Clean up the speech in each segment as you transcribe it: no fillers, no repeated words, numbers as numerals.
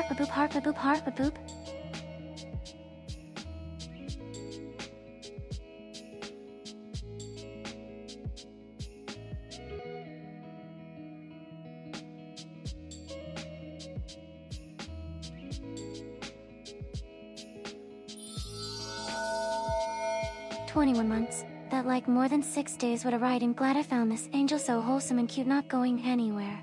a boop, heart, a boop, heart, a boop. $21. That like more than 6 days would a ride. I'm glad I found this angel so wholesome and cute, not going anywhere.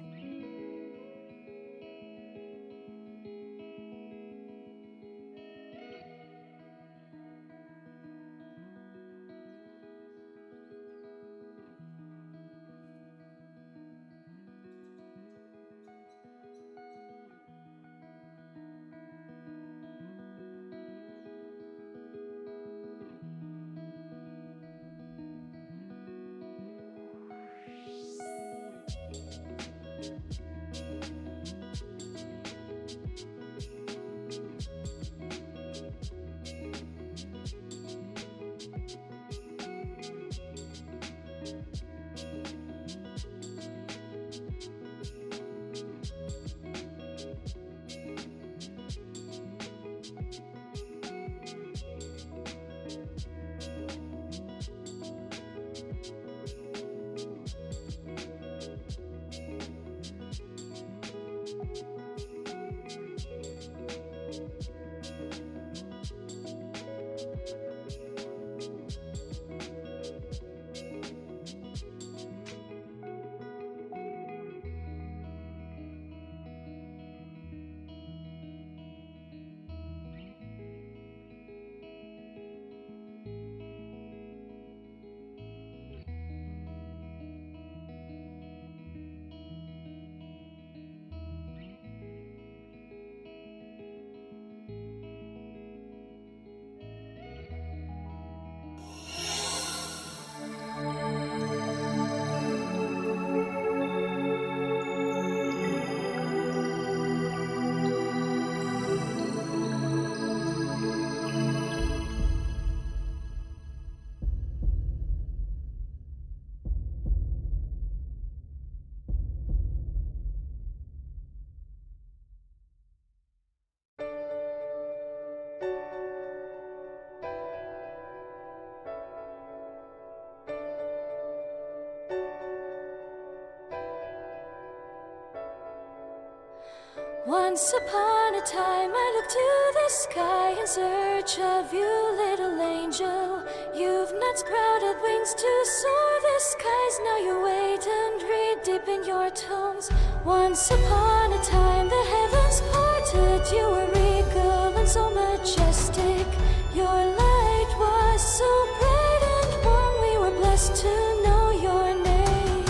Once upon a time I looked to the sky in search of you, little angel. You've not sprouted wings to soar the skies. Now you wait and read deep in your tomes. Once upon a time the heavens parted. You were regal and so majestic. Your light was so bright and warm. We were blessed to know your name.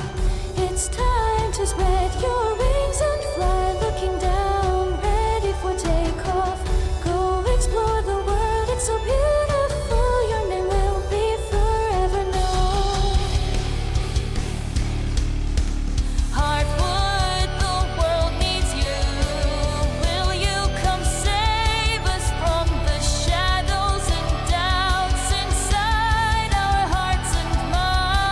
It's time to spread your wings and fly, looking down, ready for takeoff. Go explore the world, it's so beautiful. Your name will be forever known. Heartwood, the world needs you. Will you come save us from the shadows and doubts inside our hearts and minds?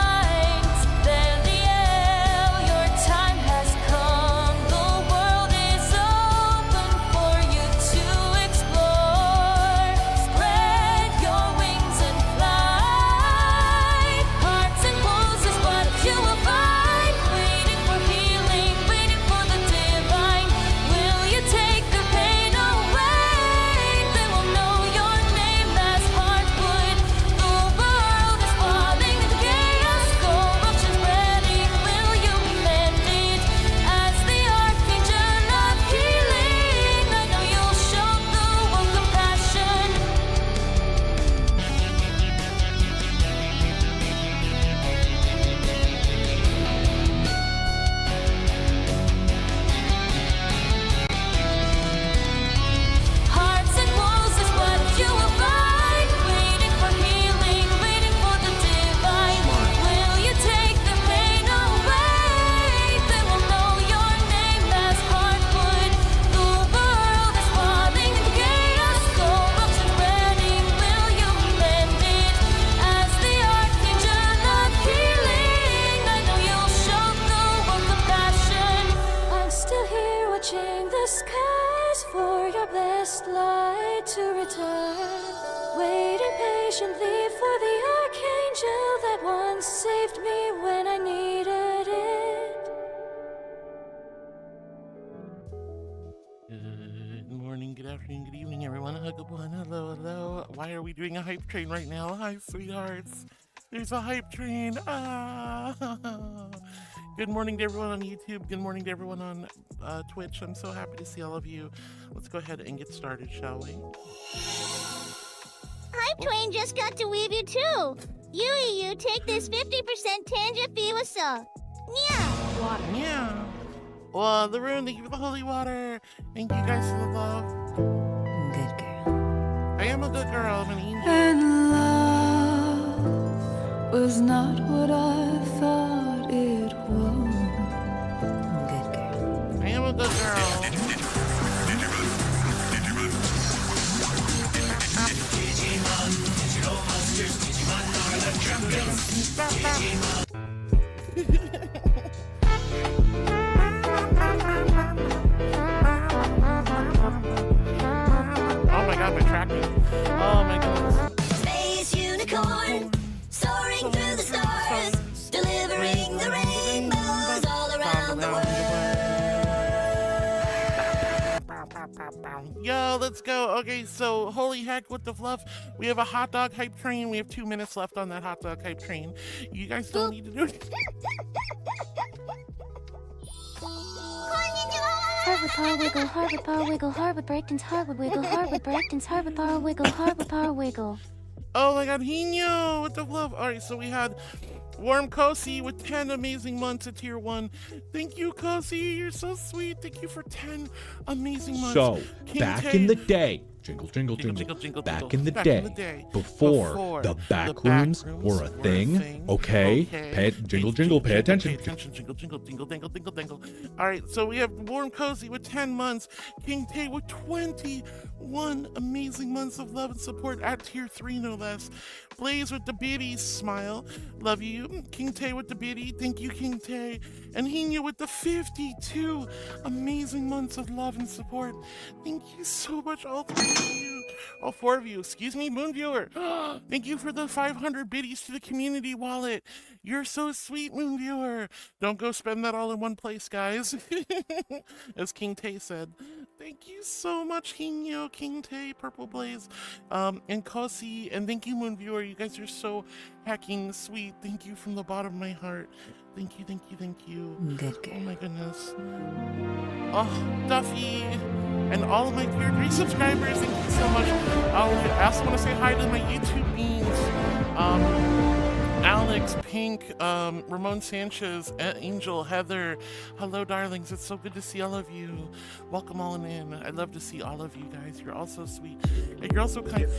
patiently for the Archangel that once saved me when I needed it. Good morning, good afternoon, good evening, everyone. Hug one, hello, hello. Why are we doing a hype train right now? Hi, sweethearts. There's a hype train. Ah. Good morning to everyone on YouTube. Good morning to everyone on Twitch. I'm so happy to see all of you. Let's go ahead and get started, shall we? Hype Train just got to weave you too. You take this 50% tanja fiwasa. Yeah. Water. Yeah. Well, the room, thank you for the holy water. Thank you guys for the love. Good girl. I am a good girl. I'm an angel. And love was not what I thought it was. Good girl. I am a good girl. Oh my god, my tracking. Oh my goodness. Space unicorn, soaring through the stars, delivering the rainbows all around the world. Yo, let's go. Okay, so holy heck with the fluff. We have a hot dog hype train. We have 2 minutes left on that hot dog hype train. You guys don't need to do it. Hardwood power wiggle, hardwood power wiggle, hardwood breakdance, hardwood wiggle, hardwood breakdance, hardwood power wiggle, hardwood power wiggle. Oh my god, Hino with the fluff. Alright, so we had Warm Kosi with 10 amazing months at tier 1. Thank you, Kosi. You're so sweet. Thank you for 10 amazing months. So, King back Tay- in the day, jingle, jingle, Jingle, jingle, jingle, back jingle. in the Back day, in the day, before the back rooms were a thing, okay? Jingle, jingle, pay attention. Jingle, jingle, jingle, dingle, dingle, dingle. All right, so we have Warm Cozy with 10 months, King Tay with 21 amazing months of love and support at tier 3, no less. Blaze with the biddy smile, love you. King Tay with the biddy, thank you, King Tay. And Hina with the 52 amazing months of love and support. Thank you so much, all 3 of you. All 4 of you, excuse me, Moon Viewer. Thank you for the 500 biddies to the community wallet. You're so sweet, Moon Viewer. Don't go spend that all in one place, guys. As King Tay said. Thank you so much, Hino, King Tay, Purple Blaze, and Kosi, and thank you, Moon Viewer. You guys are so hacking sweet. Thank you from the bottom of my heart. Thank you, thank you, thank you. Good girl. Oh my goodness. Oh, Duffy, and all of my tier 3 subscribers, thank you so much. I also want to say hi to my YouTube beans. Alex, Pink, Ramon Sanchez, Angel, Heather. Hello, darlings. It's so good to see all of you. Welcome all in. I love to see all of you guys. You're all so sweet. And you're also kind of...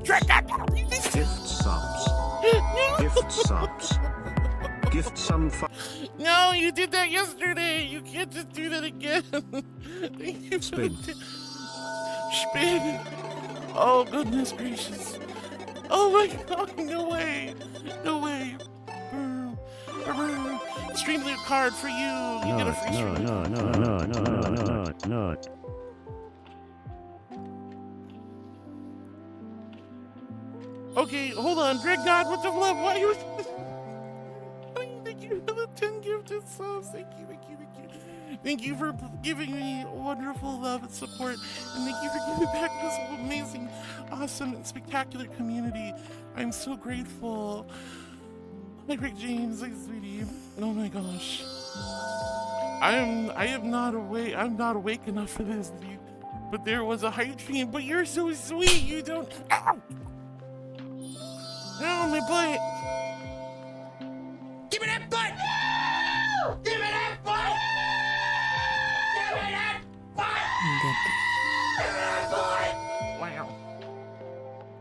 Gift subs. Gift subs. Gift some No, you did that yesterday. You can't just do that again. Thank you. Spin. Spin. Oh, goodness gracious. Oh my god, no way. No way. Brr, brr, brr. Streamlit card for you. You get a free stream. no. Okay, hold on. Greg God, what the love? Why you... Thank you for the 10 gifted subs. Thank you, thank you, thank you. Thank you for giving me wonderful love and support. And thank you for giving back this amazing, awesome, and spectacular community. I'm so grateful. Hi, Greg James. Hi, sweetie. Oh my gosh. I am not awake. I'm not awake enough for this, dude. But there was a hype train. But you're so sweet. You don't... Ow! Ow, my butt. Give me that butt! No! Give me that butt! Give me that butt! Give me that butt! Wow.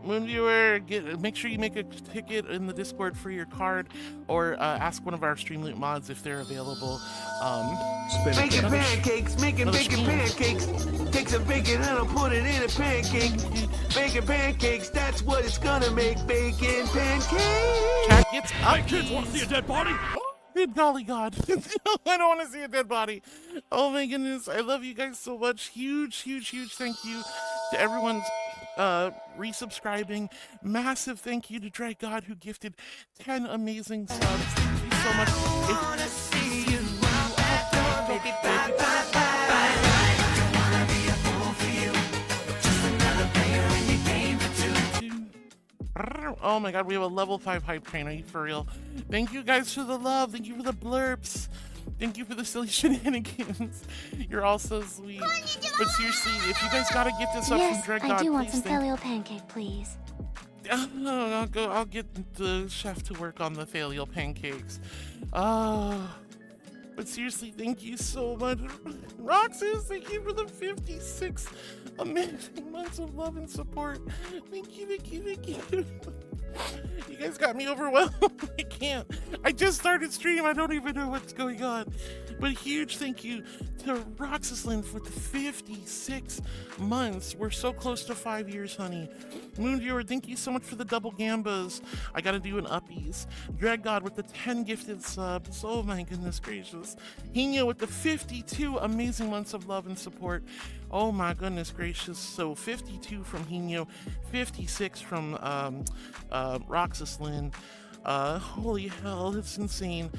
Moon Viewer, make sure you make a ticket in the Discord for your card, or ask one of our Streamlit mods if they're available. Making pancakes, making bacon pancakes. Take some bacon and I'll put it in a pancake. Bacon pancakes, that's what it's gonna make. Bacon pancakes. Chat gets up. Hey kids, want to see a dead body? Good golly God. I don't want to see a dead body. Oh my goodness. I love you guys so much. Huge, huge, huge thank you to everyone's resubscribing. Massive thank you to Dre God, who gifted 10 amazing subs. Thank you so much. Oh my god, we have a level 5 hype train. Are you for real? Thank you guys for the love. Thank you for the blurps. Thank you for the silly shenanigans. You're all so sweet. But seriously, if you guys gotta get this up Yes, from Dread I God, do want please some paleo pancake, please. I'll get the chef to work on the paleo pancakes. But seriously, thank you so much. Roxas, thank you for the 56 amazing months of love and support. Thank you, thank you, thank you. You guys got me overwhelmed. I can't. I just started stream. I don't even know what's going on. But huge thank you to Roxas Lynn for the 56 months. We're so close to 5 years, honey. Moon Viewer, thank you so much for the double gambas. I gotta do an uppies. Drag God with the 10 gifted subs. Oh my goodness gracious. Hino with the 52 amazing months of love and support. Oh my goodness gracious. So 52 from Hino, 56 from Roxas Lynn. Holy hell, it's insane.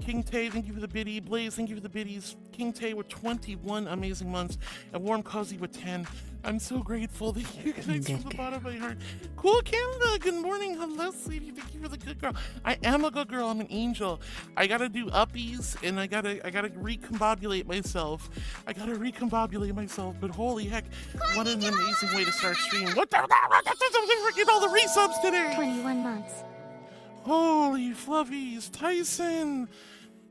King Tay, thank you for the biddy. Blaze, thank you for the biddies. King Tay with 21 amazing months, and Warm Cozy with 10. I'm so grateful. Thank you guys from the bottom of my heart. Cool Canada, good morning. Hello, sweetie. Thank you for the good girl. I am a good girl. I'm an angel. I gotta do uppies, and I gotta recombobulate myself. But holy heck, what an amazing way to start streaming. What the? Get all the resubs today. 21 months. Holy fluffies, Tyson.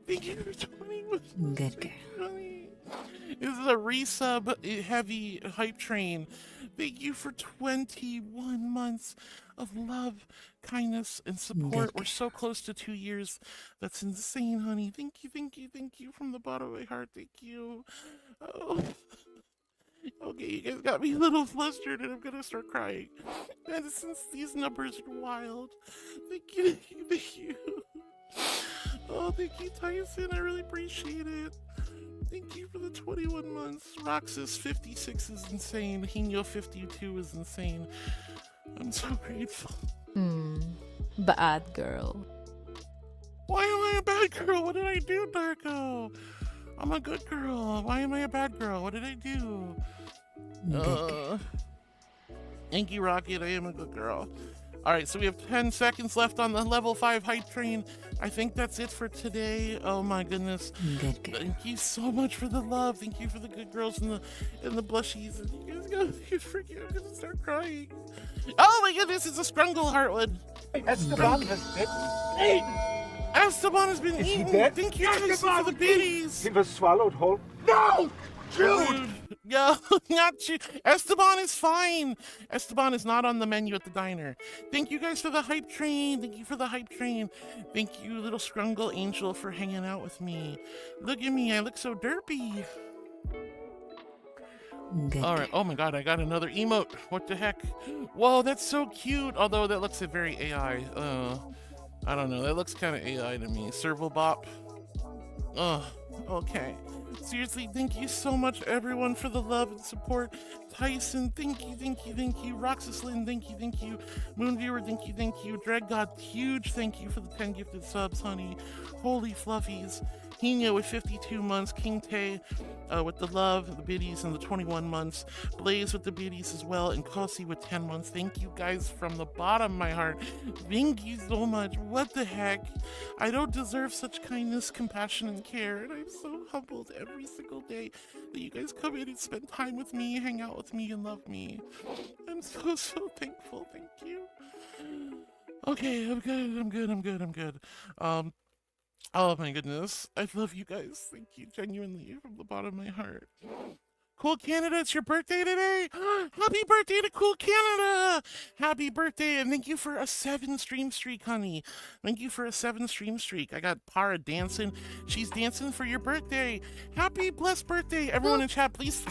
Thank you for 21. Good girl. This is a resub heavy hype train. Thank you for 21 months of love, kindness, and support. We're so close to 2 years. That's insane, honey. Thank you, thank you, thank you from the bottom of my heart. Thank you. Oh. Okay, you guys got me a little flustered and I'm gonna start crying. And since these numbers are wild. Thank you, thank you, thank you. Oh, thank you, Tyson. I really appreciate it. Thank you for the 21 months. Roxas 56 is insane. Hino 52 is insane. I'm so grateful. Bad girl. Why am I a bad girl? What did I do, Darko? I'm a good girl. Why am I a bad girl? What did I do? Thank you, Rocket. I am a good girl. Alright, so we have 10 seconds left on the level 5 hype train. I think that's it for today. Oh my goodness. Good girl. Thank you so much for the love. Thank you for the good girls and the blushies. And you guys got me freaking. I'm gonna start crying. Oh my goodness, it's a Scrungle Heartwood. Esteban has been eaten. Esteban has been eaten. Thank you, Tyson, for the biddies. He was swallowed whole. No! Dude! Yeah, not you. Esteban is fine. Esteban is not on the menu at the diner. Thank you guys for the hype train. Thank you for the hype train. Thank you, little Scrungle Angel, for hanging out with me. Look at me. I look so derpy. All right. Oh my god, I got another emote. What the heck? Whoa, that's so cute. Although that looks very AI. I don't know. That looks kind of AI to me. Servo Bop. Okay. Seriously, thank you so much, everyone, for the love and support. Tyson, thank you, thank you, thank you. Roxas Lynn, thank you, thank you. Moon Viewer, thank you, thank you. Drag God, huge thank you for the 10 gifted subs, honey. Holy fluffies. Hino with 52 months. King Tay with the love, the biddies, and the 21 months. Blaze with the biddies as well. And Kosi with 10 months. Thank you guys from the bottom of my heart. Thank you so much. What the heck? I don't deserve such kindness, compassion, and care. And I'm so humbled every single day that you guys come in and spend time with me, hang out with me, and love me. I'm so thankful. Thank you. Okay, I'm good. Oh my goodness. I love you guys. Thank you genuinely from the bottom of my heart. Cool Canada, it's your birthday today. Happy birthday to Cool Canada. Happy birthday, and thank you for a 7 stream streak, honey. Thank you for a 7 stream streak. I got Para dancing. She's dancing for your birthday. Happy blessed birthday. Everyone in chat, please.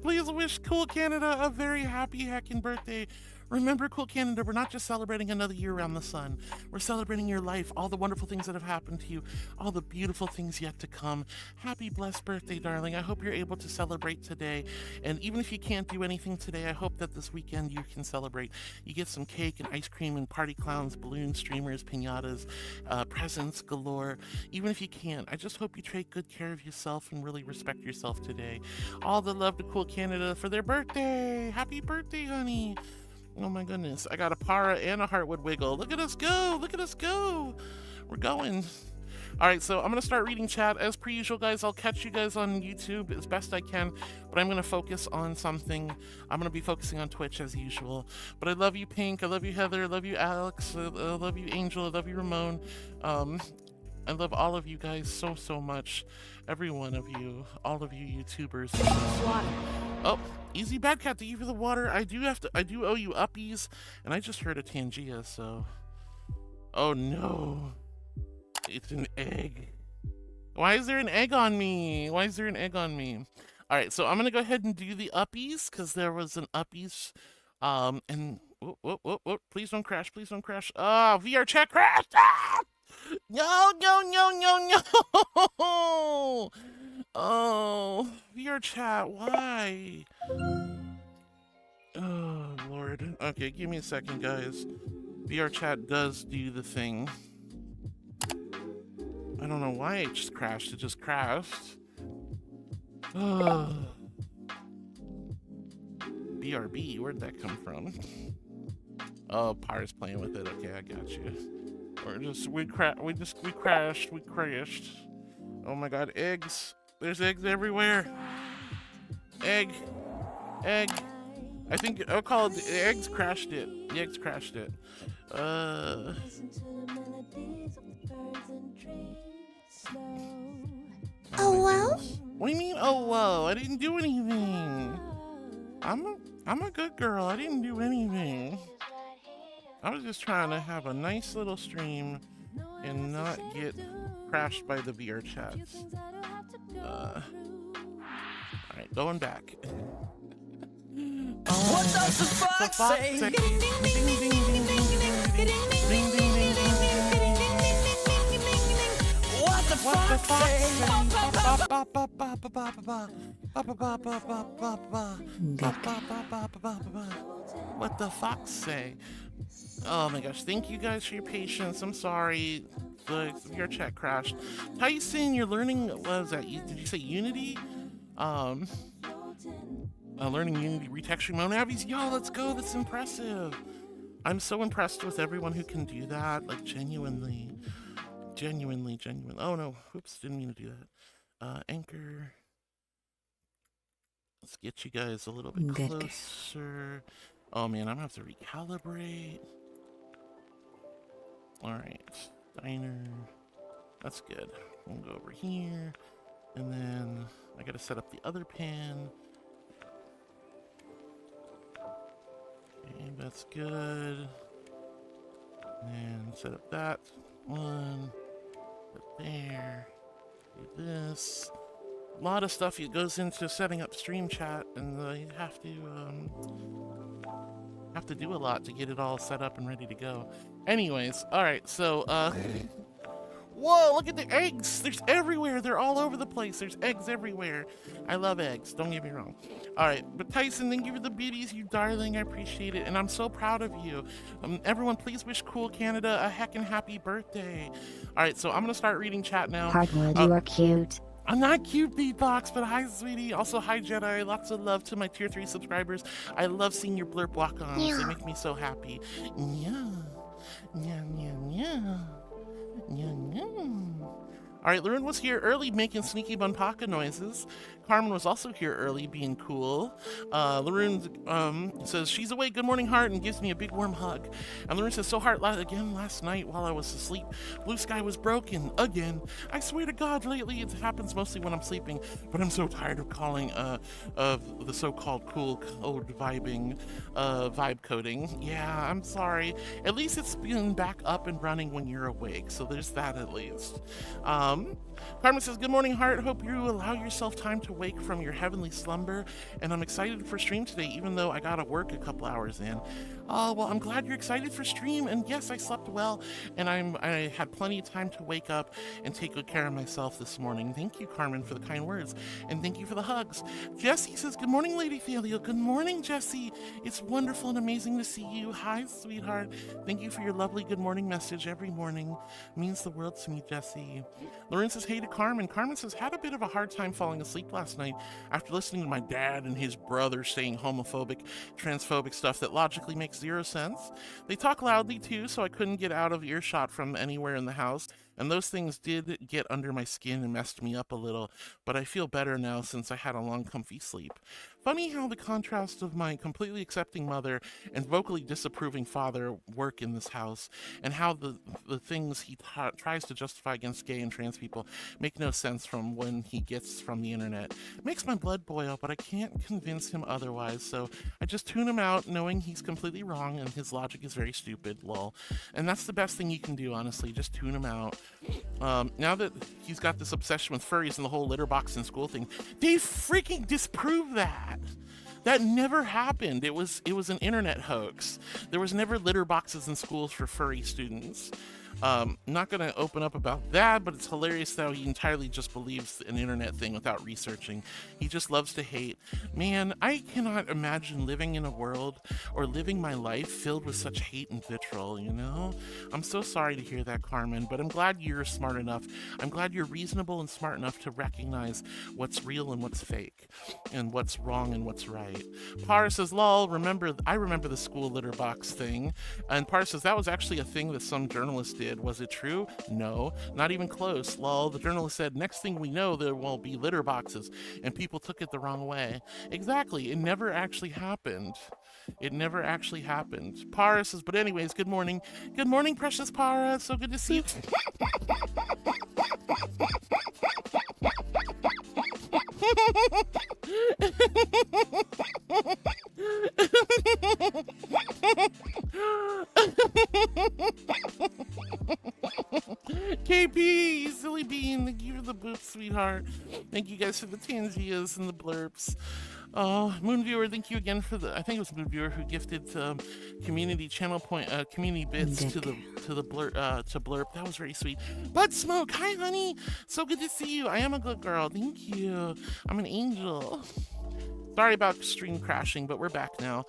Please wish Cool Canada a very happy heckin' birthday Remember, Cool Canada, we're not just celebrating another year around the sun. We're celebrating your life, all the wonderful things that have happened to you, all the beautiful things yet to come. Happy blessed birthday, darling. I hope you're able to celebrate today. And even if you can't do anything today, I hope that this weekend you can celebrate. You get some cake and ice cream and party clowns, balloons, streamers, piñatas, presents galore. Even if you can't, I just hope you take good care of yourself and really respect yourself today. All the love to Cool Canada for their birthday. Happy birthday, honey. Oh my goodness, I got a para and a Heartwood Wiggle. Look at us go, look at us go. We're going. All right, so I'm gonna start reading chat. As per usual, guys, I'll catch you guys on YouTube as best I can, but I'm gonna focus on something. I'm gonna be focusing on Twitch as usual. But I love you, Pink, I love you, Heather, I love you, Alex, I love you, Angel, I love you, Ramon. I love all of you guys so much. Every one of you, all of you YouTubers. Oh, Easy Bad Cat, thank you for the water. I do owe you uppies, and I just heard a Tangia, so. Oh no, it's an egg. Why is there an egg on me? Why is there an egg on me? All right, so I'm gonna go ahead and do the uppies because there was an uppies, and whoop, please don't crash, please don't crash. Ah, VR chat crashed. Ah! No. Oh, VR chat, why? Oh, Lord. Okay, give me a second, guys. VR chat does do the thing. I don't know why it just crashed. It just crashed. Oh. BRB, where'd that come from? Oh, Pyre's playing with it. Okay, I got you. We crashed. Oh my god, eggs. There's eggs everywhere. Egg. I think I'll call it the eggs crashed it. The eggs crashed it. Oh well? What do you mean, oh whoa? I didn't do anything. I'm a good girl. I didn't do anything. I was just trying to have a nice little stream and not get crashed by the VR chats. Alright, going back. What does the fox say? What the fox say? What the fox say? Oh my gosh, thank you guys for your patience. I'm sorry. Your chat crashed. Tyson, you're learning, what was that? Did you say Unity? Learning Unity retexturing mode. Abby's, yo, let's go. That's impressive. I'm so impressed with everyone who can do that. Like, genuinely. Oh no, oops, didn't mean to do that. Anchor. Let's get you guys a little bit closer. Oh man, I'm gonna have to recalibrate. Alright, diner. That's good. We'll go over here. And then I gotta set up the other pan. Okay, that's good. And set up that one. Put there. Do this. A lot of stuff goes into setting up stream chat, and you have to do a lot to get it all set up and ready to go. Anyways, all right, so whoa, look at the eggs. There's everywhere. They're all over the place. There's eggs everywhere. I love eggs, don't get me wrong. All right, but Tyson, thank you for the biddies, you darling. I appreciate it, and I'm so proud of you. Everyone, please wish Cool Canada a heckin' happy birthday. All right, so I'm gonna start reading chat now. Hardwood, you are cute. I'm not cute, Beatbox, but hi, sweetie. Also, hi, Jedi. Lots of love to my tier 3 subscribers. I love seeing your blurb walk-ons. They make me so happy. Yeah. All right, Lauren was here early making sneaky bunpaka noises. Carmen was also here early being cool. Lauren says, she's awake, good morning, Heart, and gives me a big warm hug. And Lauren says, so Heart, again last night while I was asleep, blue sky was broken, again. I swear to God, lately it happens mostly when I'm sleeping, but I'm so tired of calling, of the so-called cool code vibing, vibe coding. Yeah, I'm sorry. At least it's been back up and running when you're awake, so there's that at least. Carmen says, good morning, heart. Hope you allow yourself time to wake from your heavenly slumber. And I'm excited for stream today, even though I gotta work a couple hours in. Oh, well, I'm glad you're excited for stream. And yes, I slept well, and I had plenty of time to wake up and take good care of myself this morning. Thank you, Carmen, for the kind words, and thank you for the hugs. Jesse says, good morning, Lady Thalia. Good morning, Jesse. It's wonderful and amazing to see you. Hi, sweetheart. Thank you for your lovely good morning message every morning. It means the world to me, Jesse. Lauren says, hey to Carmen. Carmen says, had a bit of a hard time falling asleep last night after listening to my dad and his brother saying homophobic, transphobic stuff that logically makes zero sense. They talk loudly too, so I couldn't get out of earshot from anywhere in the house, and those things did get under my skin and messed me up a little, but I feel better now since I had a long, comfy sleep. Funny how the contrast of my completely accepting mother and vocally disapproving father work in this house, and how the things he tries to justify against gay and trans people make no sense from when he gets from the internet. It makes my blood boil, but I can't convince him otherwise, so I just tune him out knowing he's completely wrong and his logic is very stupid, lol. And that's the best thing you can do, honestly, just tune him out. Now that he's got this obsession with furries and the whole litter box in school thing, they freaking disprove that. That never happened. It was an internet hoax. There was never litter boxes in schools for furry students. Not going to open up about that, but it's hilarious how he entirely just believes an internet thing without researching. He just loves to hate. Man, I cannot imagine living in a world or living my life filled with such hate and vitriol, you know? I'm so sorry to hear that, Carmen, but I'm glad you're smart enough. I'm glad you're reasonable and smart enough to recognize what's real and what's fake, and what's wrong and what's right. Par says, lol, I remember the school litter box thing. And Par says, that was actually a thing that some journalist did. Was it true? No, not even close. Lol, the journalist said, next thing we know, there will be litter boxes, and people took it the wrong way. Exactly, it never actually happened. It never actually happened. Para says, but anyways, good morning. Good morning, precious Para. So good to see you. KP, you silly bean, thank you for the boots, sweetheart. Thank you guys for the tangias and the blurps. Oh, Moonviewer, thank you again for the, I think it was Moonviewer who gifted community channel point, community bits to blurp. That was very sweet. Blood Smoke, hi honey, so good to see you. I am a good girl, thank you. I'm an angel. Sorry about stream crashing, but we're back now.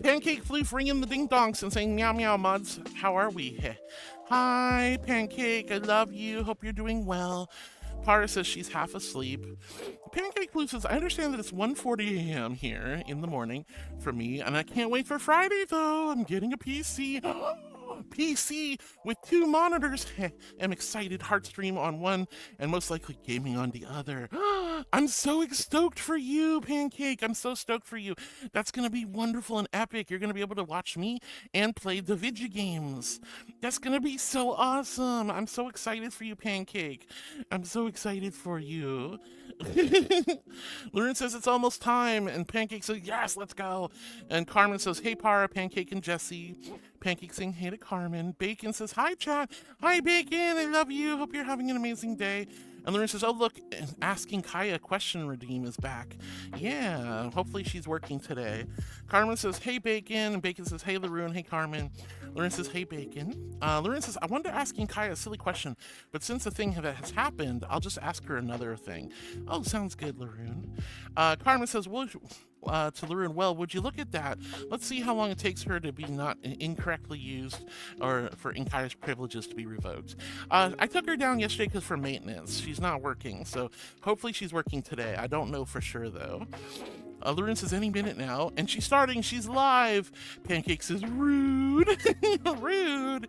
Pancake Floof ringing the ding dongs and saying meow meow mods. How are we? Hi, Pancake. I love you. Hope you're doing well. Para says she's half asleep. Pancake Floof says, I understand that it's 1:40 a.m. here in the morning for me, and I can't wait for Friday though. I'm getting a PC. PC with 2 monitors. I'm excited. Heartstream on one and most likely gaming on the other. I'm so stoked for you, Pancake. I'm so stoked for you. That's going to be wonderful and epic. You're going to be able to watch me and play the VTUBER. That's going to be so awesome. I'm so excited for you, Pancake. I'm so excited for you. Lauren says it's almost time, and Pancake says, yes, let's go. And Carmen says, hey, Para, Pancake, and Jesse. Pancake saying hey to Carmen. Bacon says, hi, chat. Hi, Bacon. I love you. Hope you're having an amazing day. And Lauren says, oh, look, Asking Kaya question redeem is back. Yeah, hopefully she's working today. Carmen says, hey, Bacon. And Bacon says, hey, Laroon. Hey, Carmen. Lauren says, hey, Bacon. Lauren says, I wanted to ask Kaya a silly question, but since the thing that has happened, I'll just ask her another thing. Oh, sounds good, Laroon. Carmen says, to Laroon, well, would you look at that? Let's see how long it takes her to be not incorrectly used or for Kaya's privileges to be revoked. I took her down yesterday because for maintenance. She's not working, so hopefully she's working today. I don't know for sure, though. Laroon says any minute now, and she's starting. She's live. Pancake says, rude. Rude.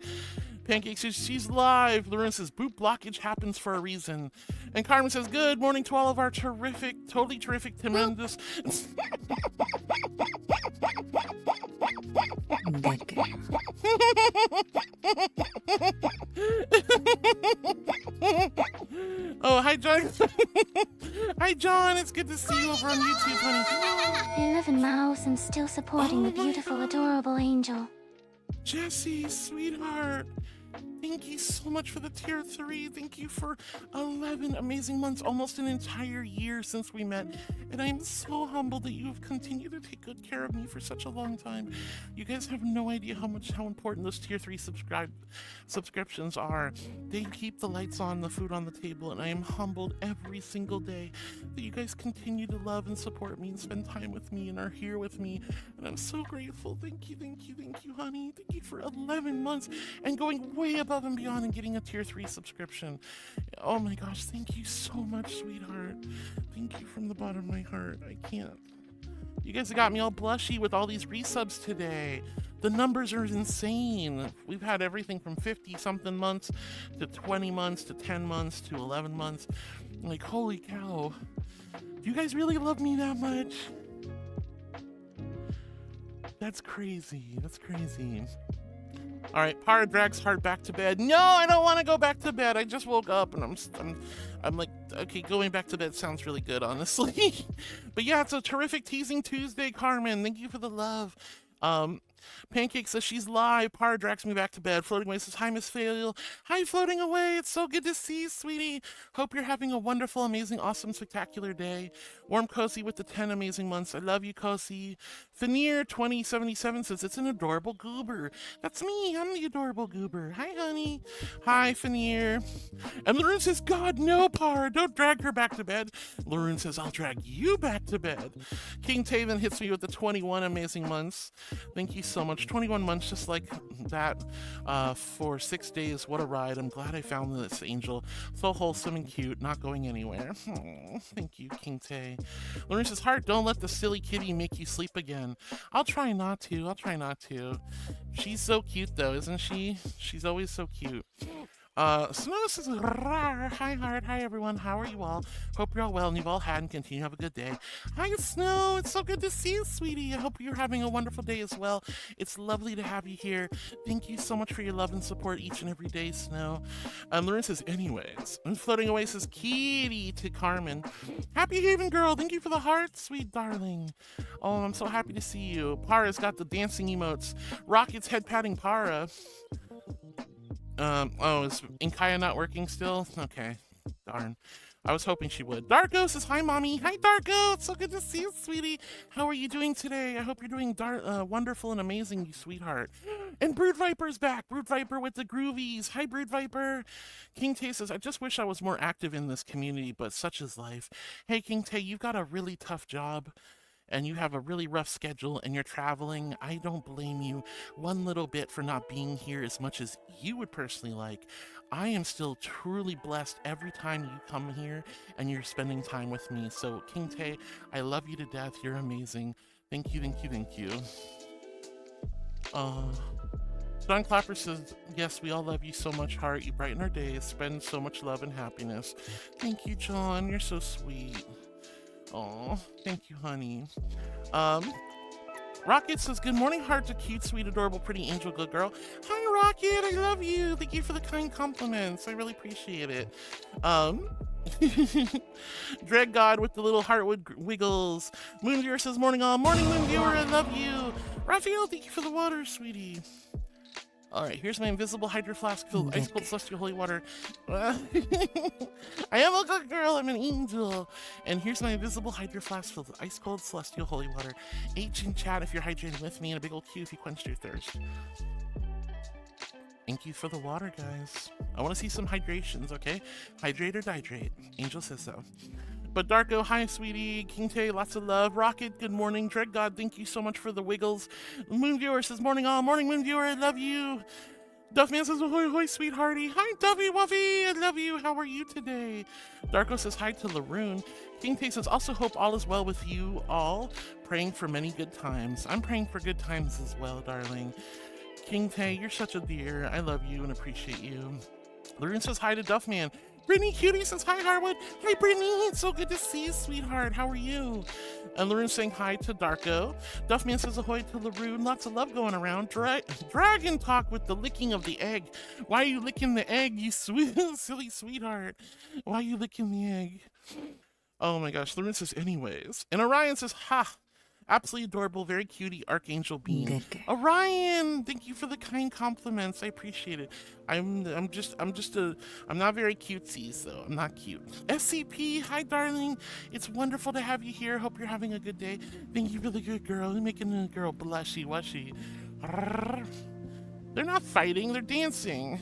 Pancake says she's live. Lauren says boot blockage happens for a reason. And Carmen says good morning to all of our terrific, totally terrific, tremendous. Oh, hi, John. Hi, John. It's good to see you over on YouTube, honey. I live in my house and still supporting the beautiful, adorable angel. Jesse, sweetheart. Thank you so much for the tier 3. Thank you for 11 amazing months, almost an entire year since we met. And I'm so humbled that you have continued to take good care of me for such a long time. You guys have no idea how important those tier 3 subscriptions are. They keep the lights on, the food on the table, and I am humbled every single day that you guys continue to love and support me and spend time with me and are here with me. And I'm so grateful. Thank you, honey. Thank you for 11 months and going way above and beyond and getting a tier 3 subscription. Oh my gosh, thank you so much, sweetheart. Thank you from the bottom of my heart. I can't. You guys have got me all blushy with all these resubs today. The numbers are insane. We've had everything from 50 something months to 20 months to 10 months to 11 months. Like, holy cow. Do you guys really love me that much? That's crazy. That's crazy. All right, Para drags Heart back to bed. No, I don't want to go back to bed. I just woke up and I'm like, okay, going back to bed sounds really good, honestly. But yeah, it's a terrific Teasing Tuesday, Carmen. Thank you for the love. Pancake says she's live. Para drags me back to bed. Floating Away says, hi, Miss Fail. Hi, Floating Away. It's so good to see you, sweetie. Hope you're having a wonderful, amazing, awesome, spectacular day. Warm Cozy with the 10 amazing months. I love you, Cozy. Veneer 2077 says, it's an adorable goober. That's me. I'm the adorable goober. Hi, honey. Hi, Veneer. And Laroon says, God, no, Para. Don't drag her back to bed. Laroon says, I'll drag you back to bed. King Taven hits me with the 21 amazing months. Thank you so much. 21 months just like that for 6 days. What a ride. I'm glad I found this angel. So wholesome and cute, not going anywhere. Thank you, King Tay. Lauren says, Heart, don't let the silly kitty make you sleep again. I'll try not to. She's so cute though, isn't she? She's always so cute. Snow says, rawr. Hi, Heart. Hi, everyone. How are you all? Hope you're all well and you've all had and continue to have a good day. Hi, Snow. It's so good to see you, sweetie. I hope you're having a wonderful day as well. It's lovely to have you here. Thank you so much for your love and support each and every day, Snow. Lauren says, anyways. And Floating Away says, Kitty to Carmen. Happy Haven Girl. Thank you for the heart, sweet darling. Oh, I'm so happy to see you. Para's got the dancing emotes. Rocket's head patting Para. Oh, is Inkaya not working still? Okay, darn. I was hoping she would. Darko says, hi, Mommy. Hi, Darko. It's so good to see you, sweetie. How are you doing today? I hope you're doing wonderful and amazing, you sweetheart. And Brood Viper's back. Brood Viper with the groovies. Hi, Brood Viper. King Tay says, I just wish I was more active in this community, but such is life. Hey, King Tay, you've got a really tough job. And you have a really rough schedule and you're traveling. I don't blame you one little bit for not being here as much as you would personally like. I am still truly blessed every time you come here and you're spending time with me. So King Tay, I love you to death. You're amazing. Thank you. John Clapper says, yes, we all love you so much, Heart. You brighten our days, spend so much love and happiness. Thank you, John. You're so sweet. Oh, thank you, honey. Rocket says, good morning, Heart, to cute, sweet, adorable, pretty angel, good girl. Hi, Rocket, I love you. Thank you for the kind compliments. I really appreciate it. Dread God with the little heartwood wiggles. Moonviewer says, morning all. Morning, Moonviewer, I love you. Raphael, thank you for the water, sweetie. All right, here's my invisible hydro flask filled with ice cold celestial holy water. I am a good girl, I'm an angel. And here's my invisible hydro flask filled with ice cold celestial holy water. H in chat if you're hydrating with me, and a big old Q if you quenched your thirst. Thank you for the water, guys. I want to see some hydrations, okay? Hydrate or dihydrate. Angel says so. But Darko, hi, sweetie. King Tay, lots of love. Rocket, good morning. Dread God, thank you so much for the wiggles. Moonviewer says, morning all. Morning, Moonviewer, I love you. Duffman says, ahoy, hoy, sweethearty. Hi, Duffy Wuffy, I love you. How are you today? Darko says, hi to Laroon. King Tay says, also hope all is well with you all. Praying for many good times. I'm praying for good times as well, darling. King Tay, you're such a dear. I love you and appreciate you. Laroon says, hi to Duffman. Brittany Cutie says, hi, Harwood. Hi, Brittany. It's so good to see you, sweetheart. How are you? And Laroon saying hi to Darko. Duffman says ahoy to Laroon. Lots of love going around. Dragon talk with the licking of the egg. Why are you licking the egg, you sweet, silly sweetheart? Why are you licking the egg? Oh my gosh. Laroon says, anyways. And Orion says, ha. Absolutely adorable, very cutie, Archangel Bean. Good. Orion, thank you for the kind compliments. I appreciate it. I'm not very cutesy, so I'm not cute. SCP, hi darling. It's wonderful to have you here. Hope you're having a good day. Thank you for the good girl. You're making a girl blushy washy. They're not fighting, they're dancing.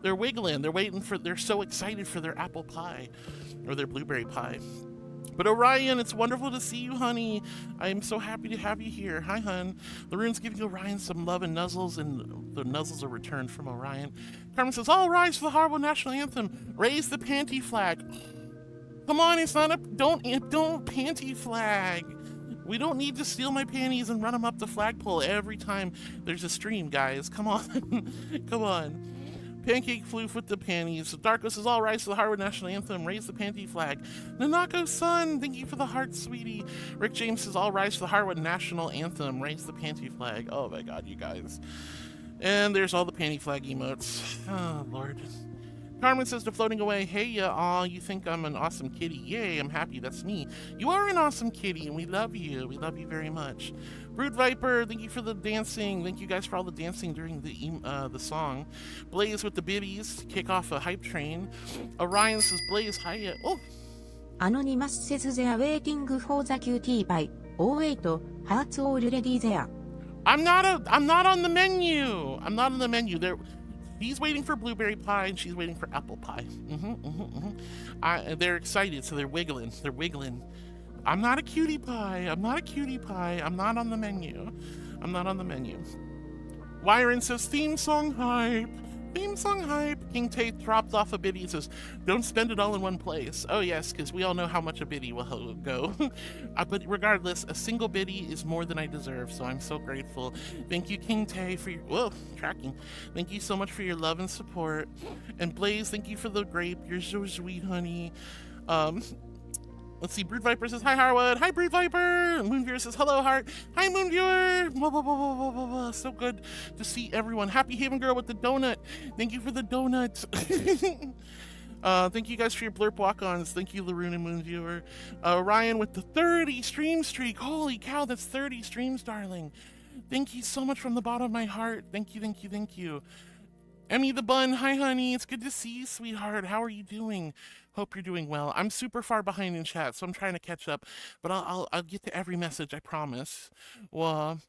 They're wiggling, they're so excited for their apple pie or their blueberry pie. But Orion, it's wonderful to see you, honey. I am so happy to have you here. Hi, hun. The rune's giving Orion some love and nuzzles, and the nuzzles are returned from Orion. Carmen says, all rise for the horrible national anthem. Raise the panty flag. Come on, it's not a, don't panty flag. We don't need to steal my panties and run them up the flagpole every time there's a stream, guys. Come on. Come on. Pancake floof with the panties. Darko says, all rise to the Harvard National Anthem. Raise the panty flag. Nanako Sun, thank you for the heart, sweetie. Rick James says, all rise to the Harvard National Anthem. Raise the panty flag. Oh my god, you guys. And there's all the panty flag emotes. Oh, Lord. Carmen says to Floating Away, hey, you think I'm an awesome kitty. Yay, I'm happy, that's me. You are an awesome kitty, and we love you. We love you very much. Brood Viper, thank you for the dancing. Thank you guys for all the dancing during the song. Blaze with the biddies to kick off a hype train. Orion says, Blaze, hiya. Oh! Anonymous says they are waiting for the cutie pie. Oh wait, hearts already there. I'm not on the menu. I'm not on the menu. He's waiting for blueberry pie and she's waiting for apple pie. They're excited, so they're wiggling. They're wiggling. I'm not a cutie pie. I'm not a cutie pie. I'm not on the menu. I'm not on the menu. Wyron says, theme song hype. Theme song hype. King Tate drops off a biddy and says, don't spend it all in one place. Oh yes, because we all know how much a biddy will go. But regardless, a single biddy is more than I deserve, so I'm so grateful. Thank you, King Tay, for your, tracking. Thank you so much for your love and support. And Blaze, thank you for the grape. You're so sweet, honey. Let's see, Brood Viper says, hi, Harwood. Hi, Brood Viper. Moonviewer says, hello, Heart. Hi, Moonviewer. Blah, blah, blah, blah, blah, blah. So good to see everyone. Happy Haven Girl with the donut. Thank you for the donut. Thank you guys for your blurp walk-ons. Thank you, Laroon and Moonviewer. Ryan with the 30 stream streak. Holy cow, that's 30 streams, darling. Thank you so much from the bottom of my heart. Thank you, thank you, thank you. Emmy the Bun, hi, honey. It's good to see you, sweetheart. How are you doing? Hope you're doing well. I'm super far behind in chat, so I'm trying to catch up, but I'll get to every message, I promise. Well,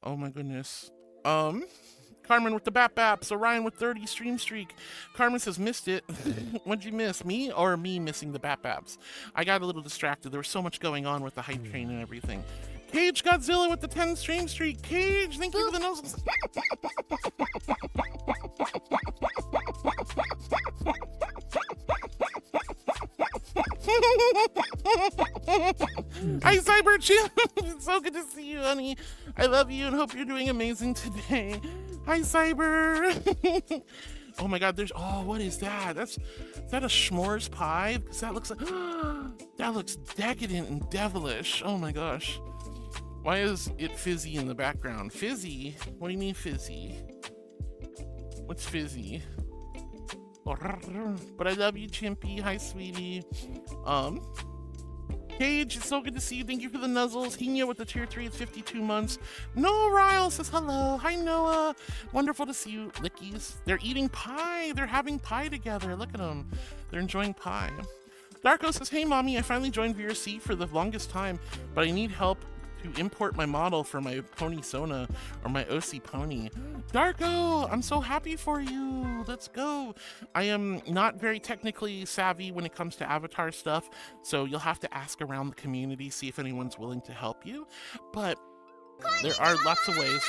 oh my goodness. Carmen with the baps. Orion with 30 stream streak. Carmen says, missed it. What'd you miss? Me or me missing the baps? I got a little distracted. There was so much going on with the hype train and everything. Cage Godzilla with the 10 stream streak. Cage, thank you for the noses. Hi, Cyber Chip. It's so good to see you, honey. I love you and hope you're doing amazing today. Hi, Cyber. Oh my god, what is that? Is that a s'mores pie? Because that looks like, that looks decadent and devilish. Oh my gosh. Why is it fizzy in the background? Fizzy? What do you mean fizzy? What's fizzy? But I love you, Chimpy. Hi, sweetie. Paige, it's so good to see you. Thank you for the nuzzles. Hina with the tier 3, it's 52 months. Noah Ryle says hello. Hi, Noah. Wonderful to see you. Lickies. They're eating pie. They're having pie together. Look at them. They're enjoying pie. Darko says, hey, mommy, I finally joined VRC for the longest time, but I need help to import my model for my Pony Sona or my OC Pony. Darko, I'm so happy for you. Let's go. I am not very technically savvy when it comes to avatar stuff, so you'll have to ask around the community, see if anyone's willing to help you. But there are lots of ways.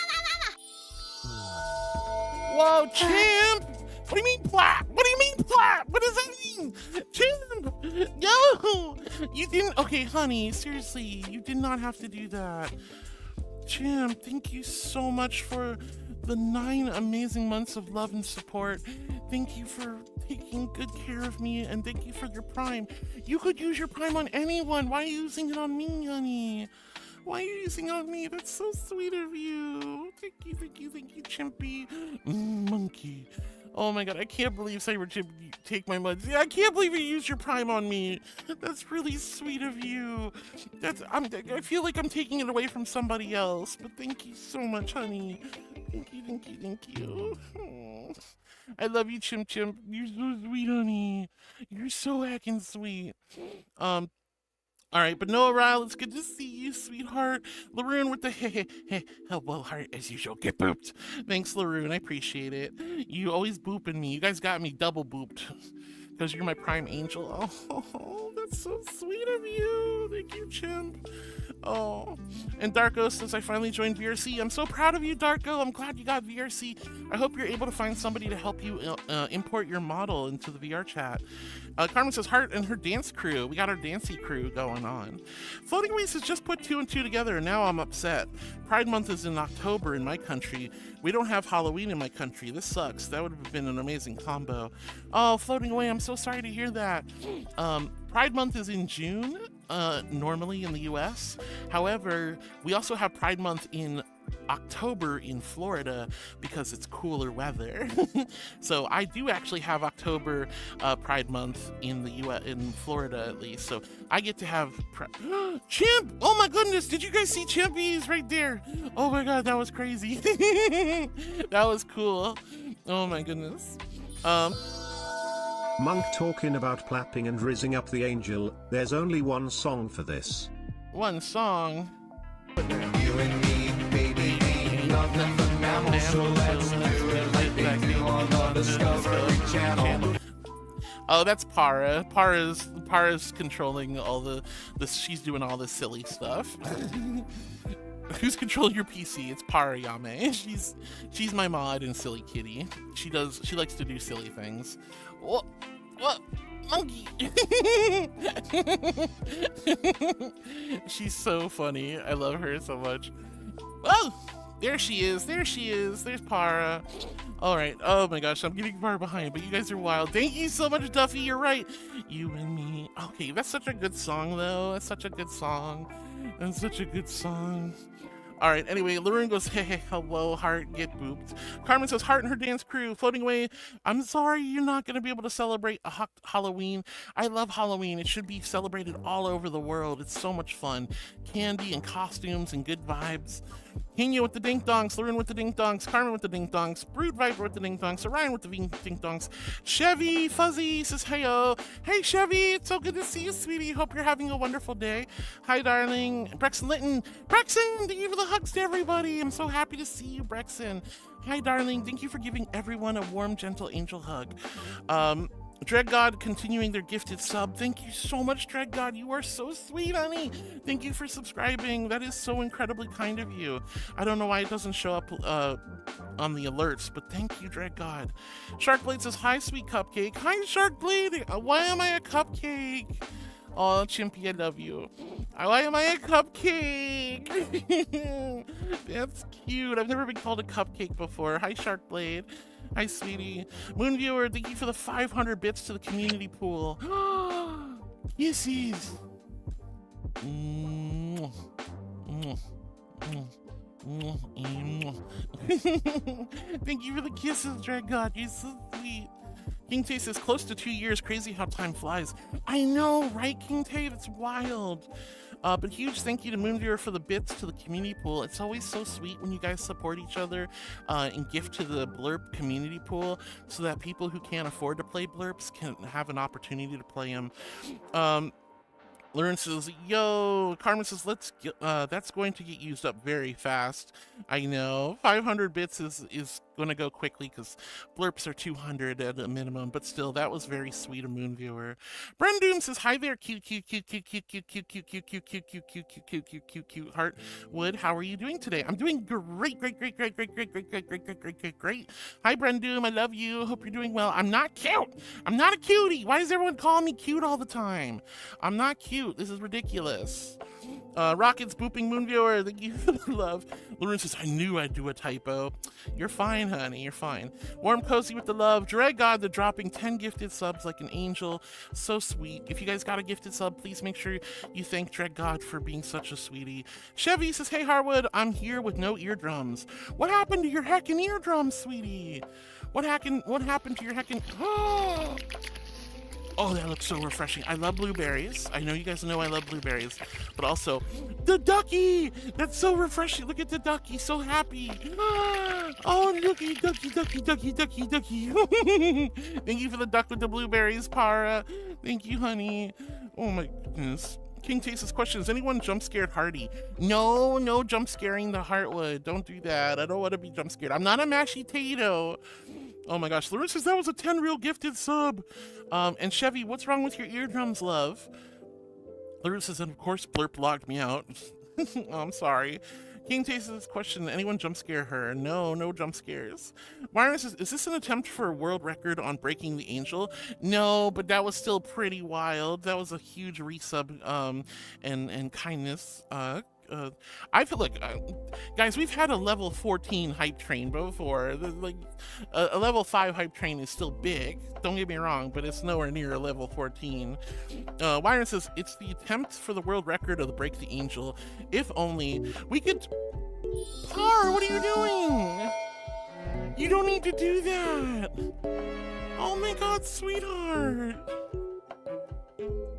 Whoa, Chimp! What do you mean plap? What do you mean plap? What does that mean? Chimp! Yo! You didn't... Okay, honey, seriously, you did not have to do that. Chimp, thank you so much for the 9 amazing months of love and support. Thank you for taking good care of me, and thank you for your Prime. You could use your Prime on anyone. Why are you using it on me, honey? Why are you using it on me? That's so sweet of you. Thank you, thank you, thank you, Chimpy. Monkey. Oh my god, I can't believe Cyberchip take my money. I can't believe you used your Prime on me. That's really sweet of you. I feel like I'm taking it away from somebody else, but thank you so much, honey. Thank you, thank you, thank you. Oh, I love you, Chimp Chimp. You're so sweet, honey. You're so heckin' sweet. All right, but Noah Ryle, it's good to see you, sweetheart. Laroon with the well, heart as usual. Get booped. Thanks, Laroon. I appreciate it. You always booping me. You guys got me double booped because you're my prime angel. Oh, that's so sweet of you. Thank you, Chimp. Oh, and Darko says, I finally joined VRC. I'm so proud of you, Darko. I'm glad you got VRC. I hope you're able to find somebody to help you import your model into the VR chat. Carmen says, Heart and her dance crew. We got our dancey crew going on. Floating Ways has just put 2 and 2 together, and now I'm upset. Pride Month is in October in my country. We don't have Halloween in my country. This sucks. That would have been an amazing combo. Oh, Floating Away, I'm so sorry to hear that. Pride Month is in June, normally in the US. However, we also have Pride Month in October in Florida because it's cooler weather. So I do actually have October Pride Month in the US, in Florida at least. So I get to have Chimp! Oh my goodness, did you guys see Chimpy's right there? Oh my god, that was crazy. That was cool. Oh my goodness. Monk talking about clapping and rizzing up the angel. There's only one song for this. One song. You and me, baby, ain't nothing but mammals, so let's do it like they do on the Discovery Channel. Oh, that's Para. Para's controlling all the she's doing all this silly stuff. Who's controlling your PC? It's Parayame. She's my mod in Silly Kitty. She likes to do silly things. What? Monkey! She's so funny. I love her so much. Oh! There she is. There's Para. Alright. Oh my gosh, I'm getting far behind, but you guys are wild. Thank you so much, Duffy. You're right. You and me. Okay, that's such a good song, though. That's such a good song. Alright, anyway, Lauren goes, hey, hello, Heart, get booped. Carmen says, Heart and her dance crew, Floating Away. I'm sorry you're not going to be able to celebrate Halloween. I love Halloween. It should be celebrated all over the world. It's so much fun. Candy and costumes and good vibes. Hino with the ding dongs, Lauren with the ding dongs, Carmen with the ding dongs, Brood Viper with the ding dongs, Orion with the ding dongs, Chevy Fuzzy says heyo. Hey Chevy, it's so good to see you, sweetie. Hope you're having a wonderful day. Hi darling. Brexon Litton. Brexon, thank you for the hugs to everybody. I'm so happy to see you, Brexon. Hi darling, thank you for giving everyone a warm, gentle angel hug. Dread God continuing their gifted sub. Thank you so much, Dread God. You are so sweet, honey. Thank you for subscribing. That is so incredibly kind of you. I don't know why it doesn't show up on the alerts, but thank you, Dread God. Sharkblade says, hi, sweet cupcake. Hi, Sharkblade. Why am I a cupcake? Oh, Chimpy, I love you. Why am I a cupcake? That's cute. I've never been called a cupcake before. Hi, Sharkblade. Hi, sweetie. Moonviewer, thank you for the 500 bits to the community pool. Kisses. Thank you for the kisses, Drag God. You're so sweet. King Tay says, close to 2 years. Crazy how time flies. I know, right, King Tay? That's wild. But huge thank you to Moonviewer for the bits to the community pool. It's always so sweet when you guys support each other and gift to the Blurb community pool so that people who can't afford to play Blurbs can have an opportunity to play them. Lauren says, yo. Carmen says, that's going to get used up very fast. I know. 500 bits is going to go quickly because blurps are 200 at a minimum, but still, that was very sweet of Moonviewer. Brendoom says, hi there, cute Heartwood. How are you doing today? I'm doing great. Hi, Brendoom. I love you. Hope you're doing well. I'm not cute. I'm not a cutie. Why does everyone call me cute all the time? I'm not cute. cute. This is ridiculous. Rockets booping moon viewer, thank you for the love. Lauren says, I knew I'd do a typo. You're fine, honey, you're fine. Warm Cozy with the love. Dread God, the dropping 10 gifted subs like an angel. So sweet. If you guys got a gifted sub, please make sure you thank Dread God for being such a sweetie. Chevy says, hey Harwood, I'm here with no eardrums. What happened to your heckin' eardrums, sweetie? What happened to your heckin'... Oh, that looks so refreshing. I love blueberries. I know you guys know I love blueberries, but also the ducky. That's so refreshing. Look at the ducky, so happy. Oh, ducky. Thank you for the duck with the blueberries, Para. Thank you, honey. Oh my goodness. King Tastes question, is anyone jump scared Hardy? No jump scaring the Heartwood. Don't do that. I don't want to be jump scared. I'm not a mashy tato. Oh my gosh, Larissa says that was a 10 real gifted sub. And Chevy, what's wrong with your eardrums, love? Larissa says, and of course, Blurp logged me out. Oh, I'm sorry. King Tastes question, anyone jump scare her? No jump scares. Myron says, is this an attempt for a world record on breaking the angel? No, but that was still pretty wild. That was a huge resub and kindness. I feel like, guys, we've had a level 14 hype train before. Like, a level 5 hype train is still big. Don't get me wrong, but it's nowhere near a level 14. Wyron says, it's the attempt for the world record of the Break the Angel. If only we could... Par, what are you doing? You don't need to do that. Oh my god, sweetheart.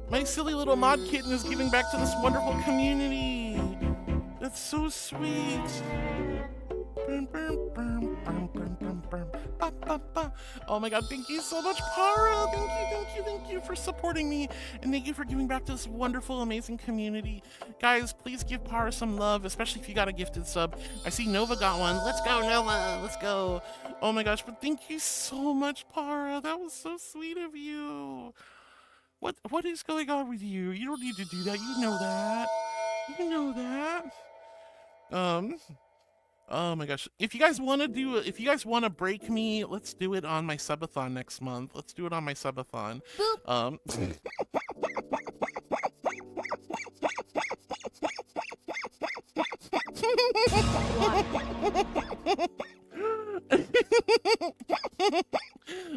My silly little mod kitten is giving back to this wonderful community. That's so sweet. Oh my god, thank you so much, Para. Thank you for supporting me. And thank you for giving back to this wonderful, amazing community. Guys, please give Para some love, especially if you got a gifted sub. I see Nova got one. Let's go, Nova. Let's go. Oh my gosh, but thank you so much, Para. That was so sweet of you. What is going on with you? You don't need to do that. You know that. You know that. Oh my gosh. If you guys want to break me, let's do it on my subathon next month. Let's do it on my subathon.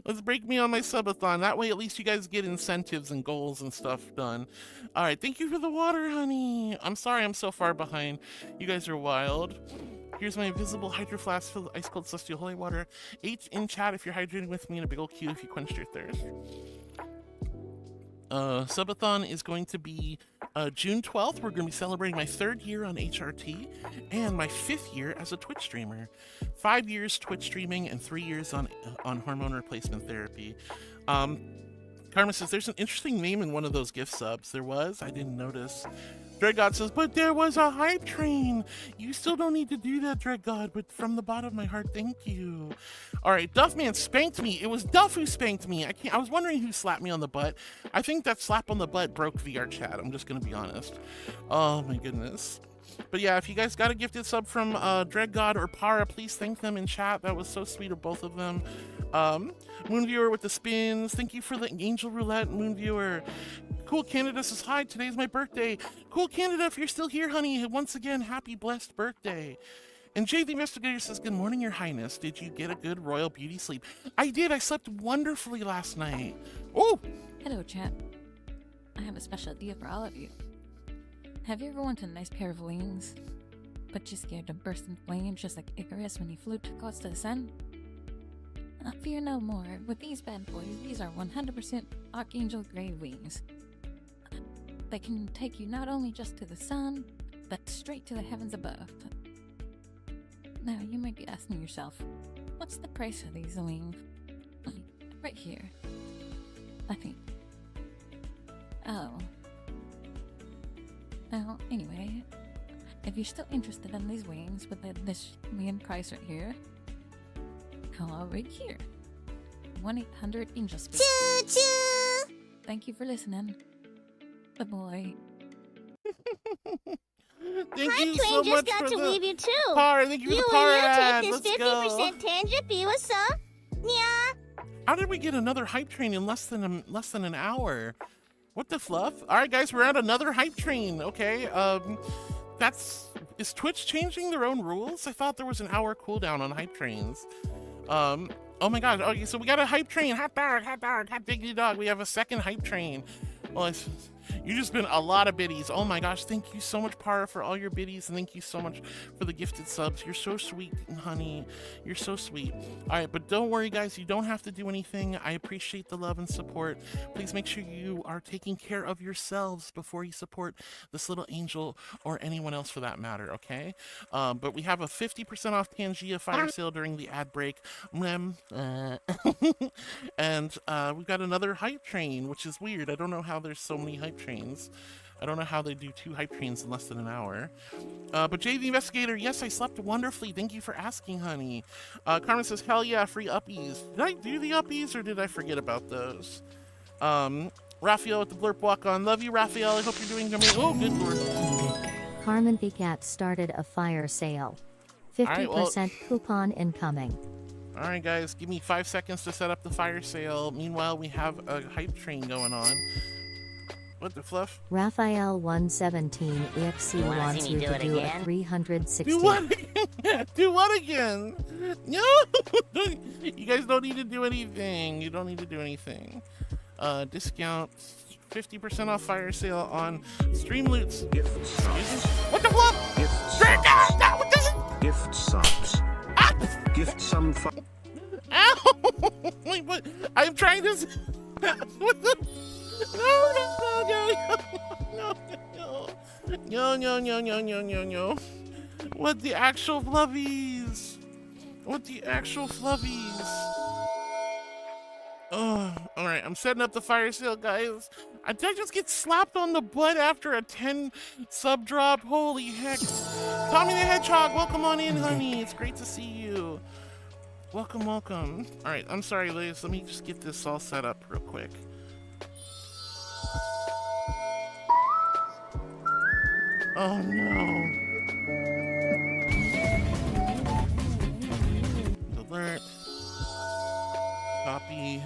Let's break me on my subathon. That way at least you guys get incentives and goals and stuff done. Alright, thank you for the water, honey. I'm sorry I'm so far behind. You guys are wild. Here's my invisible hydro flask filled with ice cold celestial holy water. 8 in chat if you're hydrating with me, and a big ol' Q if you quenched your thirst. Subathon is going to be June 12th. We're going to be celebrating my 3rd year on HRT and my 5th year as a Twitch streamer. 5 years Twitch streaming and 3 years on hormone replacement therapy. Karma says there's an interesting name in one of those gift subs. There was? I didn't notice. Dreadgod says, but there was a hype train. You still don't need to do that, Dreadgod, but from the bottom of my heart, thank you. All right, Duffman spanked me. It was Duff who spanked me. I was wondering who slapped me on the butt. I think that slap on the butt broke VR chat. I'm just going to be honest. Oh, my goodness. But yeah, if you guys got a gifted sub from Dreadgod or Para, please thank them in chat. That was so sweet of both of them. Moonviewer with the spins. Thank you for the angel roulette, Moonviewer. Cool Canada says, hi, today's my birthday. Cool Canada, if you're still here, honey, once again, happy blessed birthday. And Jay the Investigator says, good morning, your highness. Did you get a good royal beauty sleep? I did. I slept wonderfully last night. Oh! Hello, chat. I have a special idea for all of you. Have you ever wanted a nice pair of wings, but you're scared to burst in flames just like Icarus when he flew too close to the sun? Fear no more. With these bad boys, these are 100% Archangel grade wings. They can take you not only just to the sun, but straight to the heavens above. Now, you might be asking yourself, what's the price of these wings? Right here, I think. Oh. Well, anyway, if you're still interested in these wings with this million price right here, call right here. 1-800-ANGEL-SPEAK. Choo choo! Thank you for listening. Bye-bye. Thank Hi, you Twin, so just much got for to the leave you too. Par. Thank you for the par ad. You Let's take this 50% tangent fee with some. Yeah. How did we get another hype train in less than an hour? What the fluff? All right, guys, we're at another hype train. Okay, is Twitch changing their own rules? I thought there was an hour cooldown on hype trains. Oh my god. Okay, so we got a hype train. Hot diggity dog. We have a second hype train. Well, you just been a lot of biddies. Oh my gosh, thank you so much, Para, for all your biddies, and thank you so much for the gifted subs. You're so sweet, honey. You're so sweet. All right, but don't worry, guys. You don't have to do anything. I appreciate the love and support. Please make sure you are taking care of yourselves before you support this little angel or anyone else for that matter, okay? But we have a 50% off Pangea fire sale during the ad break. And we've got another hype train, which is weird. I don't know how there's so many hype trains. I don't know how they do 2 hype trains in less than an hour. But Jay the Investigator, yes, I slept wonderfully. Thank you for asking, honey. Carmen says, hell yeah, free uppies. Did I do the uppies or did I forget about those? Raphael with the blurp walk on. Love you, Raphael. I hope you're doing amazing. Oh, good lord. Carmen VTUBER started a fire sale. 50% coupon incoming. All right, guys, give me 5 seconds to set up the fire sale. Meanwhile, we have a hype train going on. What the fluff? Raphael 117 EXC wants you to do a 360. Do what again? Do what again? No! You guys don't need to do anything. You don't need to do anything. Discount 50% off fire sale on stream loots. What the fluff? Gift subs. Gift some fun. Ow! Wait, what? I'm trying to. What the? No. What the actual fluffies? What the actual fluffies? Oh, all right. I'm setting up the fire sale, guys. Did I just get slapped on the butt after a 10 sub drop? Holy heck. Tommy the Hedgehog, welcome on in, honey. It's great to see you. Welcome. All right, I'm sorry, ladies. Let me just get this all set up real quick. Oh, no. Alert. Copy.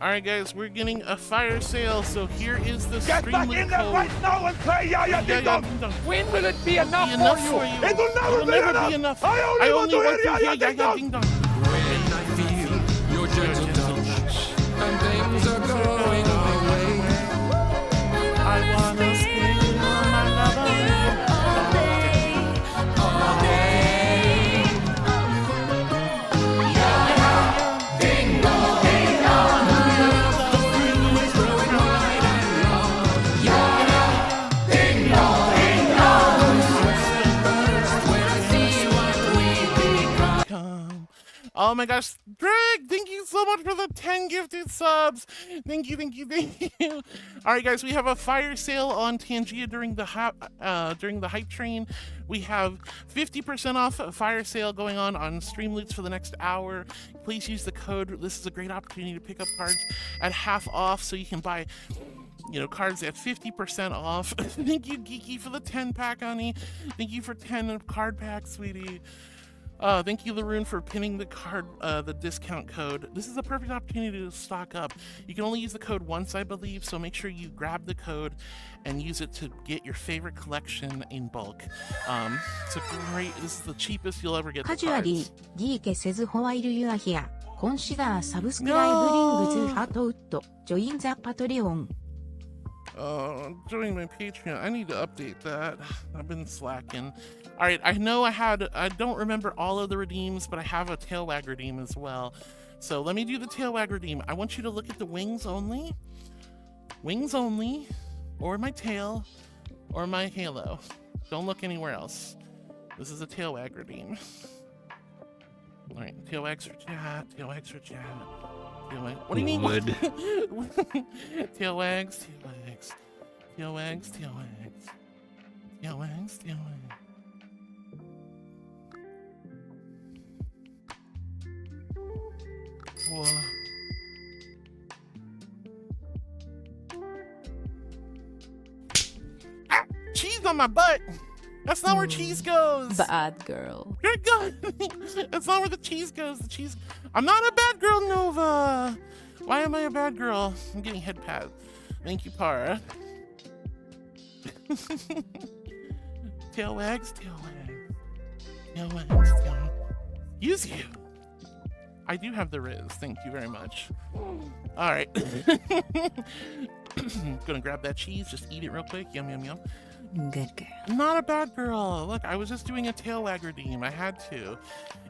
Alright, guys, we're getting a fire sale, so here is the Get stream back link in there code. right now and play Yaya Ding Dong! When will it be enough for you? It will never be enough! I only want to hear Yaya Ding Dong! When I feel your gentle touch and things are going my way, I wanna spin on my lover all day. Yaya Ding Dong, Ding Dong, the freedom is growing right and long. Yaya Ding Dong, Ding Dong, when I see what we become. Oh my gosh, Greg, thank you so much for the 10 gifted subs. Thank you. All right, guys, we have a fire sale on Pangea during the hype train. We have 50% off a fire sale going on stream loots for the next hour. Please use the code. This is a great opportunity to pick up cards at half off, so you can buy, cards at 50% off. Thank you, Geeky, for the 10 pack, honey. Thank you for 10 card packs, sweetie. Thank you, Laroon, for pinning the discount code. This is a perfect opportunity to stock up. You can only use the code once, I believe, so make sure you grab the code and use it to get your favorite collection in bulk. It's a great, this is the cheapest you'll ever get the cards. Casually, Geek says while you are here, consider subscribing to Heart. Join the Patreon. Joining my Patreon. I need to update that. I've been slacking. All right, I know I don't remember all of the redeems, but I have a tail wag redeem as well. So let me do the tail wag redeem. I want you to look at the wings only. Wings only, or my tail, or my halo. Don't look anywhere else. This is a tail wag redeem. All right, tail wags for chat. Tail wags for chat. Tail wag. What do you mean? Wood. Tail wags. Tail wags. Tail wags. Tail wags. Tail wags. Tail wags. Whoa. Ah, cheese on my butt. That's not where cheese goes. Bad girl. You're good. That's not where the cheese goes. The cheese. I'm not a bad girl, Nova. Why am I a bad girl? I'm getting head pat. Thank you, Para. Tail wags, tail wags. Tail wags, tail wags. Use you. I do have the Riz. Thank you very much. All right. Gonna grab that cheese. Just eat it real quick. Yum, yum, yum. Good girl. Not a bad girl. Look, I was just doing a tail wag redeem. I had to.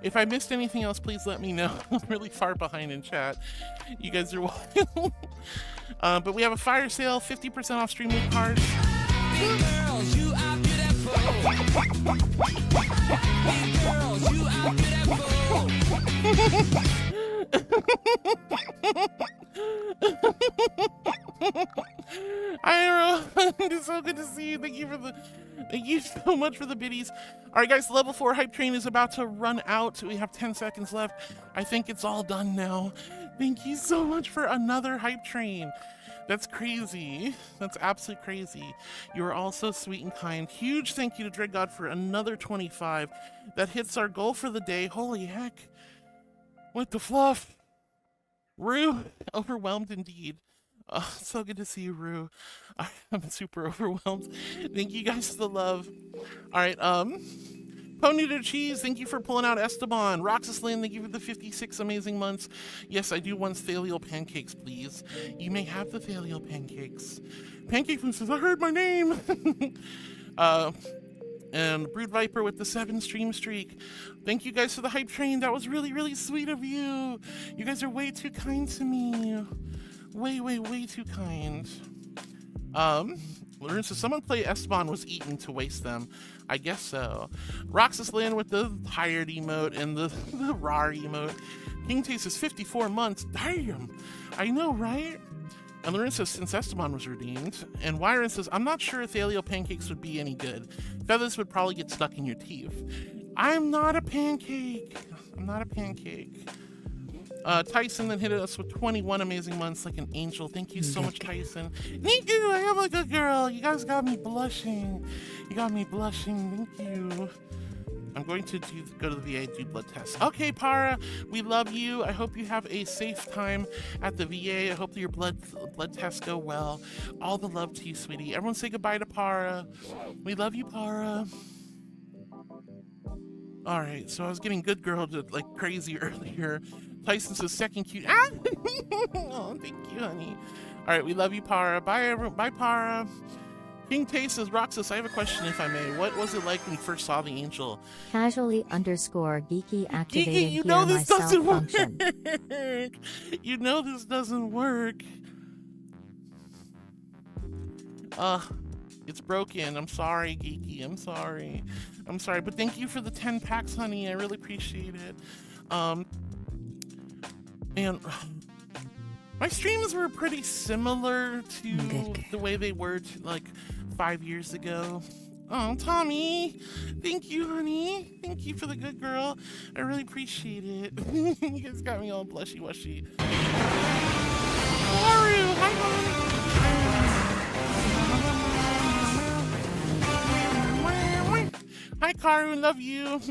If I missed anything else, please let me know. I'm really far behind in chat. You guys are wild. But we have a fire sale, 50% off stream loot cards. Big girls, you are beautiful. Big girls, you are beautiful. Ira, it's so good to see you. Thank you so much for the biddies. All right, guys, level 4 hype train is about to run out. We have 10 seconds left. I think it's all done now. Thank you so much for another hype train. That's crazy. That's absolutely crazy. You are all so sweet and kind. Huge thank you to Dread God for another 25. That hits our goal for the day. Holy heck. What the fluff? Rue, overwhelmed indeed. Oh, so good to see you, Rue. I'm super overwhelmed. Thank you guys for the love. All right, Pony to Cheese, thank you for pulling out Esteban. Roxas Lynn, thank you for the 56 amazing months. Yes, I do want Thalio pancakes, please. You may have the Thalio pancakes. Pancake from says, I heard my name. And Brood Viper with the 7 stream streak. Thank you guys for the hype train. That was really, really sweet of you. You guys are way too kind to me. Way, way, way too kind. So someone play Esteban was eaten to waste them. I guess so. Roxas Lynn with the tired emote and the rar emote. King Taste is 54 months. Damn. I know, right? And Lauren says, since Esteban was redeemed. And Wyron says, I'm not sure Thalio pancakes would be any good. Feathers would probably get stuck in your teeth. I'm not a pancake. I'm not a pancake. Tyson then hit us with 21 amazing months like an angel. Thank you so much, Tyson. Thank you. I am a good girl. You guys got me blushing. You got me blushing. Thank you. I'm going to go to the VA, do blood tests. Okay, Para, we love you. I hope you have a safe time at the VA. I hope that your blood tests go well. All the love to you, sweetie. Everyone say goodbye to Para. We love you, Para. All right, so I was getting good girl to like crazy earlier. Tyson says second cute. Ah! Oh, thank you, honey. All right, we love you, Para. Bye, everyone. Bye, Para. King Taste says, Roxas, I have a question if I may. What was it like when you first saw the angel? Casually _geeky activated Geeky, you know this doesn't work. function. You know this doesn't work. It's broken. I'm sorry, Geeky. I'm sorry. I'm sorry, but thank you for the 10 packs, honey. I really appreciate it. And my streams were pretty similar to the way they were like 5 years ago. Oh, Tommy, thank you, honey. Thank you for the good girl. I really appreciate it. You guys got me all blushy-wushy. Haru, hi, Haru. Hi, Karu, love you.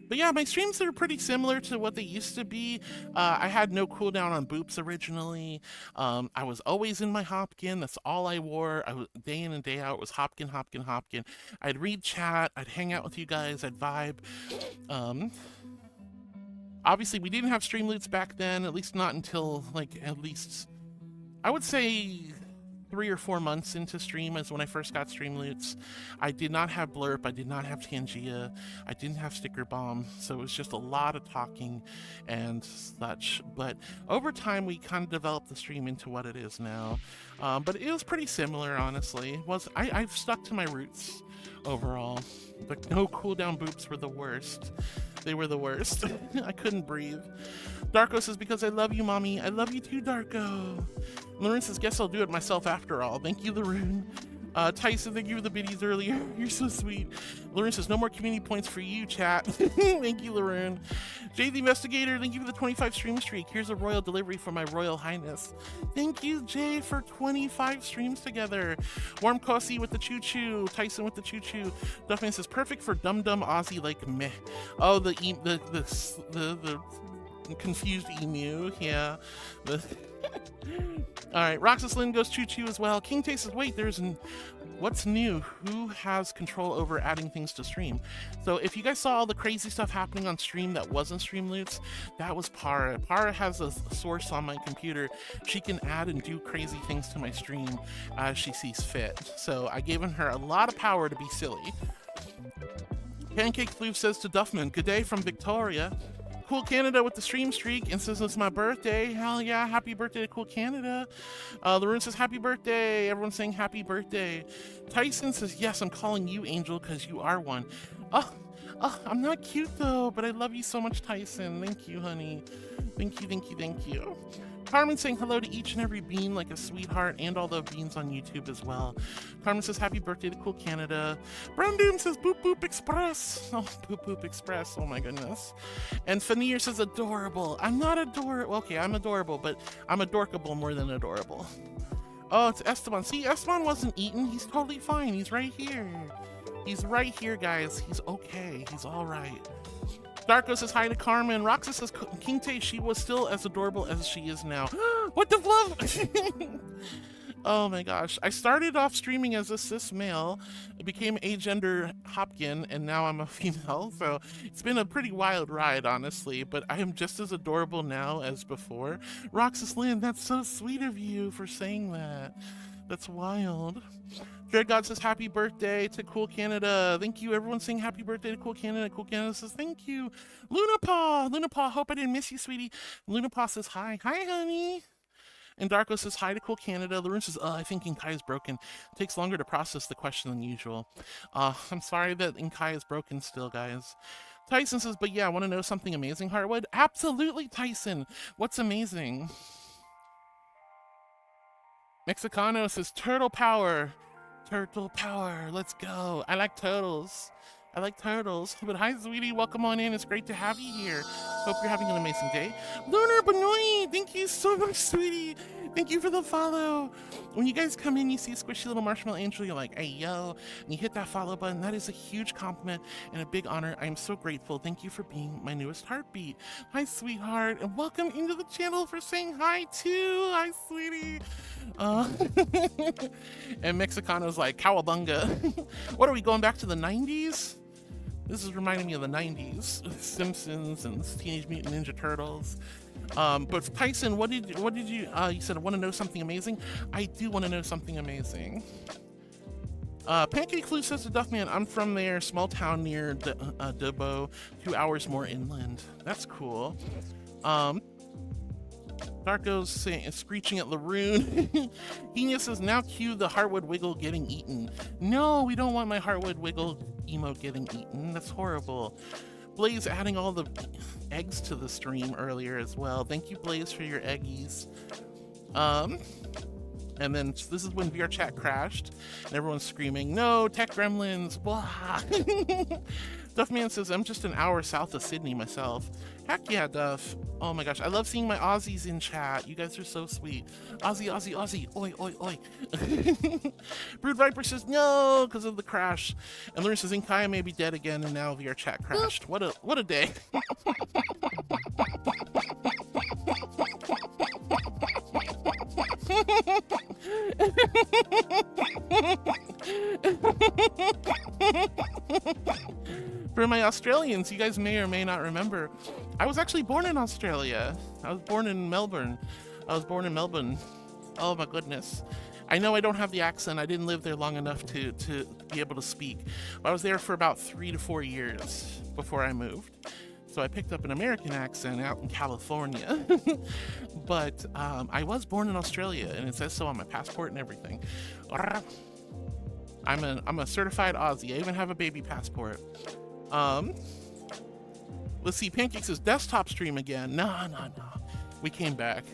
But yeah, my streams are pretty similar to what they used to be. I had no cooldown on boops originally. I was always in my Hopkin. That's all I wore. I was day in and day out. It was Hopkin, Hopkin, Hopkin. I'd read chat. I'd hang out with you guys. I'd vibe. Obviously, we didn't have stream loots back then. At least not until like at least I would say 3 or 4 months into stream is when I first got stream loots. I did not have Blurp, I did not have Tangia, I didn't have Sticker Bomb, so it was just a lot of talking and such. But over time, we kind of developed the stream into what it is now. But it was pretty similar, honestly. I've stuck to my roots overall. But no cooldown boops were the worst. They were the worst. I couldn't breathe. Darko says, because I love you, mommy. I love you too, Darko. Lauren says, guess I'll do it myself after all. Thank you, Laroon. Tyson, thank you for the biddies earlier. You're so sweet. Lauren says, no more community points for you, chat. Thank you, Laroon. Jay the Investigator, thank you for the 25 stream streak. Here's a royal delivery for my Royal Highness. Thank you, Jay, for 25 streams together. Warm Cossy with the choo-choo. Tyson with the choo-choo. Duffman says, perfect for dum-dum Aussie like meh. Oh, the confused emu, yeah. All right, Roxas Lynn goes choo-choo as well. King Tay says, wait, what's new? Who has control over adding things to stream? So if you guys saw all the crazy stuff happening on stream that wasn't stream loots, that was Para. Para has a source on my computer. She can add and do crazy things to my stream as she sees fit. So I gave her a lot of power to be silly. Pancake Floof says to Duffman, good day from Victoria. Cool Canada with the stream streak and says it's my birthday. Hell yeah, happy birthday to Cool Canada. Laroon says happy birthday. Everyone's saying happy birthday. Tyson says, yes, I'm calling you Angel because you are one. Oh, I'm not cute though, but I love you so much, Tyson. Thank you, honey. Thank you, thank you, thank you. Carmen saying hello to each and every bean like a sweetheart and all the beans on YouTube as well. Carmen says happy birthday to Cool Canada. Brown Doom says boop boop express. Oh, boop boop express. Oh my goodness. And Fanir says adorable. I'm not adorable. Okay, I'm adorable, but I'm adorkable more than adorable. Oh, it's Esteban. See, Esteban wasn't eaten. He's totally fine. He's right here. He's right here, guys. He's okay. He's all right. Darko says hi to Carmen. Roxas says King Tay, she was still as adorable as she is now. What the fluff? Oh my gosh. I started off streaming as a cis male, became agender Hopkin, and now I'm a female. So it's been a pretty wild ride, honestly, but I am just as adorable now as before. Roxas Lynn, that's so sweet of you for saying that. That's wild. Dread God says happy birthday to Cool Canada. Thank you. Everyone's saying happy birthday to Cool Canada. Cool Canada says thank you. Lunapaw, hope I didn't miss you, sweetie. Lunapaw says hi. Hi, honey. And Darko says hi to Cool Canada. Laroon says, I think Inkai is broken. It takes longer to process the question than usual. I'm sorry that Inkai is broken still, guys. Tyson says, but yeah, want to know something amazing, Heartwood? Absolutely, Tyson. What's amazing? Mexicano says turtle power. Turtle power, let's go. I like turtles. I like turtles. But hi, sweetie, welcome on in. It's great to have you here. Hope you're having an amazing day. Lunar Benoit, thank you so much, sweetie. Thank you for the follow. When you guys come in, you see a squishy little marshmallow angel, you're like, hey, yo, and you hit that follow button. That is a huge compliment and a big honor. I am so grateful. Thank you for being my newest heartbeat. Hi, sweetheart, and welcome into the channel for saying hi, too. Hi, sweetie. And Mexicano's like, cowabunga. What are we, going back to the 90s? This is reminding me of the 90s. Simpsons and Teenage Mutant Ninja Turtles. But Tyson, what did you, you said, I want to know something amazing? I do want to know something amazing. Pancake Flute says to Duffman, I'm from there, small town near Dubbo, 2 hours more inland. That's cool. Darko's screeching at Laroon. Genius says, now cue the Heartwood Wiggle getting eaten. No, we don't want my Heartwood Wiggle emote getting eaten. That's horrible. Blaze adding all the eggs to the stream earlier as well. Thank you, Blaze, for your eggies. And then this is when VR chat crashed and everyone's screaming, no, tech gremlins, blah. Duffman says, I'm just an hour south of Sydney myself. Heck yeah, Duff. Oh my gosh, I love seeing my Aussies in chat. You guys are so sweet. Aussie, Aussie, Aussie. Oi, oi, oi. Brood Viper says, no, because of the crash. And Lauren says, Inkaya may be dead again, and now VR chat crashed. What a day. For my Australians, you guys may or may not remember, I was actually born in Australia. I was born in Melbourne. Oh my goodness. I know I don't have the accent. I didn't live there long enough to be able to speak. I was there for about 3 to 4 years before I moved. So I picked up an American accent out in California. But I was born in Australia, and it says so on my passport and everything. I'm a certified Aussie. I even have a baby passport. Let's see, Pancake says desktop stream again. No. We came back.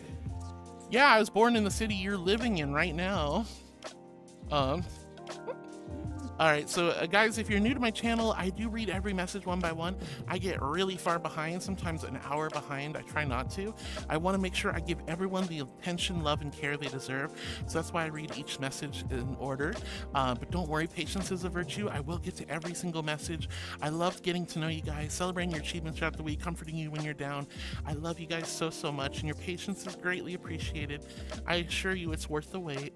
Yeah, I was born in the city you're living in right now. All right, so guys, if you're new to my channel, I do read every message one by one. I get really far behind, sometimes an hour behind. I try not to. I want to make sure I give everyone the attention, love, and care they deserve. So that's why I read each message in order. But don't worry, patience is a virtue. I will get to every single message. I loved getting to know you guys, celebrating your achievements throughout the week, comforting you when you're down. I love you guys so, so much, and your patience is greatly appreciated. I assure you it's worth the wait.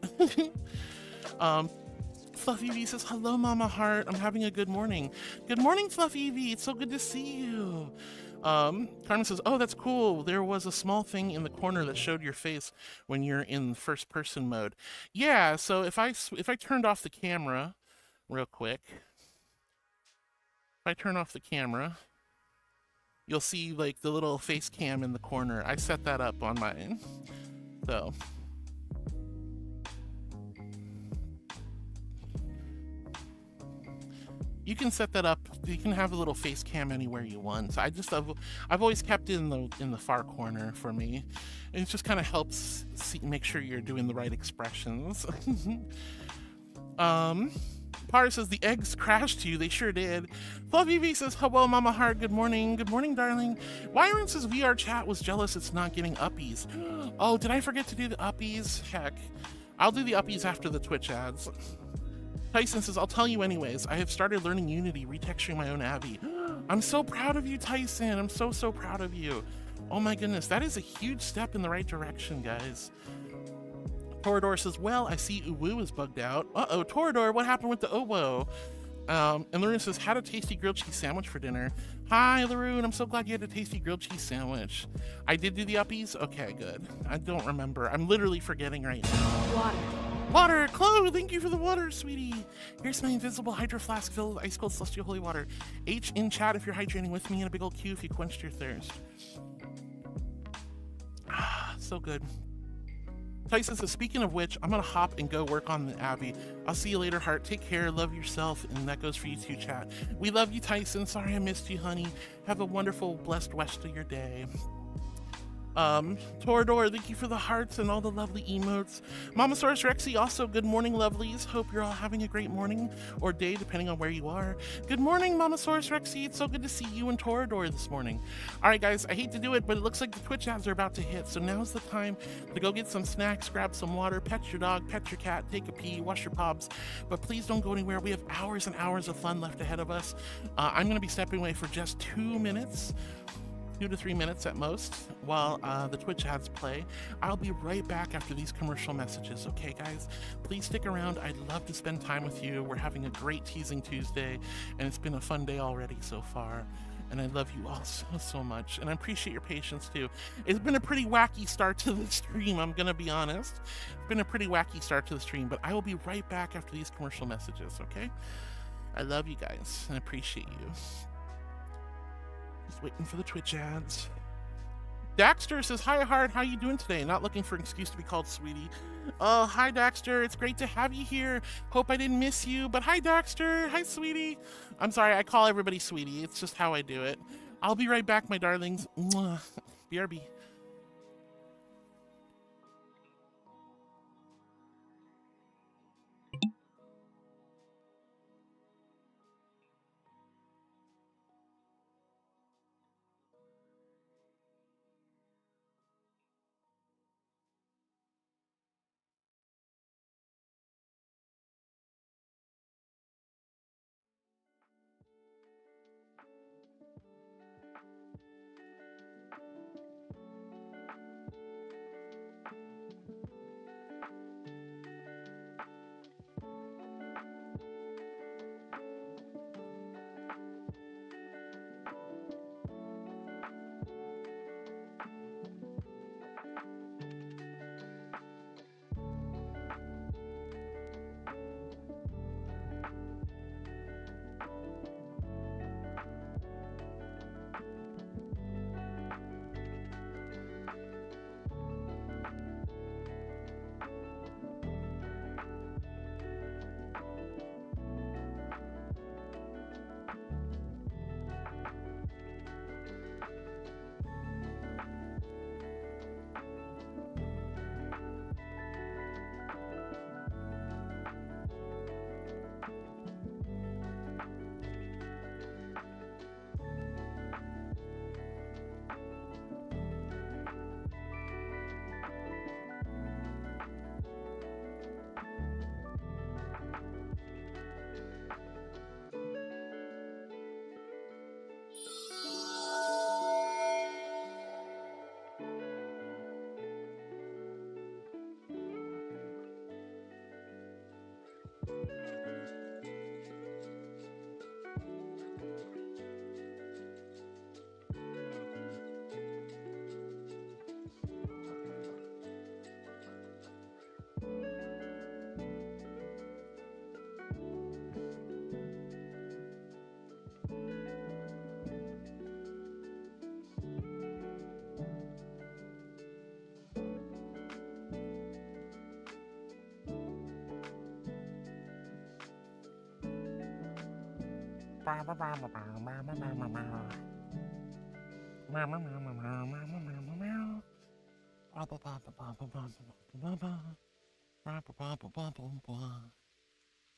Fluffy V says, hello, Mama Heart. I'm having a good morning. Good morning, Fluffy V. It's so good to see you. Carmen says, oh, that's cool. There was a small thing in the corner that showed your face when you're in first person mode. Yeah, so if I turned off the camera real quick, if I turn off the camera, you'll see like the little face cam in the corner. I set that up on mine. So you can set that up. You can have a little face cam anywhere you want. So I've always kept it in the far corner for me. It just kind of helps make sure you're doing the right expressions. Potter says the eggs crashed you. They sure did. Fluffy V says, hello, Mama Heart. Good morning. Good morning, darling. Wyron says VR chat was jealous it's not getting uppies. Oh, did I forget to do the uppies? Heck, I'll do the uppies after the Twitch ads. Tyson says, I'll tell you anyways. I have started learning Unity, retexturing my own Abby. I'm so proud of you, Tyson. I'm so, so proud of you. Oh my goodness, that is a huge step in the right direction, guys. Torador says, well, I see Uwu is bugged out. Uh-oh, Torador, what happened with the Owo? And Laroon says, had a tasty grilled cheese sandwich for dinner. Hi, Laroon, I'm so glad you had a tasty grilled cheese sandwich. I did do the uppies? Okay, good. I don't remember. I'm literally forgetting right now. Water. Water! Chloe, thank you for the water, sweetie. Here's my invisible hydro flask filled with ice cold celestial holy water. H in chat if you're hydrating with me, and a big old Q if you quenched your thirst. Ah, so good. Tyson says, speaking of which, I'm gonna hop and go work on the Abby. I'll see you later, heart. Take care, love yourself, and that goes for you too, chat. We love you, Tyson. Sorry I missed you, honey. Have a wonderful, blessed rest of your day. Torador, thank you for the hearts and all the lovely emotes. Mamasaurus Rexy, also good morning, lovelies. Hope you're all having a great morning or day, depending on where you are. Good morning, Mamasaurus Rexy. It's so good to see you and Torador this morning. All right, guys, I hate to do it, but it looks like the Twitch ads are about to hit, so now's the time to go get some snacks, grab some water, pet your dog, pet your cat, take a pee, wash your pobs, but please don't go anywhere. We have hours and hours of fun left ahead of us. I'm going to be stepping away for just 2 minutes. 2 to 3 minutes at most while the Twitch ads play. I'll be right back after these commercial messages. Okay, guys? Please stick around. I'd love to spend time with you. We're having a great Teasing Tuesday, and it's been a fun day already so far. And I love you all so, so much. And I appreciate your patience, too. It's been a pretty wacky start to the stream, I'm going to be honest. It's been a pretty wacky start to the stream, but I will be right back after these commercial messages, okay? I love you guys and appreciate you. Just waiting for the Twitch ads. Daxter says, hi, Heart. How you doing today? Not looking for an excuse to be called sweetie. Oh, hi, Daxter. It's great to have you here. Hope I didn't miss you. But hi, Daxter. Hi, sweetie. I'm sorry. I call everybody sweetie. It's just how I do it. I'll be right back, my darlings. Mwah. BRB.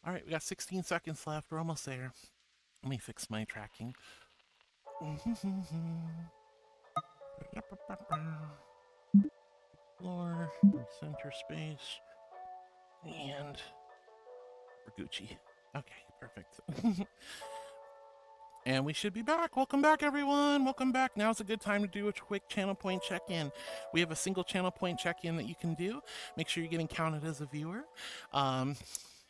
All right, we got 16 seconds left. We're almost there. Let me fix my tracking. Floor, center space, and we're Gucci. Okay, perfect. And we should be back. Welcome back, everyone. Welcome back. Now's a good time to do a quick channel point check-in. We have a single channel point check-in that you can do. Make sure you're getting counted as a viewer.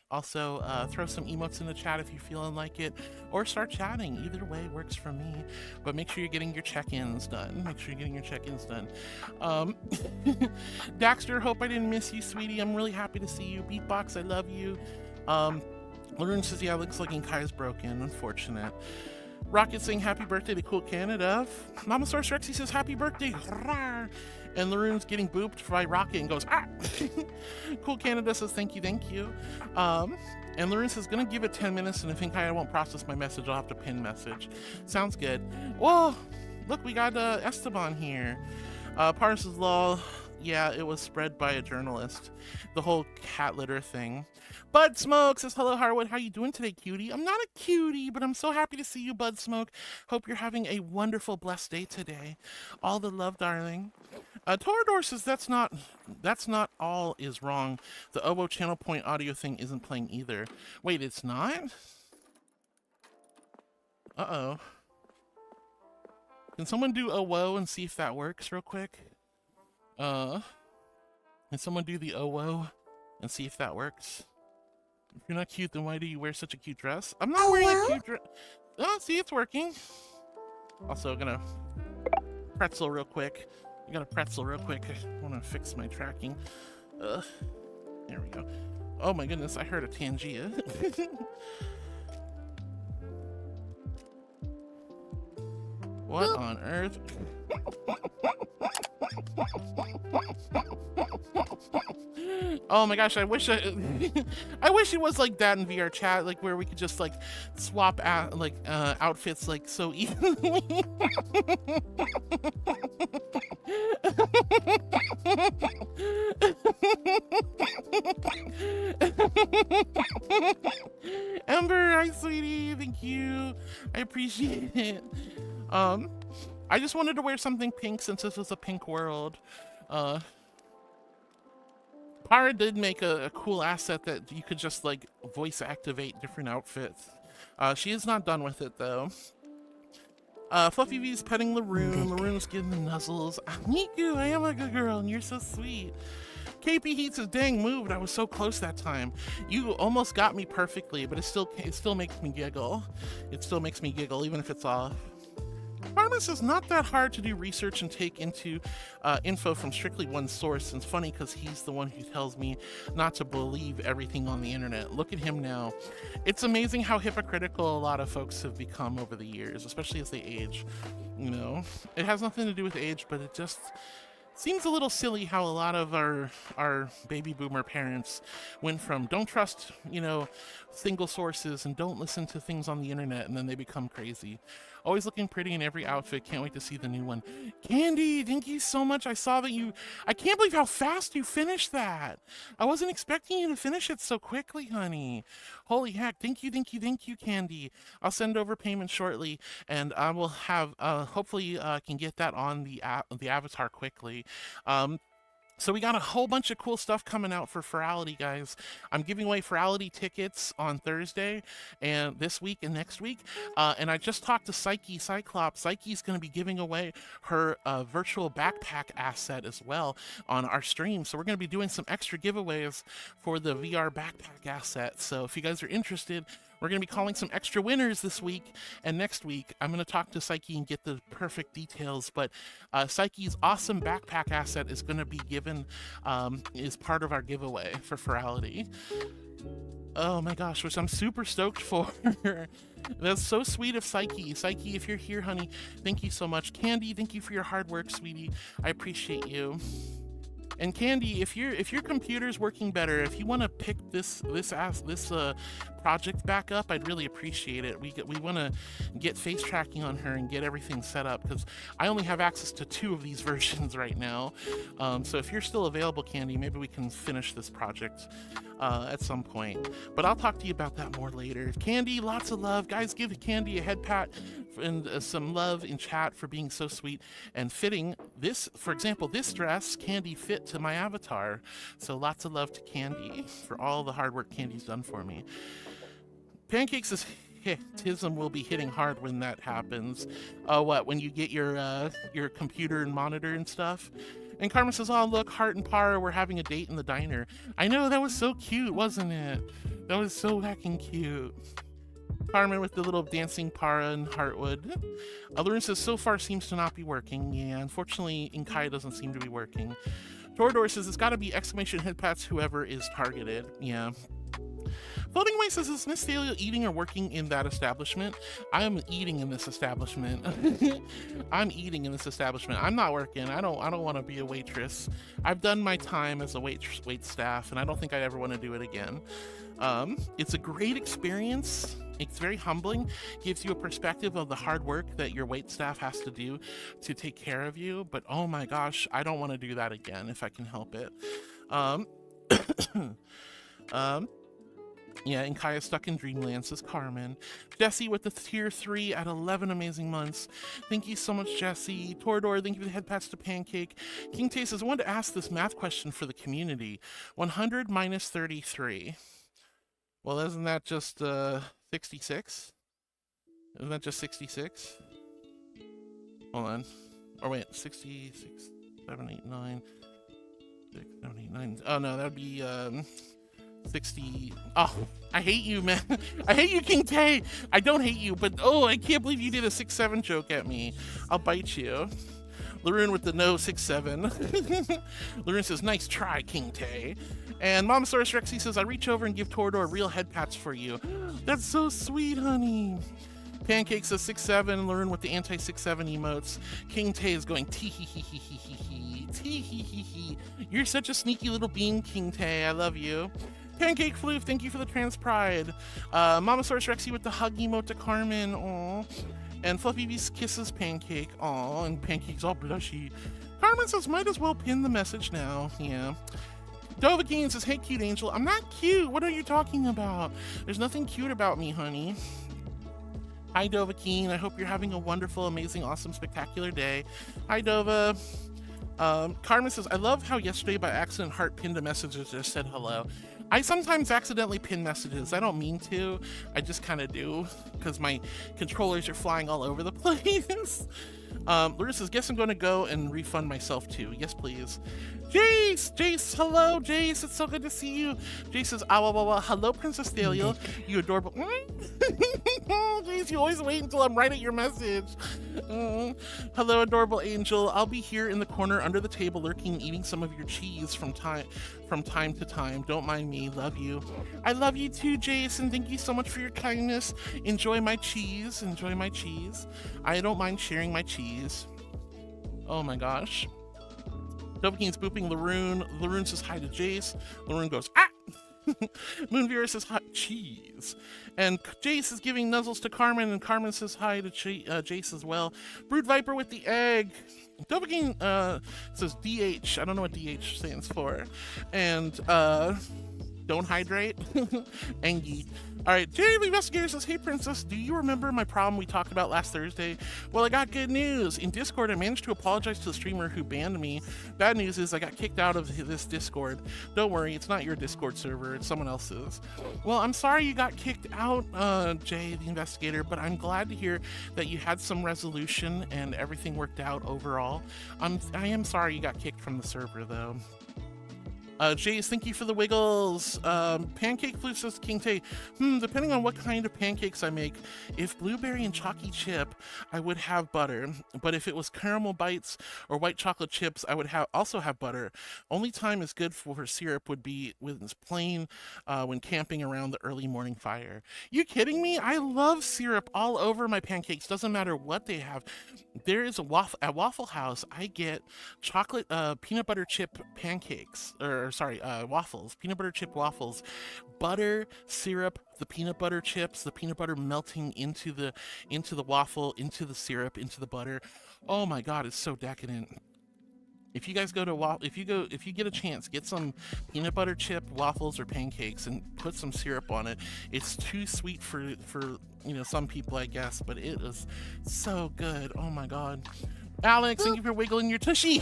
Also, throw some emotes in the chat if you're feeling like it, or start chatting. Either way works for me. But make sure you're getting your check-ins done. Make sure you're getting your check-ins done. Daxter, hope I didn't miss you, sweetie. I'm really happy to see you. Beatbox, I love you. Laroon says, yeah, looks like Kai's broken. Unfortunate. Rocket saying happy birthday to Cool Canada. Mama Source Rexy says happy birthday. And Laroon's getting booped by Rocket and goes, ah! Cool Canada says thank you, thank you. And Laroon says, gonna give it 10 minutes, and if I won't process my message, I'll have to pin message. Sounds good. Whoa! Look, we got Esteban here. Parsons Law, yeah, it was spread by a journalist. The whole cat litter thing. Bud Smoke says, hello, Harwood. How you doing today, cutie? I'm not a cutie, but I'm so happy to see you, Bud Smoke. Hope you're having a wonderful, blessed day today. All the love, darling. Torador says, that's not all is wrong. The Obo channel point audio thing isn't playing either. Wait, it's not? Uh-oh. Can someone do a whoa and see if that works real quick? Can someone do the oh whoa and see if that works? If you're not cute, then why do you wear such a cute dress? I'm not wearing a cute dress. Oh, see, it's working. Also, gonna pretzel real quick. I got a pretzel real quick. I want to fix my tracking. There we go. Oh my goodness, I heard a Tangia. What on earth? Oh my gosh, I wish I wish it was like that in VR chat, like where we could just like swap out like outfits like so easily. Ember, hi sweetie, thank you. I appreciate it. I just wanted to wear something pink since this was a pink world. Para did make a cool asset that you could just like voice activate different outfits. She is not done with it though. Fluffy V's petting Laroon. Laroon's getting the nuzzles. Niku, I am a good girl and you're so sweet. KP Heat says, dang, moved. I was so close that time. You almost got me perfectly, but it still makes me giggle. It still makes me giggle even if it's off. Farmer says, not that hard to do research and take into info from strictly one source. And it's funny because he's the one who tells me not to believe everything on the internet. Look at him now. It's amazing how hypocritical a lot of folks have become over the years, especially as they age. You know, it has nothing to do with age, but it just seems a little silly how a lot of our baby boomer parents went from don't trust, you know, single sources and don't listen to things on the internet, and then they become crazy. Always looking pretty in every outfit. Can't wait to see the new one. Candy, thank you so much. I saw that I can't believe how fast you finished that. I wasn't expecting you to finish it so quickly, honey. Holy heck. Thank you, Candy. I'll send over payment shortly, and I will have, hopefully can get that on the avatar quickly. So we got a whole bunch of cool stuff coming out for Ferality, guys. I'm giving away Ferality tickets on Thursday and this week and next week. And I just talked to Psyche Cyclops. Psyche's going to be giving away her virtual backpack asset as well on our stream. So we're going to be doing some extra giveaways for the VR backpack asset. So if you guys are interested, we're going to be calling some extra winners this week, and next week I'm going to talk to Psyche and get the perfect details, but Psyche's awesome backpack asset is going to be given as part of our giveaway for Ferality. Oh my gosh, which I'm super stoked for. That's so sweet of Psyche. Psyche, if you're here, honey, thank you so much. Candy, thank you for your hard work, sweetie. I appreciate you. And Candy, if your computer's working better, if you want to pick this project back up, I'd really appreciate it. We want to get face tracking on her and get everything set up, because I only have access to 2 of these versions right now. So if you're still available, Candy, maybe we can finish this project at some point. But I'll talk to you about that more later. Candy, lots of love. Guys, give Candy a head pat and some love in chat for being so sweet and fitting this. For example, this dress, Candy fit to my avatar. So lots of love to Candy for all the hard work Candy's done for me. Pancakes is TISM will be hitting hard when that happens. What, when you get your computer and monitor and stuff? And Carmen says, oh, look, Heart and Para, we're having a date in the diner. I know, that was so cute, wasn't it? That was so heckin' cute. Carmen with the little dancing Para and Heartwood. Lauren says, so far seems to not be working. Yeah, unfortunately, Inkaya doesn't seem to be working. Torador says, it's gotta be exclamation head pats whoever is targeted. Yeah. Floating Away says, is Miss Thalia eating or working in that establishment? I'm eating in this establishment. I'm eating in this establishment. I'm not working. I don't want to be a waitress. I've done my time as a wait staff, and I don't think I ever want to do it again. It's a great experience. It's very humbling, gives you a perspective of the hard work that your wait staff has to do to take care of you. But oh my gosh, I don't want to do that again if I can help it. Yeah, and Kaya stuck in Dreamland, says Carmen. Jesse with the tier 3 at 11 amazing months. Thank you so much, Jesse. Torador, thank you for the head pats to Pancake. King Tay says, I wanted to ask this math question for the community. 100 minus 33. Well, isn't that just 66? Isn't that just 66? Hold on. Or wait, 66, 7, 8, 9, 6, 7, 8, 9. Oh no, that would be 60. Oh, I hate you, man. I hate you, King Tay. I don't hate you, but oh, I can't believe you did a 6-7 joke at me. I'll bite you. Laroon with the no 6-7. Laroon says, nice try, King Tay. And Momosaurus Rexy says, I reach over and give Torador real head pats for you. That's so sweet, honey. Pancake says 6-7. Laroon with the anti-6-7 emotes. King Tay is going tee-hee-hee-hee-hee-hee. Tee-hee-hee-hee. You're such a sneaky little bean, King Tay. I love you. Pancake Floof, thank you for the trans pride. Momosaurus Rexy with the hug emote to Carmen. Aww. And Fluffy Beast kisses Pancake. Aww. And Pancake's all blushy. Carmen says, might as well pin the message now. Yeah. Dovahkiin says, hey, cute angel. I'm not cute. What are you talking about? There's nothing cute about me, honey. Hi, Dovahkiin. I hope you're having a wonderful, amazing, awesome, spectacular day. Hi, Dova. Carmen says, I love how yesterday by accident Heart pinned a message that just said hello. I sometimes accidentally pin messages. I don't mean to. I just kind of do because my controllers are flying all over the place. Larissa says, guess I'm going to go and refund myself too. Yes, please. Jace, hello, Jace. It's so good to see you. Jace says, hello, Princess Thalia. You adorable. Jace, you always wait until I'm right at your message. Hello, adorable angel. I'll be here in the corner under the table lurking, eating some of your cheese from time to time. Don't mind me. Love you. I love you too, Jace, and thank you so much for your kindness. Enjoy my cheese. Enjoy my cheese. I don't mind sharing my cheese. Oh my gosh. Dovahkiin's booping Laroon. Laroon says hi to Jace. Laroon goes, ah! Moonvira says hi, cheese. And Jace is giving nuzzles to Carmen, and Carmen says hi to Jace as well. Brood Viper with the egg. Dovahkiin says DH. I don't know what DH stands for. And don't hydrate. Angie. All right, Jerry the Investigator says, hey, Princess, do you remember my problem we talked about last Thursday? Well, I got good news. In Discord, I managed to apologize to the streamer who banned me. Bad news is I got kicked out of this Discord. Don't worry, it's not your Discord server. It's someone else's. Well, I'm sorry you got kicked out, Jay the Investigator, but I'm glad to hear that you had some resolution and everything worked out overall. I am sorry you got kicked from the server, though. Jays, thank you for the wiggles. Pancake Flute says, King Tay, depending on what kind of pancakes I make, if blueberry and chalky chip, I would have butter. But if it was caramel bites or white chocolate chips, I would also have butter. Only time is good for syrup would be when it's plain, when camping around the early morning fire. You kidding me? I love syrup all over my pancakes. Doesn't matter what they have. There is at Waffle House, I get chocolate peanut butter chip pancakes, waffles, peanut butter chip waffles, butter, syrup, the peanut butter chips, the peanut butter melting into the waffle, into the syrup, into the butter. Oh my God, it's so decadent. If you guys go to if you get a chance, get some peanut butter chip waffles or pancakes and put some syrup on it. It's too sweet for some people, I guess, but it is so good. Oh my God. Alex, thank you for wiggling your tushy.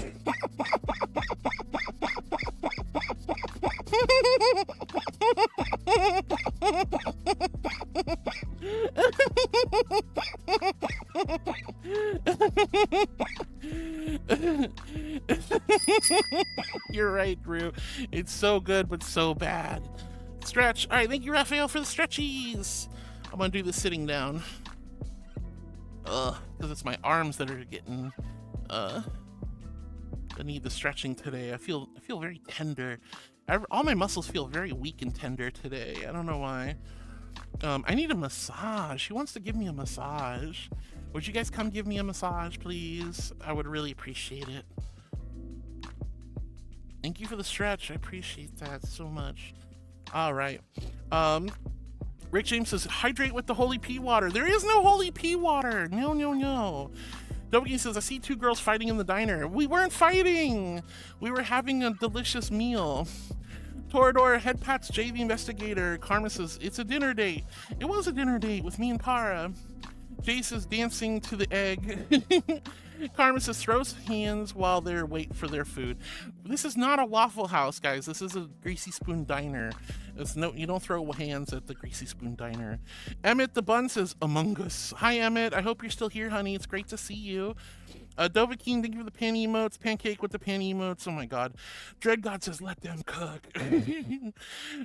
You're right, Drew. It's so good, but so bad. Stretch. All right, thank you, Raphael, for the stretchies. I'm gonna do the sitting down. Because it's my arms that are getting I need the stretching today. I feel very tender. All my muscles feel very weak and tender today. I don't know why. I need a massage. She wants to give me a massage. Would you guys come give me a massage, please? I would really appreciate it. Thank you for the stretch. I appreciate that so much. All right. Rick James says, hydrate with the holy pea water. There is no holy pea water. No, no, no. Dobuki says, I see two girls fighting in the diner. We weren't fighting. We were having a delicious meal. Torador, Head Pats, Jay the Investigator. Karma says, it's a dinner date. It was a dinner date with me and Kara. Jace is dancing to the egg. Karma says, throws hands while they wait for their food. This is not a Waffle House, guys. This is a Greasy Spoon Diner. You don't throw hands at the Greasy Spoon Diner. Emmett the Bun says, Among Us. Hi, Emmett. I hope you're still here, honey. It's great to see you. Dovahkiin, thank you for the pan emotes. Pancake with the pan emotes. Oh my God. Dread God says, let them cook.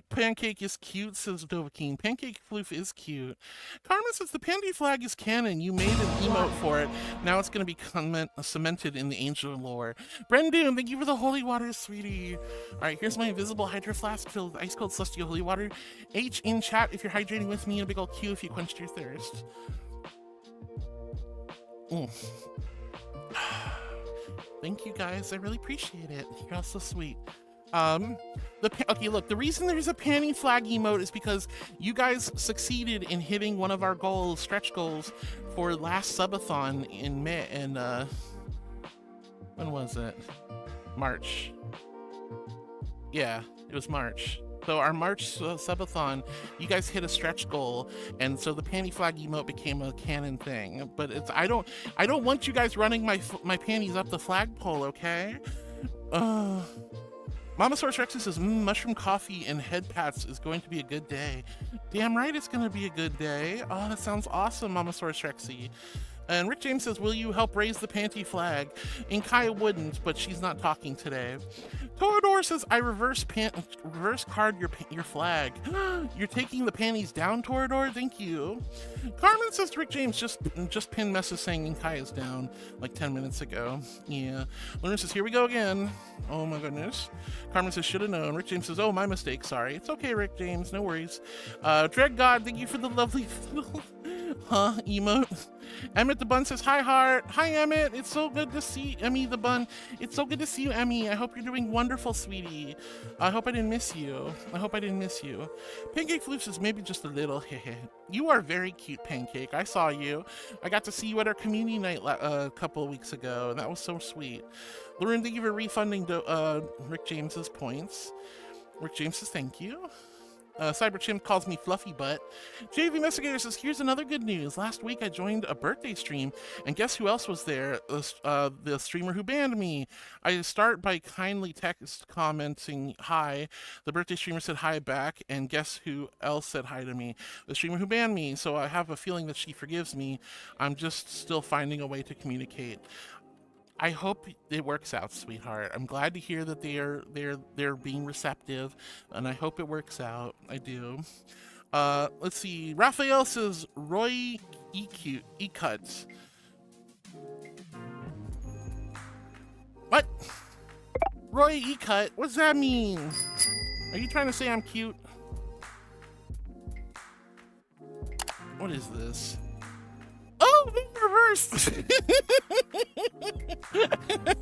Pancake is cute, says Dovahkiin. Pancake Floof is cute. Carmen says, the panty flag is canon. You made an emote for it. Now it's going to be cemented in the angel lore. Brendan, thank you for the holy water, sweetie. All right, here's my invisible hydro flask filled with ice cold celestial holy water. H in chat if you're hydrating with me, and a big old Q if you quenched your thirst. Thank you guys, I really appreciate it. You're all so sweet. Okay, look, the reason there's a panty flag emote is because you guys succeeded in hitting one of our goals, stretch goals, for last subathon in May, and when was it? March. Yeah, it was March. So our March subathon, you guys hit a stretch goal, and so the panty flag emote became a canon thing. But it's I don't want you guys running my panties up the flagpole, okay? Mama Source Rex says, mushroom coffee and head pats is going to be a good day. Damn right it's going to be a good day. Oh, that sounds awesome, Mama Source Rexy. And Rick James says, will you help raise the panty flag? And Kaya wouldn't, but she's not talking today. Torador says, I reverse card your flag. You're taking the panties down, Torador? Thank you. Carmen says to Rick James, just pinned message saying Kaya's down like 10 minutes ago. Yeah. Luna says, here we go again. Oh my goodness. Carmen says, should have known. Rick James says, oh, my mistake. Sorry. It's okay, Rick James. No worries. Dread God, thank you for the lovely emote. Emmett the Bun says, hi, Heart. Hi, Emmett. It's so good to see Emmy the Bun. It's so good to see you, Emmy. I hope you're doing wonderful, sweetie. I hope I didn't miss you. Pancake Floof says, maybe just a little. You are very cute, Pancake. I saw you. I got to see you at our community night a couple of weeks ago, and that was so sweet. Lauren, thank you for refunding Rick James's points. Rick James says, thank you. Cyberchimp calls me Fluffy Butt. JV Investigator says, here's another good news. Last week I joined a birthday stream, and guess who else was there? The streamer who banned me. I start by kindly text commenting hi. The birthday streamer said hi back, and guess who else said hi to me? The streamer who banned me. So I have a feeling that she forgives me. I'm just still finding a way to communicate. I hope it works out, sweetheart. I'm glad to hear that they're being receptive, and I hope it works out. I do. Let's see. Raphael says EᗰOTIᗩᒪ. What? EᗰOTIᗩᒪ? What does that mean? Are you trying to say I'm cute? What is this? Oh, reversed!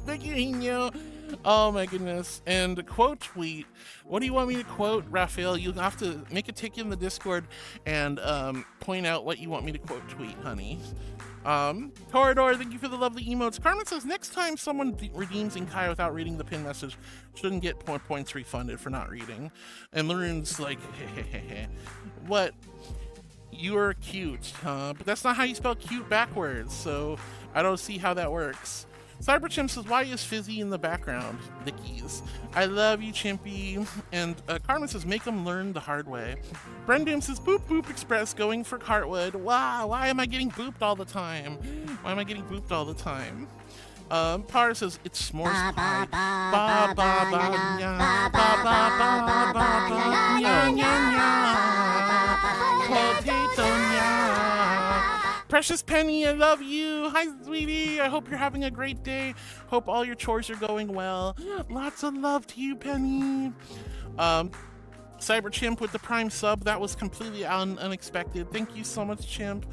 Thank you, Hino. Oh my goodness. And a quote tweet. What do you want me to quote, Raphael? You'll have to make a tick in the Discord and point out what you want me to quote tweet, honey. Torador, thank you for the lovely emotes. Carmen says, next time someone redeems Inkai without reading the pin message, shouldn't get points refunded for not reading. And Laroon's like, hehehe. What? You're cute, but that's not how you spell cute backwards, so I don't see how that works. Cyberchimp says, why is Fizzy in the background? Vickies. I love you, Chimpy. And Carmen says, make them learn the hard way. Brendoom says, boop boop express going for Cartwood. Wow, why am I getting booped all the time? Why am I getting booped all the time? Par says, it's s'mores pie. Ba ba ba nya, ba ba ba ba ba nya nya nya. Potato nya. Precious Penny, I love you. Hi, sweetie. I hope you're having a great day. Hope all your chores are going well. Lots of love to you, Penny. Cyberchimp with the Prime sub. That was completely unexpected. Thank you so much, Chimp.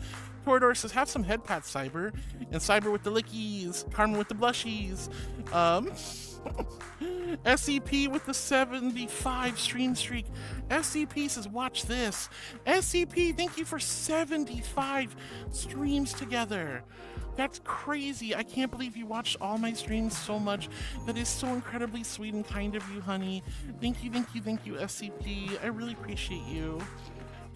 Torador says, have some head pats, Cyber. And Cyber with the lickies. Carmen with the blushies. SCP with the 75 stream streak. SCP says, watch this. SCP, thank you for 75 streams together. That's crazy. I can't believe you watched all my streams so much. That is so incredibly sweet and kind of you, honey. Thank you, thank you, thank you, SCP. I really appreciate you.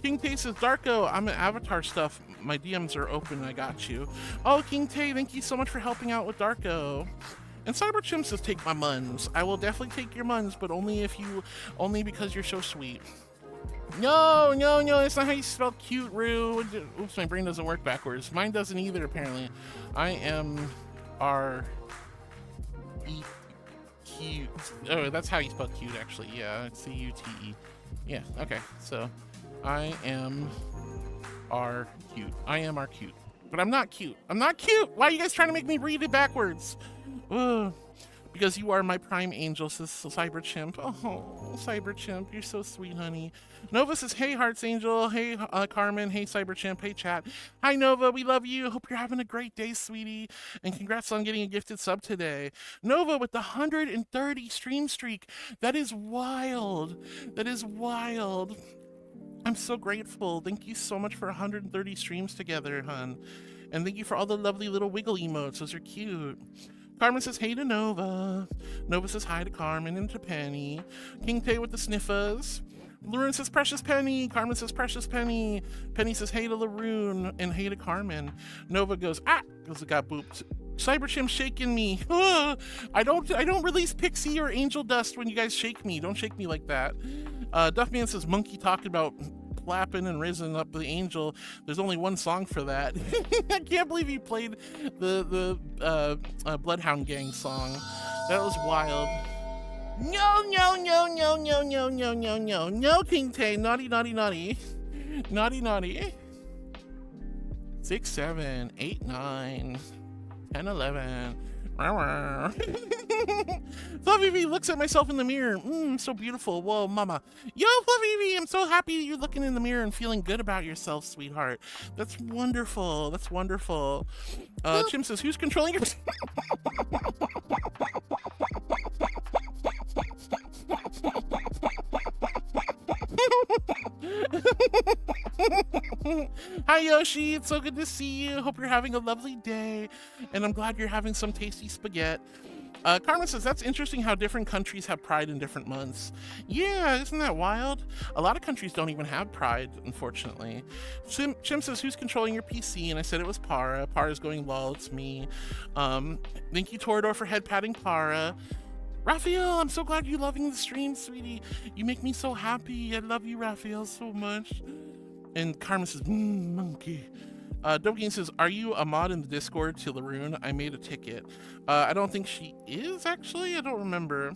King Tay says, Darko, I'm in Avatar stuff. My DMs are open. I got you. Oh, King Tay, thank you so much for helping out with Darko. And Cyberchimp says, take my muns. I will definitely take your muns, but only because you're so sweet. No, that's not how you spell cute, Rue. Oops, my brain doesn't work backwards. Mine doesn't either, apparently. I am cute. Oh, that's how you spell cute, actually. Yeah, it's C-U-T-E. Yeah, okay. So, I am cute. I am cute. But I'm not cute. I'm not cute! Why are you guys trying to make me read it backwards? Ugh. Because you are my prime angel, says Cyberchimp. Oh, Cyberchimp, you're so sweet, honey. Nova says, hey, Hearts Angel. Hey, Carmen. Hey, Cyberchimp. Hey, chat. Hi, Nova. We love you. Hope you're having a great day, sweetie. And congrats on getting a gifted sub today. Nova with the 130 stream streak. That is wild. That is wild. I'm so grateful. Thank you so much for 130 streams together, hun. And thank you for all the lovely little wiggle emotes. Those are cute. Carmen says, hey to Nova. Nova says hi to Carmen and to Penny. King Tay with the sniffers. Laroon says, precious Penny. Carmen says, precious Penny. Penny says, hey to Laroon and hey to Carmen. Nova goes, because it got booped. Cyberchimp shaking me. I don't release pixie or angel dust when you guys shake me. Don't shake me like that. Duffman says, monkey talking about flapping and raising up the angel. There's only one song for that. I can't believe you played the Bloodhound Gang song. That was wild. No, King Tay. Naughty. Naughty. 6, 7, 8, 9, 10, 11. Fluffy V looks at myself in the mirror. So beautiful. Whoa, mama. Yo, Fluffy V, I'm so happy you're looking in the mirror and feeling good about yourself, sweetheart. That's wonderful. That's wonderful. Chim says, who's controlling your... Hi Yoshi, it's so good to see you. Hope you're having a lovely day, and I'm glad you're having some tasty spaghetti. Carmen says, that's interesting how different countries have pride in different months. Yeah, isn't that wild? A lot of countries don't even have pride, unfortunately. Chim says, who's controlling your PC? And I said it was Para. Para's going, lol, it's me. Thank you, Torador, for head patting Para. Raphael, I'm so glad you're loving the stream, sweetie. You make me so happy. I love you, Raphael, so much. And Carmen says, monkey. Dogein says, are you a mod in the Discord to Laroon? I made a ticket. I don't think she is, actually. I don't remember.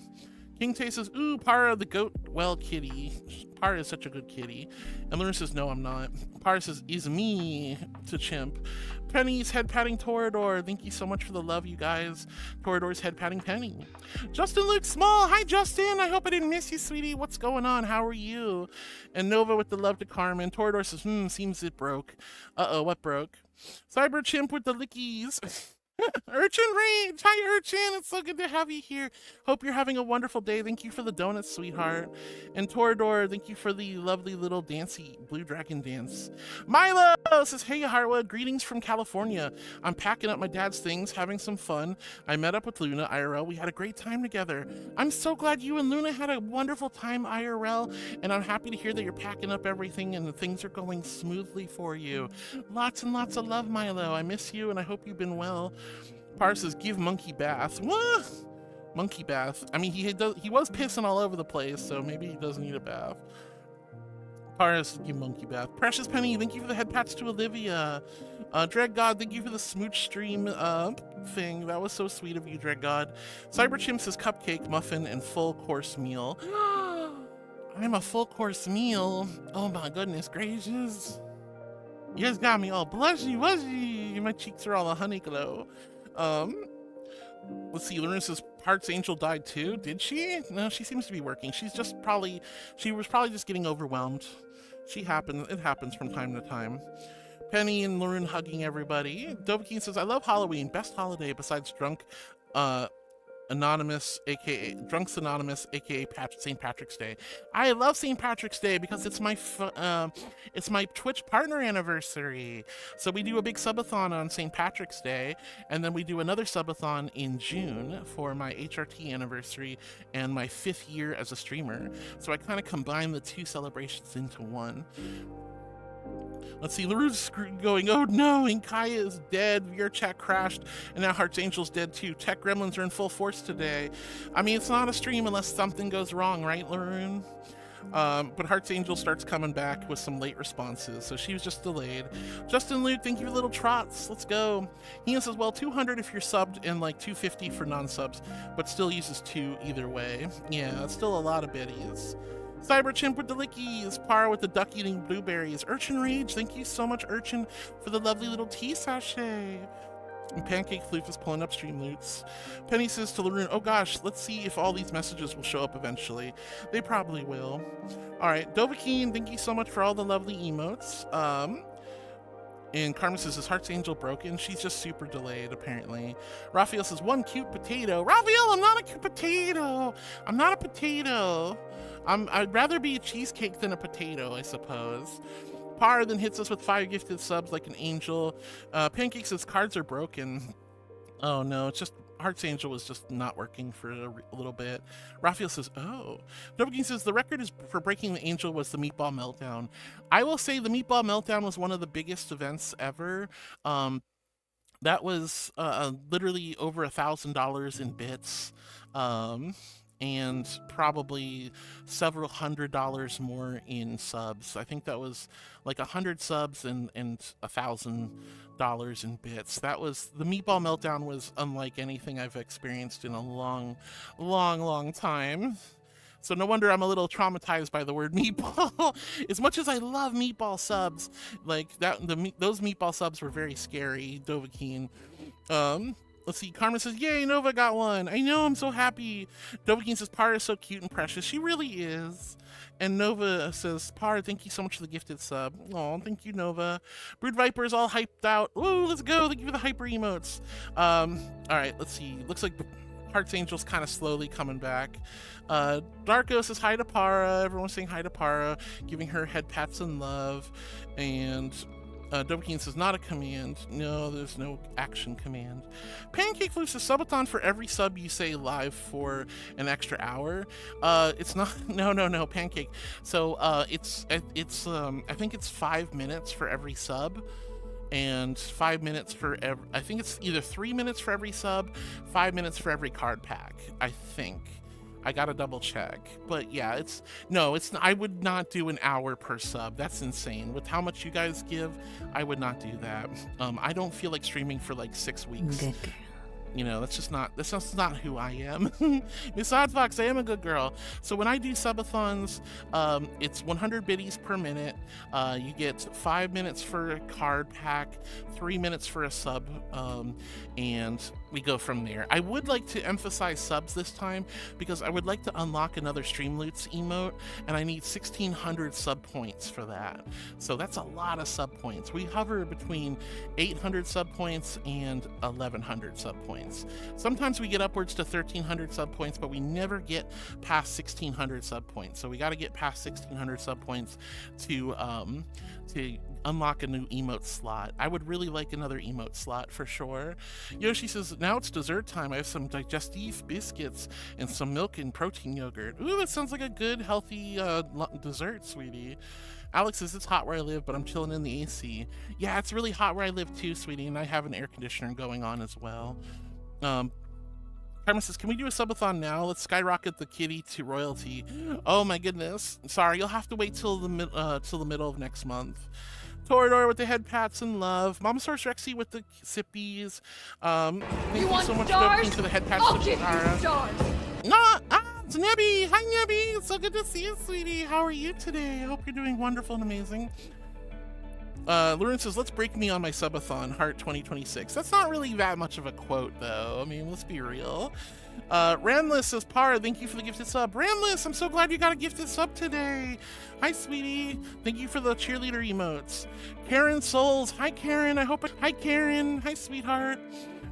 King Tay says, ooh, Para the goat, well, kitty. Para is such a good kitty. And Laroon says, no, I'm not. Para says, is me to Chimp. Penny's head patting Torador. Thank you so much for the love, you guys. Torador's head patting Penny. Justin Luke Small. Hi, Justin. I hope I didn't miss you, sweetie. What's going on? How are you? And Nova with the love to Carmen. Torador says, seems it broke. Uh-oh, what broke? Cyber Chimp with the lickies. Urchin Rage! Hi, Urchin! It's so good to have you here. Hope you're having a wonderful day. Thank you for the donuts, sweetheart. And Torador, thank you for the lovely little dancey blue dragon dance. Milo says, hey, Harwood, greetings from California. I'm packing up my dad's things, having some fun. I met up with Luna, IRL. We had a great time together. I'm so glad you and Luna had a wonderful time, IRL, and I'm happy to hear that you're packing up everything and things are going smoothly for you. Lots and lots of love, Milo. I miss you, and I hope you've been well. Par says, give monkey bath. What? Monkey bath. I mean, he was pissing all over the place, so maybe he does need a bath. Par says, give monkey bath. Precious Penny, thank you for the head pats to Olivia. Dread God, thank you for the smooch stream thing. That was so sweet of you, Dread God. Cyber Chimp says, cupcake, muffin, and full course meal. I'm a full course meal. Oh my goodness gracious. You guys got me all blushy, wushy. My cheeks are all a honey glow. Let's see, Lorena says, Heart's Angel died too. Did she? No, she seems to be working. She was probably just getting overwhelmed. It happens from time to time. Penny and Lauren hugging everybody. Dovahkiin says, I love Halloween. Best holiday besides Anonymous, aka Drunks Anonymous, aka St. Patrick's Day. I love St. Patrick's Day because it's my Twitch partner anniversary. So we do a big subathon on St. Patrick's Day, and then we do another subathon in June for my HRT anniversary and my 5th year as a streamer. So I kind of combine the two celebrations into one. Let's see, LaRue's going, oh no, and Kaya is dead, your chat crashed, and now Heart's Angel's dead too. Tech gremlins are in full force today. I mean, it's not a stream unless something goes wrong, right, Laroon? But Heart's Angel starts coming back with some late responses, so she was just delayed. Justin Luke, thank you for little trots. Let's go. Ian says, well, 200 if you're subbed and like 250 for non-subs, but still uses 2 either way. Yeah, it's still a lot of biddies. Cyber Chimp with the lickies. Par with the duck eating blueberries. Urchin Rage, thank you so much, Urchin, for the lovely little tea sachet. And Pancake Floof is pulling up stream loots. Penny says to Laroon, oh gosh, let's see if all these messages will show up eventually. They probably will. Alright, Dovahkiin, thank you so much for all the lovely emotes. And Carmen says, is Heart's Angel broken? She's just super delayed, apparently. Raphael says, one cute potato. Raphael, I'm not a cute potato. I'm not a potato. I'd rather be a cheesecake than a potato, I suppose. Par then hits us with 5 gifted subs like an angel. Pancake says, cards are broken. Oh no, it's just Heart's Angel was just not working for a little bit. Raphael says, oh. Dovahkiin says, the record is for breaking the angel was the Meatball Meltdown. I will say the Meatball Meltdown was one of the biggest events ever. That was literally over $1,000 in bits. And probably several $100s more in subs. I think that was like 100 subs and $1,000 in bits. That was, the Meatball Meltdown was unlike anything I've experienced in a long time. So no wonder I'm a little traumatized by the word meatball. As much as I love meatball subs, like that, those meatball subs were very scary, Dovahkiin. Let's see, Carmen says, yay, Nova got one. I know, I'm so happy. Dovahkiin says, Par is so cute and precious. She really is. And Nova says, Par, thank you so much for the gifted sub. Oh, thank you, Nova. Brood Viper is all hyped out. Ooh, let's go. Thank you for the hyper emotes. All right, let's see. Looks like Heart's Angel's kind of slowly coming back. Darko says hi to Para. Everyone's saying hi to Para, giving her head pats and love. And Dovahkiin says, not a command. No, there's no action command. Pancake Flute says, subathon for every sub you say live for an extra hour. It's not, no, Pancake. So it's I think it's 5 minutes for every sub. And 5 minutes for every, I think it's either 3 minutes for every sub, 5 minutes for every card pack, I think. I gotta double check. But yeah, it's I would not do an hour per sub. That's insane. With how much you guys give, I would not do that. I don't feel like streaming for like 6 weeks. Good girl. You know, that's just not who I am. Miss Odd Fox, I am a good girl. So when I do subathons, it's 100 biddies per minute. You get 5 minutes for a card pack, 3 minutes for a sub, and we go from there. I would like to emphasize subs this time because I would like to unlock another Streamloots emote, and I need 1,600 sub points for that. So that's a lot of sub points. We hover between 800 sub points and 1,100 sub points. Sometimes we get upwards to 1,300 sub points, but we never get past 1,600 sub points. So we got to get past 1,600 sub points to unlock a new emote slot. I would really like another emote slot for sure. Yoshi says, now it's dessert time. I have some digestive biscuits and some milk and protein yogurt. Ooh, that sounds like a good, healthy dessert, sweetie. Alex says, it's hot where I live, but I'm chilling in the AC. Yeah, it's really hot where I live too, sweetie, and I have an air conditioner going on as well. Carmen says, can we do a subathon now? Let's skyrocket the kitty to royalty. Oh my goodness. Sorry, you'll have to wait till the middle of next month. Torador with the head pats and love. Mama Source Rexy with the sippies. Thank you so much for the head pats. I'll give you stars. It's Nebby. Hi, Nebby. It's so good to see you, sweetie. How are you today? I hope you're doing wonderful and amazing. Lauren says, let's break me on my subathon, Heart 2026. That's not really that much of a quote, though. I mean, let's be real. Ramless says, Par, thank you for the gifted sub. Ramless, I'm so glad you got a gifted sub today. Hi, sweetie. Thank you for the cheerleader emotes. Karen Souls. Hi, Karen. Hi, Karen. Hi, sweetheart.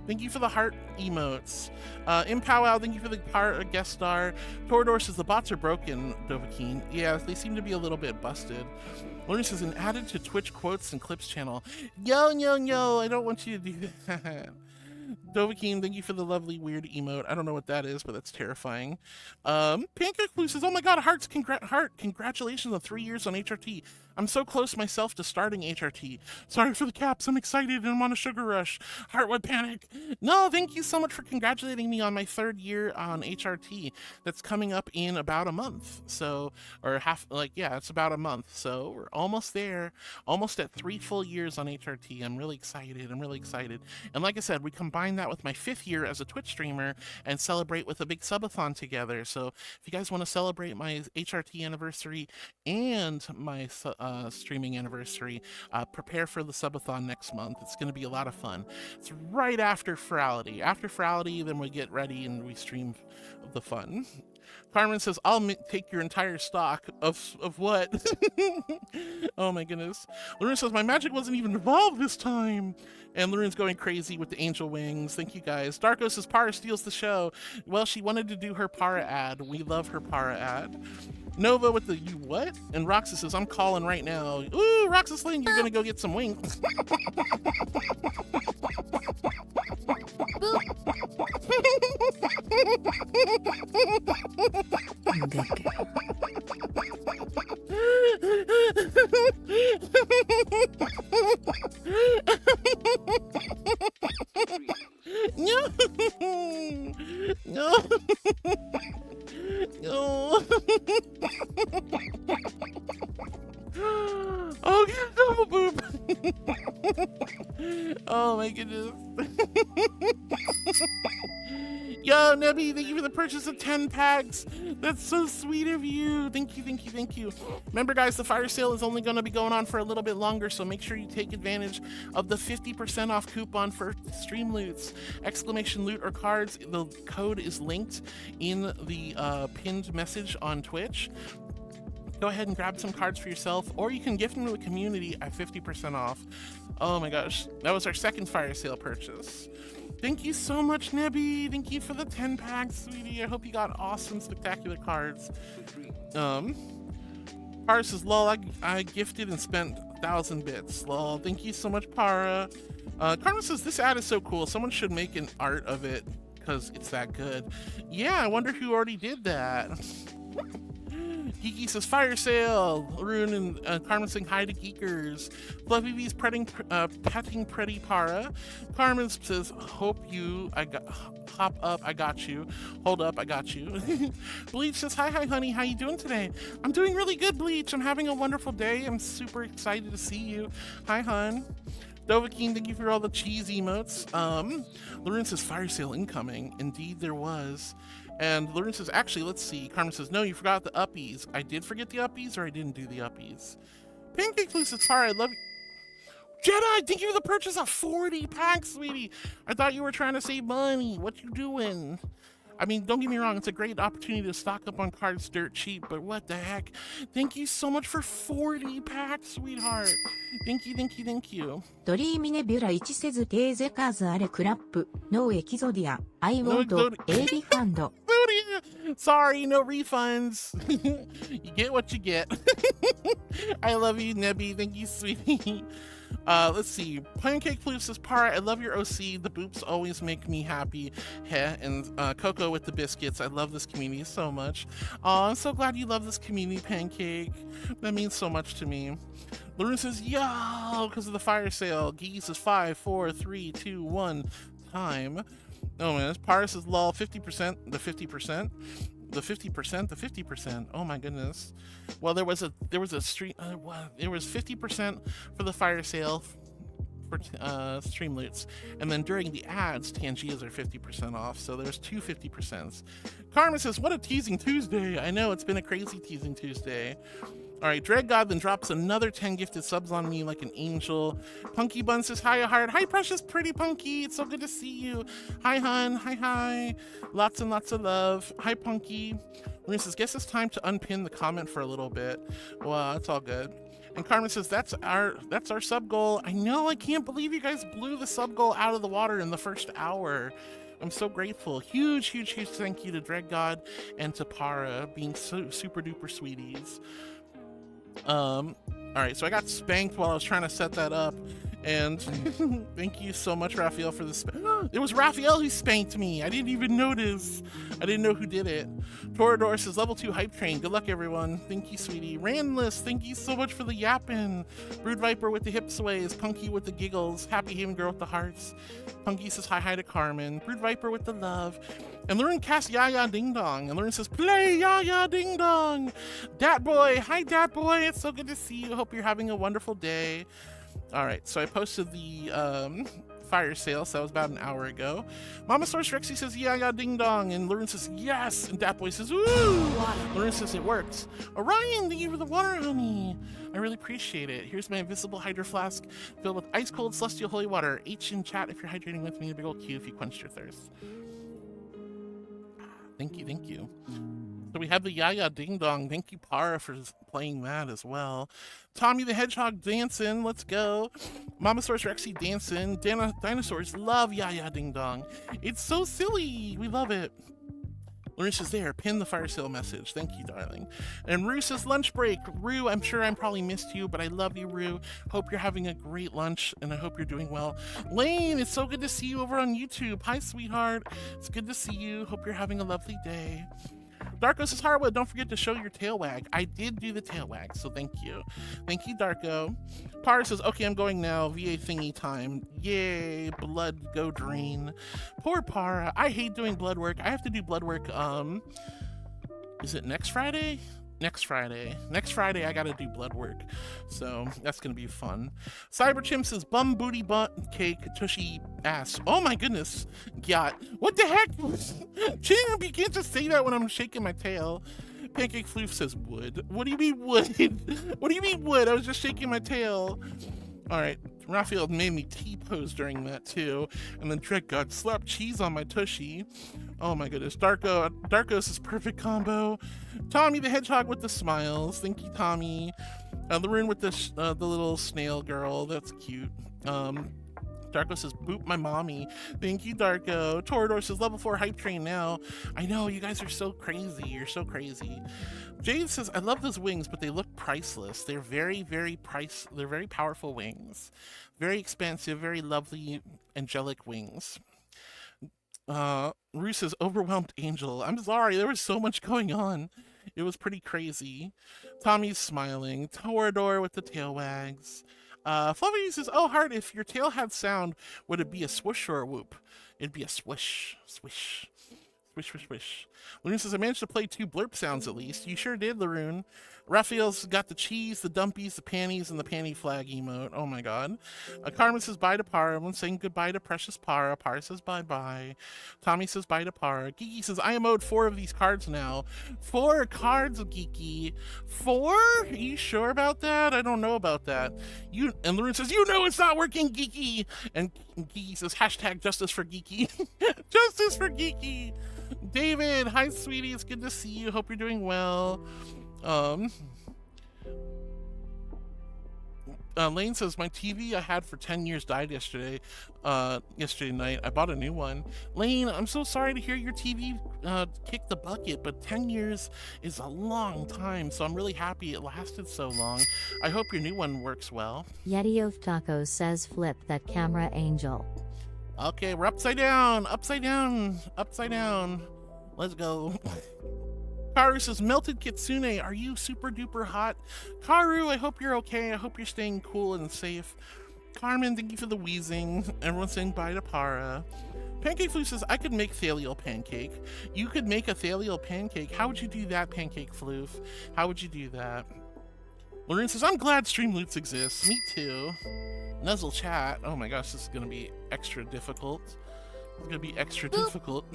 Thank you for the heart emotes. Impowwow, thank you for the guest star. Torador says, the bots are broken, Dovahkiin. Yeah, they seem to be a little bit busted. Lauren says, an added to Twitch quotes and clips channel. Yo, I don't want you to do that. Dovahkiin, thank you for the lovely weird emote. I don't know what that is, but that's terrifying. Pancake Blue says, oh my god, Heart, congratulations on 3 years on HRT. I'm so close myself to starting HRT. Sorry for the caps, I'm excited and I'm on a sugar rush. Heart, what panic? No, thank you so much for congratulating me on my 3rd year on HRT. That's coming up in about a month. So, or it's about a month. So we're almost there. Almost at 3 full years on HRT. I'm really excited. And like I said, we combine that with my 5th year as a Twitch streamer and celebrate with a big subathon together. So if you guys want to celebrate my HRT anniversary and my streaming anniversary, prepare for the subathon next month. It's going to be a lot of fun. It's right after Ferality. After Ferality, then we get ready and we stream the fun. Carmen says, I'll take your entire stock of what? Oh my goodness. Lauren says, my magic wasn't even involved this time. And Lauren's going crazy with the angel wings. Thank you guys. Darko says, Para steals the show. Well, she wanted to do her Para ad. We love her Para ad. Nova with the you what? And Roxas says, I'm calling right now. Ooh, Roxas Lane, you're gonna go get some wings. Good girl. No. Oh, get double boop. Oh my goodness. Yo, Nebby, thank you for the purchase of 10 packs. That's so sweet of you. Thank you. Remember, guys, the fire sale is only going to be going on for a little bit longer, so make sure you take advantage of the 50% off coupon for Streamloots. Exclamation loot or cards. The code is linked in the pinned message on Twitch. Go ahead and grab some cards for yourself, or you can gift them to the community at 50% off. Oh my gosh, that was our 2nd fire sale purchase. Thank you so much, Nebby. Thank you for the 10 packs, sweetie. I hope you got awesome, spectacular cards. Para says, lol, I gifted and spent 1,000 bits. Lol, thank you so much, Para. Carmen says, this ad is so cool. Someone should make an art of it because it's that good. Yeah, I wonder who already did that. Geeky says, fire sale. Rune and Carmen saying hi to Geekers. Fluffy V's petting pretty Para. Carmen says, hop up, I got you. Hold up, I got you. Bleach says, hi honey, how you doing today? I'm doing really good, Bleach. I'm having a wonderful day. I'm super excited to see you. Hi hun. Dovahkiin, thank you for all the cheese emotes. Lauren says, fire sale incoming. Indeed there was. And Lauren says, actually, let's see. Carmen says, no, you forgot the uppies. I did forget the uppies, or I didn't do the uppies. Pancake Flute says, Para, I love you. Jedi, thank you for the purchase of 40 packs, sweetie. I thought you were trying to save money. What you doing? I mean, don't get me wrong, it's a great opportunity to stock up on cards dirt cheap, but what the heck? Thank you so much for 40 packs, sweetheart. Thank you, thank you, thank you. ドリーミネビュラ1セズテーゼカーズアレクラップ、ノーエキゾディア、アイウォント、エリファンド。Sorry, no refunds. You get what you get. I love you, Nebby. Thank you, sweetie. Let's see. Pancake Flute says, Para, I love your OC. The boops always make me happy. Heh. And Coco with the biscuits. I love this community so much. I'm so glad you love this community, Pancake. That means so much to me. Lauren says, yo, because of the fire sale. Geeky says, 5, 4, 3, 2, 1, time. Oh man, Para says, lol, 50%, the 50%. The 50%, the 50%. Oh my goodness. Well, there was a stream. There was 50% for the fire sale for stream loots, and then during the ads, Tangias are 50% off. So there's two 50%s. Carmen says, "What a teasing Tuesday!" I know, it's been a crazy teasing Tuesday. All right, Dread God then drops another 10 gifted subs on me like an angel. Punky Bun says, hi, heart. Hi, precious, pretty Punky. It's so good to see you. Hi, hun. Hi. Lots and lots of love. Hi, Punky. Luna says, guess it's time to unpin the comment for a little bit. Well, it's all good. And Carmen says, that's our sub goal. I know, I can't believe you guys blew the sub goal out of the water in the first hour. I'm so grateful. Huge thank you to Dread God and to Para being so super duper sweeties. All right, so I got spanked while I was trying to set that up, and thank you so much, Raphael, for this. It was Raphael who spanked me. I didn't even notice. I didn't know who did it. Torador says, level 2 hype train. Good luck, everyone. Thank you, sweetie. Randless, thank you so much for the yapping. Brood Viper with the hip sways. Punky with the giggles. Happy Haven Girl with the hearts. Punky says hi to Carmen. Brood Viper with the love. And Lauren casts Yaya Ding Dong. And Lauren says, play Yaya Ding Dong. Dat Boy. Hi, Dat Boy. It's so good to see you. Hope you're having a wonderful day. All right, so I posted the fire sale, so that was about an hour ago. Mama Source Rexy says, Yaya Ding Dong. And Lauren says, yes. And Dat Boy says, ooh. Lauren says, it works. Orion, thank you for the water, honey. I really appreciate it. Here's my invisible hydro flask filled with ice cold celestial holy water. H in chat if you're hydrating with me. A big old Q if you quenched your thirst. Thank you. So we have the Yaya Ding Dong. Thank you, Para, for playing that as well. Tommy the Hedgehog dancing. Let's go. Mama Source Rexy dancing. Dinosaurs love Yaya Ding Dong. It's so silly. We love it. Larissa's there. Pin the fire sale message. Thank you, darling. And Rue says lunch break. Rue, I'm sure I probably missed you, but I love you, Rue. Hope you're having a great lunch, and I hope you're doing well. Lane, it's so good to see you over on YouTube. Hi, sweetheart. It's good to see you. Hope you're having a lovely day. Darko says, Harwood, don't forget to show your tail wag. I did do the tail wag, so thank you. Thank you, Darko. Para says, okay, I'm going now. VA thingy time. Yay, blood go drain. Poor Para. I hate doing blood work. I have to do blood work, is it next Friday? Next Friday I gotta do blood work, so that's gonna be fun. Cyberchimp says, bum booty butt cake tushy ass. Oh my goodness, Gyat. What the heck? Champ, you can't just say that when I'm shaking my tail. Pancake Floof says wood. What do you mean wood? What do you mean wood? I was just shaking my tail. All right, Raphael made me T-pose during that too. And then Dread God slapped cheese on my tushy. Oh my goodness, Darko's is perfect combo. Tommy the Hedgehog with the smiles. Thank you, Tommy. Laroon with the little snail girl. That's cute. Darko says, boop my mommy. Thank you, Darko. Torador says, level 4 hype train now. I know, you guys are so crazy. You're so crazy. Jade says, I love those wings, but they look priceless. They're very, very they're very powerful wings. Very expansive, very lovely, angelic wings. Rue says, overwhelmed Angel. I'm sorry, there was so much going on. It was pretty crazy. Tommy's smiling. Torador with the tail wags. Fluffy says, oh, Heart, if your tail had sound, would it be a swoosh or a whoop? It'd be a swish. Swish. Swish, swish, swish. Laroon says, I managed to play 2 blurp sounds at least. You sure did, Laroon. Raphael's got the cheese, the dumpies, the panties, and the panty flag emote. Oh my god. Carmen says bye to Para. Everyone's saying goodbye to precious Para. Para says bye-bye. Tommy says bye to Para. Geeky says, I am owed 4 of these cards now. 4 cards, Geeky. 4? Are you sure about that? I don't know about that. And Laroon says, you know it's not working, Geeky. And Geeky says, hashtag justice for Geeky. Justice for Geeky. David, hi sweetie, it's good to see you. Hope you're doing well. Lane says, my TV I had for 10 years died yesterday night. I bought a new one. Lane, I'm so sorry to hear your TV kicked the bucket, but 10 years is a long time, so I'm really happy it lasted so long. I hope your new one works well. EᗰOTITYMA says flip that camera, Angel. Okay, we're upside down, upside down, upside down. Let's go. Karu says, melted Kitsune, are you super duper hot? Karu, I hope you're okay. I hope you're staying cool and safe. Carmen, thank you for the wheezing. Everyone's saying bye to Para. Pancake Floof says, I could make Thalial pancake. You could make a Thalial pancake. How would you do that, Pancake Floof? How would you do that? Lorraine says, I'm glad Streamloots exists. Me too. Nuzzle chat. Oh my gosh, this is gonna be extra difficult. It's gonna be extra difficult.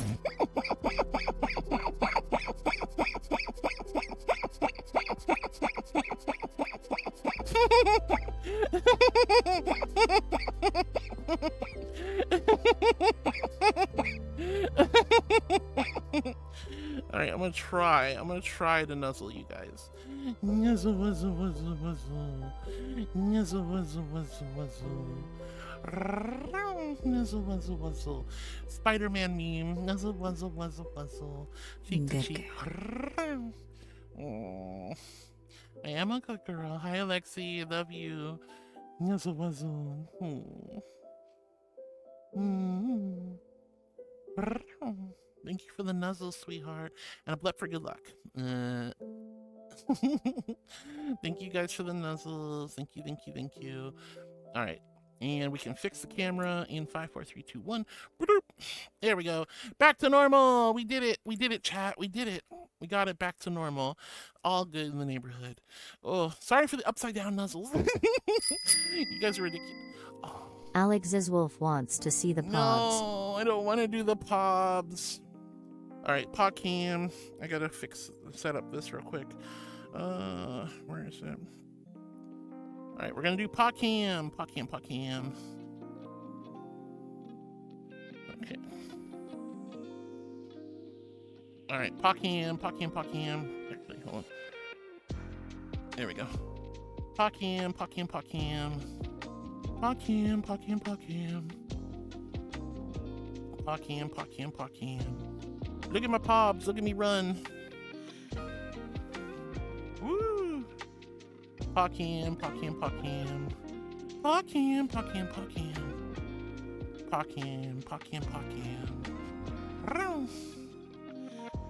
Alright, I'm gonna try to nuzzle you guys. Nuzzle, wuzzle, wuzzle, wuzzle. Nuzzle, wuzzle, wuzzle, wuzzle. Nuzzle, wuzzle, wuzzle. Spider-Man meme. Nuzzle, wuzzle, wuzzle, wuzzle. Cheek to cheek. Oh, I am a good girl. Hi, Alexi. I love you. Nuzzle, wuzzle. Thank you for the nuzzle, sweetheart. And a blep for good luck. Thank you guys for the nuzzles. Thank you, thank you, thank you. All right. And we can fix the camera in 5, 4, 3, 2, 1. There we go. Back to normal. We did it. We did it, chat. We did it. We got it back to normal. All good in the neighborhood. Oh, sorry for the upside down nuzzles. You guys are ridiculous. Oh. Alex's wolf wants to see the pods. No, I don't want to do the pods. All right, pod cam. I gotta set up this real quick. Where is it? All right, we're gonna do pod cam. Pod cam. Okay. All right, pod cam. Actually, hold on. There we go. Pod cam. Look at my pobs. Look at me run. Woo! Pod cam.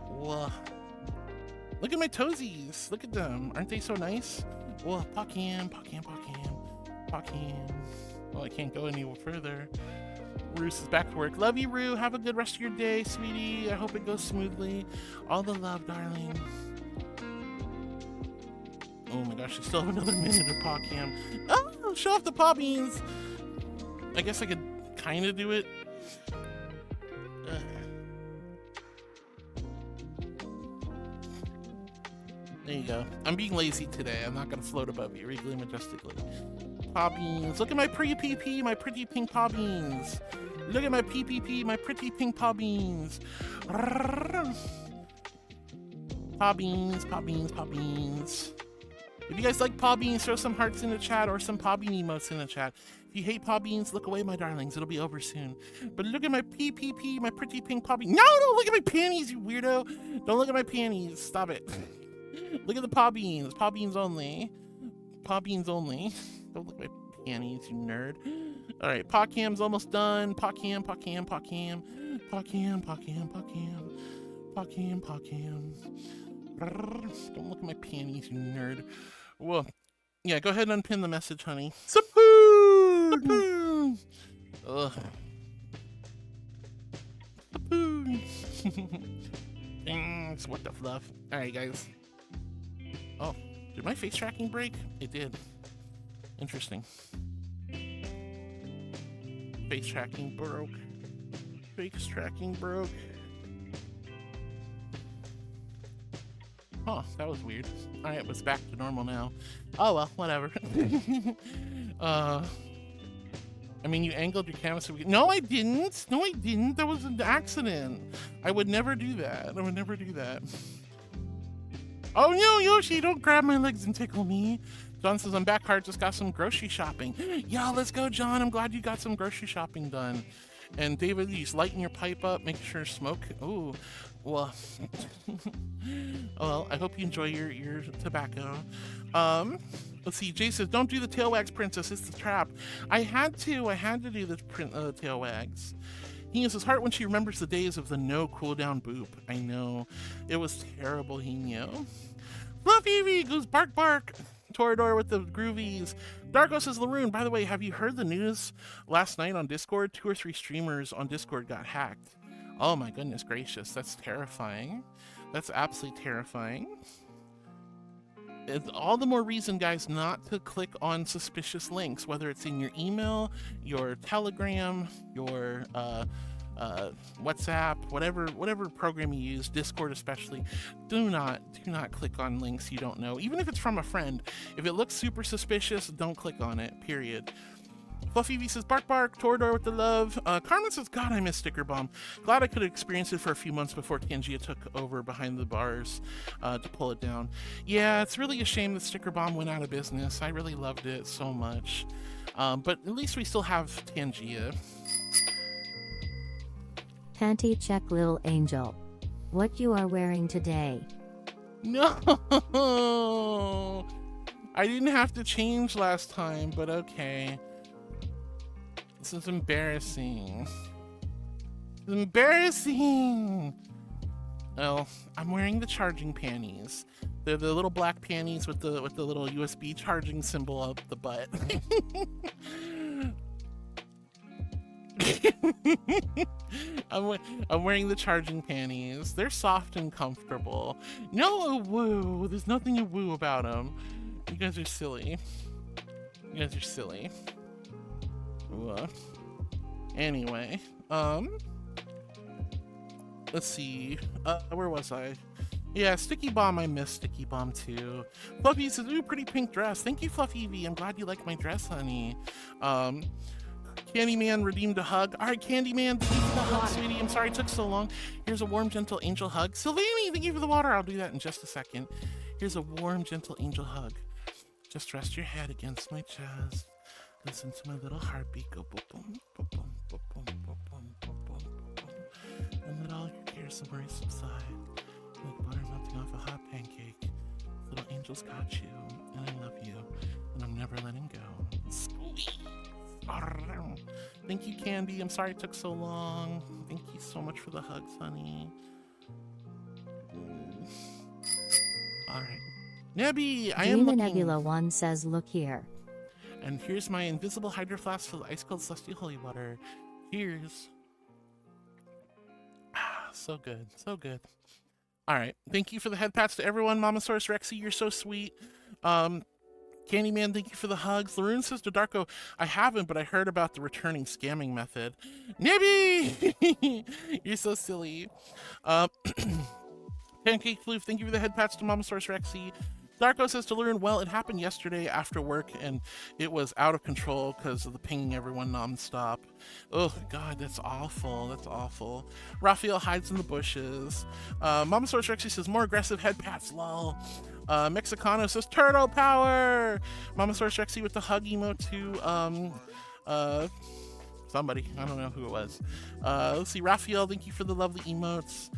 Whoa. Look at my toesies. Look at them. Aren't they so nice? Whoa, pod cam. Oh, I can't go any further. Roos is back to work. Love you, Roo. Have a good rest of your day, sweetie. I hope it goes smoothly. All the love, darling. Oh my gosh, I still have another minute of paw cam. Oh, show off the paw beans. I guess I could kind of do it. There you go. I'm being lazy today. I'm not going to float above you, regally majestically. Paw beans. Look at my pretty PP, my pretty pink paw beans. Look at my PPP, my pretty pink paw beans. Paw beans. If you guys like paw beans, throw some hearts in the chat or some paw bean emotes in the chat. If you hate paw beans, look away, my darlings. It'll be over soon. But look at my PPP, my pretty pink paw bean. No, don't look at my panties, you weirdo. Don't look at my panties. Stop it. Look at the paw beans. Paw beans only. Paw beans only. Don't look at my panties, you nerd. All right, paw cam's almost done. Paw cam, paw cam, paw cam. Paw cam, paw cam, paw cam. Paw cam, paw cam. Don't look at my panties, you nerd. Whoa. Yeah, go ahead and unpin the message, honey. Sapoon! Ugh. Sapoon! Thanks, what the fluff. Alright, guys. Oh, did my face tracking break? It did. Interesting. Face tracking broke. Face tracking broke. Huh, that was weird. Alright, it's back to normal now. Oh well, whatever. I mean, you angled your camera so we... No, I didn't! No, I didn't! That was an accident! I would never do that. I would never do that. Oh no, Yoshi, don't grab my legs and tickle me. John says, I'm back hard, just got some grocery shopping. Yeah, let's go, John. I'm glad you got some grocery shopping done. And David, you just lighten your pipe up, make sure smoke. Ooh, well, well, I hope you enjoy your tobacco. Let's see. Jay says, don't do the tail wags, princess. It's the trap. I had to do the tail wags. He uses heart when she remembers the days of the no cooldown boop. I know. It was terrible, Hino. Fluffy goes bark bark. Torador with the groovies. Darko says, Laroon, by the way, have you heard the news last night on Discord? 2 or 3 streamers on Discord got hacked. Oh my goodness gracious, that's terrifying. That's absolutely terrifying. It's all the more reason, guys, not to click on suspicious links, whether it's in your email, your Telegram, your WhatsApp, whatever program you use, Discord especially. Do not click on links you don't know, even if it's from a friend. If it looks super suspicious, don't click on it, period. Fluffy V says, bark bark. Torador with the love. Carmen says, God, I miss Sticker Bomb. Glad I could experience it for a few months before Tangia took over behind the bars to pull it down. Yeah, it's really a shame that Sticker Bomb went out of business. I really loved it so much. But at least we still have Tangia. Panty check, Lil Angel. What you are wearing today? No! I didn't have to change last time, but okay. This is embarrassing. It's embarrassing! Well, I'm wearing the charging panties. They're the little black panties with the little USB charging symbol up the butt. I'm wearing the charging panties. They're soft and comfortable. No woo. There's nothing to woo about them. You guys are silly. You guys are silly. Anyway, let's see. Where was I? Yeah, Sticky Bomb. I miss Sticky Bomb too. Fluffy says, ooh, pretty pink dress. Thank you, Fluffy V. I'm glad you like my dress, honey. Candyman redeemed a hug. All right, Candyman, thank you for the hug, sweetie. I'm sorry it took so long. Here's a warm, gentle angel hug. Sylvanie, thank you for the water. I'll do that in just a second. Here's a warm, gentle angel hug. Just rest your head against my chest. Listen to my little heartbeat go boom, boom, boom, boom, boom, boom, boom, boom, boom, boom. And let all your cares and worries subside. Like butter melting off a hot pancake. Little angels got you, and I love you, and I'm never letting go. Squeeze. Thank you, Candy. I'm sorry it took so long. Thank you so much for the hugs, honey. Alright. Nebby, I am looking. Nebula 1 says, look here. And here's my invisible hydro flask full of ice cold celestial holy water. Cheers. Ah, so good. So good. Alright. Thank you for the head pats to everyone. Mamasaurus Rexy, you're so sweet. Candyman, thank you for the hugs. Laroon says to Darko, I haven't, but I heard about the returning scamming method. Nibby! You're so silly. Pancake Floof, thank you for the head pats to Mamasaurus Rexy. Darko says to learn, well, it happened yesterday after work and it was out of control because of the pinging everyone nonstop. Oh, God, that's awful. That's awful. Raphael hides in the bushes. Mama Source Rexy says, more aggressive head pats, lol. Mexicano says, turtle power. Mama Source Rexy with the hug emote to somebody. I don't know who it was. Let's see. Raphael, thank you for the lovely emotes.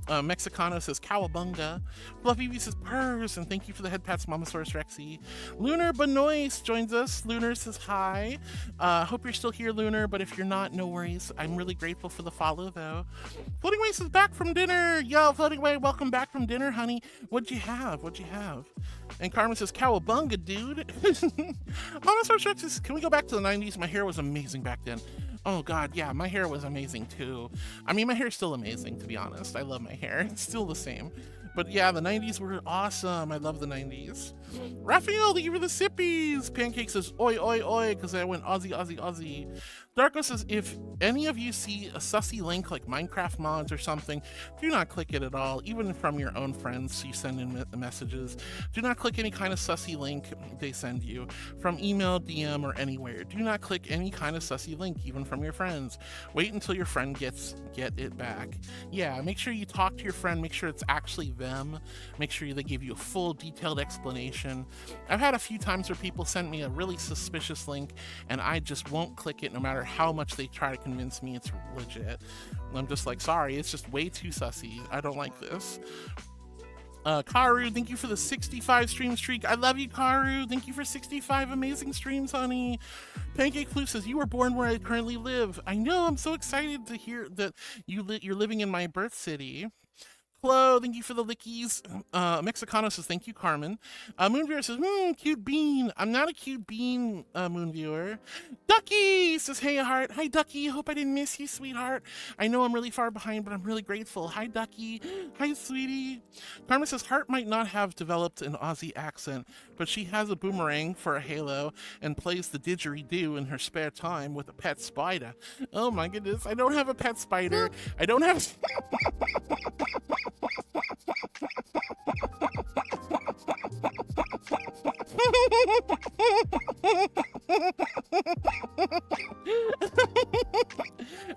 Mexicano says cowabunga. Fluffy V says purrs, and thank you for the head pats, Mamasaurus Rexy. Lunar Benoist joins us. Lunar says hi. Hope you're still here, Lunar, but if you're not, no worries. I'm really grateful for the follow, though. Floating Way says back from dinner. Yo, Floating Way, welcome back from dinner, honey. What'd you have? What'd you have? And Carmen says cowabunga, dude. Mamasaurus Rexy says, can we go back to the 90s? My hair was amazing back then. Oh God, yeah, my hair was amazing too. I mean, my hair's still amazing, to be honest. I love my hair. It's still the same. But yeah, the 90s were awesome. I love the 90s. Raphael, thank you for the sippies. Pancake says, oi, oi, oi, because I went Aussie, Aussie, Aussie. Darko says, if any of you see a sussy link like Minecraft mods or something, do not click it at all, even from your own friends you send in messages. Do not click any kind of sussy link they send you, from email, DM, or anywhere. Do not click any kind of sussy link, even from your friends. Wait until your friend get it back. Yeah, make sure you talk to your friend, make sure it's actually them, make sure they give you a full detailed explanation. I've had a few times where people send me a really suspicious link and I just won't click it no matter how much they try to convince me it's legit. I'm just like, sorry, it's just way too sussy. I don't like this. Karu, thank you for the 65 stream streak. I love you, Karu. Thank you for 65 amazing streams, honey. Pancake Flute says, you were born where I currently live. I know, I'm so excited to hear that you're living in my birth city. Hello, thank you for the lickies. Mexicano says, thank you, Carmen. Moonviewer says, cute bean. I'm not a cute bean, Moonviewer. Ducky says, hey, heart. Hi, Ducky. Hope I didn't miss you, sweetheart. I know I'm really far behind, but I'm really grateful. Hi, Ducky. Hi, sweetie. Carmen says, Heart might not have developed an Aussie accent, but she has a boomerang for a halo and plays the didgeridoo in her spare time with a pet spider. Oh my goodness, I don't have a pet spider. I don't have...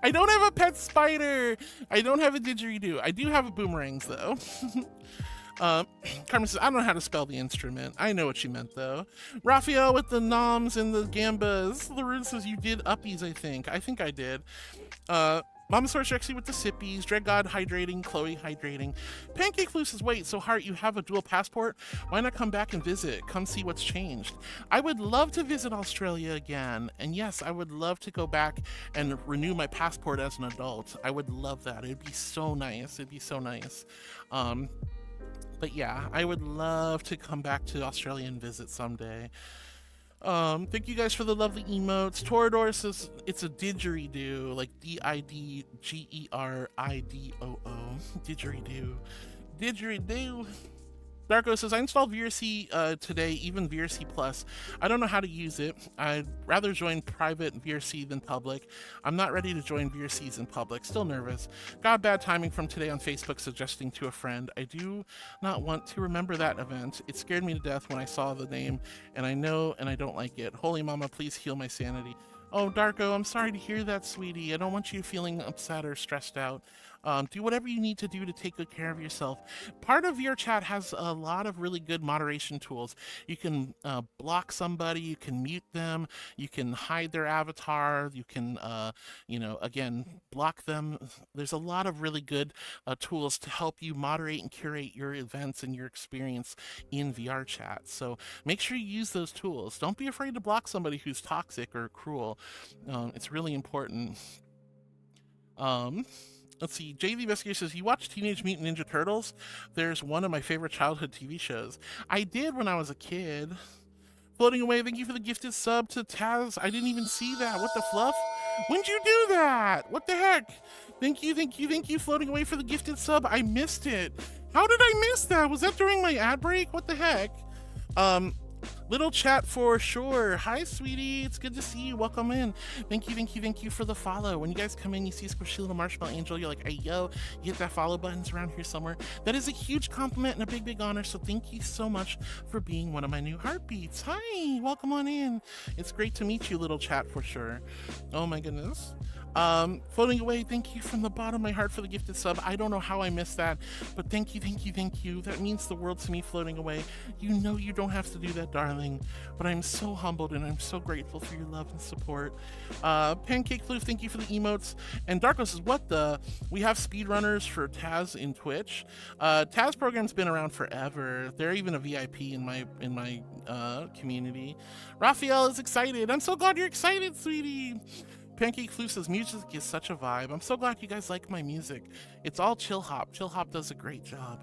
I don't have a pet spider. I don't have a didgeridoo. I do have boomerangs though. Carmen says, I don't know how to spell the instrument. I know what she meant though. Raphael with the noms and the gambas. Larune says, you did uppies, I think. I think I did. Mama Source Rexy with the sippies. Dread God hydrating. Chloe hydrating. Pancake Flute says, wait, so Heart, you have a dual passport? Why not come back and visit? Come see what's changed. I would love to visit Australia again. And yes, I would love to go back and renew my passport as an adult. I would love that. It'd be so nice. It'd be so nice. But yeah, I would love to come back to Australia and visit someday. Thank you guys for the lovely emotes. Torador says it's a didgeridoo, like DIDGERIDOO. Didgeridoo. Didgeridoo. Darko says, I installed VRC today, even VRC Plus. I don't know how to use it. I'd rather join private VRC than public. I'm not ready to join VRCs in public. Still nervous. Got bad timing from today on Facebook suggesting to a friend. I do not want to remember that event. It scared me to death when I saw the name, and I know and I don't like it. Holy Mama, please heal my sanity. Oh, Darko, I'm sorry to hear that, sweetie. I don't want you feeling upset or stressed out. Do whatever you need to do to take good care of yourself. Part of your chat has a lot of really good moderation tools. You can block somebody, you can mute them, you can hide their avatar, you can, again, block them. There's a lot of really good tools to help you moderate and curate your events and your experience in VR chat. So make sure you use those tools. Don't be afraid to block somebody who's toxic or cruel. It's really important. Let's see, Jay the Investigator says, you watch Teenage Mutant Ninja Turtles? There's one of my favorite childhood TV shows. I did when I was a kid. Floating Away, thank you for the gifted sub to Taz. I didn't even see that. What the fluff? When'd you do that? What the heck? Thank you, Floating Away for the gifted sub. I missed it. How did I miss that? Was that during my ad break? What the heck? Little chat for sure. Hi, sweetie. It's good to see you. Welcome in. Thank you for the follow. When you guys come in, you see a squishy little marshmallow angel. You're like, hey, yo, you hit that follow button's around here somewhere. That is a huge compliment and a big, big honor. So thank you so much for being one of my new heartbeats. Hi, welcome on in. It's great to meet you, little chat for sure. Oh my goodness. Floating away, thank you from the bottom of my heart for the gifted sub. I don't know how I missed that, but thank you. That means the world to me, floating away. You know you don't have to do that, darling, but I'm so humbled and I'm so grateful for your love and support. Pancake Floof, thank you for the emotes. And Darko says, what the? We have speedrunners for Taz in Twitch. Taz program's been around forever. They're even a VIP in my community. Raphael is excited. I'm so glad you're excited, sweetie. Pancake Floof says, music is such a vibe. I'm so glad you guys like my music. It's all chill hop. Chill hop does a great job.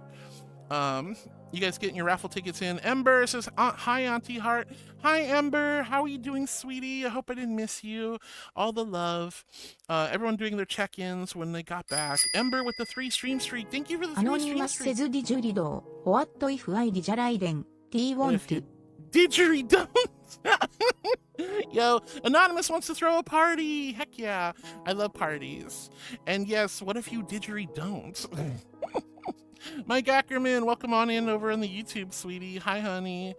You guys getting your raffle tickets in. Ember says, hi, Auntie Heart. Hi, Ember. How are you doing, sweetie? I hope I didn't miss you. All the love. Everyone doing their check-ins when they got back. Ember with the 3 stream streak. Thank you for the 3 stream streak. What if I didgeridoo? Didgeridoo. Yo, Anonymous wants to throw a party. Heck yeah. I love parties. And yes, what if you didgeridoo? Mike Ackerman, welcome on in over on the YouTube, sweetie. Hi, honey.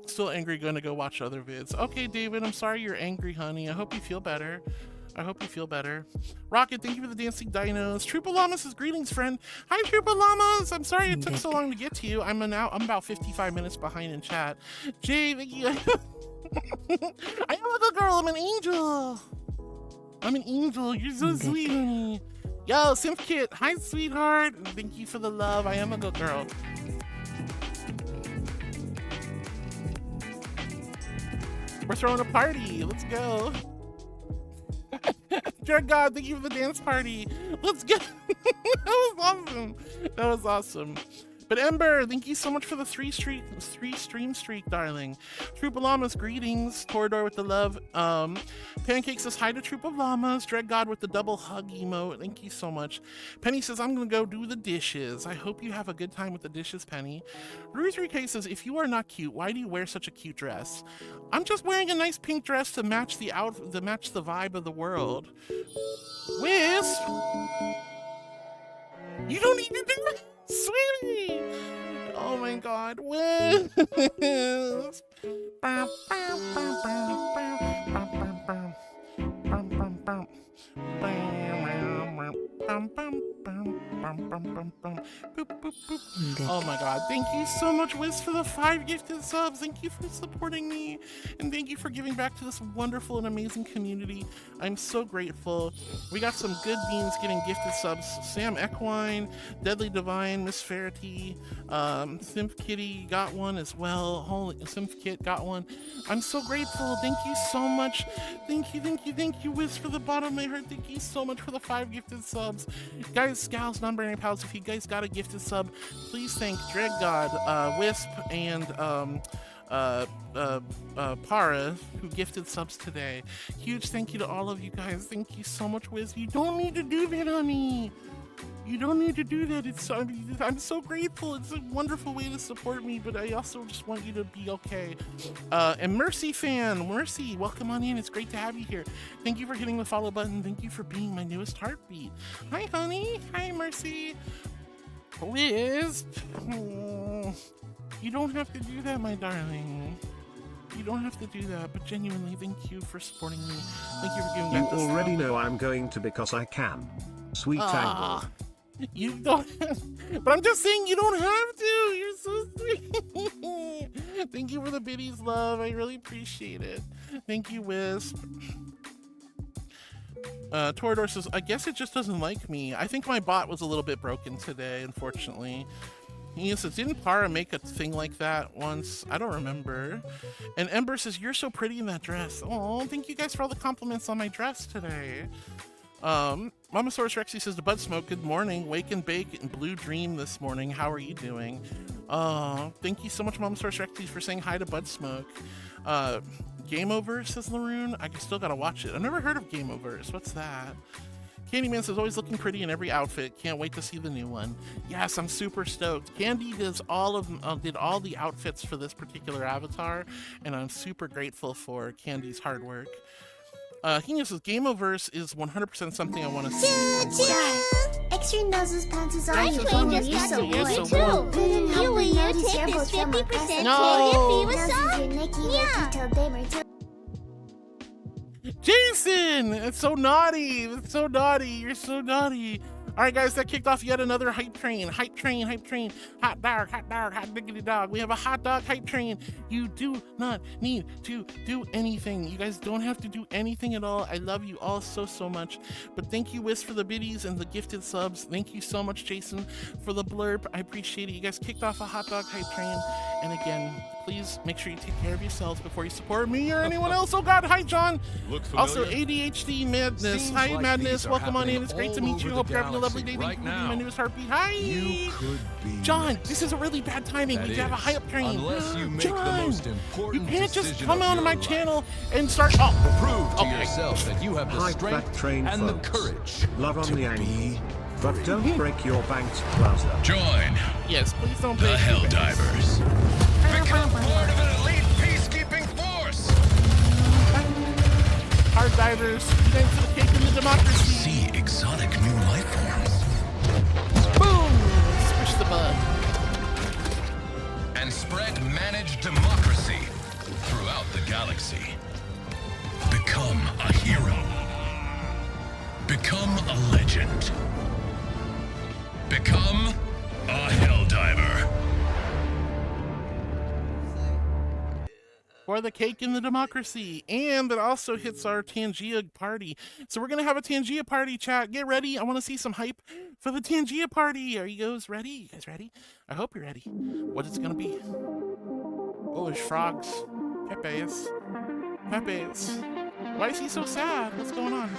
Still angry, gonna go watch other vids. Okay, David, I'm sorry you're angry, honey. I hope you feel better. Rocket, thank you for the dancing dinos. Troopa Llamas says, greetings, friend. Hi, Troopa Llamas. I'm sorry it took so long to get to you. I'm about 55 minutes behind in chat. Jay, thank you. I am a good girl. I'm an angel. You're so sweet, honey. Yo, Simp hi, sweetheart. Thank you for the love. I am a good girl. We're throwing a party. Let's go. Dear God, thank you for the dance party. Let's go. That was awesome. But Ember, thank you so much for the 3 stream streak, darling. Troop of Llamas, greetings. Corridor with the love. Pancake says hi to Troop of Llamas. Dread God with the double hug emote. Thank you so much. Penny says, I'm gonna go do the dishes. I hope you have a good time with the dishes, Penny. Rue3K says, if you are not cute, why do you wear such a cute dress? I'm just wearing a nice pink dress to match the vibe of the world. Wisp! You don't need to do it! Sweetie! Oh my God, Wisp! Oh my God, thank you so much, Wiz, for the 5 gifted subs. Thank you for supporting me, and thank you for giving back to this wonderful and amazing community. I'm so grateful. We got some good beans getting gifted subs. Sam Equine, Deadly Divine, Miss Farity, Simp Kitty got one as well. Holy, Simp Kit got one. I'm so grateful. Thank you so much. Thank you, Wiz, for the bottom of my heart. Thank you so much for the 5 gifted subs. Guys, gals, non-binary pals, if you guys got a gifted sub, please thank Dread God, Wisp, and Para, who gifted subs today. Huge thank you to all of you guys. Thank you so much, Wisp. You don't need to do that, honey. You don't need to do that. I'm so grateful. It's a wonderful way to support me, but I also just want you to be okay. And Mercy fan, Mercy, welcome on in. It's great to have you here. Thank you for hitting the follow button. Thank you for being my newest heartbeat. Hi, honey. Hi, Mercy. Wisp. You don't have to do that, my darling. You don't have to do that, but genuinely, thank you for supporting me. Thank you for giving back You this already love. know I'm going to because I can. Sweet angle. You don't but I'm just saying you don't have to. You're so sweet. Thank you for the biddies, love. I really appreciate it. Thank you, Wisp. Torador says, I guess it just doesn't like me. I think my bot was a little bit broken today, unfortunately. He says, didn't Para make a thing like that once? I don't remember. And Ember says, you're so pretty in that dress. Oh, thank you guys for all the compliments on my dress today. Mamasaurus Rexy says to Bud Smoke, good morning. Wake and bake and blue dream this morning. How are you doing? Thank you so much, Mamasaurus Rexy, for saying hi to Bud Smoke. Game Over, says Laroon. I still gotta watch it. I've never heard of Game Overs. What's that? Candyman says, always looking pretty in every outfit. Can't wait to see the new one. Yes, I'm super stoked. Candy did all the outfits for this particular avatar, and I'm super grateful for Candy's hard work. He says, Gameoverse is 100% something I want to see. Extra noses pants on Thanks you. for You're listening so to you, good. so Too. You will you take this 50% no. Yeah. Jason! It's so naughty. It's so naughty. You're so naughty. All right, guys, that kicked off yet another hype train. Hype train, hype train. Hot dog, hot diggity dog. We have a hot dog hype train. You do not need to do anything. You guys don't have to do anything at all. I love you all so, so much. But thank you, Wiz, for the biddies and the gifted subs. Thank you so much, Jason, for the blurb. I appreciate it. You guys kicked off a hot dog hype train. And again, please make sure you take care of yourselves before you support me or anyone else. Oh, God. Hi, John. Also, ADHD Madness. Seems hi, like Madness. Welcome on in. It's great to meet you. Hope you're having a lovely day. Thank you for being my newest heartbeat. Hi. You could be John, this is a really bad timing. We have a hype train. Unless you make John, the most important you can't just decision come of onto my your channel and start. Oh, prove to yourself that you have the Hype strength that train, and folks. the courage. Love on to the be angle. But don't break your bank's plaza. Join yes, please don't the break Helldivers. Become part of an elite peacekeeping force. Hard divers, thanks for the cake and the democracy. See exotic new life forms. Boom! Squish the bug. And spread managed democracy throughout the galaxy. Become a hero. Become a legend. Become a Helldiver. For the cake and the democracy. And it also hits our Tangia party. So we're going to have a Tangia party, chat. Get ready. I want to see some hype for the Tangia party. Are you guys ready? You guys ready? I hope you're ready. What is it going to be? Oh, there's frogs. Pepes. Pepes. Why is he so sad? What's going on?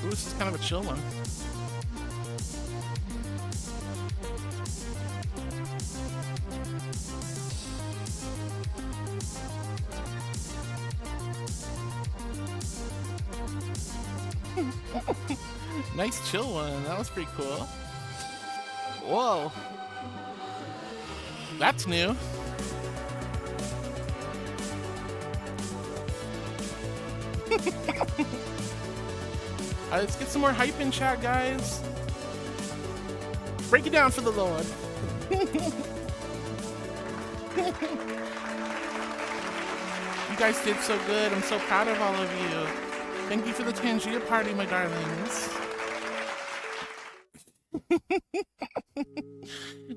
Ooh, this is kind of a chill one. Nice chill one. That was pretty cool. Whoa. That's new. Alright, let's get some more hype in chat, guys. Break it down for the Lord. You guys did so good. I'm so proud of all of you. Thank you for the Tangia party, my darlings.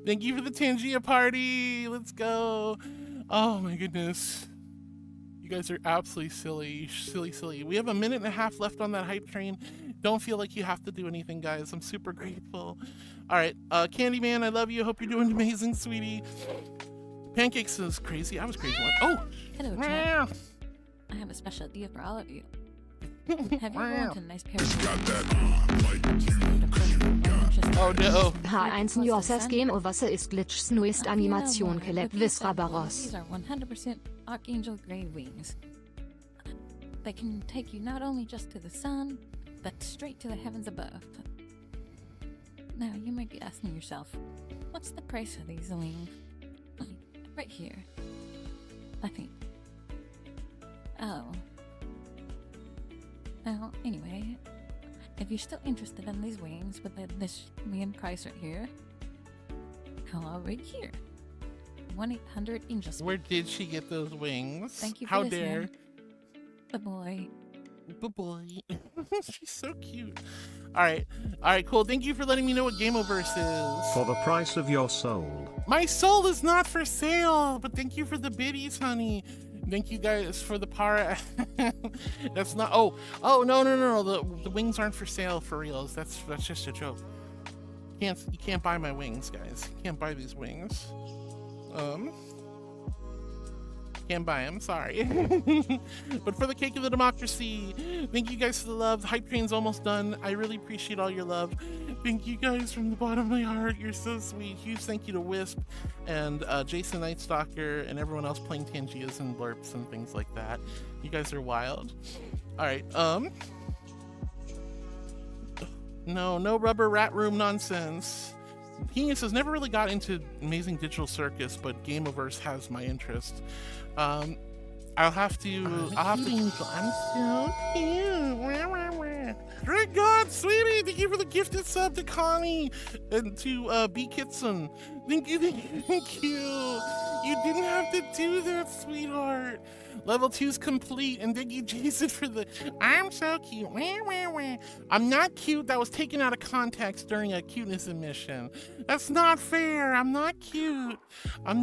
Thank you for the Tangia party. Let's go. Oh my goodness. You guys are absolutely silly. Silly. We have a minute and a half left on that hype train. Don't feel like you have to do anything, guys. I'm super grateful. All right, Candyman, I love you. Hope you're doing amazing, sweetie. Pancakes is crazy. I was crazy one. Oh! Hello, Jack. I have a special idea for all of you. Have you want a nice pair Oh no. H1 Jossas Game-Over ist Glitch's newest Animation Collab with Rabaros. These are 100% Archangel Grey wings. They can take you not only just to the sun, but straight to the heavens above. Now, you might be asking yourself, what's the price of these wings? Right here. I think. Oh. Well, anyway, if you're still interested in these wings with this main price right here, call right here. 1-800-ANGEL. Where did she get those wings? Thank you for How listening. dare. Bye-bye. Bye-bye. She's so cute. All right, cool. Thank you for letting me know what Gameoverse is. For the price of your soul. My soul is not for sale, but thank you for the biddies, honey. Thank you guys for the power. That's not. Oh, no. The wings aren't for sale for reals. That's just a joke. You can't buy my wings, guys. You can't buy these wings. Can't buy them, sorry. But for the cake of the democracy, thank you guys for the love. The hype train's almost done. I really appreciate all your love. Thank you guys from the bottom of my heart. You're so sweet. Huge thank you to Wisp and Jason Nightstalker and everyone else playing Tangias and Blurps and things like that. You guys are wild. All right, No rubber rat room nonsense. Genius has never really got into Amazing Digital Circus, but Gameoverse has my interest. I'll have to. I'm so cute. Great God, sweetie! Thank you for the gifted sub to Connie and to B Kitson. Thank you. You didn't have to do that, sweetheart. Level 2's complete, and thank you, Jason, for the I'm so cute. I'm not cute. That was taken out of context during a cuteness emission. That's not fair. I'm not cute. All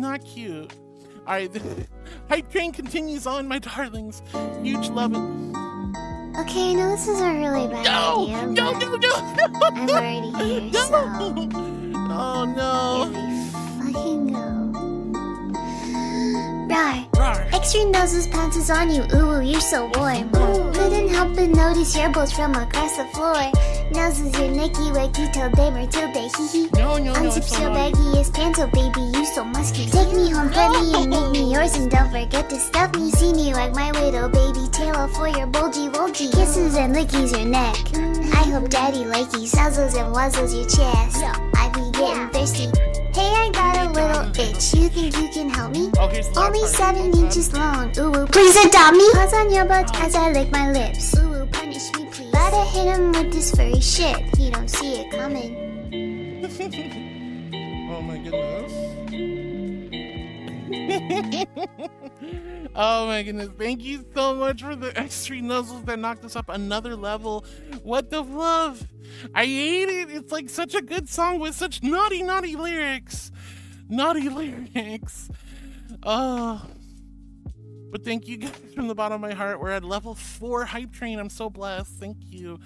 right, the hype train continues on, my darlings. Huge love it. Okay, I know this is a really bad idea, No! I'm already here, so... Oh, no. Here we fucking go. Rawr. Extra noses pounces on you, ooh, you're so warm. Couldn't help but notice your bolts from across the floor. Noses your Nicky Wacky till day Matilde, hee hee. Unzips your baggiest pants, oh baby, you so musky. Take me home, pet me and make me yours, and don't forget to stuff me. See me like my widow baby, tail for your bulgy bulgy. Kisses and lickies your neck. I hope daddy likey, nuzzles and wuzzles your chest. I be getting thirsty. Hey, I got a little itch. You think you can help me? Only 7 inches long. Ooh, please adopt me. Paws on your butt as I lick my lips. Ooh, punish me, please. Gotta hit him with this furry shit. He don't see it coming. Oh my goodness. Oh my goodness. Thank you so much for the extra nuzzles that knocked us up another level. What the love? I hate it. It's like such a good song with such naughty lyrics. Oh. But thank you guys from the bottom of my heart. We're at level 4 hype train. I'm so blessed. Thank you.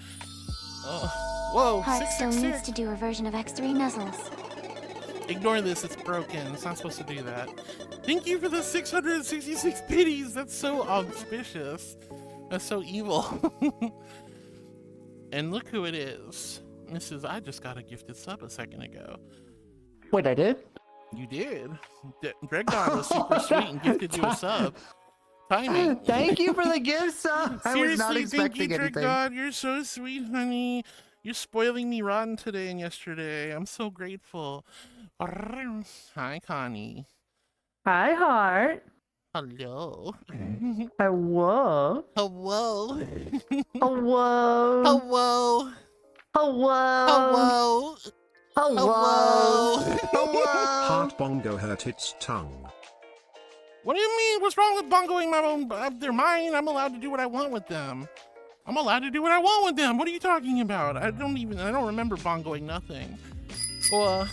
Whoa, Heart still 666. needs to do a version of X3 nuzzles. Ignore this, it's broken. It's not supposed to do that. Thank you for the 666 biddies. That's so auspicious. That's so evil. And look who it is. I just got a gifted sub a second ago. Wait, I did? You did. Greg God was super sweet and gifted you a sub. Timing. Thank you for the gift sub. I was not Seriously, expecting thank you, Greg anything. God. You're so sweet, honey. You're spoiling me rotten today and yesterday. I'm so grateful. Hi, Connie. Hi, Heart. Hello. Hello. Hello. Hello. Hello. Hello. Hello. Heart bongo hurt its tongue. What do you mean? What's wrong with bongoing my own? They're mine. I'm allowed to do what I want with them. What are you talking about? I don't remember bongoing nothing. Well,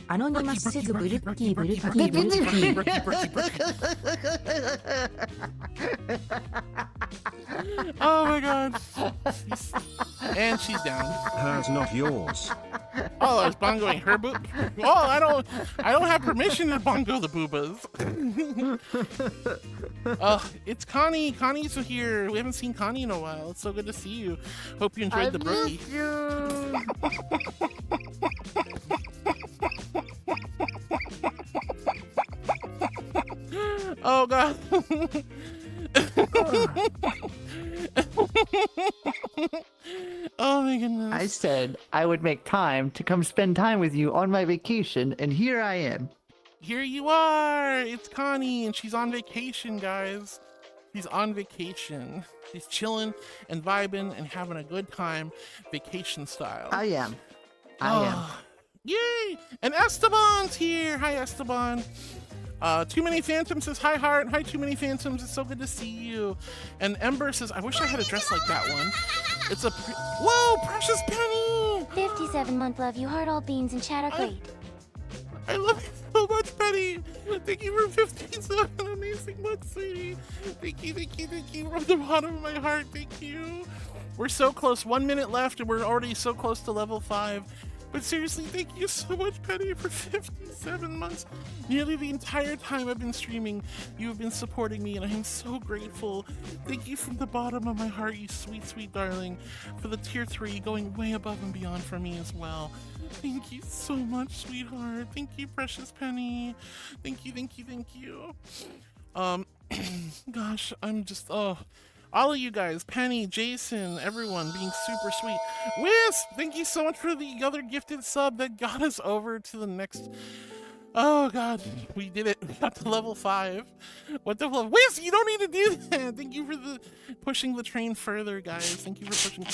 Anonymous says Brookie. Oh my god. And she's down. Hers, not yours. Oh, I was bongoing her boob. Oh, I don't have permission to bongo the boobas. It's Connie. Connie's here. We haven't seen Connie in a while. It's so good to see you. Hope you enjoyed the brookie. Oh god. Oh my goodness. I said I would make time to come spend time with you on my vacation, and here I am. Here you are. It's Connie, and she's on vacation, guys. She's on vacation. She's chilling and vibing and having a good time, vacation style. I am. Yay! And Esteban's here. Hi, Esteban. Too Many Phantoms says, hi, Heart. Hi, Too Many Phantoms. It's so good to see you. And Ember says, I wish I had a dress like that one. It's a... Whoa, Precious Penny! 57-month love you, heart all beans and chat are great. I love you so much, Penny. Thank you for 57 amazing months, sweetie. Thank you from the bottom of my heart. Thank you. We're so close. 1 minute left, and we're already so close to level 5. But seriously, thank you so much, Penny, for 57 months. Nearly the entire time I've been streaming, you have been supporting me, and I am so grateful. Thank you from the bottom of my heart, you sweet, sweet darling, for the tier 3 going way above and beyond for me as well. Thank you so much, sweetheart. Thank you, Precious Penny. Thank you. Gosh, I'm just, All of you guys, Penny, Jason, everyone being super sweet. Wisp, thank you so much for the other gifted sub that got us over to the next. Oh God, we did it. We got to level 5. What the hell? Wisp, you don't need to do that. Thank you for pushing the train further, guys. Thank you for pushing.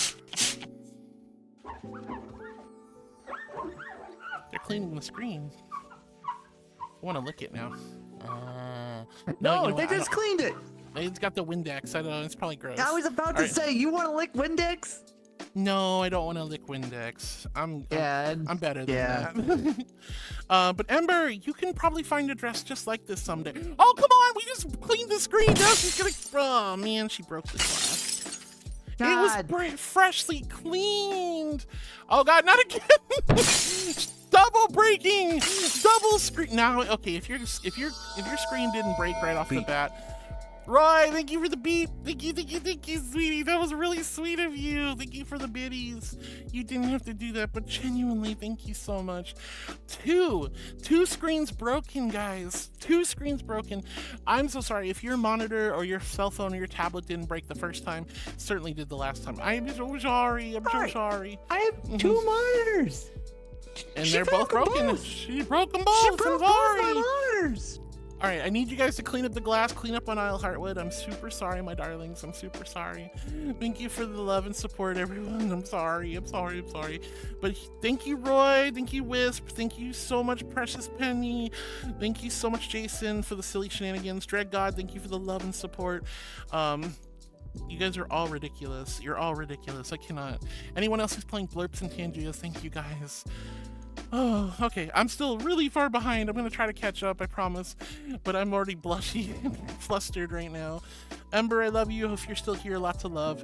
They're cleaning the screen. I want to lick it now. No, you know they what? just cleaned it. It's got the Windex. I don't know. It's probably gross. I was about to say, you want to lick Windex? No, I don't want to lick Windex. I'm better than that. But Ember, you can probably find a dress just like this someday. Oh, come on! We just cleaned the screen. Now she's gonna. Oh man, she broke the glass. God. It was freshly cleaned. Oh God, not again! Double breaking, double screen. Now, okay, if your screen didn't break right off the bat. Roy, thank you for the beep. Thank you, sweetie. That was really sweet of you. Thank you for the biddies. You didn't have to do that, but genuinely, thank you so much. Two screens broken, guys. 2 screens broken. I'm so sorry. If your monitor or your cell phone or your tablet didn't break the first time, certainly did the last time. I'm so sorry. I'm so sorry. I have 2 monitors. And they're both broken. She broke them both. She broke I'm sorry. both my monitors. All right, I need you guys to clean up the glass, clean up on Isle Heartwood. I'm super sorry, my darlings. I'm super sorry. Thank you for the love and support, everyone. I'm sorry. But thank you, Roy. Thank you, Wisp. Thank you so much, Precious Penny. Thank you so much, Jason, for the silly shenanigans. Dread God, thank you for the love and support. You guys are all ridiculous. You're all ridiculous. I cannot. Anyone else who's playing Blurps and Tangias, thank you guys. Oh, okay. I'm still really far behind. I'm going to try to catch up, I promise. But I'm already blushy and flustered right now. Ember, I love you. If you're still here, lots of love.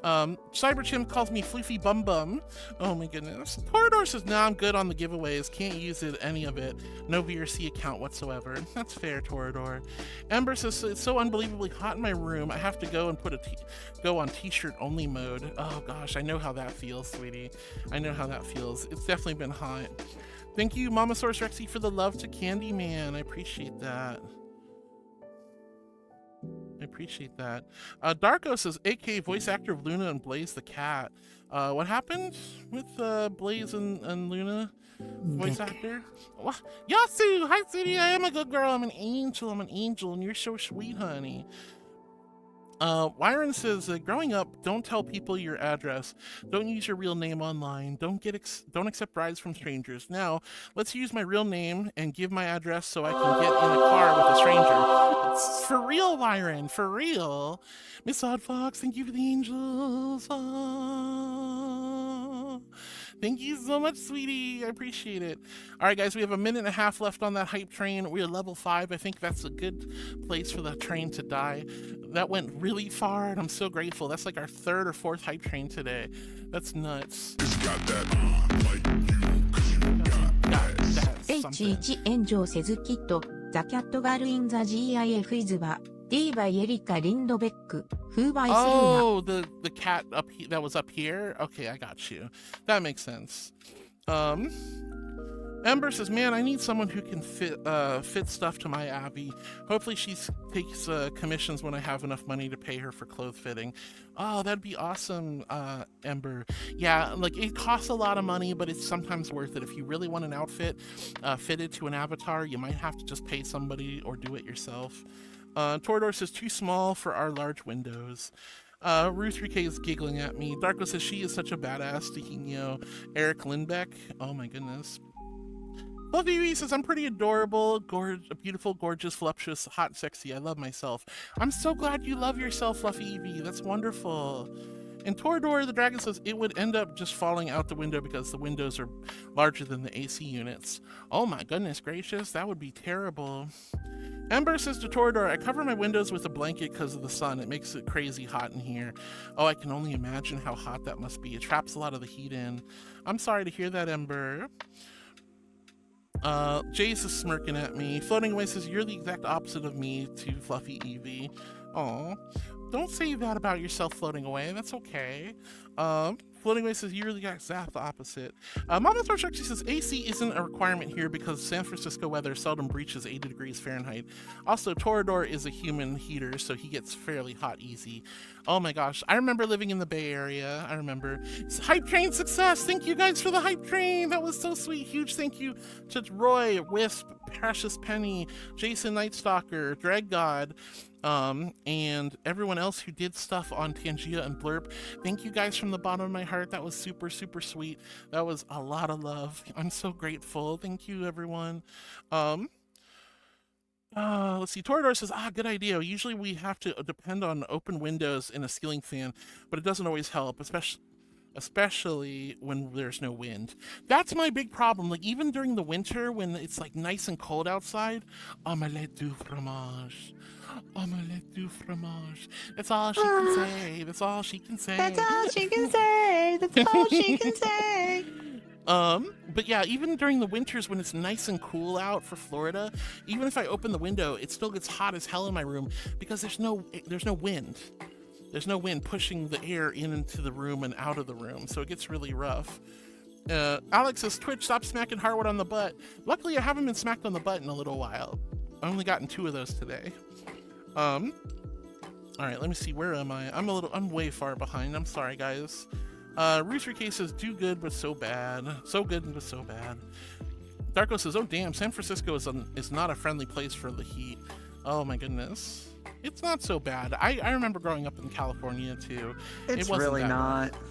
Cyberchimp calls me Floofy Bum Bum. Oh my goodness. Torador says, nah, I'm good on the giveaways. Can't use any of it. No VRC account whatsoever. That's fair, Torador. Ember says, it's so unbelievably hot in my room. I have to go and go on t-shirt only mode. Oh gosh, I know how that feels, sweetie. I know how that feels. It's definitely been hot. Thank you, Mama Source Rexy, for the love to Candyman. I appreciate that. Darko says, AK voice actor of Luna and Blaze the cat. What happened with Blaze and Luna voice actor? Yasu, hi sweetie, I am a good girl. I'm an angel, and you're so sweet, honey. Wyron says, growing up, don't tell people your address. Don't use your real name online. Don't accept rides from strangers. Now, let's use my real name and give my address so I can get in a car with a stranger. It's for real, Wyron, for real. Miss Odd Fox, thank you for the angels. Thank you so much, sweetie. I appreciate it. All right, guys, we have a minute and a half left on that hype train. We are level 5. I think that's a good place for the train to die. That went really far, and I'm so grateful. That's like our 3rd or 4th hype train today. That's nuts. H1 炎上せずきっと The Cat Girl in the GIF is D by Erika Lindbeck. Who by Oh, the cat that was up here? Okay, I got you. That makes sense. Ember says, man, I need someone who can fit stuff to my Abby. Hopefully she takes commissions when I have enough money to pay her for clothes fitting. Oh, that'd be awesome, Ember. Yeah, like it costs a lot of money, but it's sometimes worth it. If you really want an outfit fitted to an avatar, you might have to just pay somebody or do it yourself. Torador says, too small for our large windows. Ruth 3K is giggling at me. Darko says, she is such a badass. Stikinyo. Eric Lindbeck. Oh my goodness. Fluffy Evie says, I'm pretty adorable, beautiful, gorgeous, voluptuous, hot, sexy. I love myself. I'm so glad you love yourself, Fluffy Evie. That's wonderful. And Torador the dragon says, it would end up just falling out the window because the windows are larger than the AC units. Oh my goodness gracious, that would be terrible. Ember says to Torador, I cover my windows with a blanket because of the sun. It makes it crazy hot in here. Oh, I can only imagine how hot that must be. It traps a lot of the heat in. I'm sorry to hear that, Ember. Jace is smirking at me. Floating Away says, you're the exact opposite of me to Fluffy Evie. Aw. Don't say that about yourself, Floating Away. That's okay. Floating Away says, you really got exact the opposite. Mama Star Shark, she says, AC isn't a requirement here because San Francisco weather seldom breaches 80 degrees Fahrenheit. Also, Torador is a human heater, so he gets fairly hot easy. Oh my gosh, I remember living in the Bay Area. I remember. Hype Train success! Thank you guys for the Hype Train! That was so sweet. Huge thank you to Roy, Wisp, Precious Penny, Jason Nightstalker, Drag God, and everyone else who did stuff on Tangia and Blurp. Thank you guys from the bottom of my heart. That was super, super sweet. That was a lot of love. I'm so grateful. Thank you, everyone. Let's see. Torador says, good idea. Usually we have to depend on open windows and a ceiling fan, but it doesn't always help, especially when there's no wind. That's my big problem. Like, even during the winter when it's like nice and cold outside, omelette du fromage. Omelette du fromage. That's all she can say. That's all she can say. That's all she can say. That's all she can say. But yeah, even during the winters when it's nice and cool out for Florida, even if I open the window, it still gets hot as hell in my room because there's no wind. There's no wind pushing the air into the room and out of the room, so it gets really rough. Alex says, Twitch, stop smacking Harwood on the butt. Luckily, I haven't been smacked on the butt in a little while. I've only gotten 2 of those today. All right, let me see. Where am I? I'm way far behind. I'm sorry, guys. Rooster Case says, do good, but so bad. So good, but so bad. Darko says, oh damn, San Francisco is not a friendly place for the heat. Oh my goodness. It's not so bad. I remember growing up in California too. It's it wasn't really not. Bad.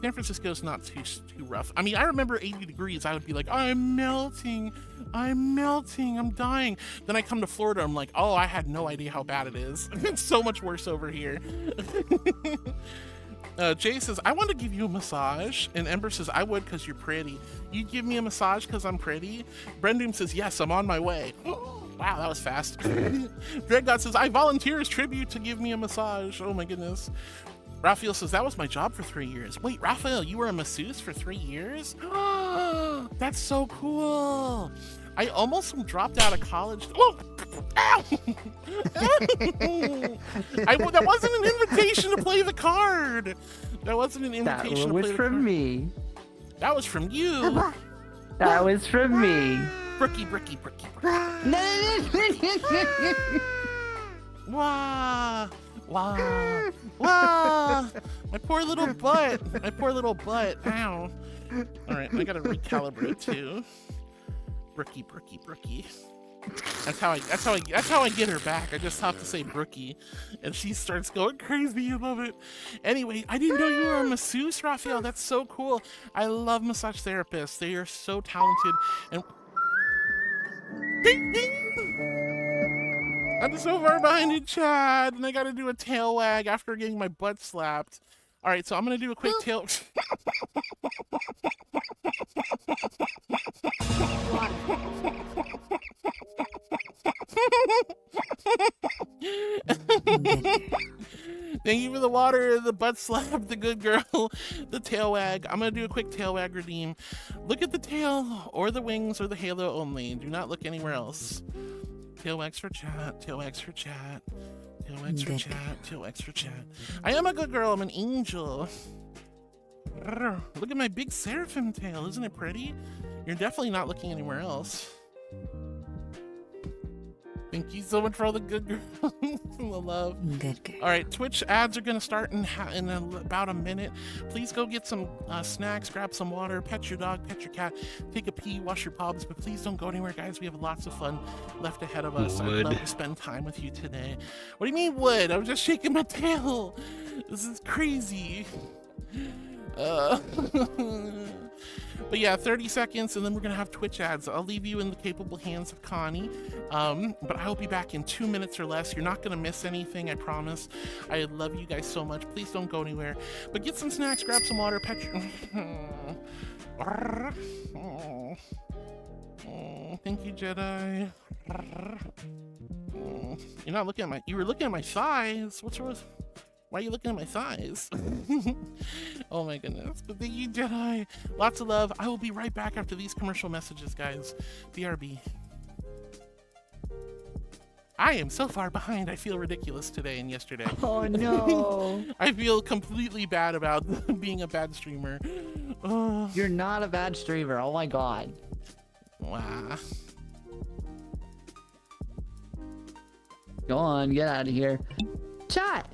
San Francisco's not too rough. I mean, I remember 80 degrees. I would be like, I'm melting. I'm melting. I'm dying. Then I come to Florida. I'm like, oh, I had no idea how bad it is. It's so much worse over here. Jay says, I want to give you a massage. And Ember says, I would because you're pretty. You'd give me a massage because I'm pretty? Brendoom says, yes, I'm on my way. Wow, that was fast. Dreadgod says, I volunteer as tribute to give me a massage. Oh my goodness. Raphael says, that was my job for 3 years. Wait, Raphael, you were a masseuse for 3 years? That's so cool. I almost dropped out of college. Oh! Ow! That wasn't an invitation to play the card. That wasn't an invitation to play the card. That was from me. That was from you. That was from me. Brookie. Wow. My poor little butt. Ow. All right, I gotta recalibrate too. Brookie. That's how I get her back. I just have to say Brookie, and she starts going crazy. You love it. Anyway, I didn't know you were a masseuse, Raphael. That's so cool. I love massage therapists. They are so talented. And ding, ding. I'm so far behind in Chad, and I gotta do a tail wag after getting my butt slapped. All right, so I'm gonna do a quick tail. Thank you for the water, the butt slap, the good girl, the tail wag. I'm gonna do a quick tail wag redeem. Look at the tail, or the wings, or the halo only. Do not look anywhere else. Tail wags for chat, tail wags for chat, tail wags for chat, tail wags for chat. I am a good girl, I'm an angel. Look at my big seraphim tail, isn't it pretty? You're definitely not looking anywhere else. Thank you so much for all the good girls and the love. Good girl. All right, Twitch ads are going to start in about a minute. Please go get some snacks, grab some water, pet your dog, pet your cat, take a pee, wash your palms, but please don't go anywhere, guys. We have lots of fun left ahead of us. I'd love to spend time with you today. What do you mean would? I was just shaking my tail. This is crazy. But yeah, 30 seconds and then we're gonna have Twitch ads. I'll leave you in the capable hands of Connie, but I will be back in 2 minutes or less. You're not gonna miss anything, I promise. I love you guys so much. Please don't go anywhere, but get some snacks, grab some water, pet your... Thank you, Jedi. You're not looking at my... You were looking at my thighs. What's wrong with... Why are you looking at my thighs? Oh my goodness. But thank you, Jedi. Lots of love. I will be right back after these commercial messages, guys. BRB. I am so far behind. I feel ridiculous today and yesterday. Oh no. I feel completely bad about being a bad streamer. You're not a bad streamer. Oh my god. Wow. Go on, get out of here. Chat.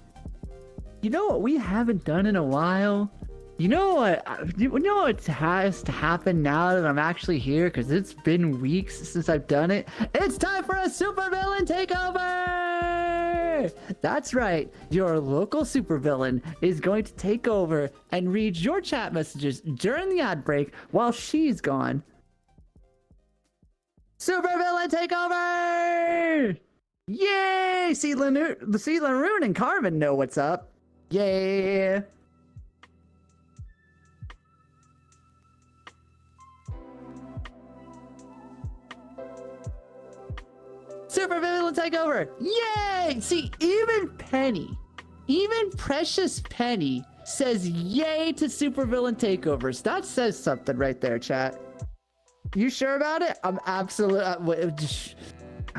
You know what we haven't done in a while? You know what has to happen now that I'm actually here? Because it's been weeks since I've done it. It's time for a supervillain takeover! That's right. Your local supervillain is going to take over and read your chat messages during the ad break while she's gone. Supervillain takeover! Yay! See, Laroon and Carmen know what's up. Yeah! Supervillain takeover! Yay! See, even Precious Penny says yay to supervillain takeovers. That says something right there, chat. You sure about it? I'm absolutely...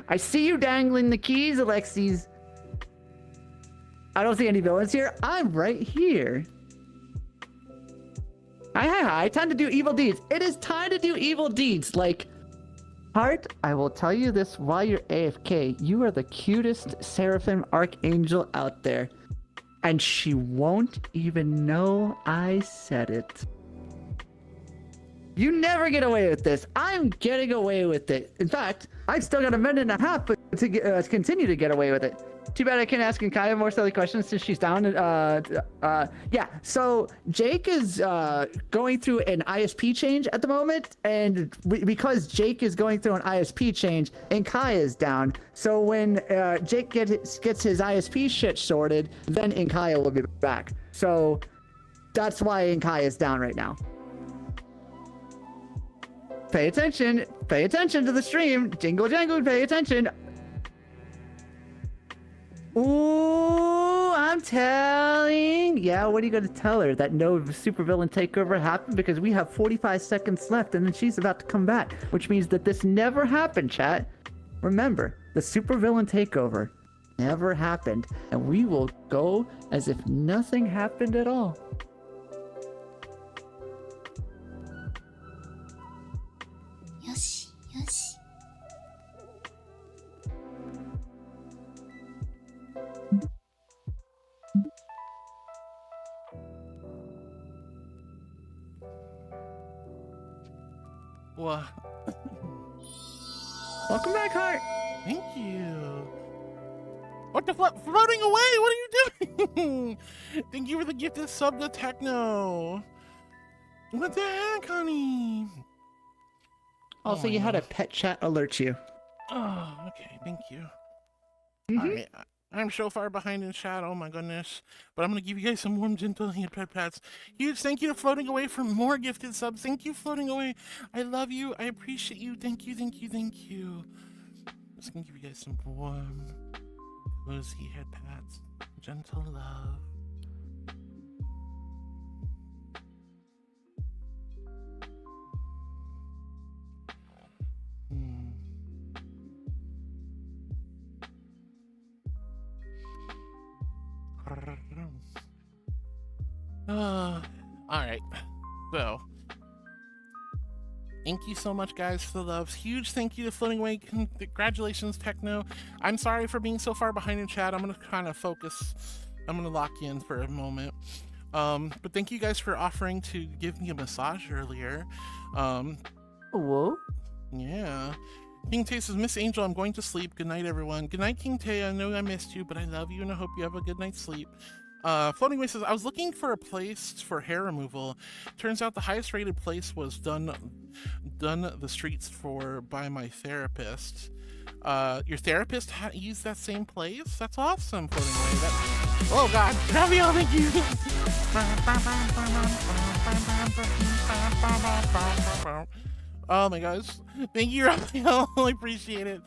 I see you dangling the keys, Alexis. I don't see any villains here. I'm right here. Hi. Time to do evil deeds. It is time to do evil deeds. Like, Heart, I will tell you this while you're AFK. You are the cutest Seraphim Archangel out there. And she won't even know I said it. You never get away with this. I'm getting away with it. In fact, I've still got a minute and a half to continue to get away with it. Too bad I can't ask Kaya more silly questions since she's down. Yeah, so Jake is going through an ISP change at the moment, and because Jake is going through an ISP change, Kaya is down. So when Jake gets his ISP shit sorted, then Kaya will be back. So that's why Kaya is down right now. Pay attention to the stream. Jingle jangle, pay attention. Ooh, I'm telling. Yeah, what are you going to tell her? That no supervillain takeover happened? Because we have 45 seconds left and then she's about to come back. Which means that this never happened, chat. Remember, the supervillain takeover never happened. And we will go as if nothing happened at all. Yoshi. What? Welcome back, Heart. Thank you. What the fuck? Floating away? What are you doing? Thank you for the gifted sub to Techno. What the heck, honey? Also, you had a pet chat alert you. Oh, okay. Thank you. Alright, I'm so far behind in chat. Oh my goodness. But I'm going to give you guys some warm, gentle hand pet pats. Huge thank you to Floating Away for more gifted subs. Thank you, Floating Away. I love you. I appreciate you. Thank you. Just going to give you guys some warm, cozy head pats. Gentle love. Alright. So, thank you so much, guys, for the loves. Huge thank you to Floating Away. Congratulations, Techno. I'm sorry for being so far behind in chat. I'm going to kind of focus. I'm going to lock you in for a moment. But thank you guys for offering to give me a massage earlier. Whoa. Yeah. King Tay says, Miss Angel, I'm going to sleep. Good night, everyone. Good night, King Tay. I know I missed you, but I love you and I hope you have a good night's sleep. Floating Away says, I was looking for a place for hair removal. Turns out the highest rated place was done the streets by my therapist. Your therapist used that same place? That's awesome, Floating Away. Oh god, Raviel, thank you. Oh my gosh. Thank you, Raviel. I appreciate it.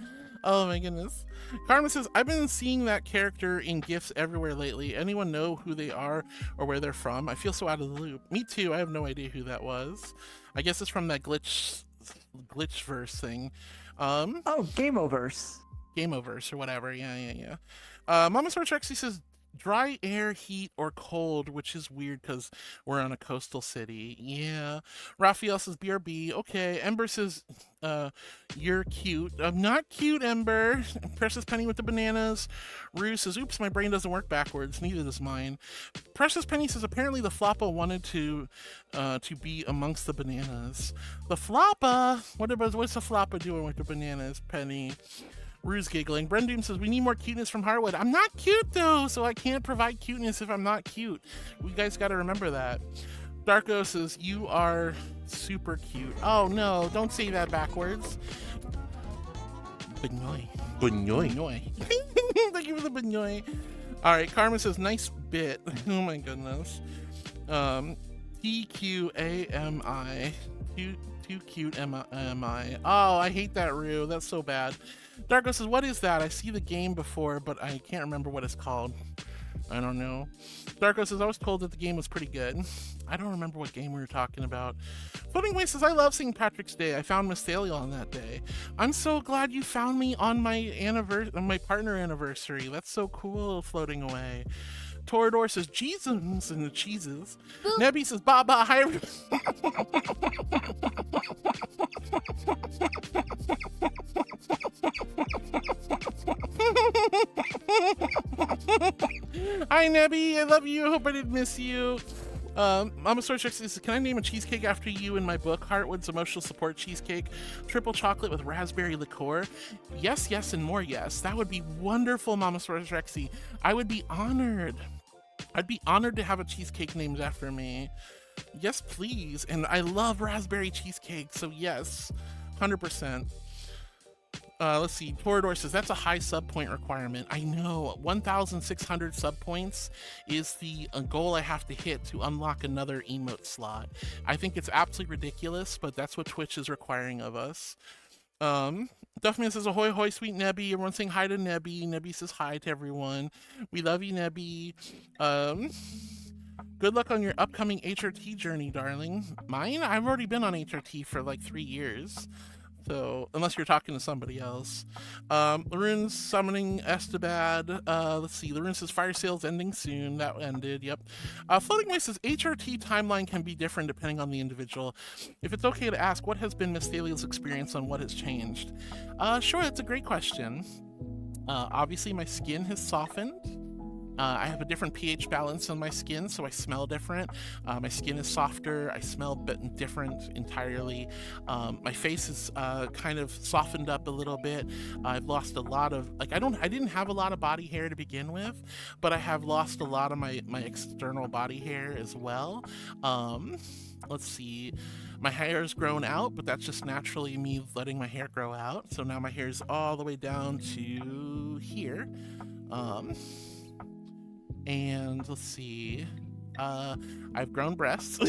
Oh my goodness. Carmen says, I've been seeing that character in GIFs everywhere lately. Anyone know who they are or where they're from? I feel so out of the loop. Me too. I have no idea who that was. I guess it's from that Glitchverse thing. Oh, Game-Overse. Game overs or whatever. Yeah. Mama Star Trexie says dry air, heat, or cold, which is weird because we're on a coastal city. Yeah. Raphael says BRB. Okay. Ember says, you're cute. I'm not cute, Ember. Precious Penny with the bananas. Rue says, oops, my brain doesn't work backwards. Neither does mine. Precious Penny says, apparently the Floppa wanted to be amongst the bananas. The Floppa? What's the Floppa doing with the bananas, Penny? Rue's giggling. Brendoom says, we need more cuteness from Heartwood. I'm not cute, though, so I can't provide cuteness if I'm not cute. You guys got to remember that. Darko says, you are super cute. Oh, no, don't say that backwards. Benoy. Thank you for the benoy. All right, Carmen says, nice bit. Oh, my goodness. TQAMI. Too cute am I. Oh, I hate that, Rue. That's so bad. Darko says, what is that? I see the game before, but I can't remember what it's called. I don't know. Darko says, I was told that the game was pretty good. I don't remember what game we were talking about. Floating Away says, I love St. Patrick's Day. I found Miss Thalia on that day. I'm so glad you found me on my partner anniversary. That's so cool, Floating Away. Torador says, Jesus and the cheeses. Nebby says, Baba, hi. Hi, Nebby. I love you. I hope I didn't miss you. Mama Star Trek says, can I name a cheesecake after you in my book, Heartwood's Emotional Support Cheesecake? Triple chocolate with raspberry liqueur. Yes, yes, and more yes. That would be wonderful, Mama Star Trexie. I would be honored. I'd be honored to have a cheesecake named after me. Yes, please. And I love raspberry cheesecake, so yes, 100%. Let's see. Torador says, that's a high sub point requirement. I know. 1,600 sub points is the goal I have to hit to unlock another emote slot. I think it's absolutely ridiculous, but that's what Twitch is requiring of us. Duffman says, ahoy hoy sweet Nebby. Everyone's saying hi to Nebby. Nebby says hi to everyone. We love you, Nebby. Good luck on your upcoming HRT journey, darling. Mine? I've already been on HRT for like 3 years. So, unless you're talking to somebody else. Laroon's summoning Estabad. Let's see. Laroon says fire sales ending soon. That ended. Yep. Floating Away says HRT timeline can be different depending on the individual. If it's okay to ask, what has been Miss Thalia's experience on what has changed? Sure, that's a great question. Obviously, my skin has softened. I have a different pH balance on my skin, so I smell different. My skin is softer. I smell different entirely. My face is kind of softened up a little bit. I've lost a lot of, like, I didn't have a lot of body hair to begin with, but I have lost a lot of my external body hair as well. Let's see. My hair has grown out, but that's just naturally me letting my hair grow out. So now my hair is all the way down to here. And let's see, I've grown breasts.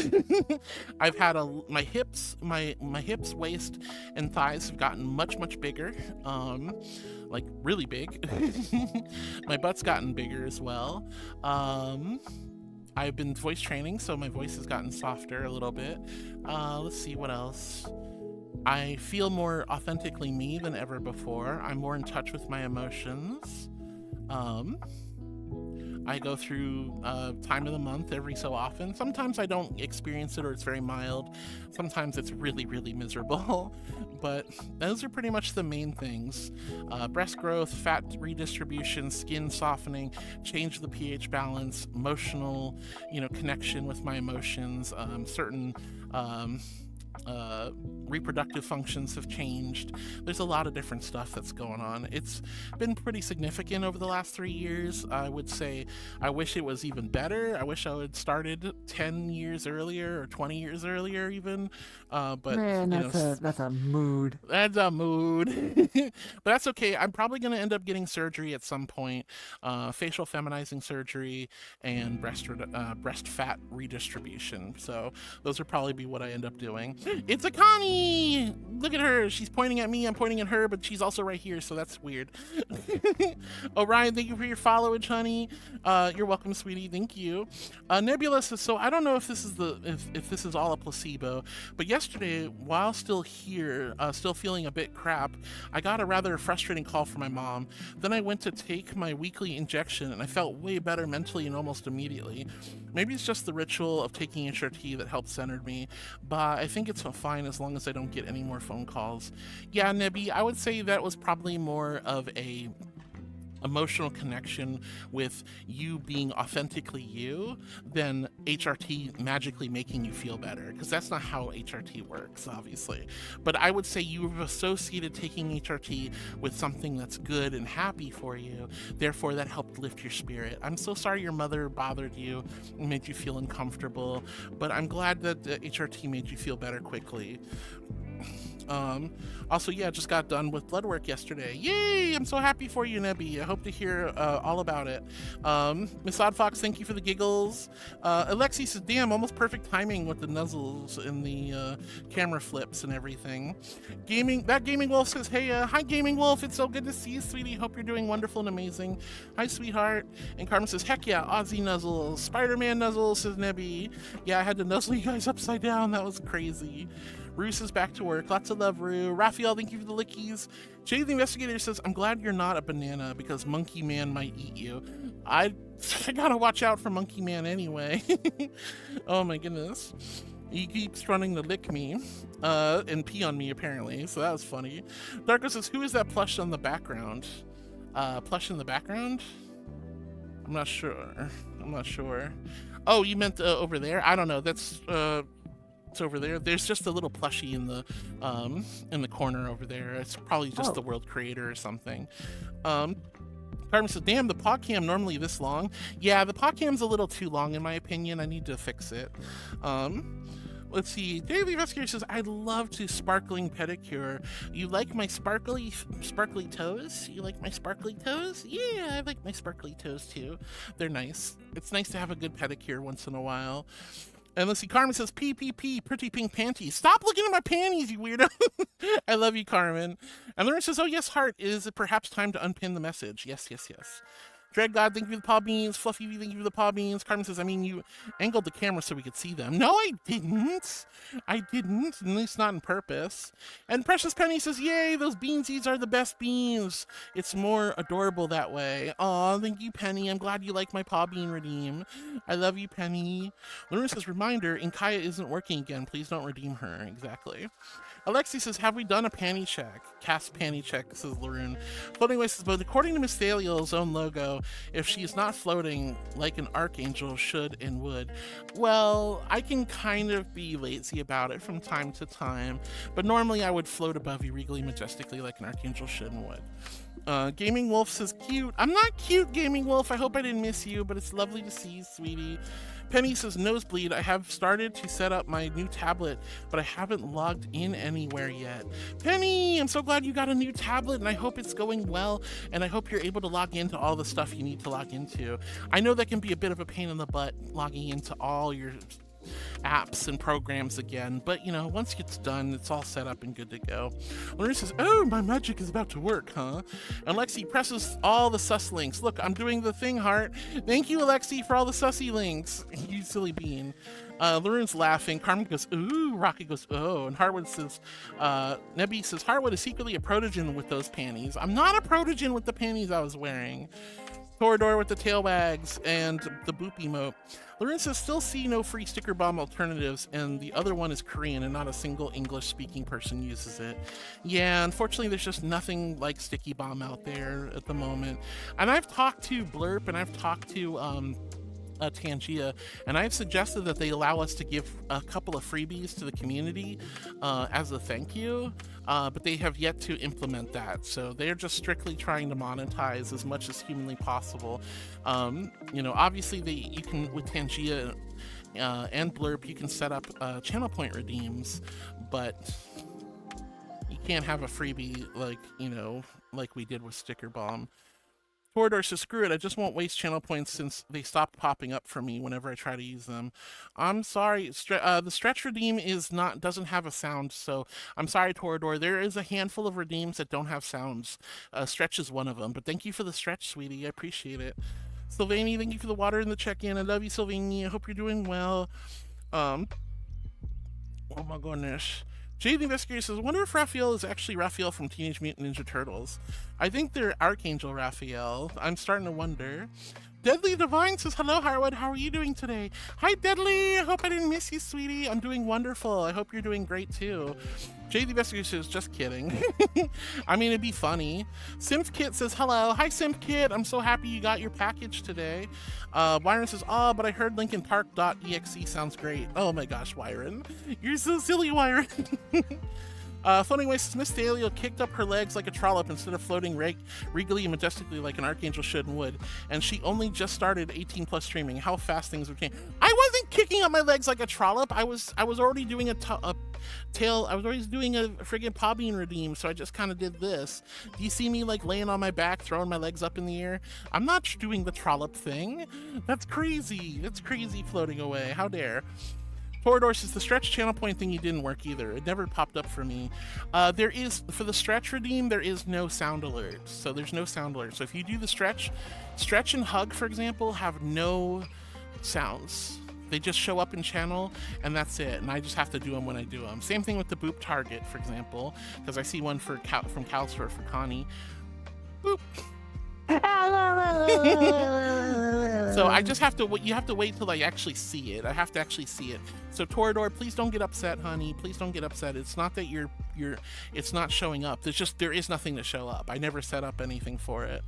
I've had my hips, waist, and thighs have gotten much bigger, like really big. My butt's gotten bigger as well. I've been voice training, so my voice has gotten softer a little bit. Let's see what else. I feel more authentically me than ever before. I'm more in touch with my emotions. I go through time of the month every so often. Sometimes I don't experience it or it's very mild. Sometimes it's really miserable. But those are pretty much the main things. Breast growth, fat redistribution, skin softening, change of the pH balance, emotional, connection with my emotions, certain reproductive functions have changed. There's a lot of different stuff that's going on. It's been pretty significant over the last 3 years. I would say I wish it was even better. I wish I had started 10 years earlier or 20 years earlier even. But man, that's a mood. That's a mood. But that's okay. I'm probably going to end up getting surgery at some point. Facial feminizing surgery and breast fat redistribution. So those will probably be what I end up doing. It's a Connie! Look at her. She's pointing at me. I'm pointing at her, but she's also right here, so that's weird. Orion, thank you for your followage, honey. You're welcome, sweetie. Thank you. Nebula says, so I don't know if this is if this is all a placebo, but yesterday, while still here, still feeling a bit crap, I got a rather frustrating call from my mom. Then I went to take my weekly injection, and I felt way better mentally and almost immediately. Maybe it's just the ritual of taking HRT that helped centered me, but I think it's fine as long as I don't get any more phone calls. Yeah, Nebby, I would say that was probably more of a emotional connection with you being authentically you than HRT magically making you feel better, because that's not how HRT works, obviously. But I would say you've associated taking HRT with something that's good and happy for you, therefore that helped lift your spirit. I'm so sorry your mother bothered you and made you feel uncomfortable, but I'm glad that the HRT made you feel better quickly. Also, yeah, just got done with blood work yesterday. Yay! I'm so happy for you, Nebby. I hope to hear all about it. Miss Odd Fox, thank you for the giggles. Alexi says, damn, almost perfect timing with the nuzzles and the camera flips and everything. That Gaming Wolf says, hey, hi Gaming Wolf, it's so good to see you, sweetie. Hope you're doing wonderful and amazing. Hi, sweetheart. And Carmen says, heck yeah, Aussie nuzzles. Spider-Man nuzzles, says Nebby. Yeah, I had to nuzzle you guys upside down. That was crazy. Roos is back to work. Lots of love, Roo. Raphael, thank you for the lickies. Jay the Investigator says, I'm glad you're not a banana because Monkey Man might eat you. I gotta watch out for Monkey Man anyway. Oh my goodness. He keeps running to lick me and pee on me, apparently, so that was funny. Darko says, who is that plush on the background? Plush in the background? I'm not sure. Oh, you meant over there? I don't know. That's... it's over there. There's just a little plushie in the corner over there. It's probably just the world creator or something. Carmen says, damn, the podcam normally this long. Yeah, the podcam's a little too long in my opinion. I need to fix it. Let's see. Daily Investigator says, I'd love to sparkling pedicure. You like my sparkly toes? You like my sparkly toes? Yeah, I like my sparkly toes too. They're nice. It's nice to have a good pedicure once in a while. And let's see, Carmen says, PPP, pretty pink panties. Stop looking at my panties, you weirdo. I love you, Carmen. And Lauren says, oh yes, Heart, is it perhaps time to unpin the message? Yes. Dread God, thank you for the paw beans. Fluffy V, thank you for the paw beans. Carmen says, I mean, you angled the camera so we could see them. No, I didn't. At least not on purpose. And Precious Penny says, yay, those beansies are the best beans. It's more adorable that way. Aw, thank you, Penny. I'm glad you like my paw bean redeem. I love you, Penny. Lauren says, reminder, Inkaya isn't working again. Please don't redeem her. Exactly. Alexi says, have we done a panty check? Cast panty check, says Laroon. Floating Away says, but according to Miss Thaliel's own logo, if she's not floating like an archangel should and would, well, I can kind of be lazy about it from time to time, but normally I would float above you regally majestically like an archangel should and would. Gaming Wolf says, cute. I'm not cute, Gaming Wolf. I hope I didn't miss you, but it's lovely to see you, sweetie. Penny says, nosebleed. I have started to set up my new tablet, but I haven't logged in anywhere yet. Penny, I'm so glad you got a new tablet, and I hope it's going well, and I hope you're able to log into all the stuff you need to log into. I know that can be a bit of a pain in the butt, logging into all your apps and programs again, but you know, once it's done, it's all set up and good to go. Larry says, oh, my magic is about to work, huh? And Lexi presses all the sus links. Look, I'm doing the thing, Heart. Thank you, Alexi, for all the sussy links. You silly bean. Laroon's laughing. Carmen goes, ooh. Rocky goes, oh. And Harwood says, Nebby says, Harwood is secretly a protogen with those panties. I'm not a protogen with the panties I was wearing. Torador with the tail wags and the boop emote. Lauren says, still see no free sticker bomb alternatives, and the other one is Korean and not a single English speaking person uses it. Yeah, unfortunately there's just nothing like sticky bomb out there at the moment. And I've talked to Blurp and I've talked to Tangia, and I've suggested that they allow us to give a couple of freebies to the community as a thank you, but they have yet to implement that. So they're just strictly trying to monetize as much as humanly possible. You know, obviously you can, with Tangia and Blurp, you can set up channel point redeems, but you can't have a freebie like, you know, like we did with Sticker Bomb. Torador says, screw it, I just won't waste channel points since they stopped popping up for me whenever I try to use them. I'm sorry, the stretch redeem doesn't have a sound, so I'm sorry, Torador. There is a handful of redeems that don't have sounds. Stretch is one of them, but thank you for the stretch, sweetie. I appreciate it. Sylvanie, thank you for the water and the check-in. I love you, Sylvanie. I hope you're doing well. Oh my goodness. Jade the Investigator says, I wonder if Raphael is actually Raphael from Teenage Mutant Ninja Turtles. I think they're Archangel Raphael. I'm starting to wonder. Deadly Divine says, hello, Harwood. How are you doing today? Hi, Deadly. I hope I didn't miss you, sweetie. I'm doing wonderful. I hope you're doing great, too. Jade the Investigator says, just kidding. I mean, it'd be funny. SimphKit says, hello. Hi, SimphKit. I'm so happy you got your package today. Wyron says, oh, but I heard LinkinPark.exe sounds great. Oh my gosh, Wyron. You're so silly, Wyron. Floating Away says, Miss Thalio kicked up her legs like a trollop instead of floating regally and majestically like an archangel should and would. And she only just started 18 plus streaming. How fast things would change. I wasn't kicking up my legs like a trollop. I was already doing a tail. I was always doing a friggin' Pobbean redeem, so I just kind of did this. Do you see me like laying on my back, throwing my legs up in the air? I'm not doing the trollop thing. That's crazy. That's crazy, Floating Away. How dare. Torador says the stretch channel point thingy didn't work either. It never popped up for me. There is, for the stretch redeem, there is no sound alert. So there's no sound alert. So if you do the stretch and hug, for example, have no sounds. They just show up in channel, and that's it. And I just have to do them when I do them. Same thing with the boop target, for example, because I see one from Calsper for Connie. Boop. So I just have to, you have to wait till I actually see it. I have to actually see it. So Torador, please don't get upset, honey. Please don't get upset. It's not that it's not showing up. There is nothing to show up. I never set up anything for it.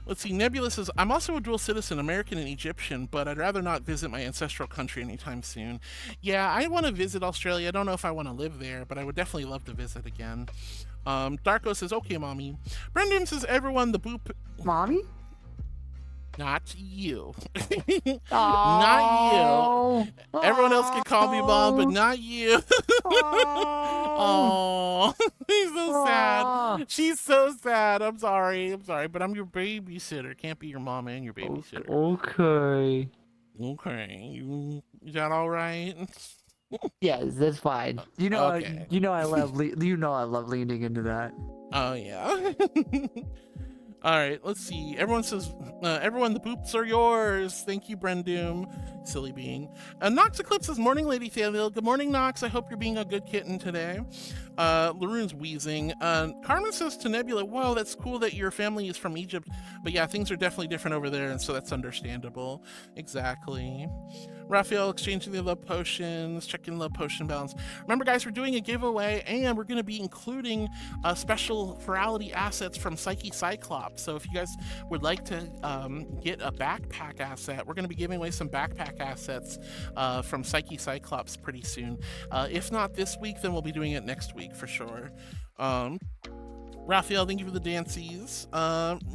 Let's see, Nebula says, I'm also a dual citizen, American and Egyptian, but I'd rather not visit my ancestral country anytime soon. Yeah, I want to visit Australia. I don't know if I want to live there, but I would definitely love to visit again. Darko says, okay, mommy. Brendan says, everyone, the boop... Mommy? Not you. Not you. Everyone else can call me mom, but not you. Oh, he's so sad. She's so sad. I'm sorry, but I'm your babysitter. Can't be your mom and your babysitter. Okay. Okay. Is that all right? Yes, that's fine. You know, okay. I love leaning into that. Oh yeah. All right, let's see. Everyone says, everyone, the boops are yours. Thank you, Brendoom. Silly being. Nox Eclipse says, morning, Lady Thalil. Good morning, Nox. I hope you're being a good kitten today. Laroon's wheezing. Carmen says to Nebula, whoa, that's cool that your family is from Egypt. But yeah, things are definitely different over there, and so that's understandable. Exactly. Raphael exchanging the love potions, checking love potion balance. Remember, guys, we're doing a giveaway, and we're going to be including special virality assets from Psyche Cyclops. So if you guys would like to get a backpack asset, we're going to be giving away some backpack assets from Psyche Cyclops pretty soon. If not this week, then we'll be doing it next week for sure. Raphael, thank you for the dances.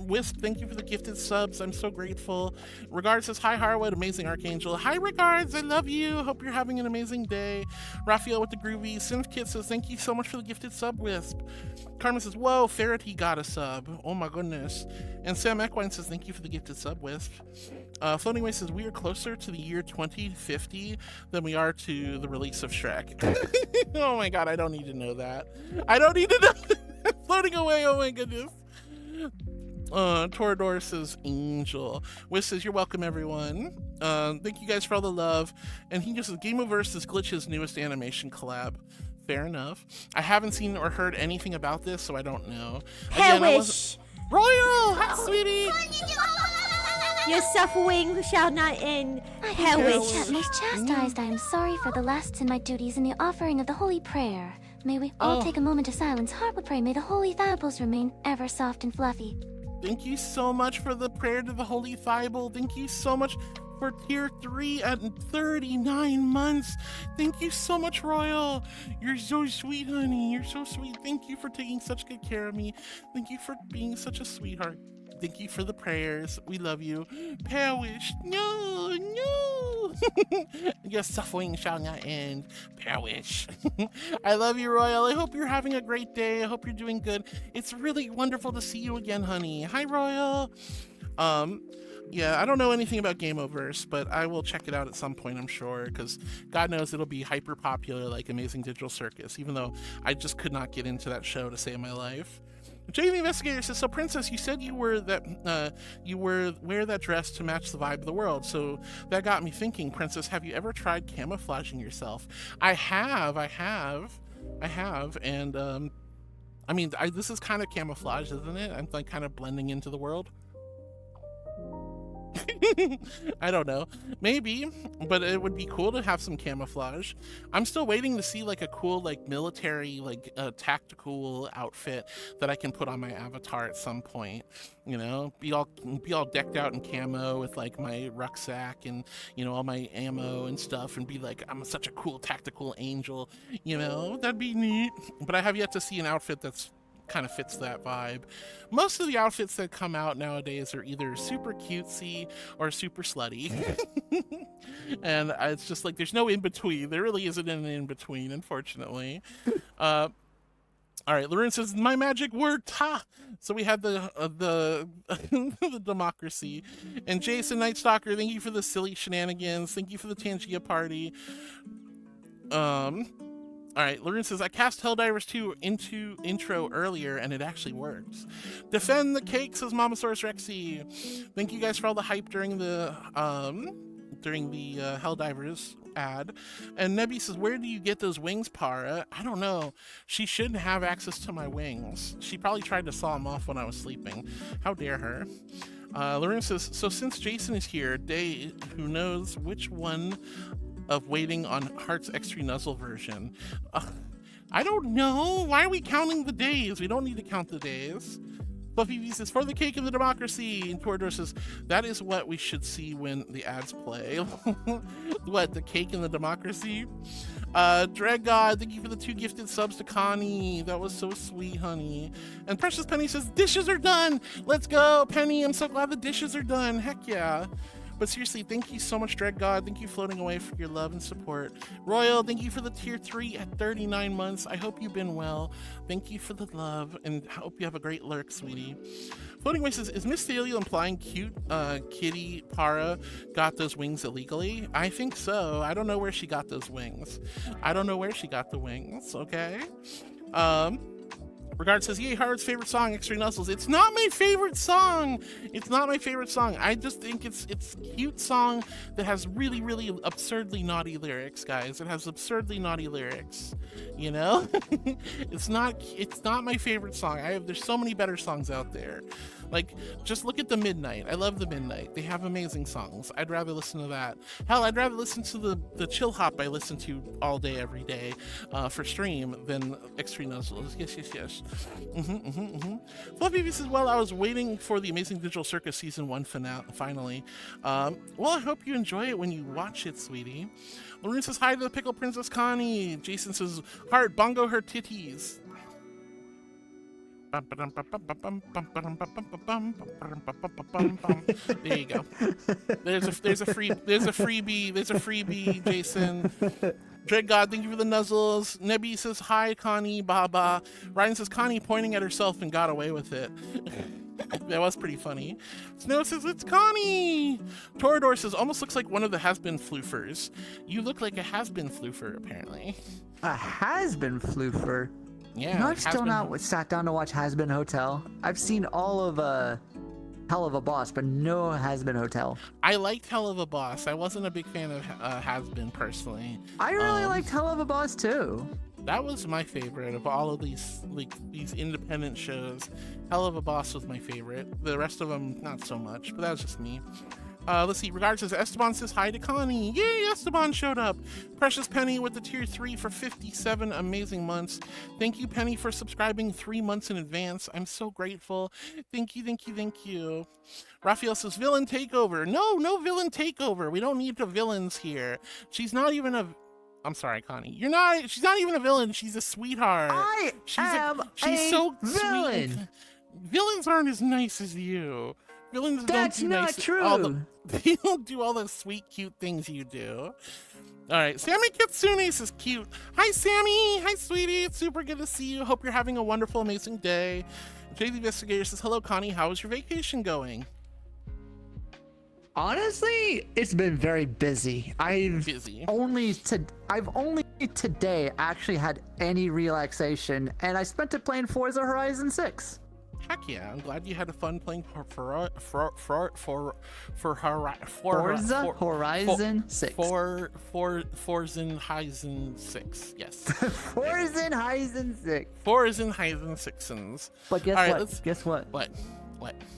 Wisp, thank you for the gifted subs. I'm so grateful. Regards says, hi, Harwood, amazing Archangel. Hi, Regards, I love you. Hope you're having an amazing day. Raphael with the groovy. SimphKit says, thank you so much for the gifted sub, Wisp. Carmen says, whoa, Ferrety got a sub. Oh my goodness. And Sam Equine says, thank you for the gifted sub, Wisp. Floating Away says, we are closer to the year 2050 than we are to the release of Shrek. Oh my god, I don't need to know that. I don't need to know that. Floating Away, oh my goodness. Torador says, Angel. Wiz says, you're welcome, everyone. Thank you guys for all the love. And he just says, Gameoverse is Glitch's newest animation collab. Fair enough. I haven't seen or heard anything about this, so I don't know. Again, Hellish. Royal! Hi, sweetie! Your suffering shall not end. Hellish. Most chastised, I am sorry for the lasts in my duties in the offering of the holy prayer. May we all take a moment of silence. Heart would pray, may the holy Bibles remain ever soft and fluffy. Thank you so much for the prayer to the Holy Bible. Thank you so much for tier 3 at 39 months. Thank you so much, Royal. You're so sweet, honey. You're so sweet. Thank you for taking such good care of me. Thank you for being such a sweetheart. Thank you for the prayers. We love you. Perish. No. Your suffering shall not end. Perish. I love you, Royal. I hope you're having a great day. I hope you're doing good. It's really wonderful to see you again, honey. Hi, Royal. Yeah, I don't know anything about GameOverse, but I will check it out at some point, I'm sure, because God knows it'll be hyper popular like Amazing Digital Circus, even though I just could not get into that show to save my life. Jay the Investigator says, so Princess, you said you wear that dress to match the vibe of the world. So that got me thinking, Princess, have you ever tried camouflaging yourself? I have, and I mean, this is kind of camouflage, isn't it? I'm like kind of blending into the world. I don't know, maybe, but it would be cool to have some camouflage. I'm still waiting to see like a cool like military like tactical outfit that I can put on my avatar at some point, you know, be all decked out in camo with like my rucksack and, you know, all my ammo and stuff, and be like, I'm such a cool tactical angel, you know. That'd be neat. But I have yet to see an outfit that's kind of fits that vibe. Most of the outfits that come out nowadays are either super cutesy or super slutty. And it's just like there's no in between. There really isn't an in between, unfortunately. All right, Lauren says my magic worked. Ha! So we had the the democracy. And Jason Nightstalker, thank you for the silly shenanigans. Thank you for the Tangia party. All right, Lauren says, I cast Helldivers 2 into intro earlier, and it actually works. Defend the cake, says Mamasaurus Rexy. Thank you guys for all the hype during the Helldivers ad. And Nebby says, where do you get those wings, Para? I don't know. She shouldn't have access to my wings. She probably tried to saw them off when I was sleeping. How dare her? Lauren says, so since Jason is here, Day, who knows which one of waiting on Heart's X3 Nuzzle version? I don't know. Why are we counting the days? We don't need to count the days. Fluffy V says, for the cake and the democracy. And Torador says, that is what we should see when the ads play. What, the cake and the democracy? Dread God, thank you for the 2 gifted subs to Connie. That was so sweet, honey. And Precious Penny says, dishes are done. Let's go, Penny. I'm so glad the dishes are done. Heck yeah. But seriously, thank you so much, Dread God. Thank you, Floating Away, for your love and support. Royal, thank you for the tier 3 at 39 months. I hope you've been well. Thank you for the love, and I hope you have a great lurk, sweetie. Floating Away says, is Miss Thalia implying cute kitty Para got those wings illegally? I think so. I don't know where she got those wings. I don't know where she got the wings, okay? Regard says, yay, Howard's favorite song, X-Ray Nuzzles. It's not my favorite song. It's not my favorite song. I just think it's a cute song that has really, really absurdly naughty lyrics, guys. It has absurdly naughty lyrics, you know? It's not my favorite song. There's so many better songs out there. Like, just look at The Midnight. I love The Midnight. They have amazing songs. I'd rather listen to that. Hell, I'd rather listen to the chill hop I listen to all day, every day for stream than X3 Nuzzles. Yes, yes, yes. Fluffy V says, well, I was waiting for the Amazing Digital Circus Season 1 finally. Well, I hope you enjoy it when you watch it, sweetie. Lorraine says, hi to the Pickle Princess Connie. Jason says, Heart, bongo her titties. There you go. There's a freebie, Jason. Dread God, thank you for the nuzzles. Nebby says, hi, Connie, Baba. Ryan says, Connie pointing at herself and got away with it. That was pretty funny. Snow says, it's Connie. Torador says, almost looks like one of the has-been floofers. You look like a has-been floofer, apparently. A has-been floofer? Yeah. No, I've still not sat down to watch Has-Been Hotel. I've seen all of Hell of a Boss, but no Has-Been Hotel. I liked Hell of a Boss. I wasn't a big fan of Has-Been, personally. I really liked Hell of a Boss, too. That was my favorite of all of these independent shows. Hell of a Boss was my favorite. The rest of them, not so much, but that was just me. Let's see. Regards says, Esteban says hi to Connie. Yay, Esteban showed up. Precious Penny with the tier 3 for 57 amazing months. Thank you, Penny, for subscribing 3 months in advance. I'm so grateful. Thank you, thank you, thank you. Raphael says, villain takeover. No villain takeover. We don't need the villains here. She's not even a... I'm sorry, Connie. She's not even a villain. She's a sweetheart. She's so villain. Sweet. Villains aren't as nice as you. Villains That's don't do not nice, true. They don't do all those sweet, cute things you do. All right, Sammy Kitsune is cute. Hi, Sammy. Hi, sweetie. It's super good to see you. Hope you're having a wonderful, amazing day. Jay the Investigator says, hello, Connie. How is your vacation going? Honestly, it's been very busy. I've only today actually had any relaxation, and I spent it playing Forza Horizon 6. Heck yeah! I'm glad you had a fun playing Forza Horizon 6. Forza Horizon 6. Yes. Forza Horizon 6. Forza Horizon 6. But guess All right, what? Guess what? What?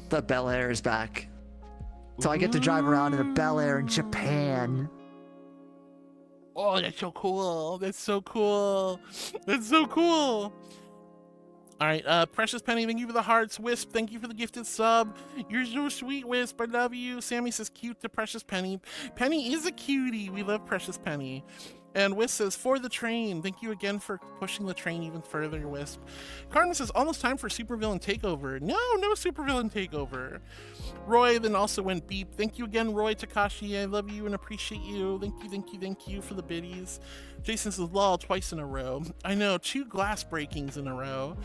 The Bel Air is back. So I get to drive around in a Bel Air in Japan. Oh, that's so cool. That's so cool. That's so cool. All right, Precious Penny, thank you for the hearts. Wisp, thank you for the gifted sub. You're so sweet, Wisp. I love you. Sammy says cute to Precious Penny. Penny is a cutie. We love Precious Penny. And Wisp says, for the train. Thank you again for pushing the train even further, Wisp. Carmen says, almost time for Supervillain Takeover. No Supervillain Takeover. Roy then also went beep. Thank you again, Roy Takashi. I love you and appreciate you. Thank you for the biddies. Jason says, lol, twice in a row. I know, 2 glass breakings in a row.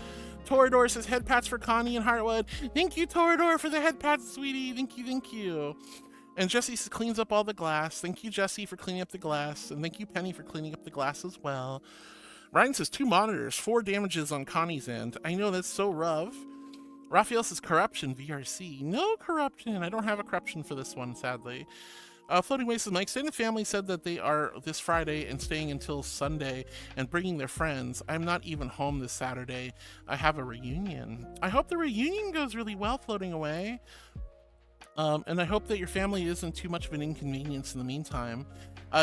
Torador says, head pats for Connie and Heartwood. Thank you, Torador, for the head pats, sweetie. Thank you. And Jesse cleans up all the glass. Thank you, Jesse, for cleaning up the glass. And thank you, Penny, for cleaning up the glass as well. Ryan says, 2 monitors, 4 damages on Connie's end. I know, that's so rough. Raphael says, corruption, VRC. No corruption. I don't have a corruption for this one, sadly. Floating Waste says, my extended family said that they are this Friday and staying until Sunday and bringing their friends. I'm not even home this Saturday. I have a reunion. I hope the reunion goes really well, Floating Away. And I hope that your family isn't too much of an inconvenience in the meantime.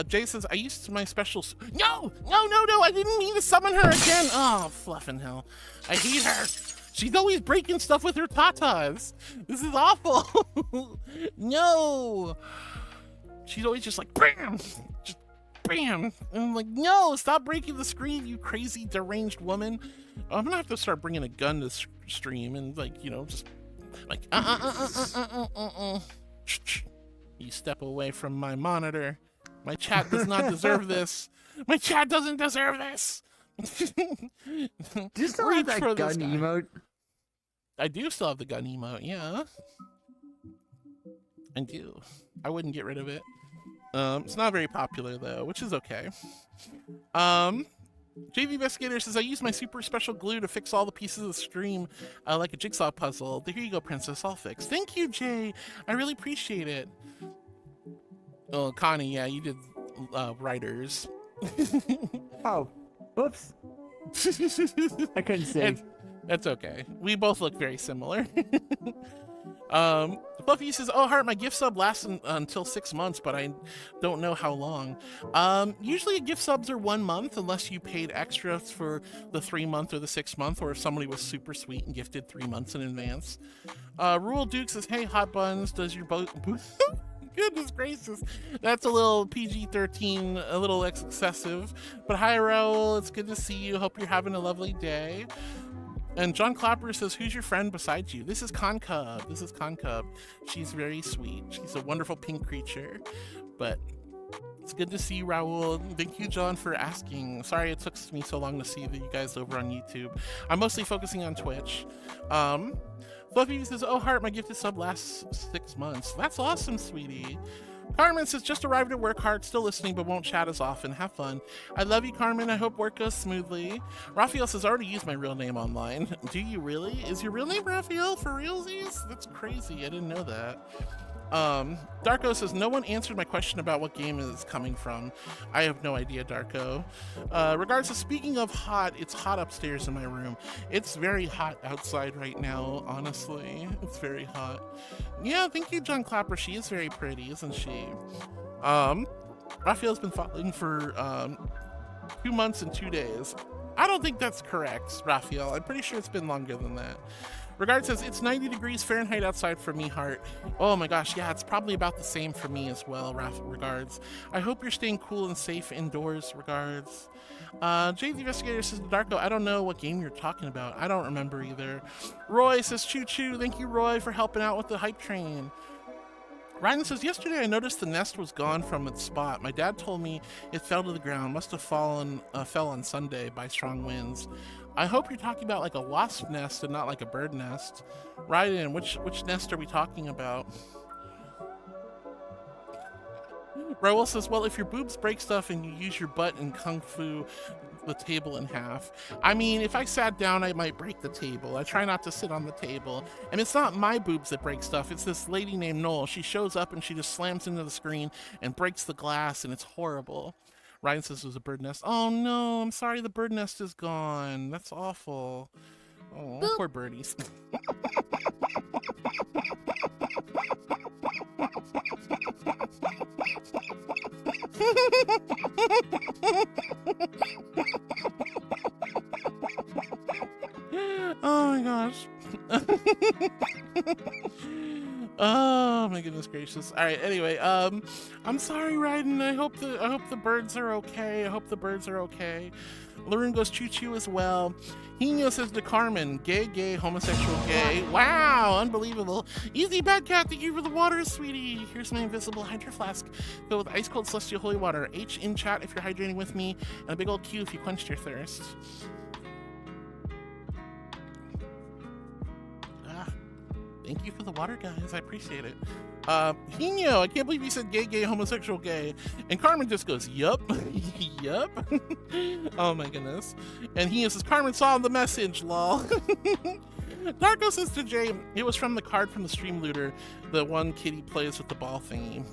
Jay says, I used my special... No! I didn't mean to summon her again! Oh, fluffin' hell. I hate her. She's always breaking stuff with her tatas. This is awful. No! She's always just like, bam! Just bam! And I'm like, no! Stop breaking the screen, you crazy, deranged woman. I'm gonna have to start bringing a gun to stream and, like, you know, just... like, You step away from my monitor. My chat does not deserve this. My chat doesn't deserve this. Do you still have that gun emote? I do still have the gun emote, yeah. I do. I wouldn't get rid of it. It's not very popular though, which is okay. JV Investigator says, I use my super special glue to fix all the pieces of the stream like a jigsaw puzzle. Here you go, Princess, all fixed. Thank you, Jay. I really appreciate it. Oh, Connie, yeah, you did writers. Oh, whoops. I couldn't see. That's okay. We both look very similar. Fluffy says, oh, Heart, my gift sub lasts until 6 months, but I don't know how long. Usually gift subs are 1 month unless you paid extras for the 3 month or the 6 month, or if somebody was super sweet and gifted 3 months in advance. Rural Duke says, hey, Hot Buns, does your boat... Goodness gracious, that's a little PG-13, a little excessive. But hi, Raul, it's good to see you. Hope you're having a lovely day. And John Clapper says, who's your friend besides you? This is Con Cub. She's very sweet. She's a wonderful pink creature. But it's good to see you, Raul. Thank you, John, for asking. Sorry it took me so long to see you guys over on YouTube. I'm mostly focusing on Twitch. Fluffy says, oh, Heart, my gifted sub lasts 6 months. That's awesome, sweetie. Carmen says, just arrived at work, Heart, still listening, but won't chat as often. Have fun. I love you, Carmen. I hope work goes smoothly. Raphael says, I already used my real name online. Do you really? Is your real name Raphael for realsies? That's crazy. I didn't know that. Darko says, no one answered my question about what game is coming from. I have no idea, Darko. Regards to speaking of hot, it's hot upstairs in my room. It's very hot outside right now, honestly. It's very hot. Yeah, thank you, John Clapper. She is very pretty, isn't she? Raphael's been following for 2 months and 2 days. I don't think that's correct, Raphael. I'm pretty sure it's been longer than that. Regard says, it's 90 degrees Fahrenheit outside for me, heart. Oh my gosh, yeah, it's probably about the same for me as well, regards. I hope you're staying cool and safe indoors, regards. Jay the Investigator says, Darko, I don't know what game you're talking about. I don't remember either. Roy says, choo choo. Thank you, Roy, for helping out with the hype train. Ryan says, yesterday I noticed the nest was gone from its spot. My dad told me it fell to the ground. Must have fell on Sunday by strong winds. I hope you're talking about like a wasp nest and not like a bird nest. Ryan, which nest are we talking about? Raoul says, well, if your boobs break stuff and you use your butt and kung fu the table in half. I mean, if I sat down, I might break the table. I try not to sit on the table. And it's not my boobs that break stuff. It's this lady named Noel. She shows up and she just slams into the screen and breaks the glass, and it's horrible. Ryan says it was a bird nest. Oh no, I'm sorry the bird nest is gone. That's awful. Oh, poor birdies. Oh my gosh. Oh my goodness gracious. All right, anyway, I'm sorry, Ryden. I hope the birds are okay. I hope the birds are okay. Lauren goes choo choo as well. Hino says to Carmen, gay, homosexual, gay. Wow, unbelievable. Easy bad cat, thank you for the water, sweetie. Here's my invisible hydro flask filled with ice cold celestial holy water. H in chat if you're hydrating with me, and a big old Q if you quenched your thirst. Thank you for the water, guys. I appreciate it. Hino, I can't believe you said gay, homosexual, gay. And Carmen just goes, yup, yup. Oh my goodness. And Hino says, Carmen saw the message, lol. Darko says to Jay, it was from the card from the stream looter, the one Kitty plays with the ball thingy.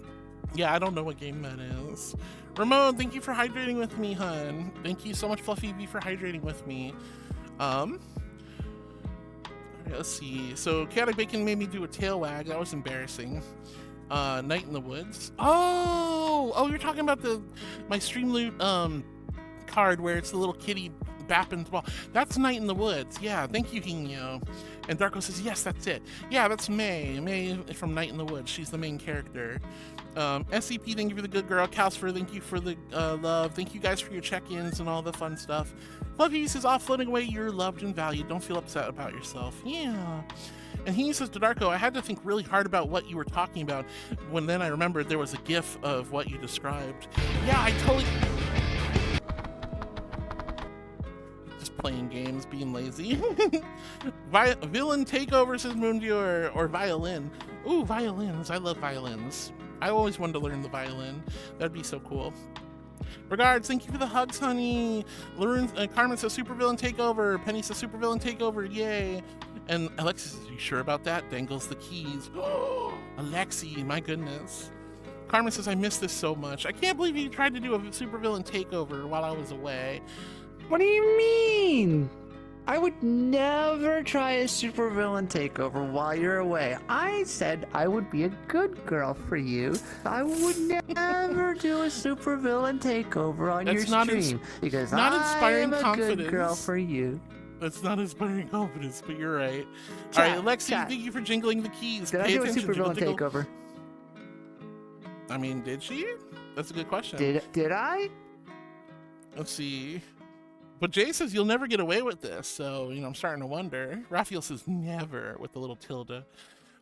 Yeah, I don't know what game that is. Ramon, thank you for hydrating with me, hun. Thank you so much, Fluffy V, for hydrating with me. Let's see. So Chaotic Bacon made me do a tail wag. That was embarrassing. Night in the Woods. Oh, you're talking about my stream loot card where it's the little kitty bapping the ball. That's Night in the Woods. Yeah, thank you, Hino. And Darko says, yes, that's it. Yeah, that's May. May from Night in the Woods. She's the main character. SCP, thank you for the good girl. Calcifer, thank you for the love. Thank you guys for your check-ins and all the fun stuff. Fluffy says, offloading away, you're loved and valued. Don't feel upset about yourself. Yeah. And he says to Darko, I had to think really hard about what you were talking about when then I remembered there was a gif of what you described. Yeah, I totally... Just playing games, being lazy. Villain takeover, says Moonviewer, or violin. Ooh, violins. I love violins. I always wanted to learn the violin. That'd be so cool. Regards, thank you for the hugs, honey. Carmen says supervillain takeover. Penny says supervillain takeover, yay. And Alexis says, you sure about that? Dangles the keys. Alexi, my goodness. Carmen says, I miss this so much. I can't believe you tried to do a supervillain takeover while I was away. What do you mean? I would never try a supervillain takeover while you're away. I said I would be a good girl for you. I would never do a supervillain takeover on your stream because not inspiring I'm a confidence. good girl for you. That's not inspiring confidence, but you're right. All right, Alexi, thank you for jingling the keys. Did I do a supervillain takeover? I mean, did she? That's a good question. Did I? Let's see. But Jay says you'll never get away with this, so, I'm starting to wonder. Raphael says never with the little tilde.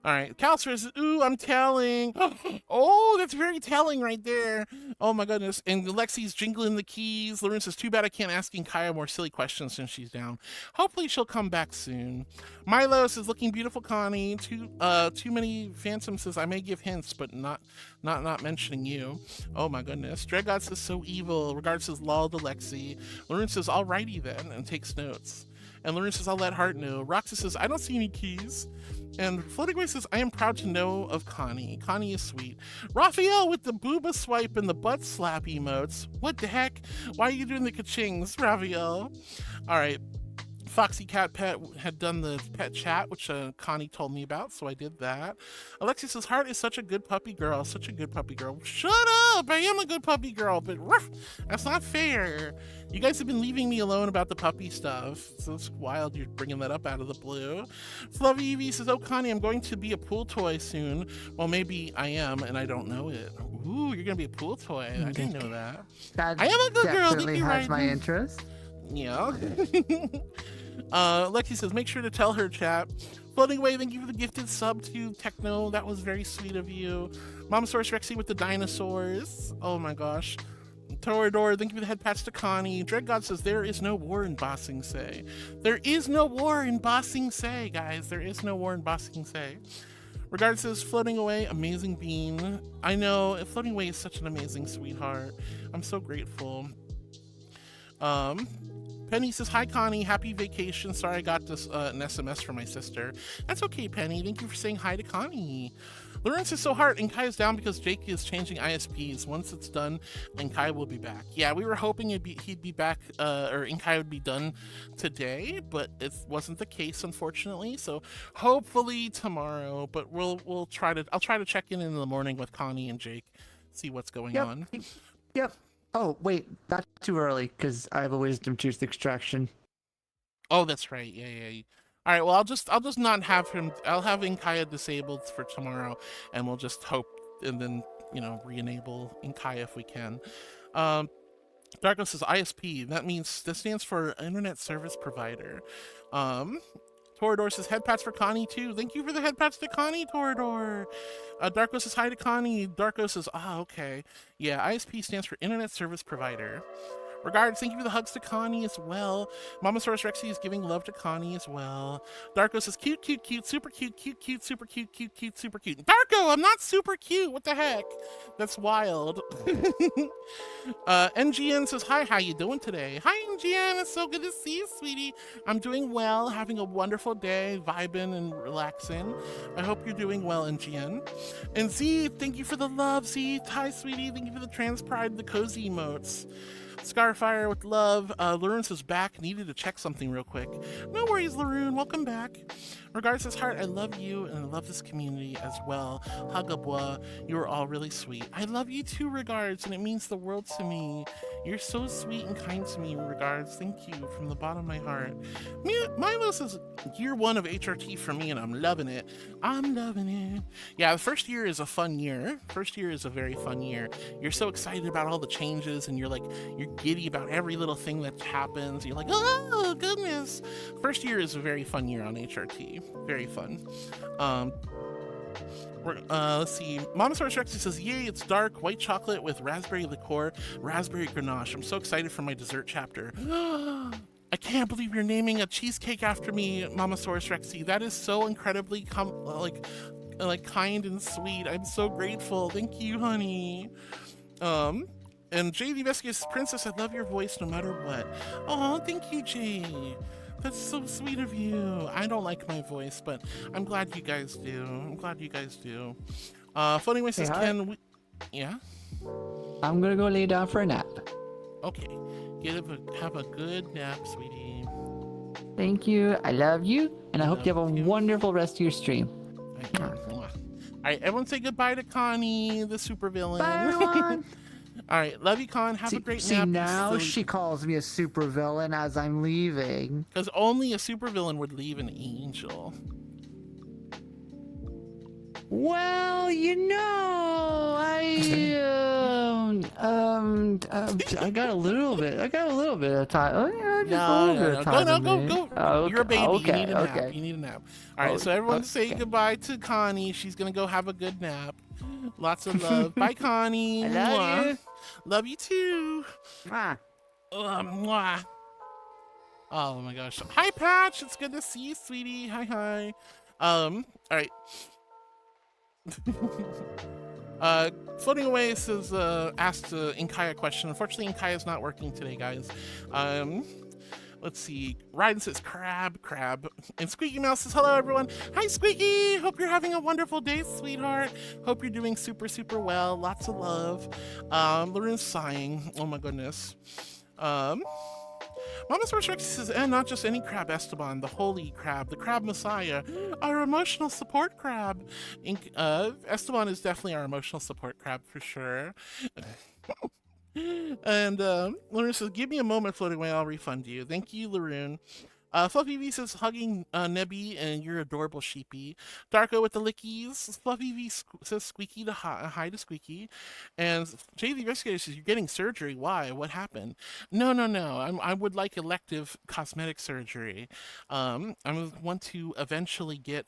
All right, Calcer says, ooh, I'm telling. Oh, that's very telling right there. Oh my goodness. And Lexi's jingling the keys. Lauren says, too bad I can't ask Kaya more silly questions since she's down. Hopefully she'll come back soon. Milo says, looking beautiful, Connie. Too many Phantom says, I may give hints, but not mentioning you. Oh my goodness. Dreadgod says, so evil. Regards says, lol to Lexi. Lauren says, alrighty then, and takes notes. And Lauren says, I'll let Heart know. Roxas says, I don't see any keys. And Floating Away says, I am proud to know of Connie. Connie is sweet. Raphael with the booba swipe and the butt slap emotes. What the heck? Why are you doing the ka-chings, Raphael? All right. Foxy Cat Pet had done the pet chat, which Connie told me about, so I did that. Alexia says, Heart is such a good puppy girl, such a good puppy girl. Shut up! I am a good puppy girl, but that's not fair. You guys have been leaving me alone about the puppy stuff, so it's wild you're bringing that up out of the blue. Fluffy Evie says, oh, Connie, I'm going to be a pool toy soon. Well, maybe I am, and I don't know it. Ooh, you're going to be a pool toy. I didn't know that. I am a good girl. Definitely has my interest. Yeah. Lexi says, make sure to tell her, chat. Floating Away, thank you for the gifted sub to Techno. That was very sweet of you. Mom Source Rexy with the dinosaurs. Oh my gosh. Torador, thank you for the head pats to Connie. Dread God says, there is no war in Ba Sing Se. There is no war in Ba Sing Se, guys. There is no war in Ba Sing Se. Regards says, Floating Away, amazing bean. I know, Floating Away is such an amazing sweetheart. I'm so grateful. Penny says, hi Connie, happy vacation. Sorry I got this an SMS from my sister. That's okay, Penny. Thank you for saying hi to Connie. Lawrence is so hard, and Kai is down because Jake is changing ISPs. Once it's done, and Kai will be back. Yeah, we were hoping he'd be back, or Kai would be done today, but it wasn't the case, unfortunately. So hopefully tomorrow. But I'll try to check in the morning with Connie and Jake, see what's going on. Yep. Oh wait, not too early because I have a wisdom tooth extraction. Oh, that's right. Yeah. All right, well, I'll just not have him. I'll have Inkaya disabled for tomorrow, and we'll just hope and then, re-enable Inkaya if we can. Darko says ISP. That stands for Internet Service Provider. Torador says head pats for Connie too. Thank you for the head pats to Connie, Torador. Darko says hi to Connie. Darko says, okay. Yeah, ISP stands for Internet Service Provider. Regards, thank you for the hugs to Connie as well. Mama Source Rexy is giving love to Connie as well. Darko says, cute, super cute, super cute, super cute. Darko, I'm not super cute. What the heck? That's wild. NGN says, hi, how you doing today? Hi, NGN. It's so good to see you, sweetie. I'm doing well, having a wonderful day, vibing and relaxing. I hope you're doing well, NGN. And Z, thank you for the love, Z. Hi, sweetie. Thank you for the trans pride, the cozy emotes. Scarfire with love. Laroon says back. Needed to check something real quick. No worries, Laroon. Welcome back. Regards says, Heart, I love you and I love this community as well. Hagabwa, you are all really sweet. I love you too, Regards, and it means the world to me. You're so sweet and kind to me, Regards. Thank you from the bottom of my heart. Milo says, year 1 of HRT for me, and I'm loving it. I'm loving it. Yeah, the first year is a fun year. First year is a very fun year. You're so excited about all the changes, and you're giddy about every little thing that happens. You're like, oh, goodness. First year is a very fun year on HRT. Very fun. Let's see. Mama Source Rexy says, yay, it's dark, white chocolate with raspberry liqueur, raspberry ganache. I'm so excited for my dessert chapter. I can't believe you're naming a cheesecake after me, Mama Source Rexy. That is so incredibly kind and sweet. I'm so grateful. Thank you, honey. And Jay Vescus, Princess, I love your voice no matter what. Oh, thank you, Jay. That's so sweet of you. I don't like my voice, but I'm glad you guys do. Funny Way says, yeah? I'm gonna go lay down for a nap. Okay. Have a good nap, sweetie. Thank you. I love you, and I hope you have a wonderful rest of your stream. All right, everyone say goodbye to Connie, the supervillain. Bye, everyone. All right, love you, Con. Have a great nap. See, now she calls me a supervillain as I'm leaving. Because only a supervillain would leave an angel. Well, I got a little bit of time. Oh, yeah, just a little bit of time. Go. Oh, okay. You're a baby. Okay, You need a nap. All right, so everyone say goodbye to Connie. She's going to go have a good nap. Lots of love. Bye, Connie. I love you. Love you too. Mwah. Mwah. Oh my gosh. Hi, Patch. It's good to see you, sweetie. Hi. All right. Floating Away says, asked Inkaya a question. Unfortunately, Inkaya is not working today, guys. Let's see. Ryden says crab. And Squeaky Mouse says, hello, everyone. Hi, Squeaky. Hope you're having a wonderful day, sweetheart. Hope you're doing super, super well. Lots of love. Laroon's sighing. Oh, my goodness. Mama Source Rexy says, and not just any crab, Esteban, the holy crab, the crab messiah, our emotional support crab. Esteban is definitely our emotional support crab for sure. And Laroon says, give me a moment floating away, I'll refund you. Thank you, Laroon. Fluffy V says, hugging Nebby, and you're adorable, sheepy. Darko with the lickies. Fluffy V says, Squeaky to hi to Squeaky. And JV Investigator says, you're getting surgery. Why? What happened? No. I would like elective cosmetic surgery. I want to eventually get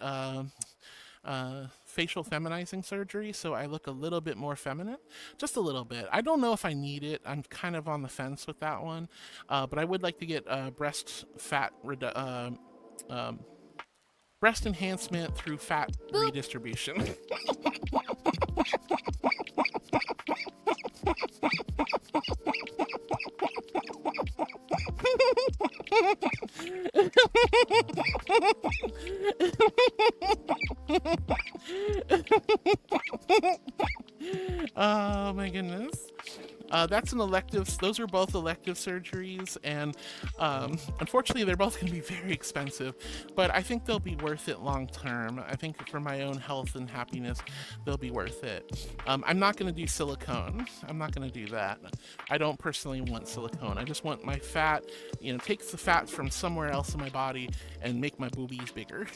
facial feminizing surgery, so I look a little bit more feminine, just a little bit. I don't know if I need it. I'm kind of on the fence with that one, but I would like to get breast enhancement through fat redistribution. Oh my goodness. That's an elective. Those are both elective surgeries, and unfortunately they're both going to be very expensive, but I think they'll be worth it long term. I think for my own health and happiness, they'll be worth it. I'm not going to do silicone. I'm not going to do that. I don't personally want silicone. I just want my fat, take the fat from somewhere else in my body and make my boobies bigger.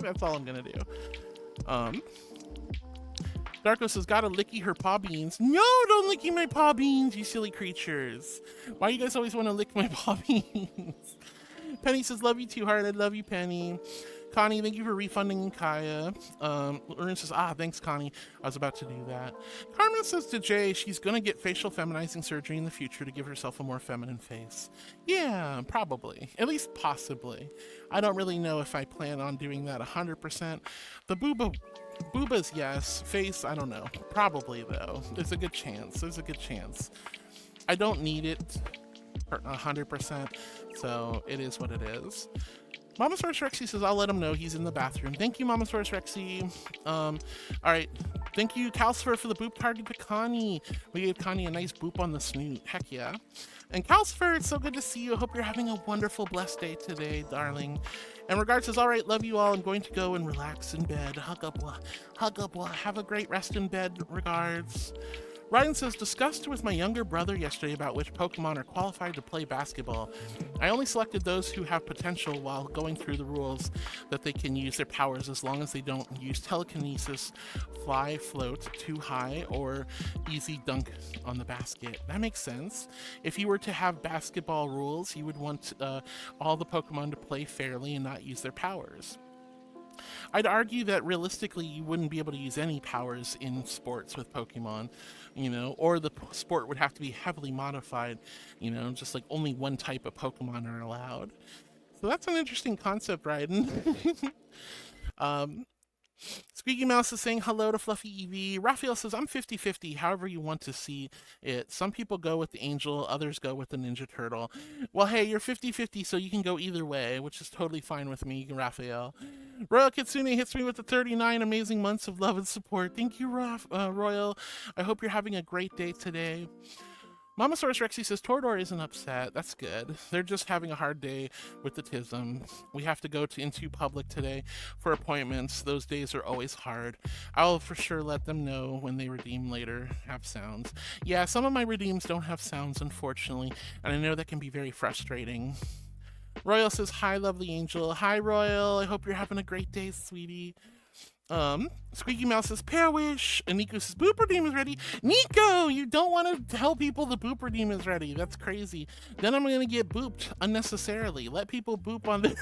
That's all I'm going to do. Darko says, gotta licky her paw beans. No, don't licky my paw beans, you silly creatures. Why you guys always want to lick my paw beans? Penny says, love you too hard. I love you, Penny. Connie, thank you for refunding Kaya. Lauren says, thanks, Connie. I was about to do that. Carmen says to Jay, she's gonna get facial feminizing surgery in the future to give herself a more feminine face. Yeah, probably. At least possibly. I don't really know if I plan on doing that 100%. The boobas, yes. Face, I don't know. Probably, though. There's a good chance. I don't need it 100%, so it is what it is. Mama Source Rexy says, I'll let him know he's in the bathroom. Thank you, Mama Source Rexy. All right. Thank you, Calcifer, for the boop party to Connie. We gave Connie a nice boop on the snoot. Heck yeah. And Calcifer, it's so good to see you. I hope you're having a wonderful, blessed day today, darling. And Regard says, all right, love you all. I'm going to go and relax in bed. Hug up. Have a great rest in bed. Regards. Ryan says, discussed with my younger brother yesterday about which Pokemon are qualified to play basketball. I only selected those who have potential while going through the rules that they can use their powers as long as they don't use telekinesis, fly, float too high, or easy dunk on the basket. That makes sense. If you were to have basketball rules, you would want all the Pokemon to play fairly and not use their powers. I'd argue that realistically you wouldn't be able to use any powers in sports with Pokemon, or the sport would have to be heavily modified, just like only one type of Pokemon are allowed. So that's an interesting concept, Raiden. Squeaky Mouse is saying hello to Fluffy EV. Raphael says, I'm 50-50, however you want to see it. Some people go with the angel, others go with the Ninja Turtle. Well, hey, you're 50-50, so you can go either way, which is totally fine with me, Raphael. Royal Kitsune hits me with the 39 amazing months of love and support. Thank you, Royal. I hope you're having a great day today. Mama Source Rexy says, Torador isn't upset. That's good. They're just having a hard day with the TISM. We have to go into public today for appointments. Those days are always hard. I'll for sure let them know when they redeem later have sounds. Yeah, some of my redeems don't have sounds, unfortunately, and I know that can be very frustrating. Royal says, hi, lovely angel. Hi, Royal. I hope you're having a great day, sweetie. Squeaky Mouse says, Parawish, and Nico says, Boop Redeem is ready. Nico, you don't want to tell people the Boop Redeem is ready. That's crazy. Then I'm gonna get booped unnecessarily. Let people boop on their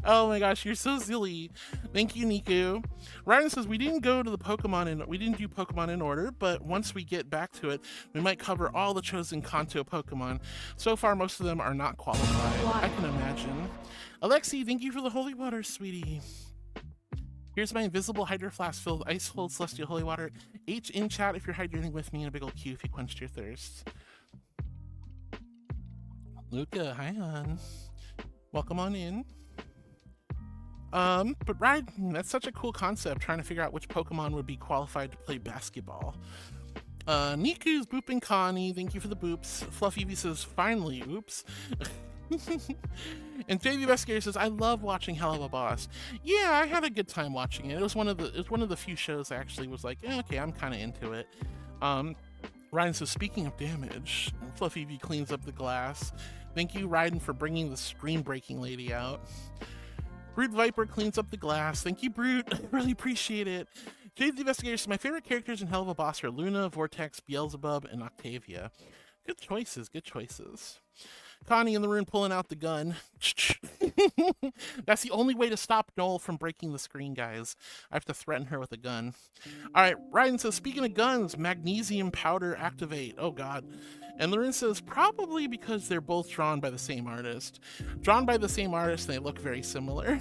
Oh my gosh, you're so silly. Thank you, Nico. Ryan says, we didn't do Pokemon in order, but once we get back to it, we might cover all the chosen Kanto Pokemon. So far, most of them are not qualified. I can imagine. Alexi, thank you for the holy water, sweetie. Here's my invisible Hydro Flask filled with ice cold celestial holy water. H in chat if you're hydrating with me, and a big old Q if you quenched your thirst. Luca, hi hon. Welcome on in. But Ryan, that's such a cool concept, trying to figure out which Pokemon would be qualified to play basketball. Niku's booping Connie. Thank you for the boops. Fluffy V says, finally, oops. And JV Investigator says, I love watching Hell of a Boss. Yeah, I had a good time watching it. It was one of the few shows I actually was like, okay, I'm kind of into it. Ryan says, speaking of damage, Fluffy V cleans up the glass. Thank you, Ryden, for bringing the screen-breaking lady out. Brute Viper cleans up the glass. Thank you, Brute. I really appreciate it. JV Investigator says, my favorite characters in Hell of a Boss are Luna, Vortex, Beelzebub, and Octavia. Good choices, good choices. Connie in the room pulling out the gun. That's the only way to stop Noel from breaking the screen, guys. I have to threaten her with a gun. All right, Ryan says, speaking of guns, magnesium powder activate. Oh, God. And Lauren says, probably because they're both drawn by the same artist. Drawn by the same artist, they look very similar.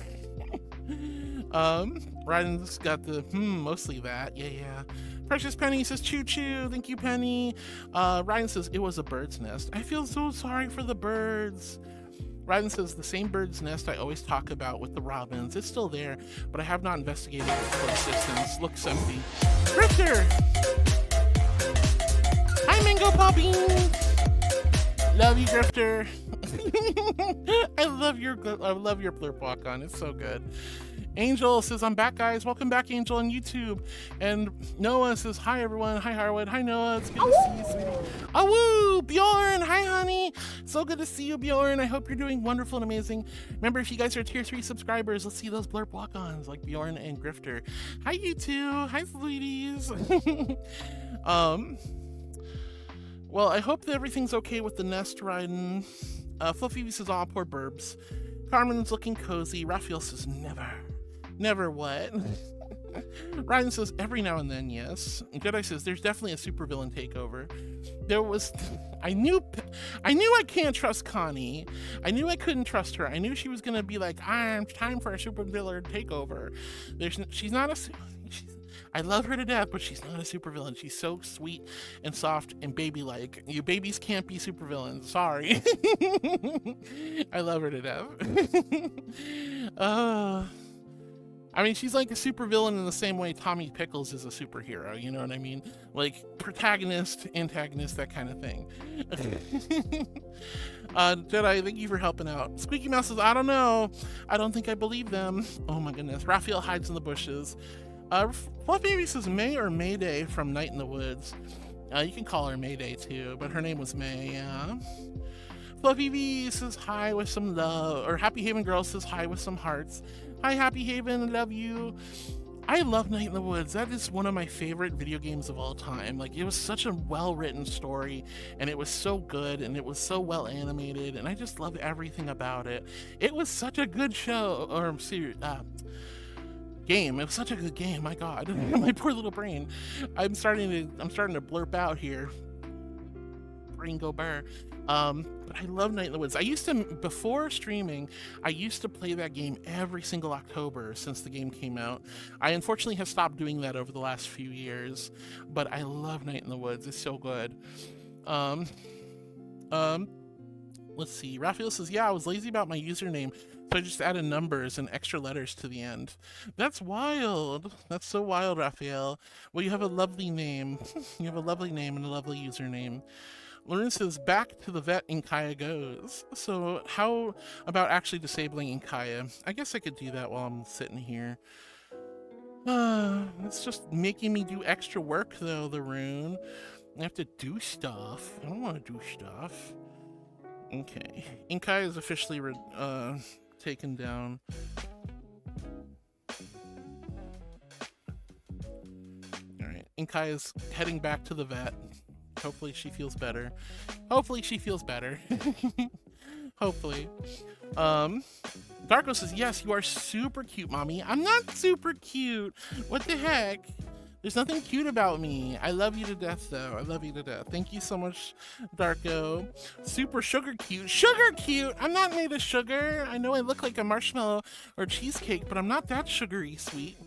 Ryan's got the, mostly that. Yeah. Precious Penny says, choo choo. Thank you, Penny. Ryan says, it was a bird's nest. I feel so sorry for the birds. Ryan says, the same bird's nest I always talk about with the robins. It's still there, but I have not investigated it for assistance. Looks empty. Drifter! Hi, Mango Poppy! Love you, Drifter. I love your blurp walk on. It's so good. Angel says, I'm back, guys. Welcome back, Angel, on YouTube. And Noah says, hi, everyone. Hi, Harwood. Hi, Noah. It's good to see you, sweetie. Oh, woo! Bjorn. Hi, honey. So good to see you, Bjorn. I hope you're doing wonderful and amazing. Remember, if you guys are tier 3 subscribers, let's see those blurp walk-ons like Bjorn and Grifter. Hi, you two. Hi, sweeties. Well, I hope that everything's okay with the nest, Ryden. Fluffy says, aw, poor burbs. Carmen's looking cozy. Raphael says, never. Never what? Ryan says, every now and then, yes. And Jedi says, there's definitely a supervillain takeover. I knew I can't trust Connie. I knew I couldn't trust her. I knew she was going to be like, time for a supervillain takeover. She's not a... I love her to death, but she's not a supervillain. She's so sweet and soft and baby-like. You babies can't be supervillains. Sorry. I love her to death. I mean, she's like a supervillain in the same way Tommy Pickles is a superhero. You know what I mean? Like protagonist, antagonist, that kind of thing. Jedi, thank you for helping out. Squeaky Mouse says, I don't know. I don't think I believe them. Oh my goodness. Raphael hides in the bushes. Fluff Baby says May or Mayday from Night in the Woods. You can call her Mayday too, but her name was May, yeah. Fluffy V says hi with some love, or Happy Haven Girl says hi with some hearts. Hi Happy Haven, love you. I love Night in the Woods. That is one of my favorite video games of all time. Like, it was such a well-written story, and it was so good, and it was so well animated, and I just love everything about it. It was such a good show, or game. It was such a good game. My God, my poor little brain. I'm starting to blurp out here. Brain go burr. But I love Night in the Woods. I used to, before streaming, I used to play that game every single October since the game came out. I unfortunately have stopped doing that over the last few years, but I love Night in the Woods. It's so good. Let's see. Raphael says, yeah, I was lazy about my username, so I just added numbers and extra letters to the end. That's wild. That's so wild, Raphael. Well, you have a lovely name. You have a lovely name and a lovely username. Lauren says, back to the vet Inkaya goes. So how about actually disabling Inkaya? I guess I could do that while I'm sitting here. It's just making me do extra work, though, the rune. I have to do stuff. I don't want to do stuff. Okay. Inkaya is officially taken down. Alright. Inkaya is heading back to the vet. Hopefully she feels better. Hopefully she feels better. Hopefully. Darko says, yes, you are super cute, mommy. I'm not super cute. What the heck? There's nothing cute about me. I love you to death, though. I love you to death. Thank you so much, Darko. Super sugar cute. Sugar cute! I'm not made of sugar. I know I look like a marshmallow or cheesecake, but I'm not that sugary sweet.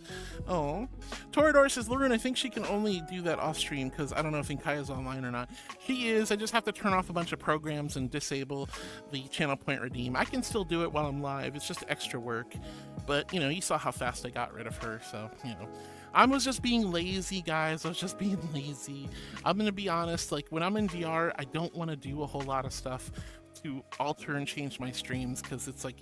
Oh. Torador says, Lauren, I think she can only do that off stream because I don't know if Inkaya's online or not. She is. I just have to turn off a bunch of programs and disable the channel point redeem. I can still do it while I'm live. It's just extra work. But, you know, you saw how fast I got rid of her, so, you know. I was just being lazy, guys. I was just being lazy. I'm gonna be honest, like when I'm in VR, I don't want to do a whole lot of stuff to alter and change my streams, because it's like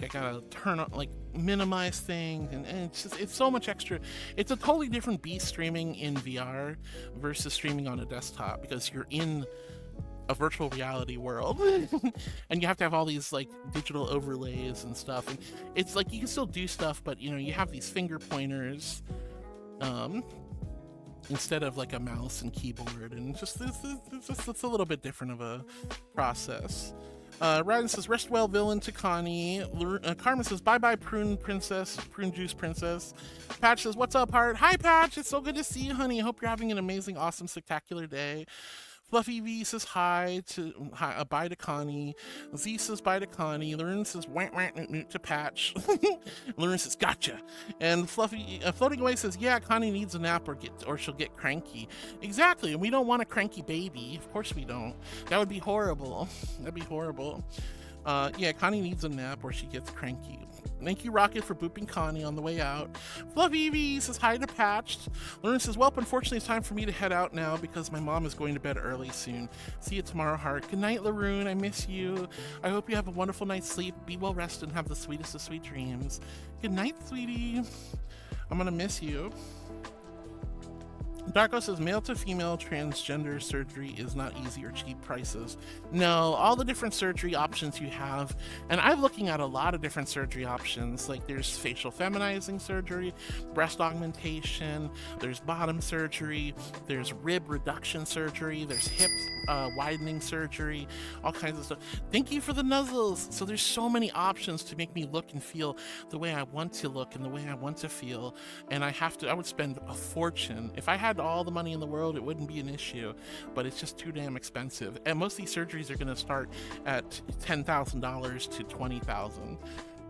I gotta turn on, like, minimize things, and it's so much extra. It's a totally different beast streaming in VR versus streaming on a desktop, because you're in a virtual reality world and you have to have all these like digital overlays and stuff, and it's like you can still do stuff, but you know, you have these finger pointers instead of like a mouse and keyboard, and it's a little bit different of a process. Ryden says, rest well, villain to Connie. Carmen says, bye bye, prune juice princess. Patch says, what's up, heart? Hi, Patch. It's so good to see you, honey. I hope you're having an amazing, awesome, spectacular day. Fluffy V says hi, bye to Connie. Z says bye to Connie. Lauren says want noot noot to Patch. Lauren says gotcha. And Fluffy Floating Away says, yeah, Connie needs a nap or she'll get cranky. Exactly, and we don't want a cranky baby. Of course we don't. That would be horrible. That'd be horrible. Yeah, Connie needs a nap or she gets cranky. Thank you, Rocket, for booping Connie on the way out. Fluffy V says hi to Patched. Lauren says, well, unfortunately, it's time for me to head out now because my mom is going to bed early soon. See you tomorrow, heart. Good night, Laroon. I miss you. I hope you have a wonderful night's sleep. Be well rested and have the sweetest of sweet dreams. Good night, sweetie. I'm gonna miss you. Darko says, male to female transgender surgery is not easy or cheap prices. No, all the different surgery options you have, and I'm looking at a lot of different surgery options. Like there's facial feminizing surgery, breast augmentation, there's bottom surgery, there's rib reduction surgery, there's hip widening surgery, all kinds of stuff. Thank you for the nuzzles. So there's so many options to make me look and feel the way I want to look and the way I want to feel, and I would spend a fortune. If I had all the money in the world, it wouldn't be an issue, but it's just too damn expensive. And most of these surgeries are going to start at $10,000 to $20,000. All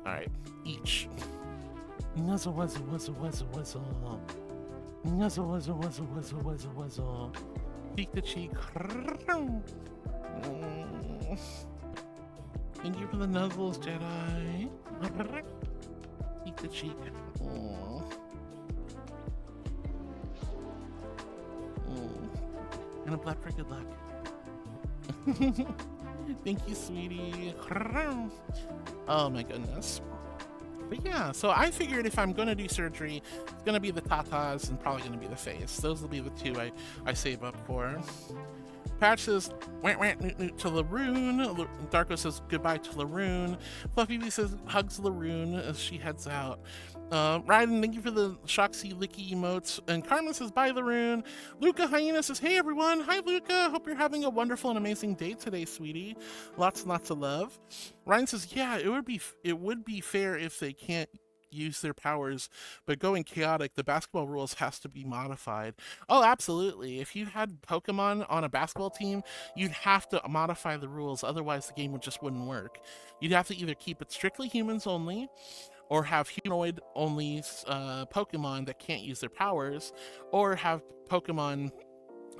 right, each. Nuzzle, wuzzle, wuzzle, wuzzle, wuzzle. Nuzzle, wuzzle, wuzzle, wuzzle, wuzzle, wuzzle. Cheek to cheek. Thank you for the nuzzles, Jedi. Cheek to cheek. And a blood for good luck. Thank you, sweetie. Oh my goodness. But yeah, so I figured if I'm gonna do surgery, it's gonna be the tatas and probably gonna be the face. Those will be the two I save up for. Patch says want noot noot to Laroon. Darko says goodbye to Laroon. Fluffy V says hugs Laroon as she heads out. Ryden, thank you for the Shoxy Licky emotes. And Carmen says bye, Laroon. Luca Hyena says, hey everyone. Hi Luca. Hope you're having a wonderful and amazing day today, sweetie. Lots and lots of love. Ryan says, yeah, it would be fair if they can't use their powers, but going chaotic, the basketball rules has to be modified. Oh, absolutely. If you had Pokemon on a basketball team, you'd have to modify the rules, otherwise the game just wouldn't work. You'd have to either keep it strictly humans only, or have humanoid only Pokemon that can't use their powers, or have Pokemon,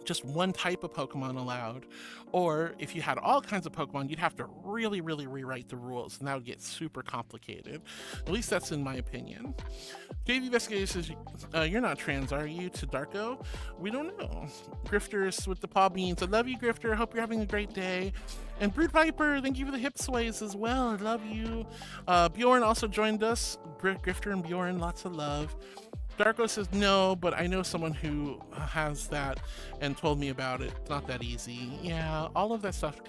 just one type of Pokemon allowed. Or if you had all kinds of Pokemon, you'd have to really rewrite the rules, and that would get super complicated. At least that's in my opinion. JV Investigator says, you're not trans, are you? To Darko? We don't know. Grifters with the paw beans. I love you, Grifter. Hope you're having a great day. And Brood Viper, thank you for the hip sways as well. I love you. Bjorn also joined us. Grifter and Bjorn, lots of love. Darko says no, but I know someone who has that and told me about it. It's not that easy. Yeah, all of that stuff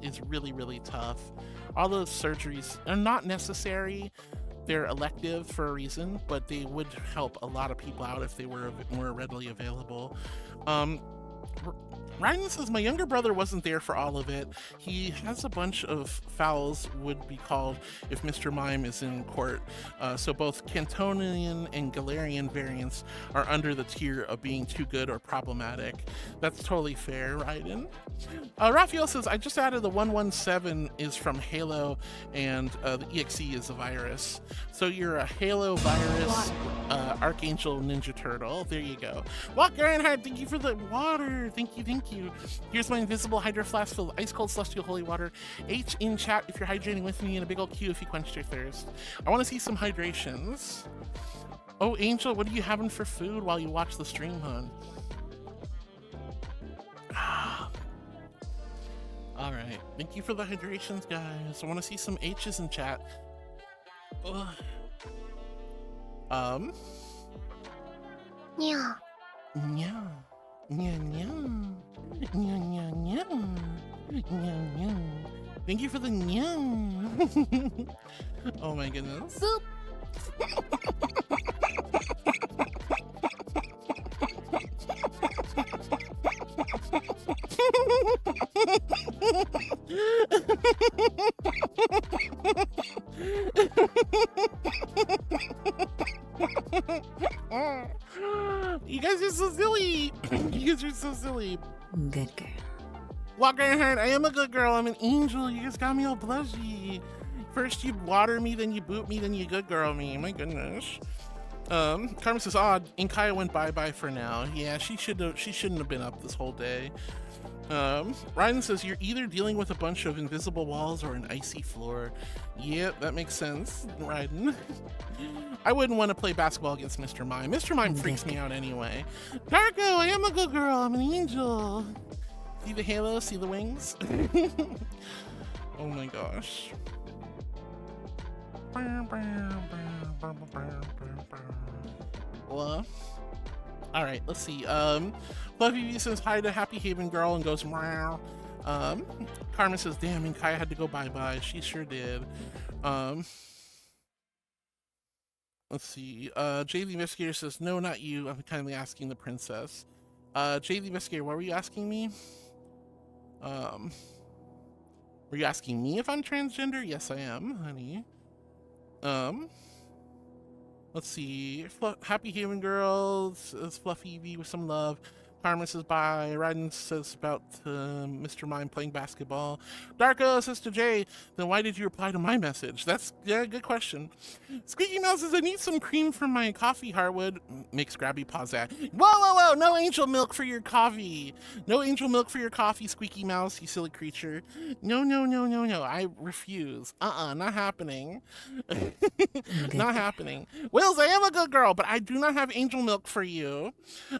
is really tough. All those surgeries are not necessary. They're elective for a reason, but they would help a lot of people out if they were more readily available. Ryan says, my younger brother wasn't there for all of it. He has a bunch of fouls, would be called if Mr. Mime is in court. So both Cantonian and Galarian variants are under the tier of being too good or problematic. That's totally fair, Raiden. Raphael says, I just added the 117 is from Halo, and the EXE is a virus. So you're a Halo virus Archangel Ninja Turtle. There you go. Walker Ironheart, thank you for the water. Thank you. Here's my invisible Hydro Flask filled with ice cold celestial holy water. H in chat if you're hydrating with me, and a big old Q if you quenched your thirst. I want to see some hydrations. Oh, Angel, what are you having for food while you watch the stream, hon? All right. Thank you for the hydrations, guys. I want to see some H's in chat. Ugh. Yeah. Yeah. Yeah, yeah. Yeah, yeah, yeah. Yeah, yeah. Thank you for the yeah. Oh my goodness. You guys are so silly. You guys are so silly. Good girl. Walker and Heart, I am a good girl. I'm an angel. You guys got me all blushy. First you water me, then you boot me, then you good girl me. My goodness. Carmen says, odd. And Kaya went bye-bye for now. Yeah, she shouldn't have been up this whole day. Ryden says, you're either dealing with a bunch of invisible walls or an icy floor. Yep, that makes sense, Ryden. I wouldn't want to play basketball against Mr. Mime. Mr. Mime freaks me out anyway. Darko, I am a good girl. I'm an angel. See the halo? See the wings? Oh my gosh. Well, all right, let's see. Fluffy V says hi to Happy Haven Girl and goes meow. Carmen says, damn, and Kaya had to go bye-bye. She sure did. Let's see. Jay the Investigator says, no, not you. I'm kindly asking the princess. Jay the Investigator, what were you asking me? Were you asking me if I'm transgender? Yes, I am, honey. Let's see. Happy Haven Girl says Fluffy V with some love. Carmen says bye. Ryden says about Mr. Mime playing basketball. Darko says to Jay, then why did you reply to my message? That's, yeah, good question. Squeaky Mouse says, I need some cream for my coffee, Heartwood. Makes Grabby pause that. Whoa, whoa, whoa, no angel milk for your coffee. No angel milk for your coffee, Squeaky Mouse, you silly creature. No, no, no, no, no, I refuse. Not happening. Not happening. Wills, I am a good girl, but I do not have angel milk for you.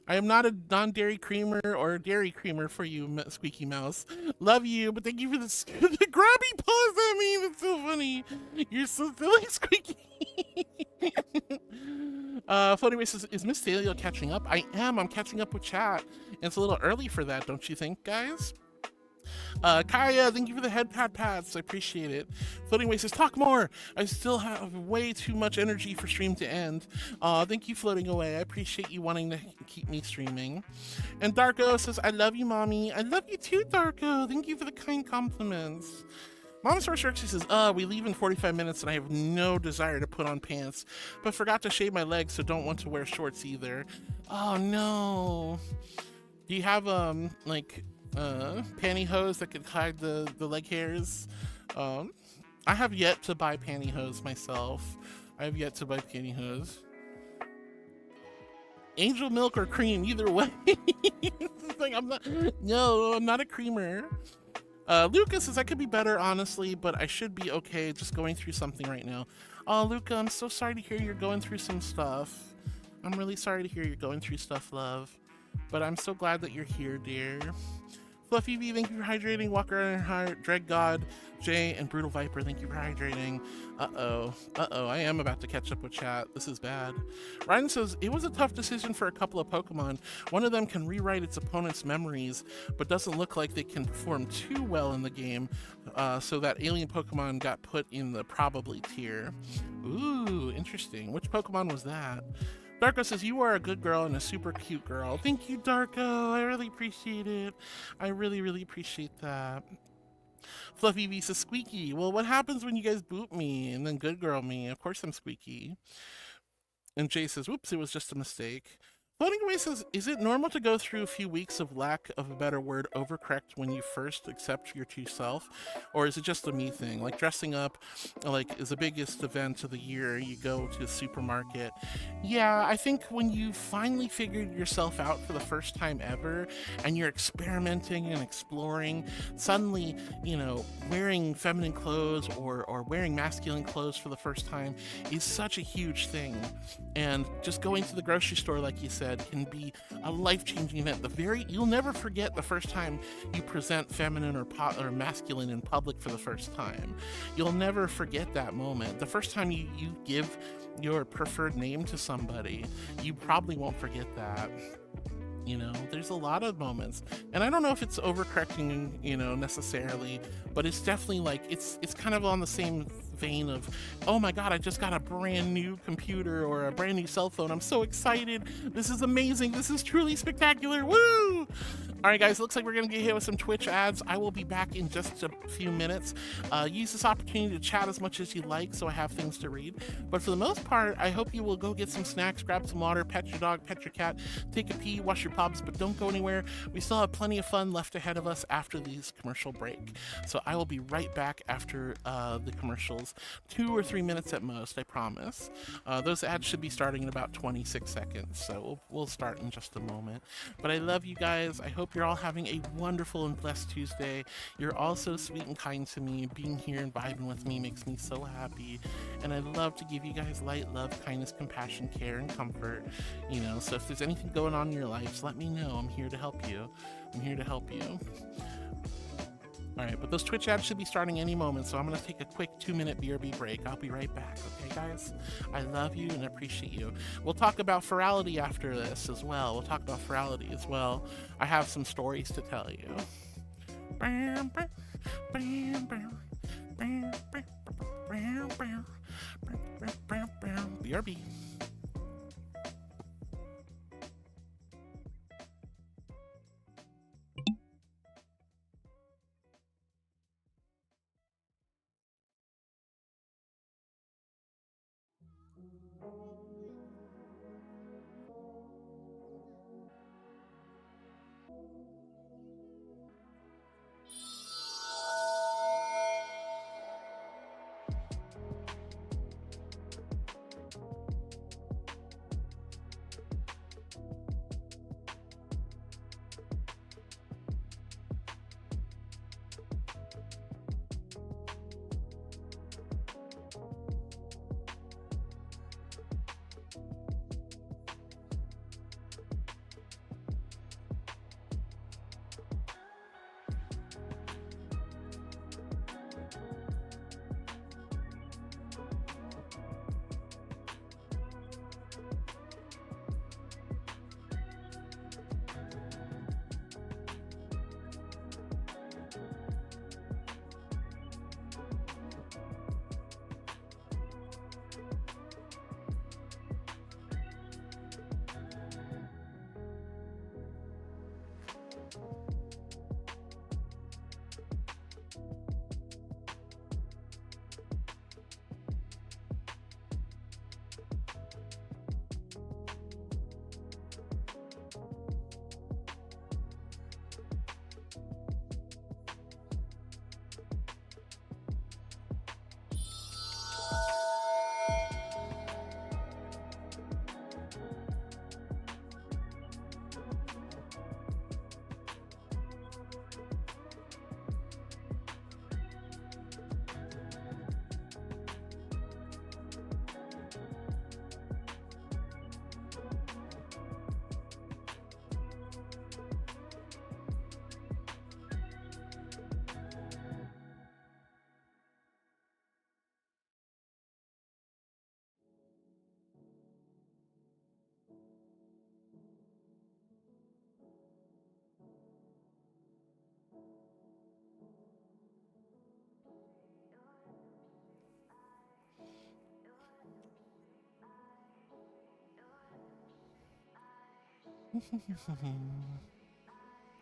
I am not a non-dairy creamer or dairy creamer for you, Squeaky Mouse. Love you, but thank you for the grabby pause at me. That's so funny. You're so silly, Squeaky. Floating Race says, is Miss Thalio catching up? I am. I'm catching up with chat. And it's a little early for that, don't you think, guys? Kaya, thank you for the head pats. I appreciate it. Floating Way says, talk more. I still have way too much energy for stream to end. Thank you, Floating Away. I appreciate you wanting to keep me streaming. And Darko says, I love you, mommy. I love you too, Darko. Thank you for the kind compliments. Mom Sorcerer says, we leave in 45 minutes and I have no desire to put on pants, but forgot to shave my legs, so don't want to wear shorts either. Oh no. Do you have pantyhose that could hide the leg hairs? I have yet to buy pantyhose myself. I have yet to buy pantyhose. Angel milk or cream, either way. Like, I'm not a creamer. Lucas says, I could be better, honestly, but I should be okay just going through something right now. Oh, Luca, I'm so sorry to hear you're going through some stuff. I'm really sorry to hear you're going through stuff, love. But I'm so glad that you're here, dear. Fluffy V, thank you for hydrating. Walker Ironheart, Dread God, Jay, and Brutal Viper, thank you for hydrating. I am about to catch up with chat. This is bad. Ryan says, it was a tough decision for a couple of Pokemon. One of them can rewrite its opponent's memories, but doesn't look like they can perform too well in the game, so that alien Pokemon got put in the probably tier. Ooh, interesting. Which Pokemon was that? Darko says, you are a good girl and a super cute girl. Thank you, Darko. I really appreciate it. I really, really appreciate that. Fluffy V says, squeaky. Well, what happens when you guys boot me and then good girl me? Of course I'm squeaky. And Jay says, whoops, it was just a mistake. Floating Away says, is it normal to go through a few weeks of lack of a better word overcorrect when you first accept your true self? Or is it just a me thing? Like dressing up like is the biggest event of the year. You go to a supermarket. Yeah, I think when you finally figured yourself out for the first time ever and you're experimenting and exploring, suddenly, you know, wearing feminine clothes or wearing masculine clothes for the first time is such a huge thing. And just going to the grocery store, like you said, can be a life-changing event. You'll never forget the first time you present feminine or masculine in public for the first time. You'll never forget that moment. The first time you give your preferred name to somebody, you probably won't forget that. You know, there's a lot of moments, and I don't know if it's overcorrecting, you know, necessarily, but it's definitely like it's kind of on the same vein of, oh my god, I just got a brand new computer or a brand new cell phone. I'm so excited. This is amazing. This is truly spectacular. Woo! All right, guys, looks like we're going to get hit with some Twitch ads. I will be back in just a few minutes. Use this opportunity to chat as much as you like so I have things to read. But for the most part, I hope you will go get some snacks, grab some water, pet your dog, pet your cat, take a pee, wash your pubs, but don't go anywhere. We still have plenty of fun left ahead of us after these commercial break. So I will be right back after the commercials. 2 or 3 minutes at most, I promise. Those ads should be starting in about 26 seconds, so we'll start in just a moment. But I love you guys. I hope you're all having a wonderful and blessed Tuesday. You're all so sweet and kind to me. Being here and vibing with me makes me so happy. And I love to give you guys light, love, kindness, compassion, care, and comfort. You know, so if there's anything going on in your lives, let me know. I'm here to help you. I'm here to help you. Alright, but those Twitch ads should be starting any moment, so I'm going to take a quick 2-minute BRB break. I'll be right back, okay, guys? I love you and appreciate you. We'll talk about ferality after this as well. We'll talk about ferality as well. I have some stories to tell you. BRB.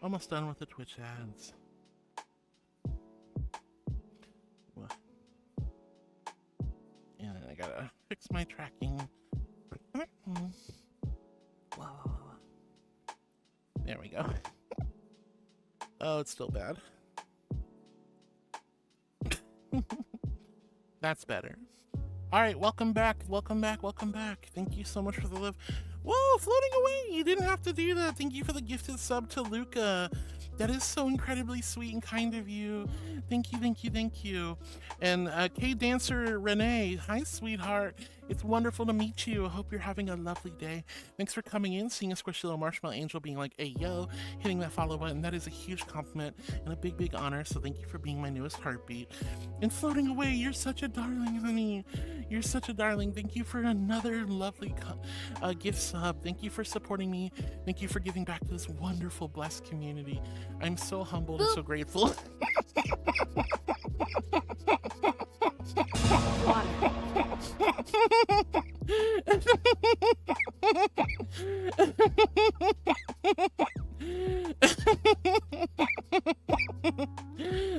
Almost done with the Twitch ads. Well, and I gotta fix my tracking. Wow. There we go. Oh, it's still bad. That's better. All right, welcome back. Welcome back. Welcome back. Thank you so much for the live. Whoa, floating away. You didn't have to do that. Thank you for the gifted sub to Luca. That is so incredibly sweet and kind of you. Thank you, thank you, thank you. And K-Dancer Renee, hi, sweetheart. It's wonderful to meet you. I hope you're having a lovely day. Thanks for coming in, seeing a squishy little marshmallow angel being like, hey, yo, hitting that follow button. That is a huge compliment and a big, big honor. So thank you for being my newest heartbeat. And floating away, you're such a darling, honey. You're such a darling. Thank you for another lovely gift sub. Thank you for supporting me. Thank you for giving back to this wonderful, blessed community. I'm so humbled and so grateful.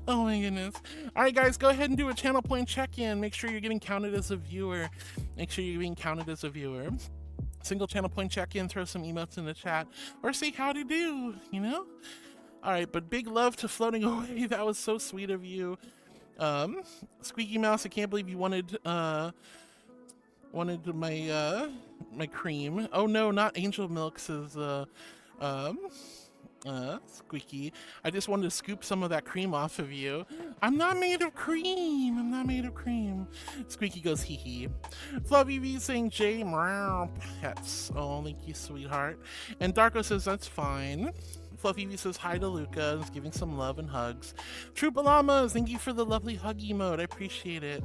Oh my goodness. All right, guys, go ahead and do a channel point check-in. Make sure you're getting counted as a viewer. Make sure you're being counted as a viewer. Single channel point check-in, throw some emotes in the chat, or say how to do, you know? All right, but big love to Floating Away. That was so sweet of you. Squeaky Mouse, I can't believe you wanted my my cream. Oh no, not Angel Milk, says Squeaky. I just wanted to scoop some of that cream off of you. I'm not made of cream. I'm not made of cream. Squeaky goes hee hee. Fluffy V saying J meow pets. Oh, thank you, sweetheart. And Darko says that's fine. Fluffy V says hi to Luca and is giving some love and hugs. Troopa Llamas, thank you for the lovely hug emote. I appreciate it.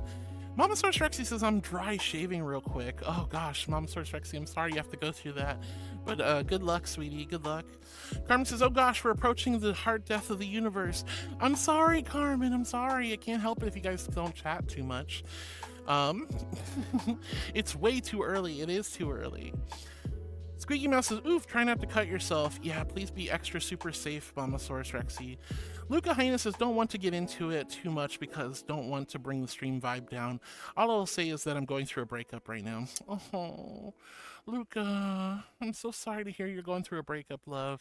Mama Source Rexy says I'm dry shaving real quick. Oh gosh, Mama Source Rexy, I'm sorry you have to go through that. But good luck, sweetie, good luck. Carmen says, oh gosh, we're approaching the hard death of the universe. I'm sorry, Carmen, I'm sorry. I can't help it if you guys don't chat too much. It's way too early. It is too early. Squeaky Mouse says, oof, try not to cut yourself. Yeah, please be extra super safe, Mamasaurus Rexy. Luca Hyena says, don't want to get into it too much because don't want to bring the stream vibe down. All I'll say is that I'm going through a breakup right now. Oh, Luca, I'm so sorry to hear you're going through a breakup, love.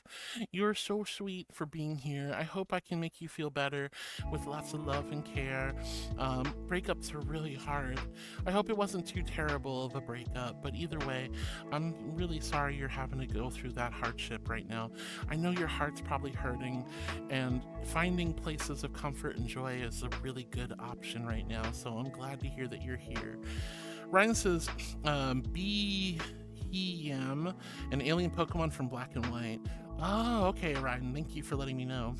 You're so sweet for being here. I hope I can make you feel better with lots of love and care. Breakups are really hard. I hope it wasn't too terrible of a breakup, but either way, I'm really sorry you're having to go through that hardship right now. I know your heart's probably hurting, and finding places of comfort and joy is a really good option right now, so I'm glad to hear that you're here. Ryan says, BEM, an alien Pokemon from Black and White. Oh, okay, Ryan, thank you for letting me know.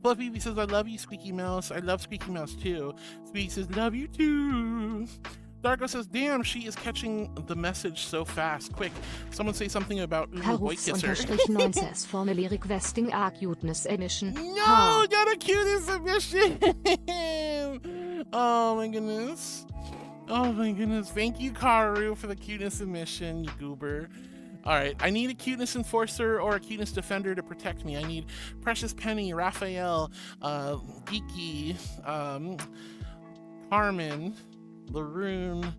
Fluffy V says, I love you, Squeaky Mouse. I love Squeaky Mouse too. Squeaky says, love you too. Darko says, damn, she is catching the message so fast. Quick, someone say something about Boy Kisser. Harufs_9 formally requesting a cuteness emission. No, not a cuteness emission. Oh my goodness. Oh my goodness. Thank you, Karu, for the cuteness emission, you goober. Alright, I need a cuteness enforcer or a cuteness defender to protect me. I need Precious Penny, Raphael, Geeky, Carmen, Laroon,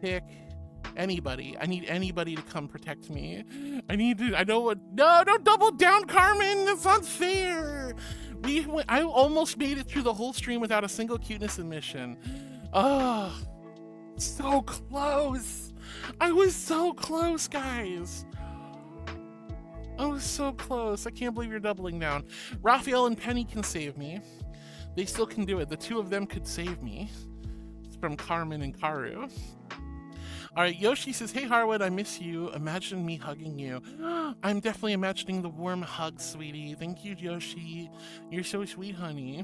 Pick, anybody. I need anybody to come protect me. I know what. No, don't double down, Carmen. That's not fair. I almost made it through the whole stream without a single cuteness admission. Oh, so close. I was so close, guys. I was so close. I can't believe you're doubling down. Raphael and Penny can save me. They still can do it. The two of them could save me. It's from Carmen and Karu. Alright, Yoshi says, hey Harwood, I miss you. Imagine me hugging you. I'm definitely imagining the warm hug, sweetie. Thank you, Yoshi. You're so sweet, honey.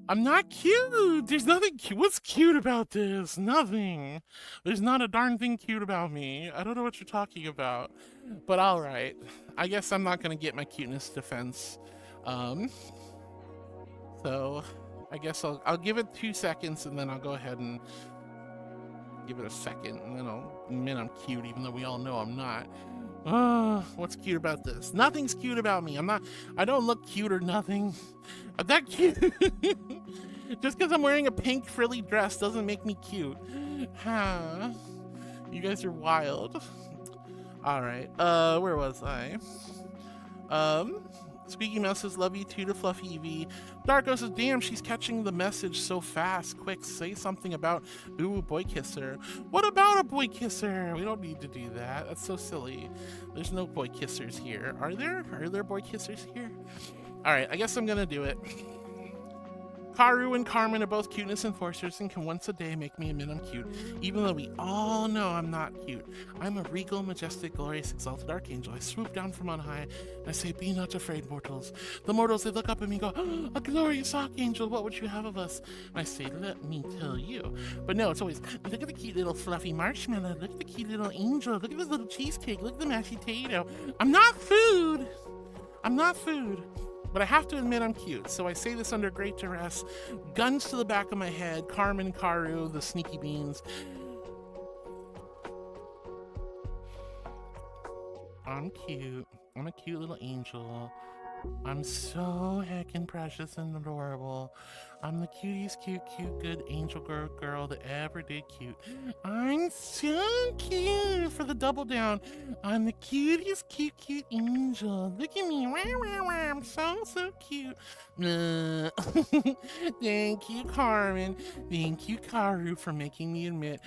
I'm not cute. There's nothing cute. What's cute about this? Nothing. There's not a darn thing cute about me. I don't know what you're talking about. But alright. I guess I'm not going to get my cuteness defense. So I guess I'll give it 2 seconds and then I'll go ahead and give it a second and then I'll admit I'm cute even though we all know I'm not. What's cute about this? Nothing's cute about me. I don't look cute or nothing. I'm that cute. Just because I'm wearing a pink frilly dress doesn't make me cute. Huh? You guys are wild. All right. Where was I? Squeaky Mouse says, love you too to Fluffy V. Darko says, damn, she's catching the message so fast. Quick, say something about ooh, boy kisser. What about a boy kisser? We don't need to do that. That's so silly. There's no boy kissers here. Are there? Are there boy kissers here? All right, I guess I'm gonna do it. Karu and Carmen are both cuteness enforcers and can once a day make me admit I'm cute, even though we all know I'm not cute. I'm a regal, majestic, glorious, exalted archangel. I swoop down from on high, and I say, be not afraid, mortals. The mortals, they look up at me and go, oh, a glorious archangel, what would you have of us? And I say, let me tell you. But no, it's always, look at the cute little fluffy marshmallow, look at the cute little angel, look at this little cheesecake, look at the mashed potato. I'm not food! I'm not food. But I have to admit I'm cute, so I say this under great duress. Guns to the back of my head, Carmen, Karu, the sneaky beans. I'm cute. I'm a cute little angel. I'm so heckin' precious and adorable. I'm the cutest, cute, good angel girl that ever did cute. I'm so cute for the double down. I'm the cutest, cute angel. Look at me. I'm so cute. Thank you, Carmen. Thank you, Karu, for making me admit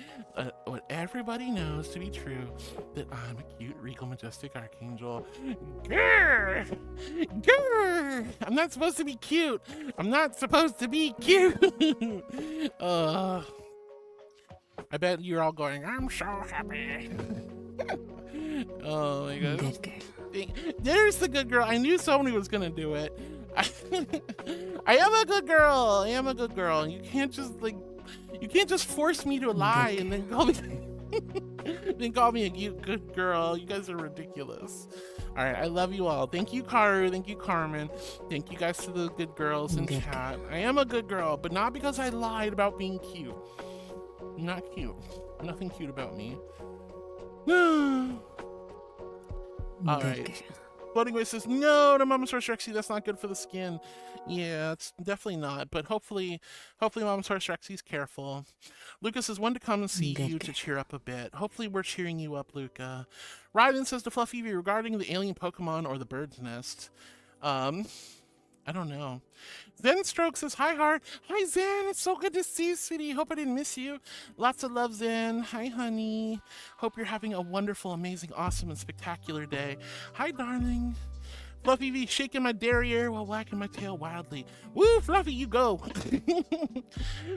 what everybody knows to be true, that I'm a cute, regal, majestic archangel. Grr! Grr! I'm not supposed to be cute. I'm not supposed to be cute. I bet you're all going, I'm so happy. Oh my god. Good girl. There's the good girl. I knew somebody was gonna do it. I am a good girl. I am a good girl. You can't just force me to lie and then call me a cute good girl. You guys are ridiculous. All right, I love you all. Thank you, Karu. Thank you, Carmen. Thank you guys to the good girls in chat. I am a good girl, but not because I lied about being cute. I'm not cute. Nothing cute about me. All right. Floating Away says, no, to Mama Source Rexy, that's not good for the skin. Yeah, it's definitely not, but hopefully Mama Source Rexy's careful. Lucas says, when to come and see you to cheer up a bit. Hopefully we're cheering you up, Luca. Ryden says to Fluffy V, regarding the alien Pokemon or the bird's nest. I don't know. Zen Stroke says, hi, Heart. Hi, Zen. It's so good to see you, sweetie. Hope I didn't miss you. Lots of love, Zen. Hi, honey. Hope you're having a wonderful, amazing, awesome, and spectacular day. Hi, darling. Fluffy V shaking my derriere while whacking my tail wildly. Woo, Fluffy, you go.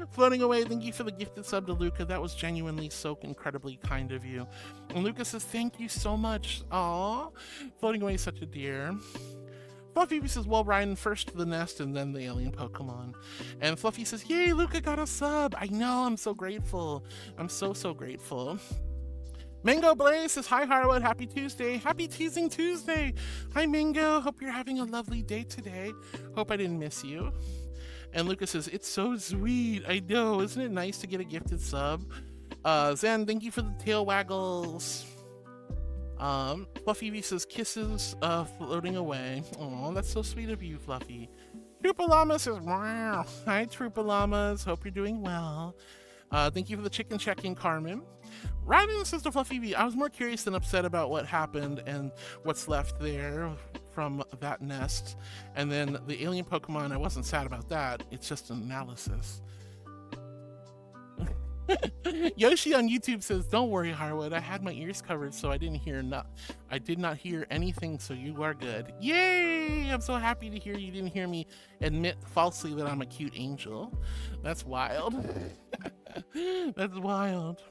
Floating Away, thank you for the gifted sub to Luca. That was genuinely so incredibly kind of you. And Luca says, thank you so much. Aw. Floating Away is such a dear. Fluffy says, well, Ryan, first to the nest and then the alien Pokemon. And Fluffy says, yay, Luca got a sub. I know, I'm so grateful. I'm so grateful. Mango Blaze says, hi, Harwood, happy Tuesday. Happy Teasing Tuesday. Hi, Mango. Hope you're having a lovely day today. Hope I didn't miss you. And Lucas says, it's so sweet. I know. Isn't it nice to get a gifted sub? Zen, thank you for the tail waggles. Fluffy V says, kisses floating away. Oh, that's so sweet of you, Fluffy. Troopalama says, wow. Hi, Troopalamas. Hope you're doing well. Thank you for the chicken check-in, Carmen. Ryden says to Fluffy V, I was more curious than upset about what happened and what's left there from that nest. And then the alien Pokemon, I wasn't sad about that. It's just an analysis. Yoshi on YouTube says, don't worry, Harwood. I had my ears covered, so I did not hear anything, so you are good. Yay! I'm so happy to hear you didn't hear me admit falsely that I'm a cute angel. That's wild. That's wild.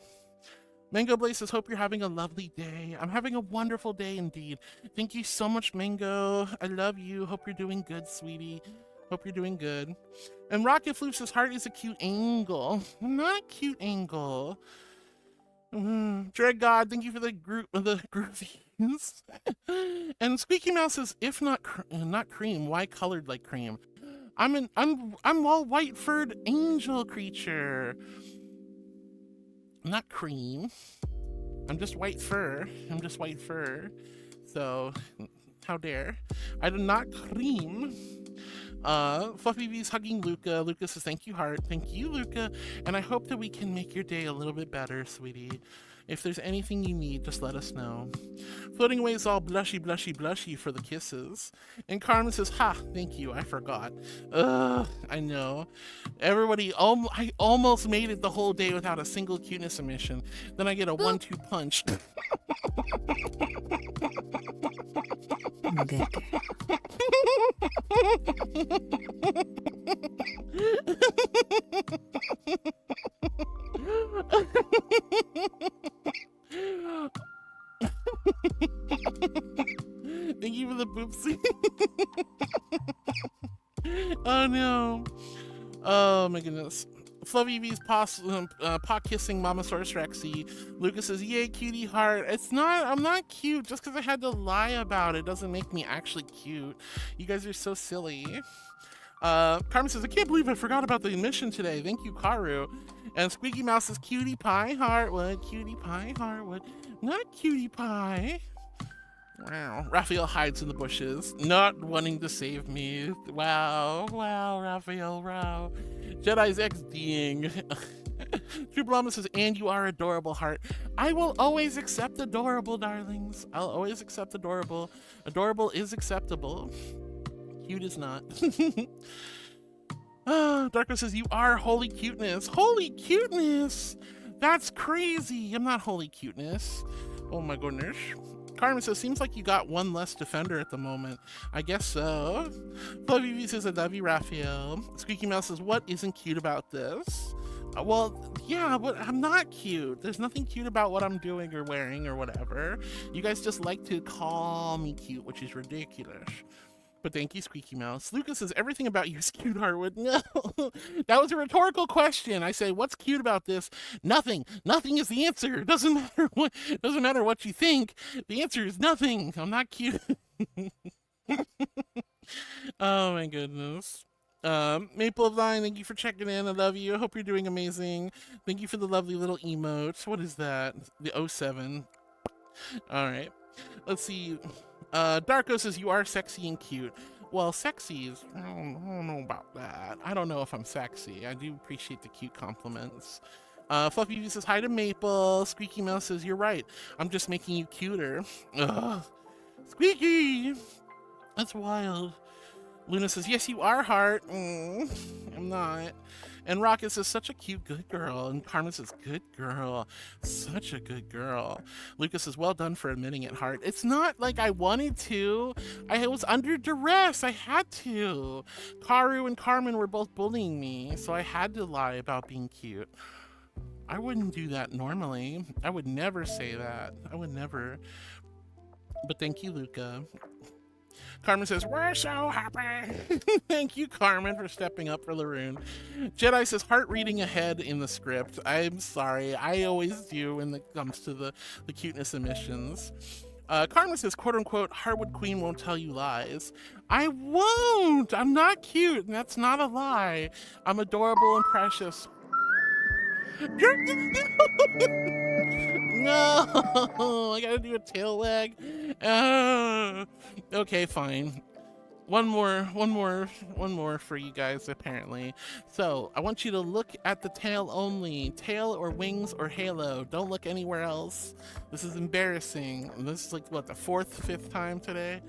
Mango Blaze says, hope you're having a lovely day. I'm having a wonderful day indeed. Thank you so much, Mango. I love you. Hope you're doing good, sweetie. Hope you're doing good. And Rocket Floof says, heart is a cute angle. Not a cute angle. Dread God, thank you for the groovies. And Squeaky Mouse says, if not cream, why colored like cream? I'm all white furred angel creature. I'm not cream. I'm just white fur. So, how dare. I do not cream. Fluffy V's hugging Luca. Luca says, thank you, Heart. Thank you, Luca. And I hope that we can make your day a little bit better, sweetie. If there's anything you need, just let us know. Floating away is all blushy, blushy, blushy for the kisses. And Carmen says, ha, thank you, I forgot. Ugh, I know. Everybody, I almost made it the whole day without a single cuteness emission. Then I get a 1-2 punch. Good. Thank you for the boopsie. Oh no. Oh my goodness. Fluffy V's pot kissing Mamasaurus Rexy. Lucas says, yay, cutie heart. I'm not cute. Just because I had to lie about it doesn't make me actually cute. You guys are so silly. Carmen says, I can't believe I forgot about the emission today. Thank you, Karu. And Squeaky Mouse says, cutie pie heartwood, cutie pie heartwood. Not cutie pie. Wow. Raphael hides in the bushes, not wanting to save me. Wow, Raphael, wow. Jedi's XDing. True Blama says, and you are adorable, heart. I will always accept adorable, darlings. I'll always accept adorable. Adorable is acceptable. Cute is not. Darko says, you are holy cuteness. Holy cuteness! That's crazy. I'm not holy cuteness. Oh my goodness. Carmen says, seems like you got one less defender at the moment. I guess so. Fluffy V says, I love you, Raphael. Squeaky Mouse says, what isn't cute about this? Well, yeah, but I'm not cute. There's nothing cute about what I'm doing or wearing or whatever. You guys just like to call me cute, which is ridiculous. But thank you, Squeaky Mouse. Lucas says, everything about you is cute, Harwood. No, that was a rhetorical question. I say, what's cute about this? Nothing. Nothing is the answer. It doesn't matter what you think. The answer is nothing. I'm not cute. Oh my goodness. Maple of Line, thank you for checking in. I love you. I hope you're doing amazing. Thank you for the lovely little emotes. What is that? The 07. All right. Let's see. Darko says, you are sexy and cute. Well, sexy is, I don't know about that. I don't know if I'm sexy. I do appreciate the cute compliments. Fluffy V says, hi to Maple. Squeaky Mouse says, you're right. I'm just making you cuter. Ugh. Squeaky! That's wild. Luna says, yes, you are, heart. I'm not. And Rocket says, such a cute, good girl. And Carmen says, good girl. Such a good girl. Lucas says, well done for admitting it, heart. It's not like I wanted to. I was under duress. I had to. Karu and Carmen were both bullying me, so I had to lie about being cute. I wouldn't do that normally. I would never say that. I would never. But thank you, Luca. Carmen says, we're so happy. Thank you, Carmen, for stepping up for Laroon. Jedi says, heart reading ahead in the script. I'm sorry. I always do when it comes to the cuteness emissions. Carmen says, quote unquote, Heartwood Queen won't tell you lies. I won't. I'm not cute, and that's not a lie. I'm adorable and precious. No, I gotta do a tail wag. Okay, fine. One more for you guys, apparently. So I want you to look at the tail only. Tail or wings or halo. Don't look anywhere else. This is embarrassing. This is like, what, the 4th, 5th time today?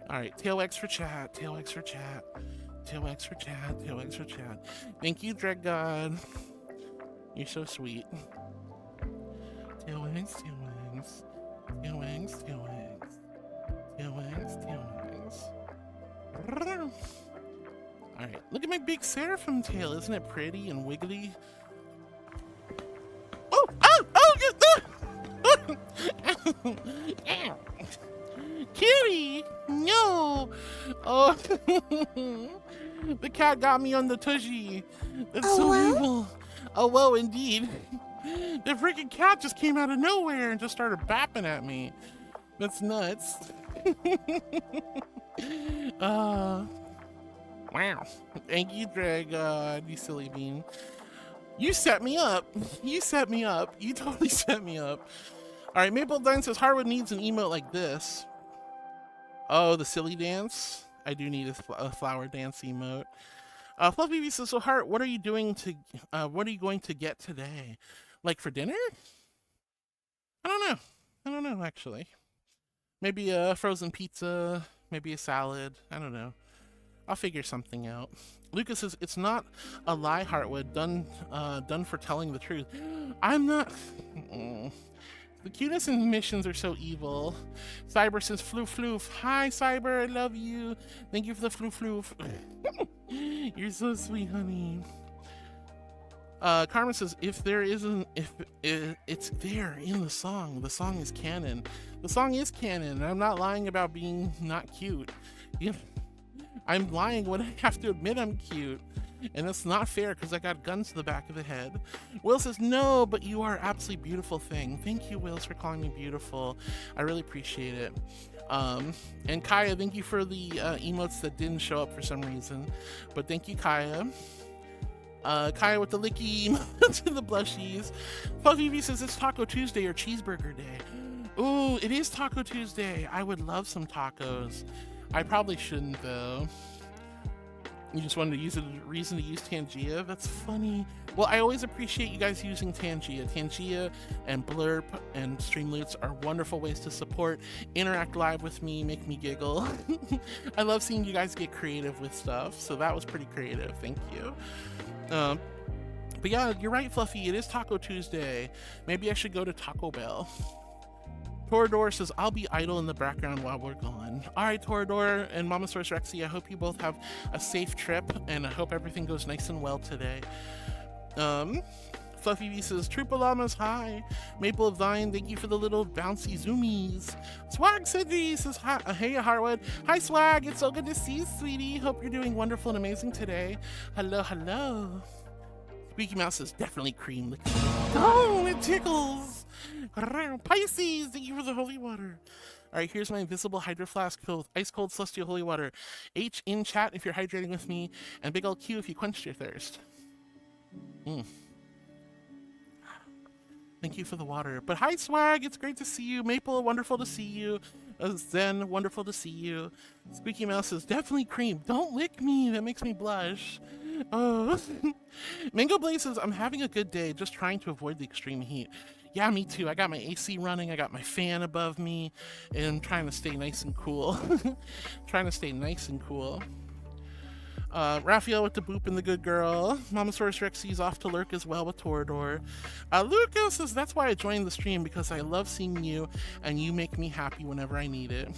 All right, tail wags for chat. Tail wags for chat. Tail wags for chat. Tail wags for chat. Thank you, Dread God. You're so sweet. Tail wings, tail wings. Tail wings, tail wings. Tail wings, tail wings. Alright, look at my big seraphim tail. Isn't it pretty and wiggly? Oh! Oh! Oh! Ow! Kitty! No! Oh! The cat got me on the tushy. That's so evil. Oh, whoa, indeed. The freaking cat just came out of nowhere and just started bapping at me. That's nuts. Wow. Thank you, Drag, you silly bean. You set me up. You set me up. You totally set me up. All right, Maple Dine says Harwood needs an emote like this. Oh, the silly dance. I do need a flower dance emote. Fluffy V says, so Heart, what are you doing to, what are you going to get today? Like for dinner? I don't know, actually. Maybe a frozen pizza, maybe a salad. I don't know. I'll figure something out. Lucas says, it's not a lie, Heartwood, done for telling the truth. I'm not... The cuteness and missions are so evil. Cyber says, floof floof. Hi, Cyber, I love you. Thank you for the floof floof. You're so sweet, honey. Carmen says, if it's there in the song is canon. The song is canon. I'm not lying about being not cute. I'm lying when I have to admit I'm cute. And that's not fair because I got guns to the back of the head. Will says, no, but you are absolutely beautiful thing. Thank you, Wills, for calling me beautiful. I really appreciate it. And Kaya, thank you for the emotes that didn't show up for some reason. But thank you, Kaya. Kaya with the licky emotes and the blushies. Fluffy V says, it's Taco Tuesday or Cheeseburger Day. Ooh, it is Taco Tuesday. I would love some tacos. I probably shouldn't, though. You just wanted to use it as a reason to use Tangia? That's funny. Well, I always appreciate you guys using Tangia. Tangia and Blurp and Streamloots are wonderful ways to support, interact live with me, make me giggle. I love seeing you guys get creative with stuff, so that was pretty creative. Thank you. But yeah, you're right, Fluffy. It is Taco Tuesday. Maybe I should go to Taco Bell. Torador says, I'll be idle in the background while we're gone. All right, Torador and Mama Source Rexy, I hope you both have a safe trip, and I hope everything goes nice and well today. Fluffy V says, Troopa Llamas, hi. Maple of Vine, thank you for the little bouncy zoomies. Swag City says, hi, hey, Harwood. Hi, Swag, it's so good to see you, sweetie. Hope you're doing wonderful and amazing today. Hello, hello. Squeaky Mouse says, definitely cream. Oh, it tickles. Pisces, thank you for the holy water. All right, here's my invisible hydro flask filled with ice cold celestial holy water. H in chat if you're hydrating with me, and big ol' Q if you quenched your thirst. Thank you for the water. But hi, Swag, it's great to see you. Maple, wonderful to see you. Zen, wonderful to see you. Squeaky Mouse says, definitely cream. Don't lick me, that makes me blush. Oh. Mango Blaze says, I'm having a good day, just trying to avoid the extreme heat. Yeah, me too. I got my AC running, I got my fan above me, and I'm trying to stay nice and cool. Trying to stay nice and cool. Raphael with the boop and the good girl. Mamasaurus Rexy's off to lurk as well with Torador. Lucas says, that's why I joined the stream, because I love seeing you, and you make me happy whenever I need it.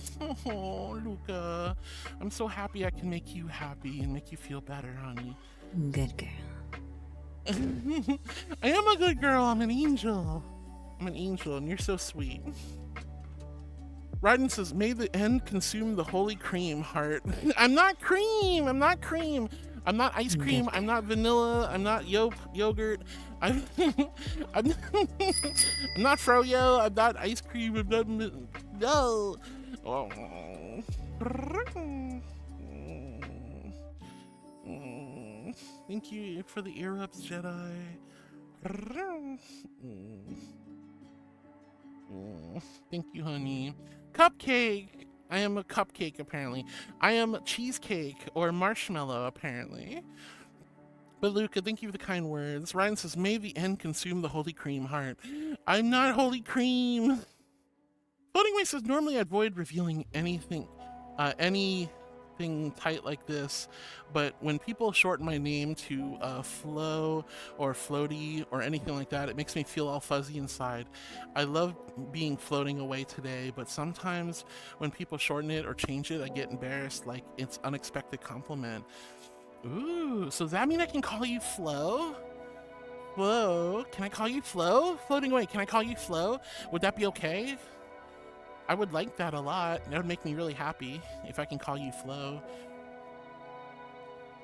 Oh, Luca. I'm so happy I can make you happy and make you feel better, honey. Good girl. I am a good girl. I'm an angel. I'm an angel, and you're so sweet. Ryden says, may the end consume the holy cream, heart. I'm not cream. I'm not cream. I'm not ice cream. I'm not vanilla. I'm not yogurt. I'm not froyo. I'm not ice cream. I'm not... No. Oh. Thank you for the ear ups, Jedi. Thank you, honey. Cupcake! I am a cupcake, apparently. I am cheesecake or marshmallow, apparently. But Luca, thank you for the kind words. Ryan says, may the end consume the holy cream, heart. I'm not holy cream! Floating Way says, normally I avoid revealing anything tight like this, but when people shorten my name to Flo or Floaty or anything like that, it makes me feel all fuzzy inside. I love being floating away today, but sometimes when people shorten it or change it, I get embarrassed, like it's unexpected compliment. Ooh, so does that mean I can call you Flo? Flo? Can I call you Flo? Floating Away, can I call you Flo? Would that be okay? I would like that a lot. That would make me really happy if I can call you Flo.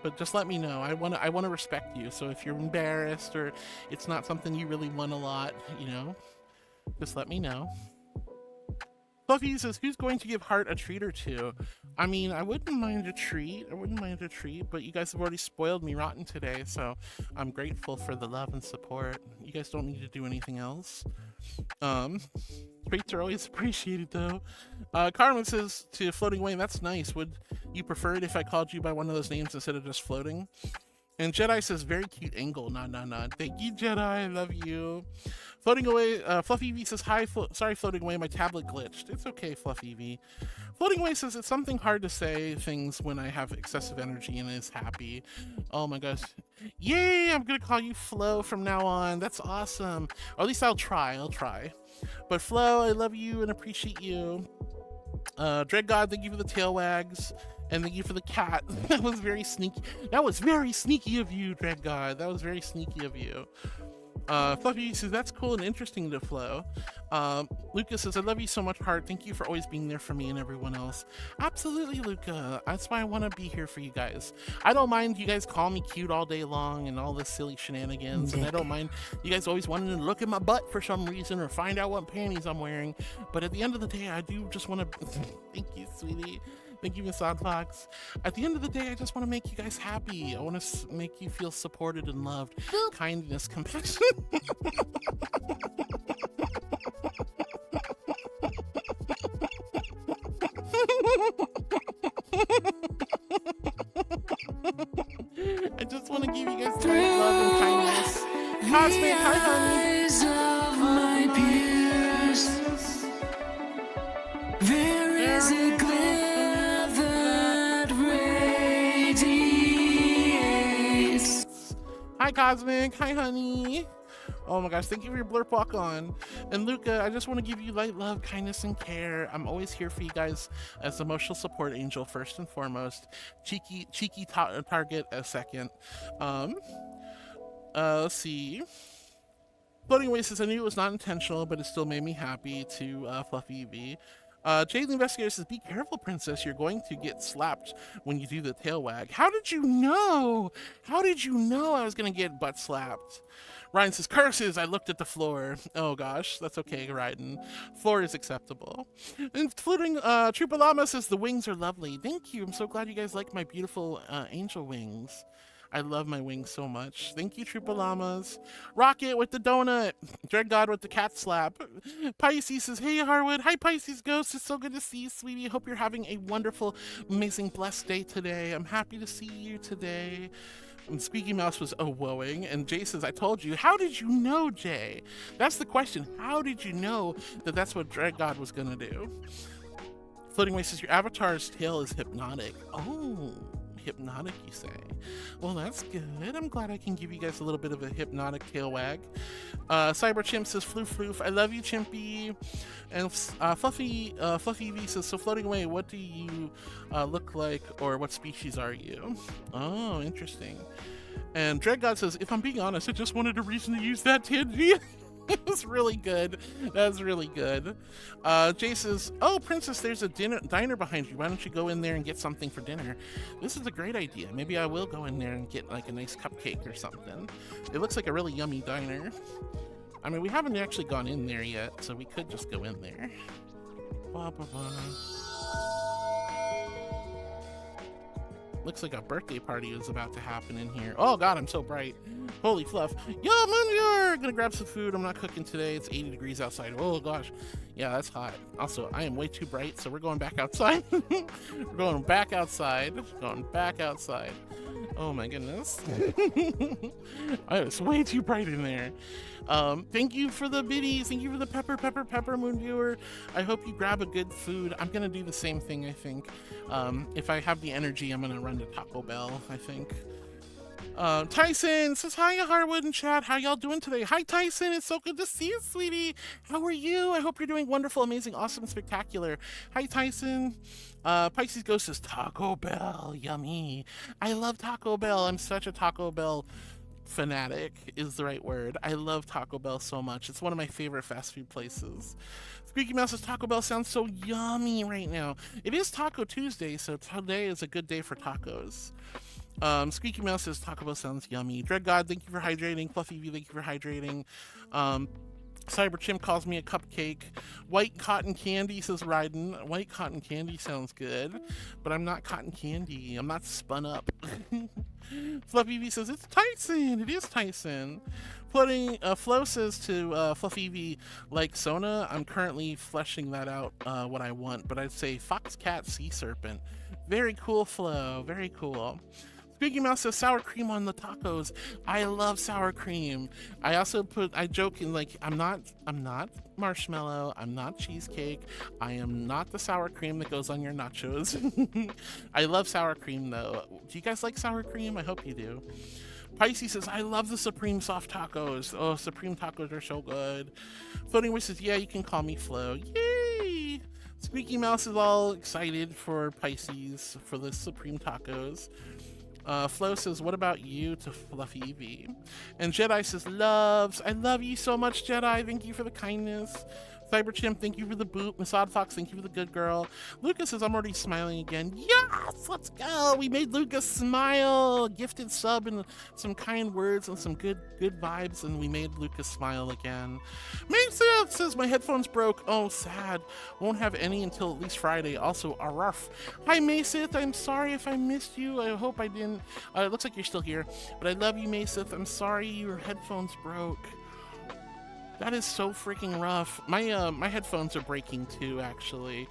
But just let me know. I want to respect you. So if you're embarrassed or it's not something you really want a lot, you know, just let me know. Fluffy says, who's going to give Heart a treat or two? I mean, I wouldn't mind a treat. But you guys have already spoiled me rotten today, so I'm grateful for the love and support. You guys don't need to do anything else. Treats are always appreciated, though. Carmen says to Floating Away, that's nice. Would you prefer it if I called you by one of those names instead of just floating? And Jedi says, very cute angle. Nah. Thank you, Jedi. I love you. Floating away, Fluffy V says, hi, sorry, floating away, my tablet glitched. It's okay, Fluffy V. Floating away says, it's something hard to say things when I have excessive energy and is happy. Oh my gosh. Yay, I'm gonna call you Flo from now on. That's awesome. Or at least I'll try. But Flo, I love you and appreciate you. Dread God, thank you for the tail wags. And thank you for the cat. That was very sneaky. That was very sneaky of you, Dread God. That was very sneaky of you. Fluffy says, that's cool and interesting to Flo. Lucas says, I love you so much, Heart. Thank you for always being there for me and everyone else. Absolutely, Luca. That's why I want to be here for you guys. I don't mind you guys call me cute all day long and all this silly shenanigans. And I don't mind you guys always wanting to look at my butt for some reason or find out what panties I'm wearing. But at the end of the day, I do just want to... Thank you, sweetie. Thank you, Miss Odd Fox. At the end of the day, I just want to make you guys happy. I want to make you feel supported and loved. Boop. Kindness, compassion. I just want to give you guys love and kindness. Cosmic, hi, honey. Of my peers, there is a glare that radiates. Hi, Cosmic. Hi, honey. Oh my gosh, thank you for your blurp walk on. And Luca, I just want to give you light love, kindness, and care. I'm always here for you guys as emotional support angel first and foremost. Cheeky target a second. Let's see. Floating away says, I knew it was not intentional, but it still made me happy. To Fluffy V. Jade the Investigator says, be careful, princess. You're going to get slapped when you do the tail wag. How did you know? How did you know I was going to get butt slapped? Ryan says, curses, I looked at the floor. Oh gosh, that's okay, Ryan. Floor is acceptable. And floating, TrueBalama says, the wings are lovely. Thank you, I'm so glad you guys like my beautiful angel wings. I love my wings so much. Thank you, Troopa-Llamas. Rocket with the donut. Dread God with the cat slap. Pisces says, hey, Harwood. Hi, Pisces Ghost. It's so good to see you, sweetie. Hope you're having a wonderful, amazing, blessed day today. I'm happy to see you today. And Squeaky Mouse was woeing. And Jay says, I told you. How did you know, Jay? That's the question. How did you know that that's what Dread God was going to do? Floating Away says, your avatar's tail is hypnotic. Oh. Hypnotic, you say? Well, that's good. I'm glad I can give you guys a little bit of a hypnotic tail wag. Cyber Chimp says, floof floof. I love you, Chimpy. And Fluffy V says, so Floating Away, what do you look like, or what species are you? Oh, interesting. And Dread God says, if I'm being honest, I just wanted a reason to use that Tangy. It was really good. That's really good. Jay says, oh, princess, there's a diner behind you. Why don't you go in there and get something for dinner? This is a great idea. Maybe I will go in there and get like a nice cupcake or something. It looks like a really yummy diner. I mean, we haven't actually gone in there yet, so we could just go in there. Blah, blah, blah. Looks like a birthday party is about to happen in here. Oh god, I'm so bright. Holy fluff. Yo, Mundier! Gonna grab some food. I'm not cooking today. It's 80 degrees outside. Oh gosh. Yeah, that's hot. Also, I am way too bright, so we're going back outside. We're going back outside. Going back outside. Oh my goodness. It's way too bright in there. Thank you for the biddies. Thank you for the pepper, Moonviewer. I hope you grab a good food. I'm gonna do the same thing, I think. If I have the energy, I'm gonna run to Taco Bell, I think. Tyson says, hi, Harwood and chat. How y'all doing today? Hi, Tyson. It's so good to see you, sweetie. How are you? I hope you're doing wonderful, amazing, awesome, spectacular. Hi, Tyson. Pisces Ghost says, Taco Bell. Yummy. I love Taco Bell. I'm such a Taco Bell fanatic is the right word. I love Taco Bell so much. It's one of my favorite fast food places. Squeaky Mouse says, Taco Bell sounds so yummy right now. It is Taco Tuesday, so today is a good day for tacos. Squeaky Mouse says, Taco Bell sounds yummy. Dread God, thank you for hydrating. Fluffy V, thank you for hydrating. Cyber Chimp calls me a cupcake. White cotton candy, says Ryden. White cotton candy sounds good, but I'm not cotton candy. I'm not spun up. Fluffy V says, it's Tyson. It is Tyson. Flo says to Fluffy V, like Sona, I'm currently fleshing that out, what I want, but I'd say fox, cat, sea serpent. Very cool, Flo. Very cool. SqueakyMouse says sour cream on the tacos. I love sour cream. I also I joke in like, I'm not marshmallow, I'm not cheesecake, I am not the sour cream that goes on your nachos. I love sour cream though. Do you guys like sour cream? I hope you do. Pisces says, I love the Supreme soft tacos. Oh, Supreme tacos are so good. Floating Wish says, yeah, you can call me Flo. Yay! SqueakyMouse is all excited for Pisces for the Supreme tacos. Flo says, what about you to Fluffy V? And Jedi says, loves. I love you so much, Jedi. Thank you for the kindness. Cyberchimp, thank you for the boot. Masad Fox, thank you for the good girl. Lucas says, I'm already smiling again. Yes, let's go. We made Lucas smile. Gifted sub and some kind words and some good vibes, and we made Lucas smile again. Mason says, my headphones broke. Oh, sad. Won't have any until at least Friday. Also, aruf. Hi, Masith. I'm sorry if I missed you. I hope I didn't. It looks like you're still here, but I love you, Masith. I'm sorry your headphones broke. That is so freaking rough. My headphones are breaking too, actually.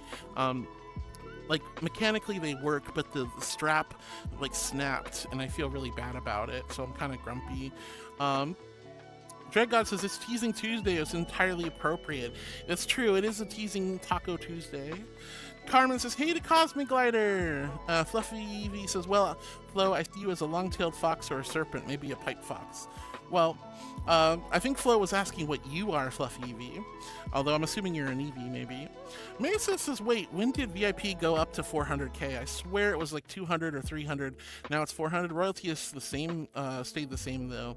Like mechanically they work, but the strap like snapped, and I feel really bad about it. So I'm kind of grumpy. DreadGod says it's Teasing Tuesday. It's entirely appropriate. It's true. It is a Teasing Taco Tuesday. Carmen says, hey to Cosmic Glider. Fluffy V says, well, Flo, I see you as a long-tailed fox or a serpent, maybe a pipe fox. Well, I think Flo was asking what you are, Fluffy Eevee. Although I'm assuming you're an Eevee, maybe. Mesa says, wait, when did VIP go up to 400k? I swear it was like 200 or 300. Now it's 400. Royalty is the same, stayed the same though.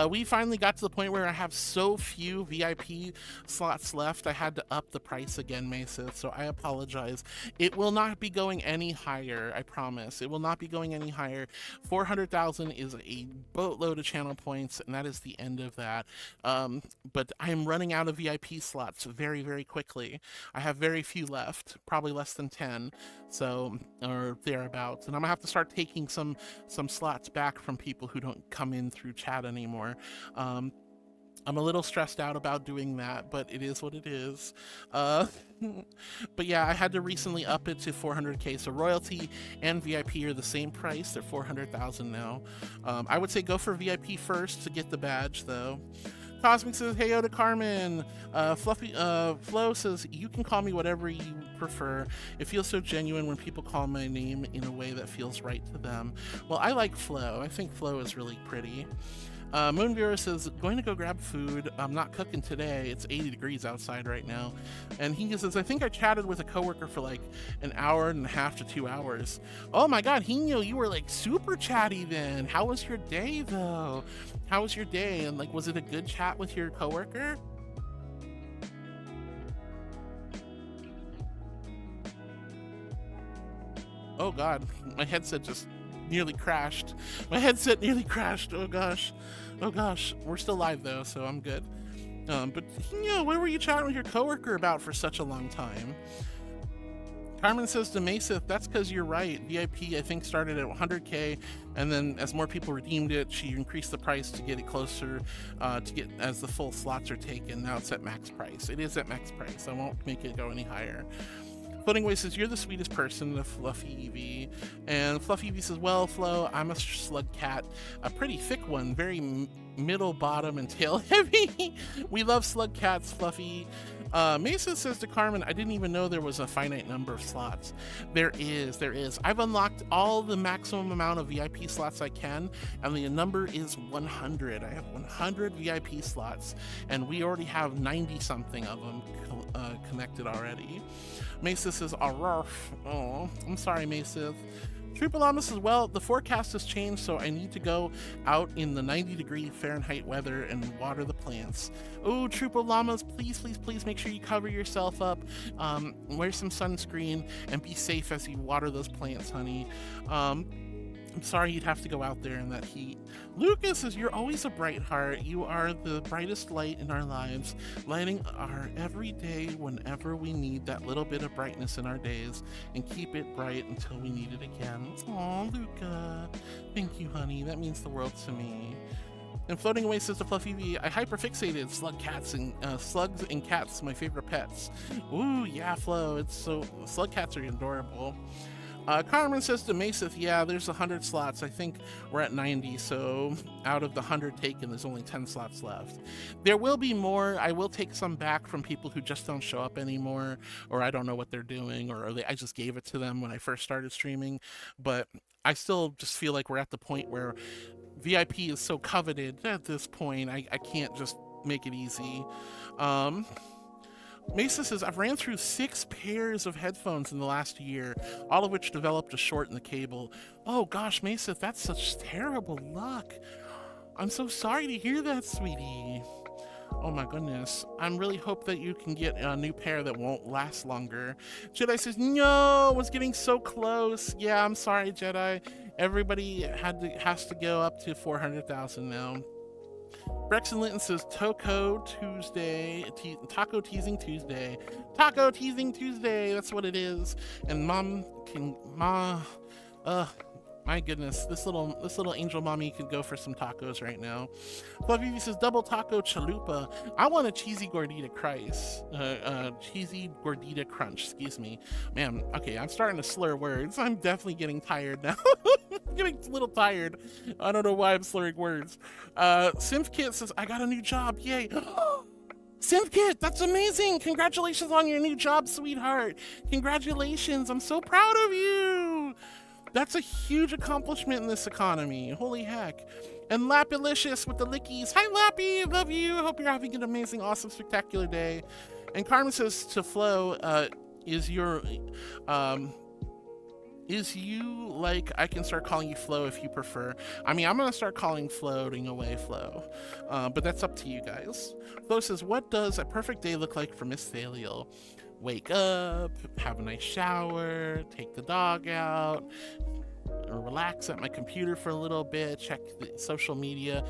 We finally got to the point where I have so few VIP slots left, I had to up the price again, Mesa. So I apologize. It will not be going any higher, I promise. It will not be going any higher. 400,000 is a boatload of channel points, and that is the end of that. But I'm running out of VIP slots very, very quickly. I have very few left, probably less than 10, so, or thereabouts. And I'm gonna have to start taking some slots back from people who don't come in through chat anymore. I'm a little stressed out about doing that, but it is what it is. But yeah, I had to recently up it to 400k, so Royalty and VIP are the same price. They're 400,000 now. I would say go for VIP first to get the badge, though. Cosmic says, hey, to Carmen. Flo says, you can call me whatever you prefer. It feels so genuine when people call my name in a way that feels right to them. Well, I like Flo. I think Flo is really pretty. Moonviewer says, going to go grab food. I'm not cooking today. It's 80 degrees outside right now. And he says, I think I chatted with a coworker for like an hour and a half to 2 hours. Oh my god, Hino, you were like super chatty then. How was your day though? How was your day? And like, was it a good chat with your coworker? Oh god, my headset just nearly crashed. My headset nearly crashed. Oh gosh. Oh gosh. We're still live though, so I'm good. But you know, what were you chatting with your coworker about for such a long time? Carmen says to Mesa, that's because you're right. VIP, I think, started at 100k, and then as more people redeemed it, she increased the price to get it closer, as the full slots are taken. Now it's at max price. It is at max price. I won't make it go any higher. Floating Away says, you're the sweetest person, the Fluffy Eevee. And Fluffy Eevee says, well, Flo, I'm a slug cat. A pretty thick one, very middle, bottom, and tail heavy. We love slug cats, Fluffy. Mesa says to Carmen, I didn't even know there was a finite number of slots. There is. I've unlocked all the maximum amount of VIP slots I can, and the number is 100. I have 100 VIP slots, and we already have 90 something of them connected already. Mesa says, arrf. Oh, I'm sorry, Mesa. TrooperLlama says, well, the forecast has changed, so I need to go out in the 90-degree Fahrenheit weather and water the plants. Oh, TrooperLllamas, please, please, please make sure you cover yourself up, wear some sunscreen, and be safe as you water those plants, honey. I'm sorry you'd have to go out there in that heat. Lucas says, you're always a bright heart. You are the brightest light in our lives, lighting our every day whenever we need that little bit of brightness in our days, and keep it bright until we need it again. Aw, Luca. Thank you, honey. That means the world to me. And Floating Away says to Fluffy V, I hyperfixated slugs and cats, my favorite pets. Ooh, yeah, Flo. It's so, slug cats are adorable. Carmen says to Maseth, yeah, there's 100 slots. I think we're at 90, so out of the 100 taken, there's only 10 slots left. There will be more. I will take some back from people who just don't show up anymore, or I don't know what they're doing, or I just gave it to them when I first started streaming. But I still just feel like we're at the point where VIP is so coveted at this point, I can't just make it easy. Mesa says, I've ran through 6 pairs of headphones in the last year, all of which developed a short in the cable. Oh gosh, Mesa, that's such terrible luck. I'm so sorry to hear that, sweetie. Oh my goodness. I really hope that you can get a new pair that won't last longer. Jedi says, no, was getting so close. Yeah, I'm sorry, Jedi. Everybody has to go up to 400,000 now. Brexon Linton says Taco Tuesday, Taco Teasing Tuesday, Taco Teasing Tuesday. That's what it is. And my goodness, this little angel mommy could go for some tacos right now. Fluffy says double taco chalupa. I want a cheesy gordita cheesy gordita crunch. Excuse me, man. Okay, I'm starting to slur words. I'm definitely getting tired now. Getting a little tired. I don't know why I'm slurring words. SimphKit says I got a new job. Yay. SimphKit, that's amazing. Congratulations on your new job, sweetheart. Congratulations. I'm so proud of you. That's a huge accomplishment in this economy. Holy heck. And Lapilicious with the lickies. Hi, Lappy. Love you. Hope you're having an amazing, awesome, spectacular day. And Carmen says to Flo, is you like, I can start calling you Flo if you prefer. I mean, I'm going to start calling Floating Away Flo. But that's up to you guys. Flo says, what does a perfect day look like for Miss Thaliel? Wake up, have a nice shower, take the dog out, relax at my computer for a little bit, check the social media,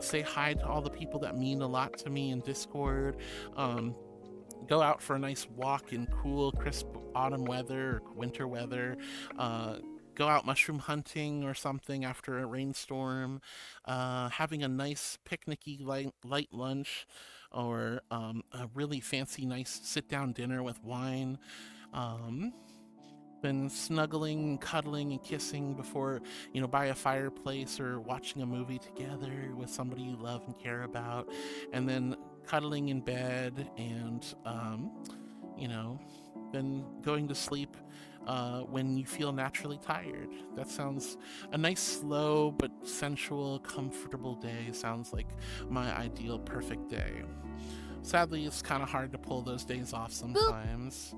say hi to all the people that mean a lot to me in Discord, go out for a nice walk in cool, crisp autumn weather or winter weather, go out mushroom hunting or something after a rainstorm, having a nice picnicky light lunch, or a really fancy, nice sit-down dinner with wine, then snuggling, cuddling, and kissing before, by a fireplace or watching a movie together with somebody you love and care about, and then cuddling in bed and, then going to sleep when you feel naturally tired. That sounds a nice, slow but sensual, comfortable day. Sounds like my ideal perfect day. Sadly, it's kind of hard to pull those days off sometimes.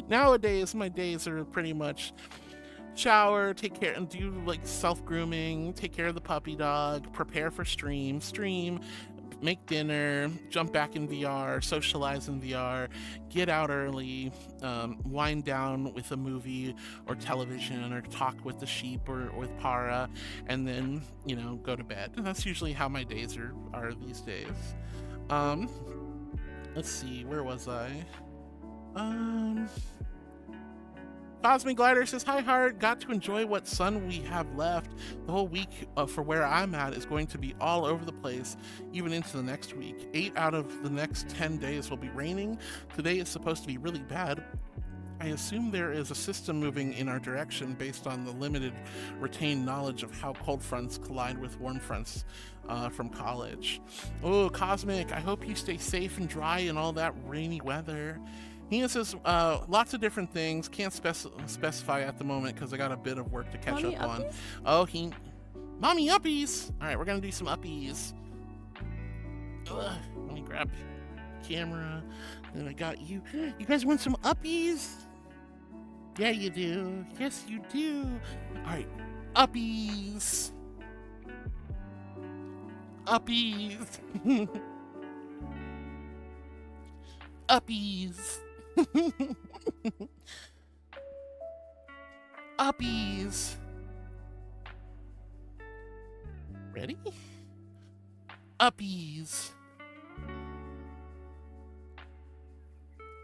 Nowadays, my days are pretty much shower, take care, and do like self-grooming, take care of the puppy dog, prepare for stream, make dinner, jump back in VR, socialize in VR, get out early, wind down with a movie or television, or talk with the sheep or with Para, and then, go to bed. And that's usually how my days are these days. Let's see, where was I? Cosmic Glider says, hi Heart, got to enjoy what sun we have left. The whole week for where I'm at is going to be all over the place, even into the next week. 8 out of the next 10 days will be raining. Today is supposed to be really bad. I assume there is a system moving in our direction based on the limited retained knowledge of how cold fronts collide with warm fronts from college. Oh, Cosmic, I hope you stay safe and dry in all that rainy weather. He says lots of different things. Can't specify at the moment because I got a bit of work to catch up on. Oh, Mommy uppies! Alright, we're gonna do some uppies. Ugh, let me grab the camera. And I got you. You guys want some uppies? Yeah, you do. Yes, you do. Alright, uppies. Uppies. Uppies. Uppies. Ready? Uppies.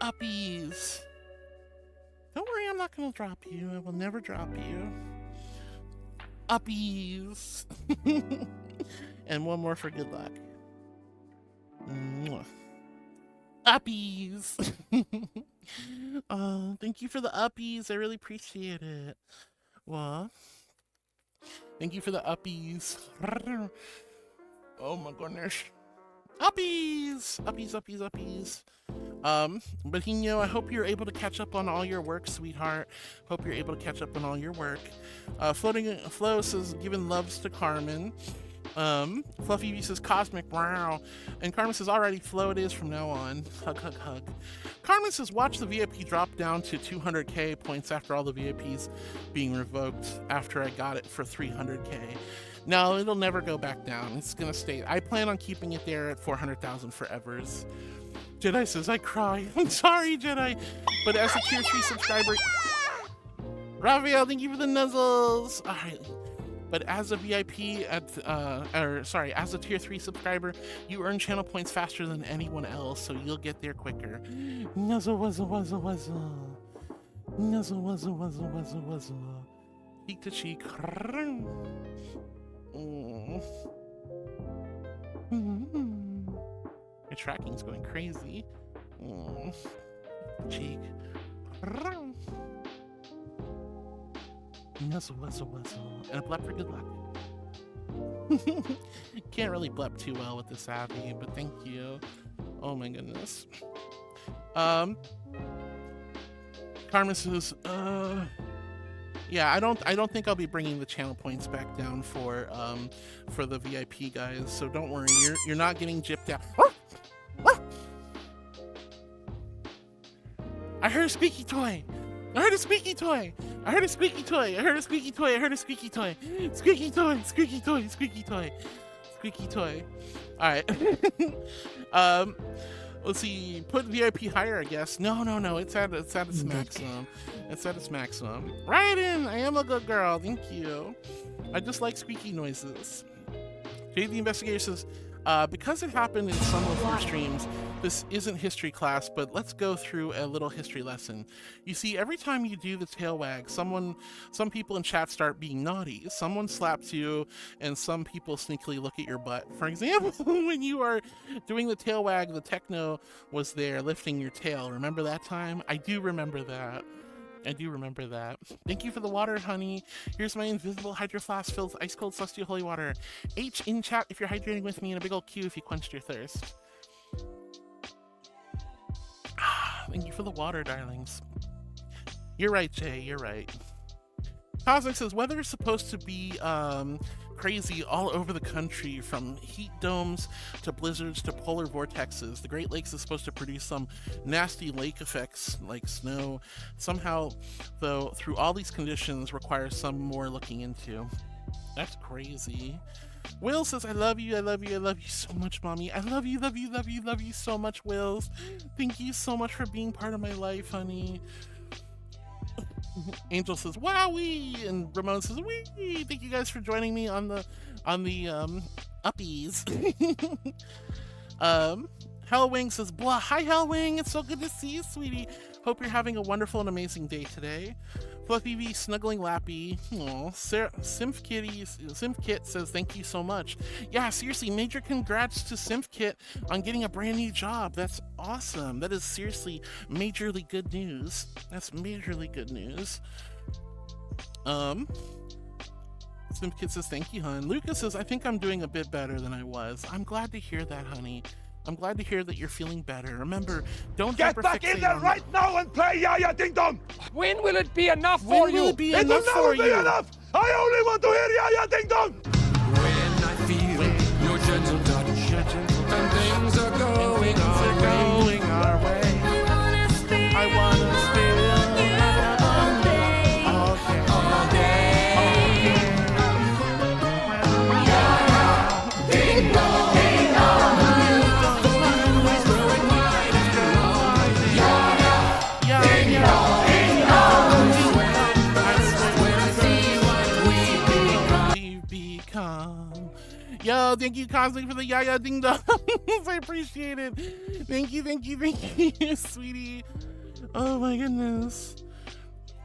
Uppies. Don't worry, I'm not gonna drop you. I will never drop you. uppies. And one more for good luck. Mwah. Uppies. Thank you for the uppies. I really appreciate it. Well, thank you for the uppies. Oh my goodness. Uppies! Uppies, uppies, uppies. But I hope you're able to catch up on all your work, sweetheart. Hope you're able to catch up on all your work. Flo says, giving loves to Carmen. Fluffy V says, cosmic, wow. And Carmen says, alrighty, Flo it is from now on. Hug, hug, hug. Carmen says, watch the VIP drop down to 200k points after all the VIPs being revoked after I got it for 300k. No, it'll never go back down. It's gonna stay. I plan on keeping it there at 400,000 forevers. Jedi says, I cry. I'm sorry, Jedi. But as a tier 3 subscriber... Raphael, thank you for the nuzzles. Alright. But as a VIP as a tier 3 subscriber, you earn channel points faster than anyone else, so you'll get there quicker. Nuzzle, wuzzle, wuzzle, wuzzle. Nuzzle, wuzzle, wuzzle, wuzzle, wuzzle. Cheek to cheek. Your tracking's going crazy. Cheek. Nuzzle, wuzzle, wuzzle. And a blep for good luck. Can't really blep too well with this Abby, but thank you. Oh my goodness. Carmen says, yeah, I don't think I'll be bringing the channel points back down for the VIP guys, so don't worry, you're not getting gypped out. I heard a squeaky toy. I heard a squeaky toy. I heard a squeaky toy. I heard a squeaky toy. I heard a squeaky toy. Squeaky toy. Squeaky toy. Squeaky toy. Squeaky toy. All right. Let's see. Put VIP higher, I guess. No. It's at its maximum. It's at its maximum. Right in. I am a good girl. Thank you. I just like squeaky noises. Jade the Investigator says, because it happened in some of your streams, this isn't history class, but let's go through a little history lesson. You see, every time you do the tail wag, some people in chat start being naughty. Someone slaps you, and some people sneakily look at your butt. For example, when you are doing the tail wag, the techno was there lifting your tail. Remember that time? I do remember that. I do remember that. Thank you for the water, honey. Here's my invisible hydro flask filled with ice cold celestial holy water. H in chat if you're hydrating with me, and a big old Q if you quenched your thirst. Thank you for the water, darlings. You're right, Jay. You're right. Cosmic says, weather is supposed to be crazy all over the country, from heat domes to blizzards to polar vortexes. The Great Lakes is supposed to produce some nasty lake effects like snow. Somehow, though, through all these conditions requires some more looking into. That's crazy. Will says, I love you, I love you, I love you so much, mommy. I love you, love you, love you, love you so much, Wills. Thank you so much for being part of my life, honey. Angel says, wowee, and Ramon says, wee. Thank you guys for joining me on the uppies. Hellwing says, blah. Hi, Hellwing. It's so good to see you, sweetie. Hope you're having a wonderful and amazing day today. Fluffy V snuggling Lappy. SimphKit says, thank you so much. Yeah, seriously, major congrats to SimphKit on getting a brand new job. That's awesome. That is seriously majorly good news. That's majorly good news. SimphKit says, thank you, hon. Lucas says, I think I'm doing a bit better than I was. I'm glad to hear that, honey. I'm glad to hear that you're feeling better. Remember, don't get back in there right now and play Yaya Ding Dong. When will it be enough for you? It will never be enough. I only want to hear Yaya Ding Dong. When I feel your gentle touch and things are going our way, I wanna spill all day. Ding dong. Yo, thank you, Cosmic, for the Yaya Ding Dong. I appreciate it. Thank you, sweetie. Oh my goodness.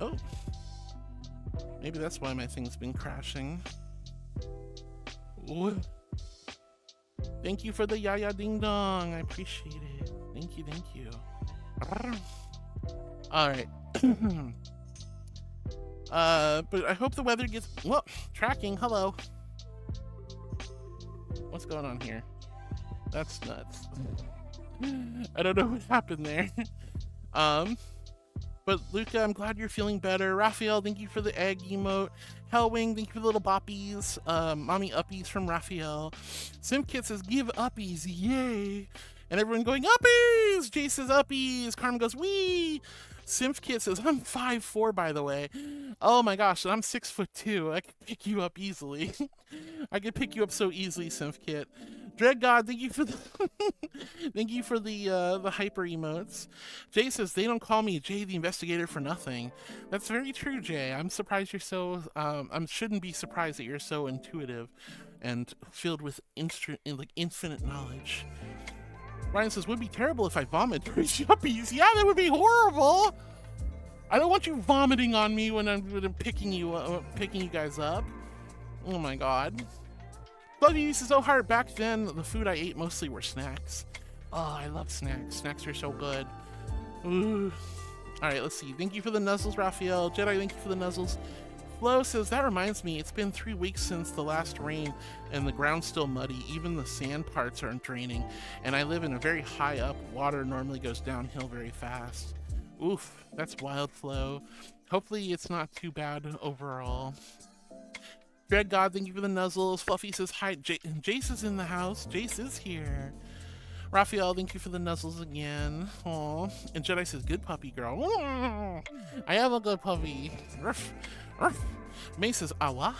Oh. Maybe that's why my thing's been crashing. Ooh. Thank you for the Yaya Ding Dong. I appreciate it. Thank you, thank you. Alright. But I hope the weather gets... Whoa! Tracking, hello. What's going on here? That's nuts. I don't know what happened there. But Luca, I'm glad you're feeling better. Raphael, thank you for the egg emote. Hellwing, thank you for the little boppies. Mommy uppies from Raphael. SimKit says, give uppies, yay. And everyone going, uppies! Jay says, uppies. Carmen goes, wee! SimKit says, I'm 5'4", by the way. Oh my gosh, and I'm 6'2". I could pick you up easily. I could pick you up so easily, SimKit. Dread God, thank you for the thank you for the hyper emotes. Jay says they don't call me Jay the Investigator for nothing. That's very true, Jay. I'm surprised you're so I shouldn't be surprised that you're so intuitive and filled with infinite knowledge. Ryan says, would be terrible if I vomit during yuppies. Yeah, that would be horrible. I don't want you vomiting on me when I'm picking you guys up. Oh my god. Buggy uses so hard. Back then, the food I ate mostly were snacks. Oh, I love snacks. Snacks are so good. Ooh. All right, let's see. Thank you for the nuzzles, Raphael. Jedi, thank you for the nuzzles. Flo says, that reminds me, it's been 3 weeks since the last rain and the ground's still muddy. Even the sand parts aren't draining. And I live in a very high up. Water normally goes downhill very fast. Oof, that's wild, Flo. Hopefully it's not too bad overall. Dread God, thank you for the nuzzles. Fluffy says, hi, Jace is in the house. Jace is here. Raphael, thank you for the nuzzles again. Aw. And Jedi says, good puppy, girl. I have a good puppy. Ruff, ruff. May says, awa.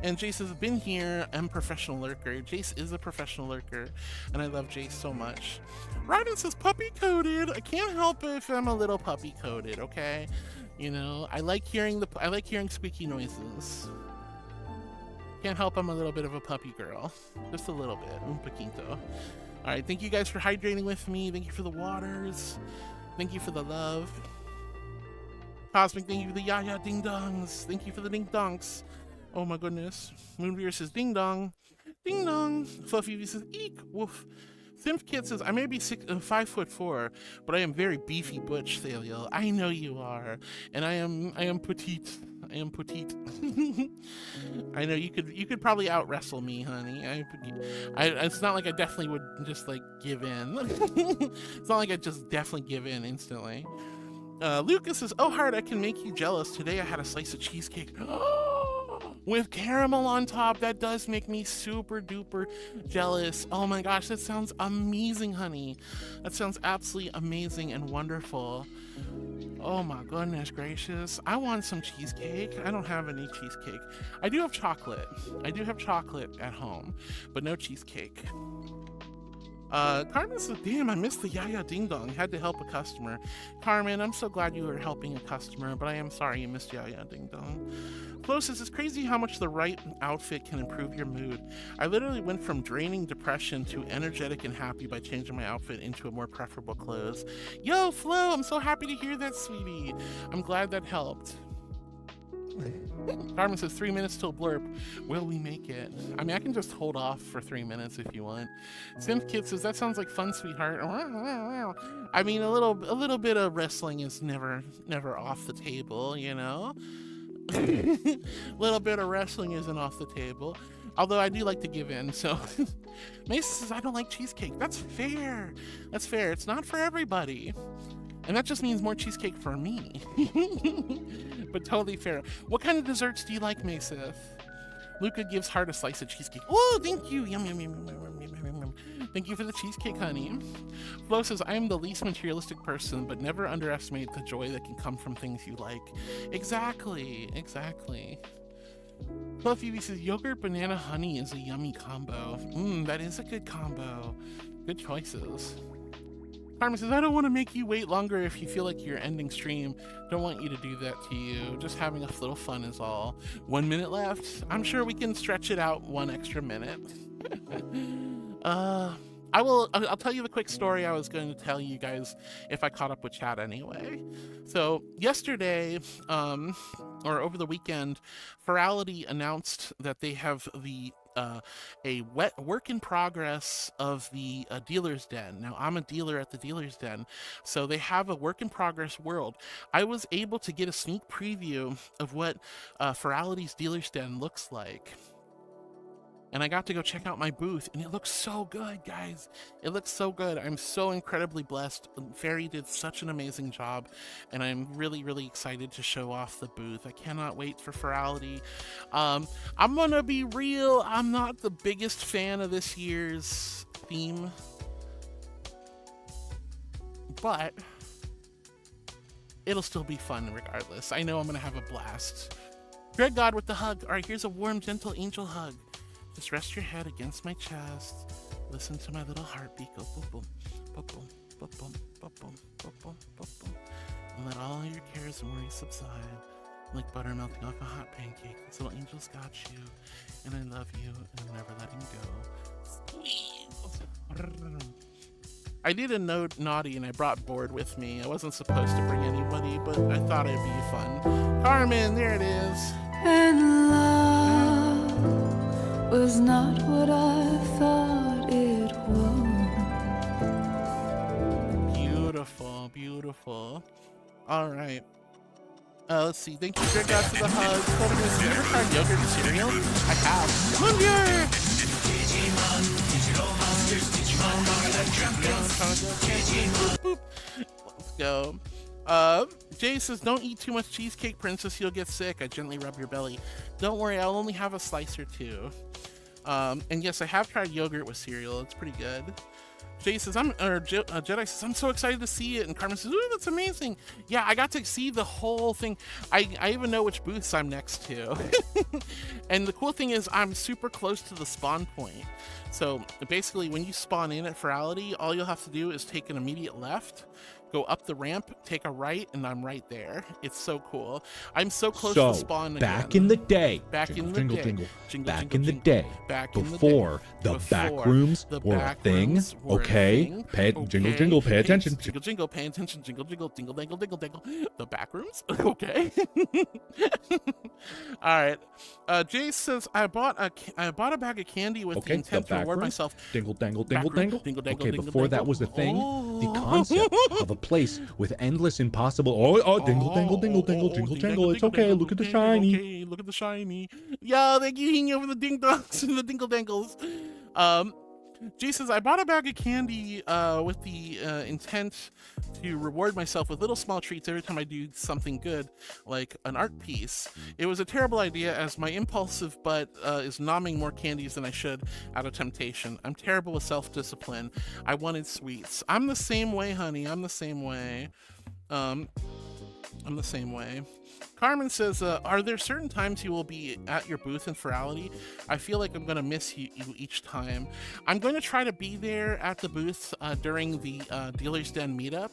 And Jace has been here. I'm professional lurker. Jace is a professional lurker. And I love Jace so much. Ryden says, puppy coated. I can't help it if I'm a little puppy coated, okay? You know, I like hearing squeaky noises. Can't help I'm a little bit of a puppy girl. Just a little bit. Un poquito. Alright, thank you guys for hydrating with me. Thank you for the waters. Thank you for the love. Cosmic, thank you for the Yaya Ding Dongs. Thank you for the Ding Dongs. Oh my goodness. Moonbeer says ding dong. Ding dong. Fluffy V says eek. Woof. SimKit says, I may be 5'4", but I am very beefy butch, Thaliel. I know you are. And I am petite. I am petite. I know you could probably out wrestle me, honey. It's not like I definitely would just like give in. It's not like I just definitely give in instantly. Lucas says, oh Heart, I can make you jealous. Today I had a slice of cheesecake. With caramel on top. That does make me super duper jealous. Oh my gosh, that sounds amazing, honey. That sounds absolutely amazing and wonderful. Oh my goodness gracious. I want some cheesecake. I don't have any cheesecake. I do have chocolate. I do have chocolate at home, but no cheesecake. Carmen says, damn, I missed the Yaya Ding Dong. Had to help a customer. Carmen, I'm so glad you were helping a customer, but I am sorry you missed Yaya Ding Dong. Flo says, it's crazy how much the right outfit can improve your mood. I literally went from draining depression to energetic and happy by changing my outfit into a more preferable clothes. Yo, Flo, I'm so happy to hear that, sweetie. I'm glad that helped. Carmen says 3 minutes till blurb. Will we make it? I mean, I can just hold off for 3 minutes if you want. SimKit says that sounds like fun, sweetheart. I mean, a little bit of wrestling is never off the table, you know. A little bit of wrestling isn't off the table. Although I do like to give in, so. Mason says I don't like cheesecake. That's fair. That's fair. It's not for everybody. And that just means more cheesecake for me. But totally fair. What kind of desserts do you like, Masith? Luca gives Heart a slice of cheesecake. Oh, thank you. Yum, yum, yum, yum, yum, yum, yum, yum. Thank you for the cheesecake, honey. Flo says, I am the least materialistic person, but never underestimate the joy that can come from things you like. Exactly. Exactly. Fluffy says, yogurt, banana, honey is a yummy combo. That is a good combo. Good choices. Carmen says, I don't want to make you wait longer if you feel like you're ending stream. Don't want you to do that to you. Just having a little fun is all. 1 minute left. I'm sure we can stretch it out 1 extra minute. I'll tell you the quick story I was going to tell you guys if I caught up with chat anyway. So yesterday, or over the weekend, Ferality announced that they have a work in progress of the Dealer's Den. Now, I'm a dealer at the Dealer's Den, so they have a work in progress world. I was able to get a sneak preview of what Ferality's Dealer's Den looks like. And I got to go check out my booth, and it looks so good, guys. It looks so good. I'm so incredibly blessed. Fairy did such an amazing job, and I'm really, really excited to show off the booth. I cannot wait for Ferality. I'm gonna be real. I'm not the biggest fan of this year's theme, but it'll still be fun regardless. I know I'm gonna have a blast. Greg God with the hug. All right, here's a warm, gentle angel hug. Just rest your head against my chest. Listen to my little heartbeat go boom, boom, boom, boom, boom, boom, boom, boom, boom, boom, boom, boom. And let all your cares and worries subside. Like butter melting off a hot pancake. This little angel's got you. And I love you, and I'm never letting go. I did a naughty and I brought Board with me. I wasn't supposed to bring anybody, but I thought it'd be fun. Carmen, there it is. And love was not what I thought it was. Beautiful, beautiful. All right. Let's see. Thank you, Greg, God, for the hugs. Have you ever tried yogurt and cereal? I have. Yogurt! Let's go. Jay says, don't eat too much cheesecake, princess. You'll get sick. I gently rub your belly. Don't worry, I'll only have a slice or two. And yes, I have tried yogurt with cereal. It's pretty good. Jay says, Jedi says, I'm so excited to see it. And Carmen says, ooh, that's amazing. Yeah, I got to see the whole thing. I even know which booths I'm next to. And the cool thing is I'm super close to the spawn point. So basically when you spawn in at Ferality, all you'll have to do is take an immediate left, go up the ramp, take a right, and I'm right there. It's so cool. I'm so close to spawn again. Back in the day. Back in the day. Back in the day. Before the back rooms were a thing. Okay. Jingle, jingle, pay attention. Jingle, jingle, pay attention. Jingle, jingle, dingle, dangle, dingle, dangle. The back rooms? Okay. All right. Jay says, I bought a bag of candy with the intent to reward myself. Dingle, dangle, dingle, dangle. Okay, before that was a thing, the concept of a place with endless impossible dingle dangle dingle dangle jingle jangle. It's okay, look at the shiny. Okay, look at the shiny. Yeah, thank you, Hino, for the ding dongs and the dingle dangles. Jay says, I bought a bag of candy with the intent to reward myself with little small treats every time I do something good, like an art piece. It was a terrible idea as my impulsive butt is nomming more candies than I should out of temptation. I'm terrible with self-discipline. I wanted sweets. I'm the same way, honey. I'm the same way. I'm the same way. Carmen says, are there certain times you will be at your booth in Ferality? I feel like I'm going to miss you each time. I'm going to try to be there at the booth during the Dealer's Den meetup.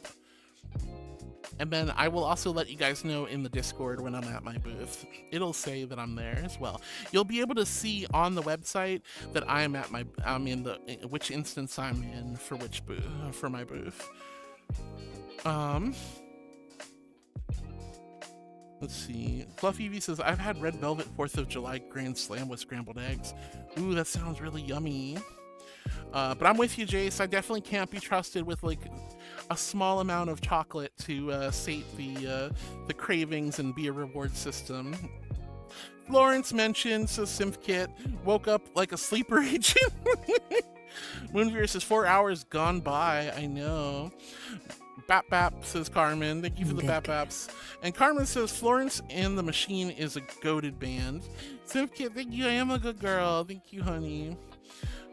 And then I will also let you guys know in the Discord when I'm at my booth. It'll say that I'm there as well. You'll be able to see on the website that I'm in the which instance I'm in for which booth for my booth. Let's see. Fluffy V says, I've had Red Velvet 4th of July Grand Slam with scrambled eggs. Ooh, that sounds really yummy. But I'm with you, Jace. I definitely can't be trusted with like a small amount of chocolate to sate the cravings and be a reward system. Florence mentions, says SimphKit, woke up like a sleeper agent. Moonveer says 4 hours gone by. I know. Bap Bap, says Carmen. Thank you for the Bap Baps. And Carmen says Florence and the Machine is a goated band. SimphKit, thank you. I am a good girl. Thank you, honey.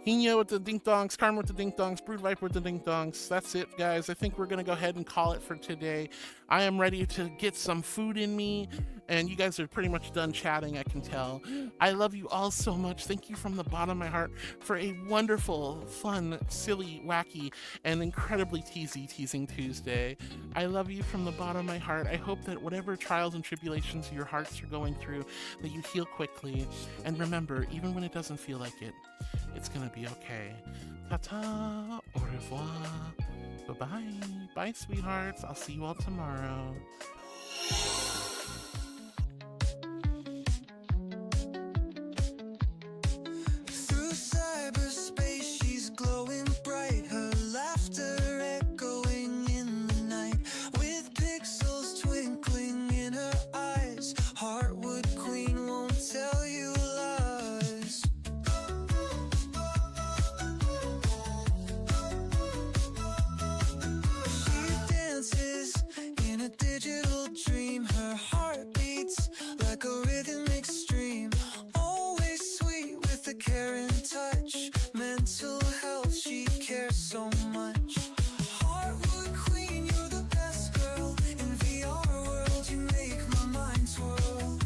Hino with the ding dongs, Carmen with the ding dongs, Brood Viper with the ding dongs. That's it, guys. I think we're gonna go ahead and call it for today. I am ready to get some food in me, and you guys are pretty much done chatting, I can tell. I love you all so much. Thank you from the bottom of my heart for a wonderful, fun, silly, wacky, and incredibly teasing Tuesday. I love you from the bottom of my heart. I hope that whatever trials and tribulations your hearts are going through, that you heal quickly. And remember, even when it doesn't feel like it, It's gonna be okay. Ta-ta, au revoir, bye-bye. Bye, sweethearts. I'll see you all tomorrow. Through cyberspace, she's glowing bright. Her laughter echoing in the night, with pixels twinkling in her eyes. Heartwood queen won't tell you lies. She dances in a digital dream. Her heart beats like a rhythmic stream. Always sweet with a caring touch. Mental health, she cares so much. Heartwood queen, you're the best girl. In VR world, you make my mind swirl.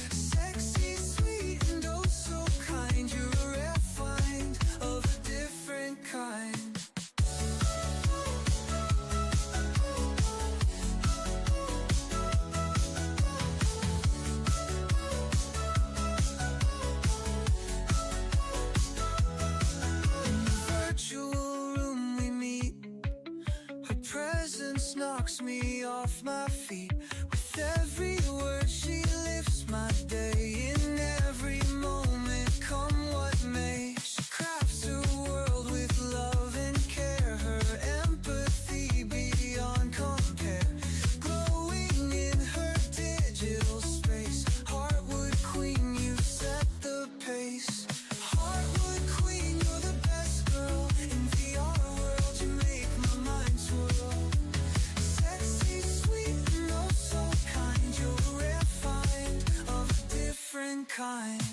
Sexy, sweet, and oh so kind. You're a rare find of a different kind. In the virtual room we meet. Her presence knocks me off my feet. With every word she lifts my day. In every moment, come what may. She crafts a world with love and care. Her empathy beyond compare. Glowing in her digital space. Heartwood queen, you set the pace. Heartwood queen, you're the best girl. In VR world, you make my mind swirl. Sexy, sweet, and oh so kind. You're a rare find of a different kind.